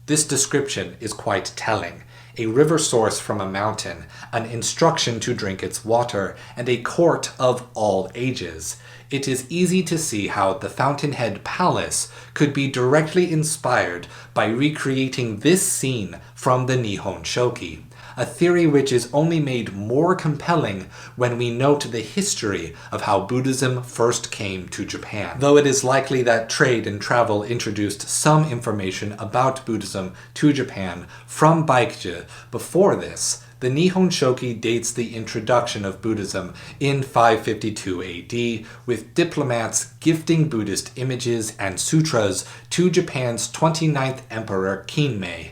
This description is quite telling. A river source from a mountain, an instruction to drink its water, and a court of all ages. It is easy to see how the Fountainhead Palace could be directly inspired by recreating this scene from the Nihon Shoki, a theory which is only made more compelling when we note the history of how Buddhism first came to Japan. Though it is likely that trade and travel introduced some information about Buddhism to Japan from Baekje before this, the Nihon Shoki dates the introduction of Buddhism in 552 AD, with diplomats gifting Buddhist images and sutras to Japan's 29th emperor Kinmei.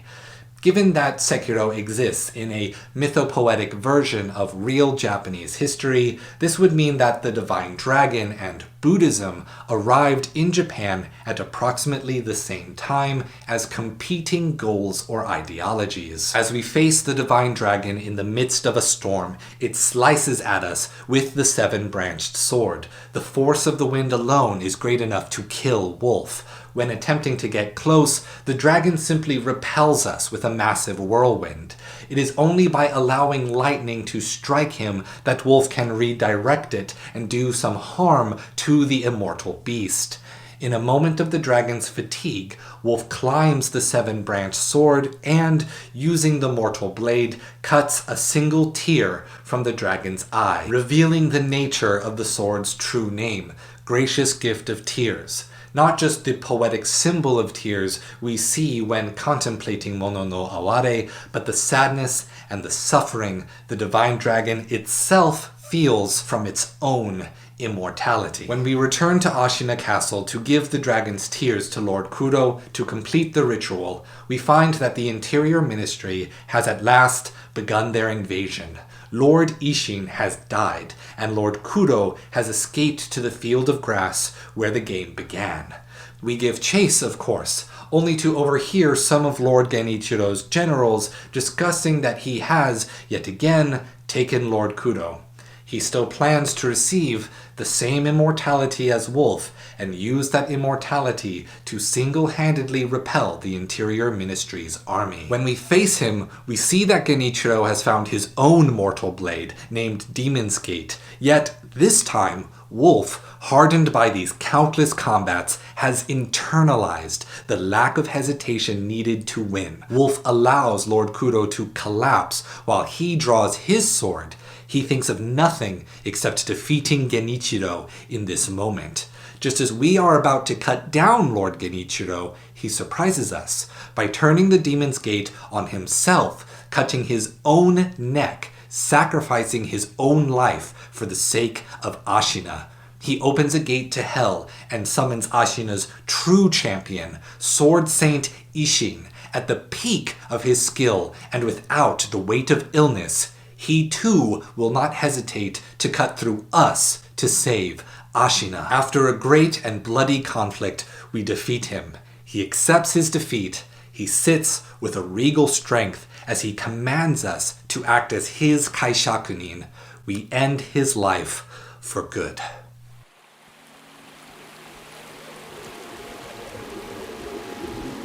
Given that Sekiro exists in a mythopoetic version of real Japanese history, this would mean that the Divine Dragon and Buddhism arrived in Japan at approximately the same time as competing goals or ideologies. As we face the Divine Dragon in the midst of a storm, it slices at us with the seven-branched sword. The force of the wind alone is great enough to kill Wolf. When attempting to get close, the dragon simply repels us with a massive whirlwind. It is only by allowing lightning to strike him that Wolf can redirect it and do some harm to the immortal beast. In a moment of the dragon's fatigue, Wolf climbs the seven-branched sword and, using the mortal blade, cuts a single tear from the dragon's eye, revealing the nature of the sword's true name, Gracious Gift of Tears. Not just the poetic symbol of tears we see when contemplating Mono no Aware, but the sadness and the suffering the divine dragon itself feels from its own immortality. When we return to Ashina Castle to give the dragon's tears to Lord Kuro to complete the ritual, we find that the Interior Ministry has at last begun their invasion. Lord Ishin has died, and Lord Kuro has escaped to the field of grass where the game began. We give chase, of course, only to overhear some of Lord Genichiro's generals discussing that he has, yet again, taken Lord Kuro. He still plans to receive the same immortality as Wolf and use that immortality to single-handedly repel the Interior Ministry's army. When we face him, we see that Genichiro has found his own mortal blade, named Demon's Gate. Yet, this time, Wolf, hardened by these countless combats, has internalized the lack of hesitation needed to win. Wolf allows Lord Kuro to collapse while he draws his sword. He thinks of nothing except defeating Genichiro in this moment. Just as we are about to cut down Lord Genichiro, he surprises us by turning the Demon's Gate on himself, cutting his own neck, sacrificing his own life for the sake of Ashina. He opens a gate to hell and summons Ashina's true champion, Sword Saint Ishin. At the peak of his skill and without the weight of illness, he too will not hesitate to cut through us to save Ashina. After a great and bloody conflict, we defeat him. He accepts his defeat. He sits with a regal strength as he commands us to act as his Kaishakunin. We end his life for good.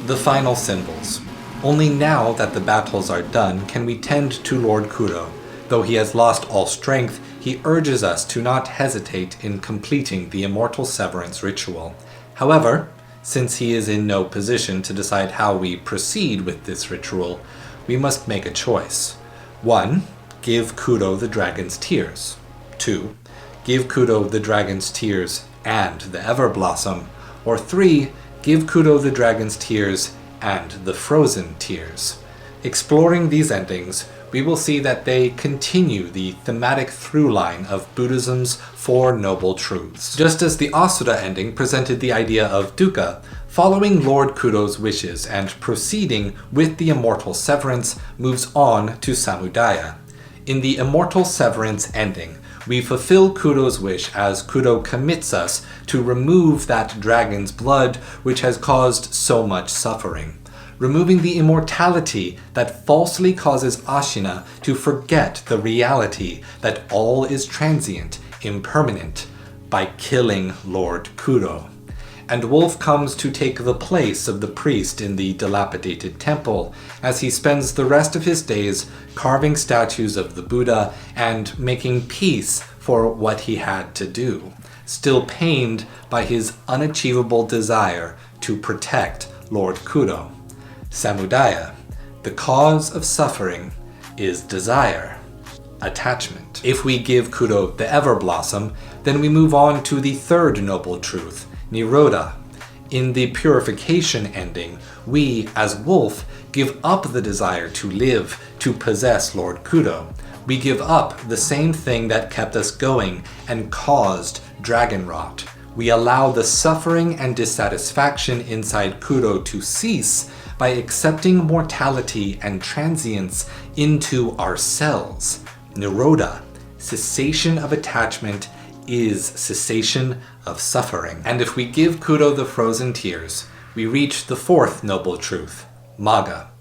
The final symbols. Only now that the battles are done can we tend to Lord Kuro. Though he has lost all strength, he urges us to not hesitate in completing the Immortal Severance ritual. However, since he is in no position to decide how we proceed with this ritual, we must make a choice. 1. Give Kuro the dragon's tears. 2. Give Kuro the dragon's tears and the Everblossom. Or 3. Give Kuro the dragon's tears and the frozen tears. Exploring these endings, we will see that they continue the thematic through line of Buddhism's Four Noble Truths. Just as the Asura ending presented the idea of dukkha, following Lord Kuro's wishes and proceeding with the Immortal Severance moves on to samudaya. In the Immortal Severance ending, we fulfill Kuro's wish as Kuro commits us to remove that dragon's blood which has caused so much suffering, removing the immortality that falsely causes Ashina to forget the reality that all is transient, impermanent, by killing Lord Kuro. And Wolf comes to take the place of the priest in the dilapidated temple, as he spends the rest of his days carving statues of the Buddha and making peace for what he had to do, still pained by his unachievable desire to protect Lord Kuro. Samudaya, the cause of suffering, is desire, attachment. If we give Kuro the Everblossom, then we move on to the third noble truth, Nirodha. In the purification ending, we, as Wolf, give up the desire to live, to possess Lord Kuro. We give up the same thing that kept us going and caused dragon rot. We allow the suffering and dissatisfaction inside Kuro to cease by accepting mortality and transience into ourselves. Nirodha, cessation of attachment, is cessation of suffering. And if we give Kuro the frozen tears, we reach the fourth noble truth, Maga.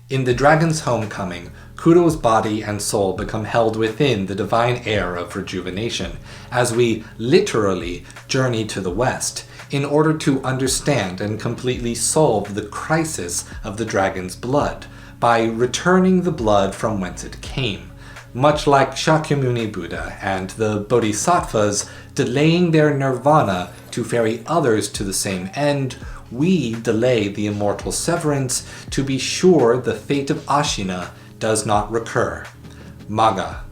In the dragon's homecoming, Kuro's body and soul become held within the divine air of rejuvenation, as we literally journey to the west, in order to understand and completely solve the crisis of the dragon's blood, by returning the blood from whence it came. Much like Shakyamuni Buddha and the Bodhisattvas delaying their nirvana to ferry others to the same end, we delay the immortal severance to be sure the fate of Ashina does not recur. Maga.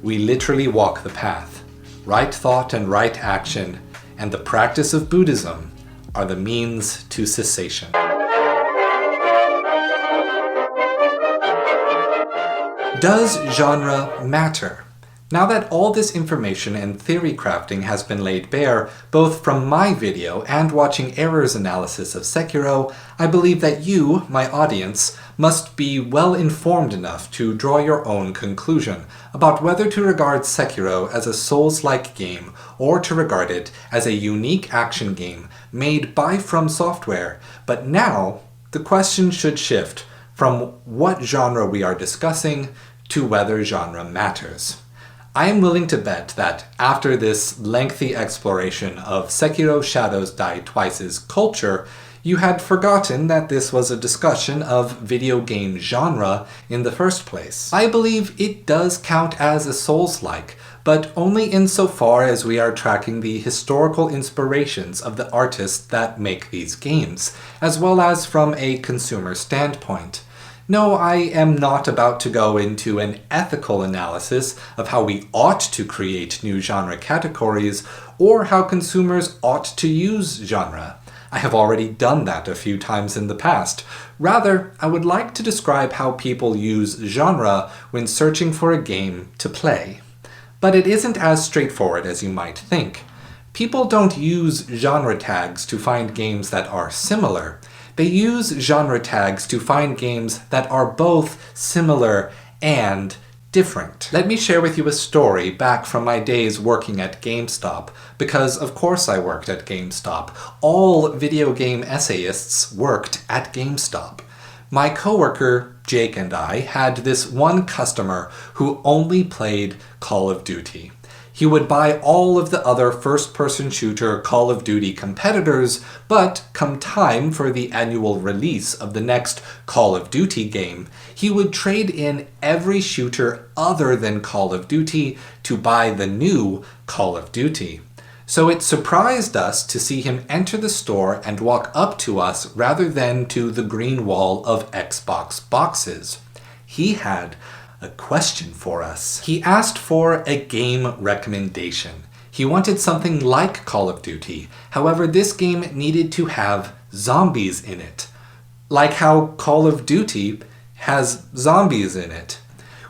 We literally walk the path. Right thought and right action, and the practice of Buddhism are the means to cessation. Does genre matter? Now that all this information and theory crafting has been laid bare, both from my video and watching Error's analysis of Sekiro, I believe that you, my audience, must be well informed enough to draw your own conclusion about whether to regard Sekiro as a Souls-like game or to regard it as a unique action game made by From Software. But now, the question should shift from what genre we are discussing to whether genre matters. I am willing to bet that after this lengthy exploration of Sekiro Shadows Die Twice's culture, you had forgotten that this was a discussion of video game genre in the first place. I believe it does count as a Souls-like, but only insofar as we are tracking the historical inspirations of the artists that make these games, as well as from a consumer standpoint. No, I am not about to go into an ethical analysis of how we ought to create new genre categories or how consumers ought to use genre. I have already done that a few times in the past. Rather, I would like to describe how people use genre when searching for a game to play. But it isn't as straightforward as you might think. People don't use genre tags to find games that are similar. They use genre tags to find games that are both similar and different. Let me share with you a story back from my days working at GameStop, because of course I worked at GameStop. All video game essayists worked at GameStop. My coworker, Jake, and I had this one customer who only played Call of Duty. He would buy all of the other first-person shooter Call of Duty competitors, but come time for the annual release of the next Call of Duty game, he would trade in every shooter other than Call of Duty to buy the new Call of Duty. So it surprised us to see him enter the store and walk up to us rather than to the green wall of Xbox boxes. He had a question for us. He asked for a game recommendation. He wanted something like Call of Duty. However, this game needed to have zombies in it. Like how Call of Duty has zombies in it.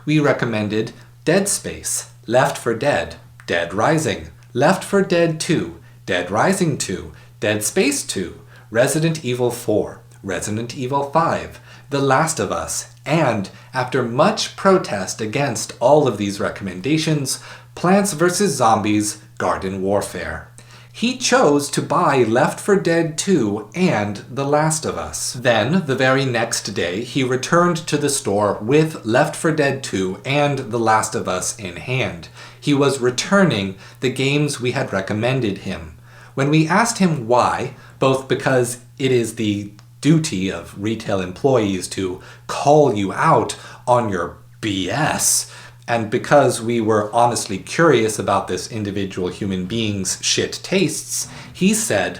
We recommended Dead Space, Left 4 Dead, Dead Rising, Left 4 Dead 2, Dead Rising 2, Dead Space 2, Resident Evil 4, Resident Evil 5, The Last of Us, and, after much protest against all of these recommendations, Plants vs. Zombies Garden Warfare. He chose to buy Left 4 Dead 2 and The Last of Us. Then, the very next day, he returned to the store with Left 4 Dead 2 and The Last of Us in hand. He was returning the games we had recommended him. When we asked him why, both because it is the duty of retail employees to call you out on your BS, and because we were honestly curious about this individual human being's shit tastes, he said,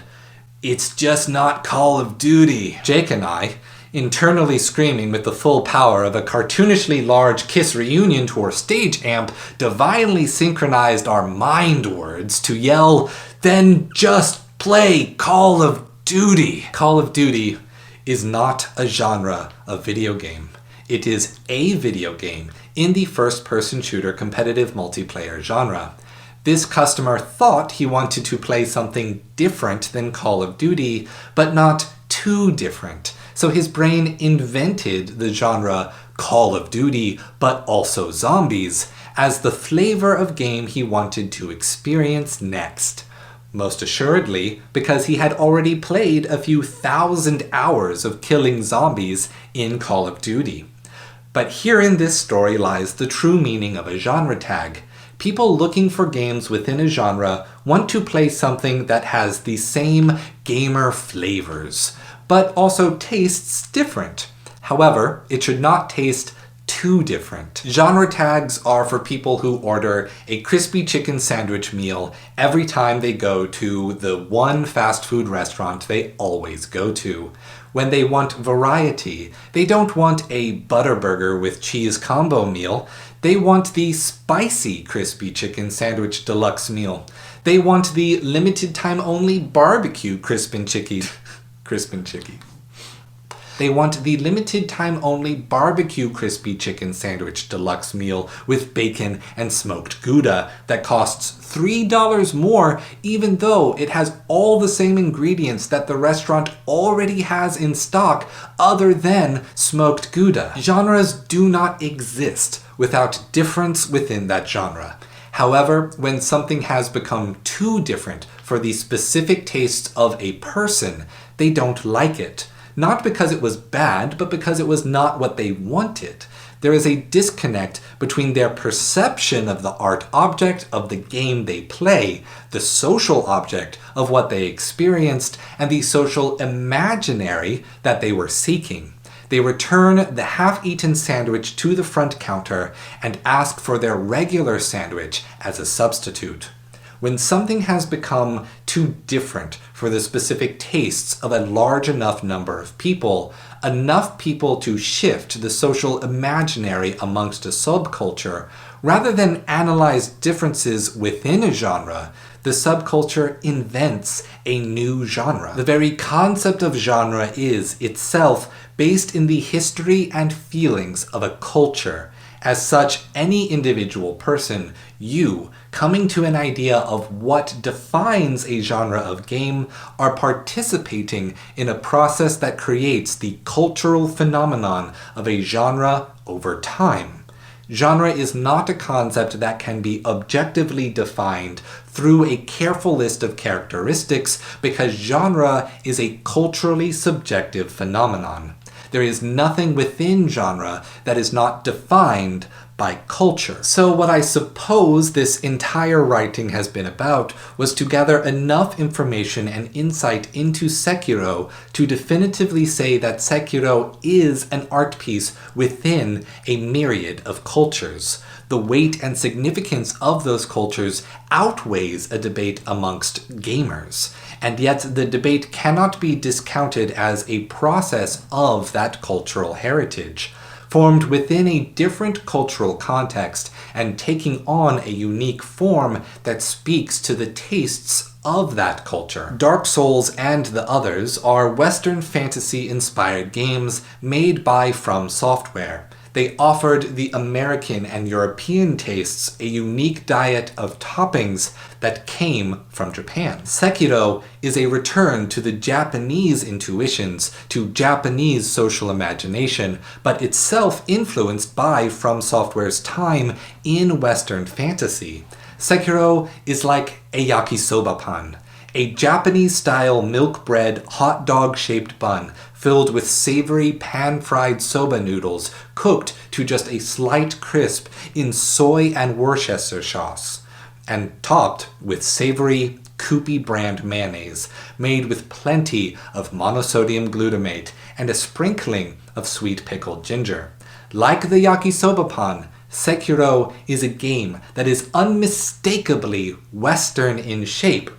"It's just not Call of Duty." Jake and I, internally screaming with the full power of a cartoonishly large Kiss reunion tour stage amp, divinely synchronized our mind words to yell, "Then just play Call of Duty." Call of Duty is not a genre of video game. It is a video game in the first-person shooter competitive multiplayer genre. This customer thought he wanted to play something different than Call of Duty, but not too different. So his brain invented the genre Call of Duty, but also zombies, as the flavor of game he wanted to experience next. Most assuredly, because he had already played a few thousand hours of killing zombies in Call of Duty. But herein this story lies the true meaning of a genre tag. People looking for games within a genre want to play something that has the same gamer flavors, but also tastes different. However, it should not taste too different. Genre tags are for people who order a crispy chicken sandwich meal every time they go to the one fast food restaurant they always go to. When they want variety, they don't want a butter burger with cheese combo meal. They want the spicy crispy chicken sandwich deluxe meal. They want the limited time only barbecue crispin chicky. They want the limited time only barbecue crispy chicken sandwich deluxe meal with bacon and smoked Gouda that costs $3 more, even though it has all the same ingredients that the restaurant already has in stock other than smoked Gouda. Genres do not exist without difference within that genre. However, when something has become too different for the specific tastes of a person, they don't like it. Not because it was bad, but because it was not what they wanted. There is a disconnect between their perception of the art object of the game they play, the social object of what they experienced, and the social imaginary that they were seeking. They return the half-eaten sandwich to the front counter and ask for their regular sandwich as a substitute. When something has become too different for the specific tastes of a large enough number of people to shift the social imaginary amongst a subculture, rather than analyze differences within a genre, the subculture invents a new genre. The very concept of genre is itself based in the history and feelings of a culture. As such, any individual person, you, coming to an idea of what defines a genre of game, are participating in a process that creates the cultural phenomenon of a genre over time. Genre is not a concept that can be objectively defined through a careful list of characteristics because genre is a culturally subjective phenomenon. There is nothing within genre that is not defined by culture. So what I suppose this entire writing has been about was to gather enough information and insight into Sekiro to definitively say that Sekiro is an art piece within a myriad of cultures. The weight and significance of those cultures outweighs a debate amongst gamers. And yet the debate cannot be discounted as a process of that cultural heritage, formed within a different cultural context and taking on a unique form that speaks to the tastes of that culture. Dark Souls and the others are Western fantasy-inspired games made by From Software. They offered the American and European tastes a unique diet of toppings that came from Japan. Sekiro is a return to the Japanese intuitions, to Japanese social imagination, but itself influenced by From Software's time in Western fantasy. Sekiro is like a yakisoba pan, a Japanese-style milk bread hot dog-shaped bun filled with savory pan-fried soba noodles cooked to just a slight crisp in soy and Worcestershire sauce, and topped with savory Kewpie brand mayonnaise made with plenty of monosodium glutamate and a sprinkling of sweet pickled ginger. Like the yakisoba pan, Sekiro is a game that is unmistakably Western in shape,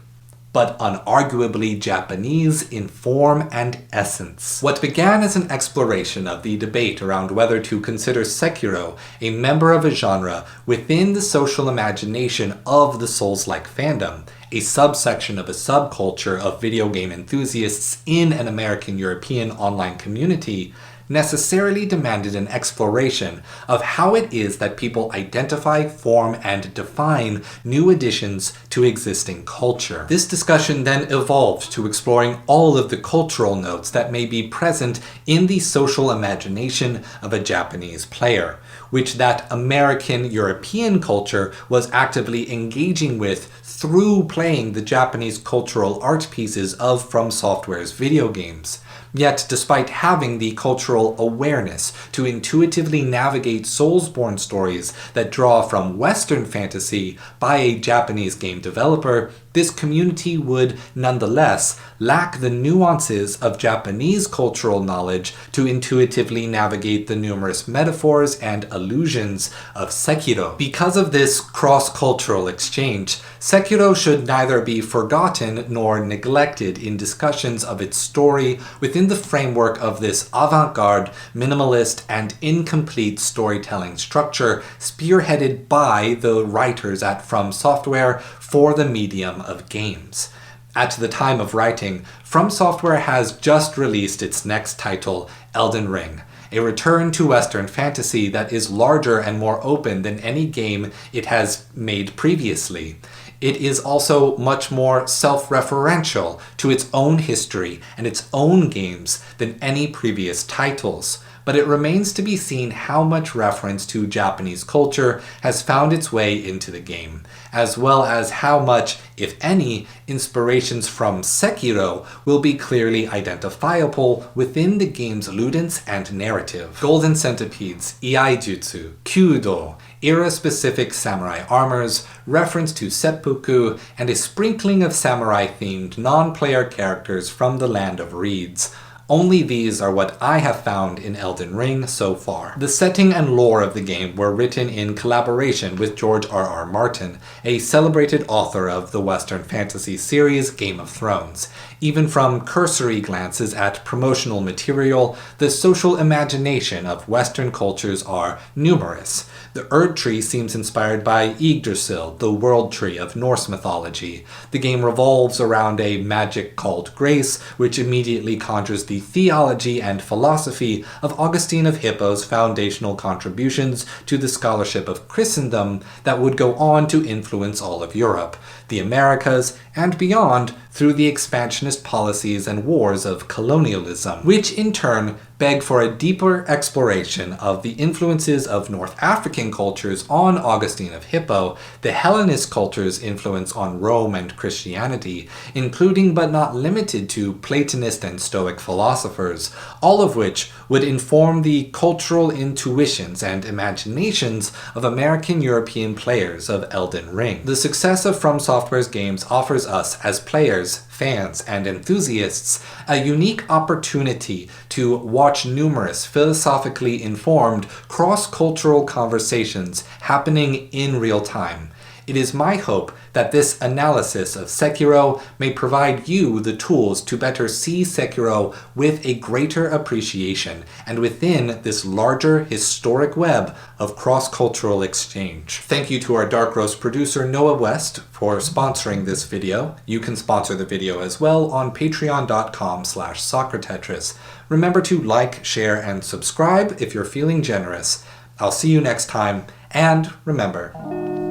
but unarguably Japanese in form and essence. What began as an exploration of the debate around whether to consider Sekiro a member of a genre within the social imagination of the Soulslike fandom, a subsection of a subculture of video game enthusiasts in an American European online community, necessarily demanded an exploration of how it is that people identify, form, and define new additions to existing culture. This discussion then evolved to exploring all of the cultural notes that may be present in the social imagination of a Japanese player, which that American European culture was actively engaging with through playing the Japanese cultural art pieces of From Software's video games. Yet, despite having the cultural awareness to intuitively navigate Soulsborne stories that draw from Western fantasy by a Japanese game developer, this community would nonetheless lack the nuances of Japanese cultural knowledge to intuitively navigate the numerous metaphors and allusions of Sekiro. Because of this cross-cultural exchange, Sekiro should neither be forgotten nor neglected in discussions of its story within the framework of this avant-garde, minimalist, and incomplete storytelling structure spearheaded by the writers at From Software for the medium of games. At the time of writing, From Software has just released its next title, Elden Ring, a return to Western fantasy that is larger and more open than any game it has made previously. It is also much more self-referential to its own history and its own games than any previous titles, but it remains to be seen how much reference to Japanese culture has found its way into the game, as well as how much, if any, inspirations from Sekiro will be clearly identifiable within the game's ludens and narrative. Golden centipedes, iaijutsu, kyudo, era-specific samurai armors, reference to seppuku, and a sprinkling of samurai-themed non-player characters from the land of reeds. Only these are what I have found in Elden Ring so far. The setting and lore of the game were written in collaboration with George R.R. Martin, a celebrated author of the Western fantasy series Game of Thrones. Even from cursory glances at promotional material, the social imagination of Western cultures are numerous. The Erd Tree seems inspired by Yggdrasil, the world tree of Norse mythology. The game revolves around a magic called grace, which immediately conjures the theology and philosophy of Augustine of Hippo's foundational contributions to the scholarship of Christendom that would go on to influence all of Europe, the Americas, and beyond through the expansionist policies and wars of colonialism, which in turn beg for a deeper exploration of the influences of North African cultures on Augustine of Hippo, the Hellenist culture's influence on Rome and Christianity, including but not limited to Platonist and Stoic philosophers, all of which would inform the cultural intuitions and imaginations of American European players of Elden Ring. The success of From Software's games offers us, as players, fans, and enthusiasts, a unique opportunity to watch numerous philosophically informed cross-cultural conversations happening in real time. It is my hope that this analysis of Sekiro may provide you the tools to better see Sekiro with a greater appreciation and within this larger historic web of cross-cultural exchange. Thank you to our Dark Roast producer Noah West for sponsoring this video. You can sponsor the video as well on patreon.com/SocraTetris. Remember to like, share, and subscribe if you're feeling generous. I'll see you next time, and remember,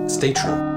stay true.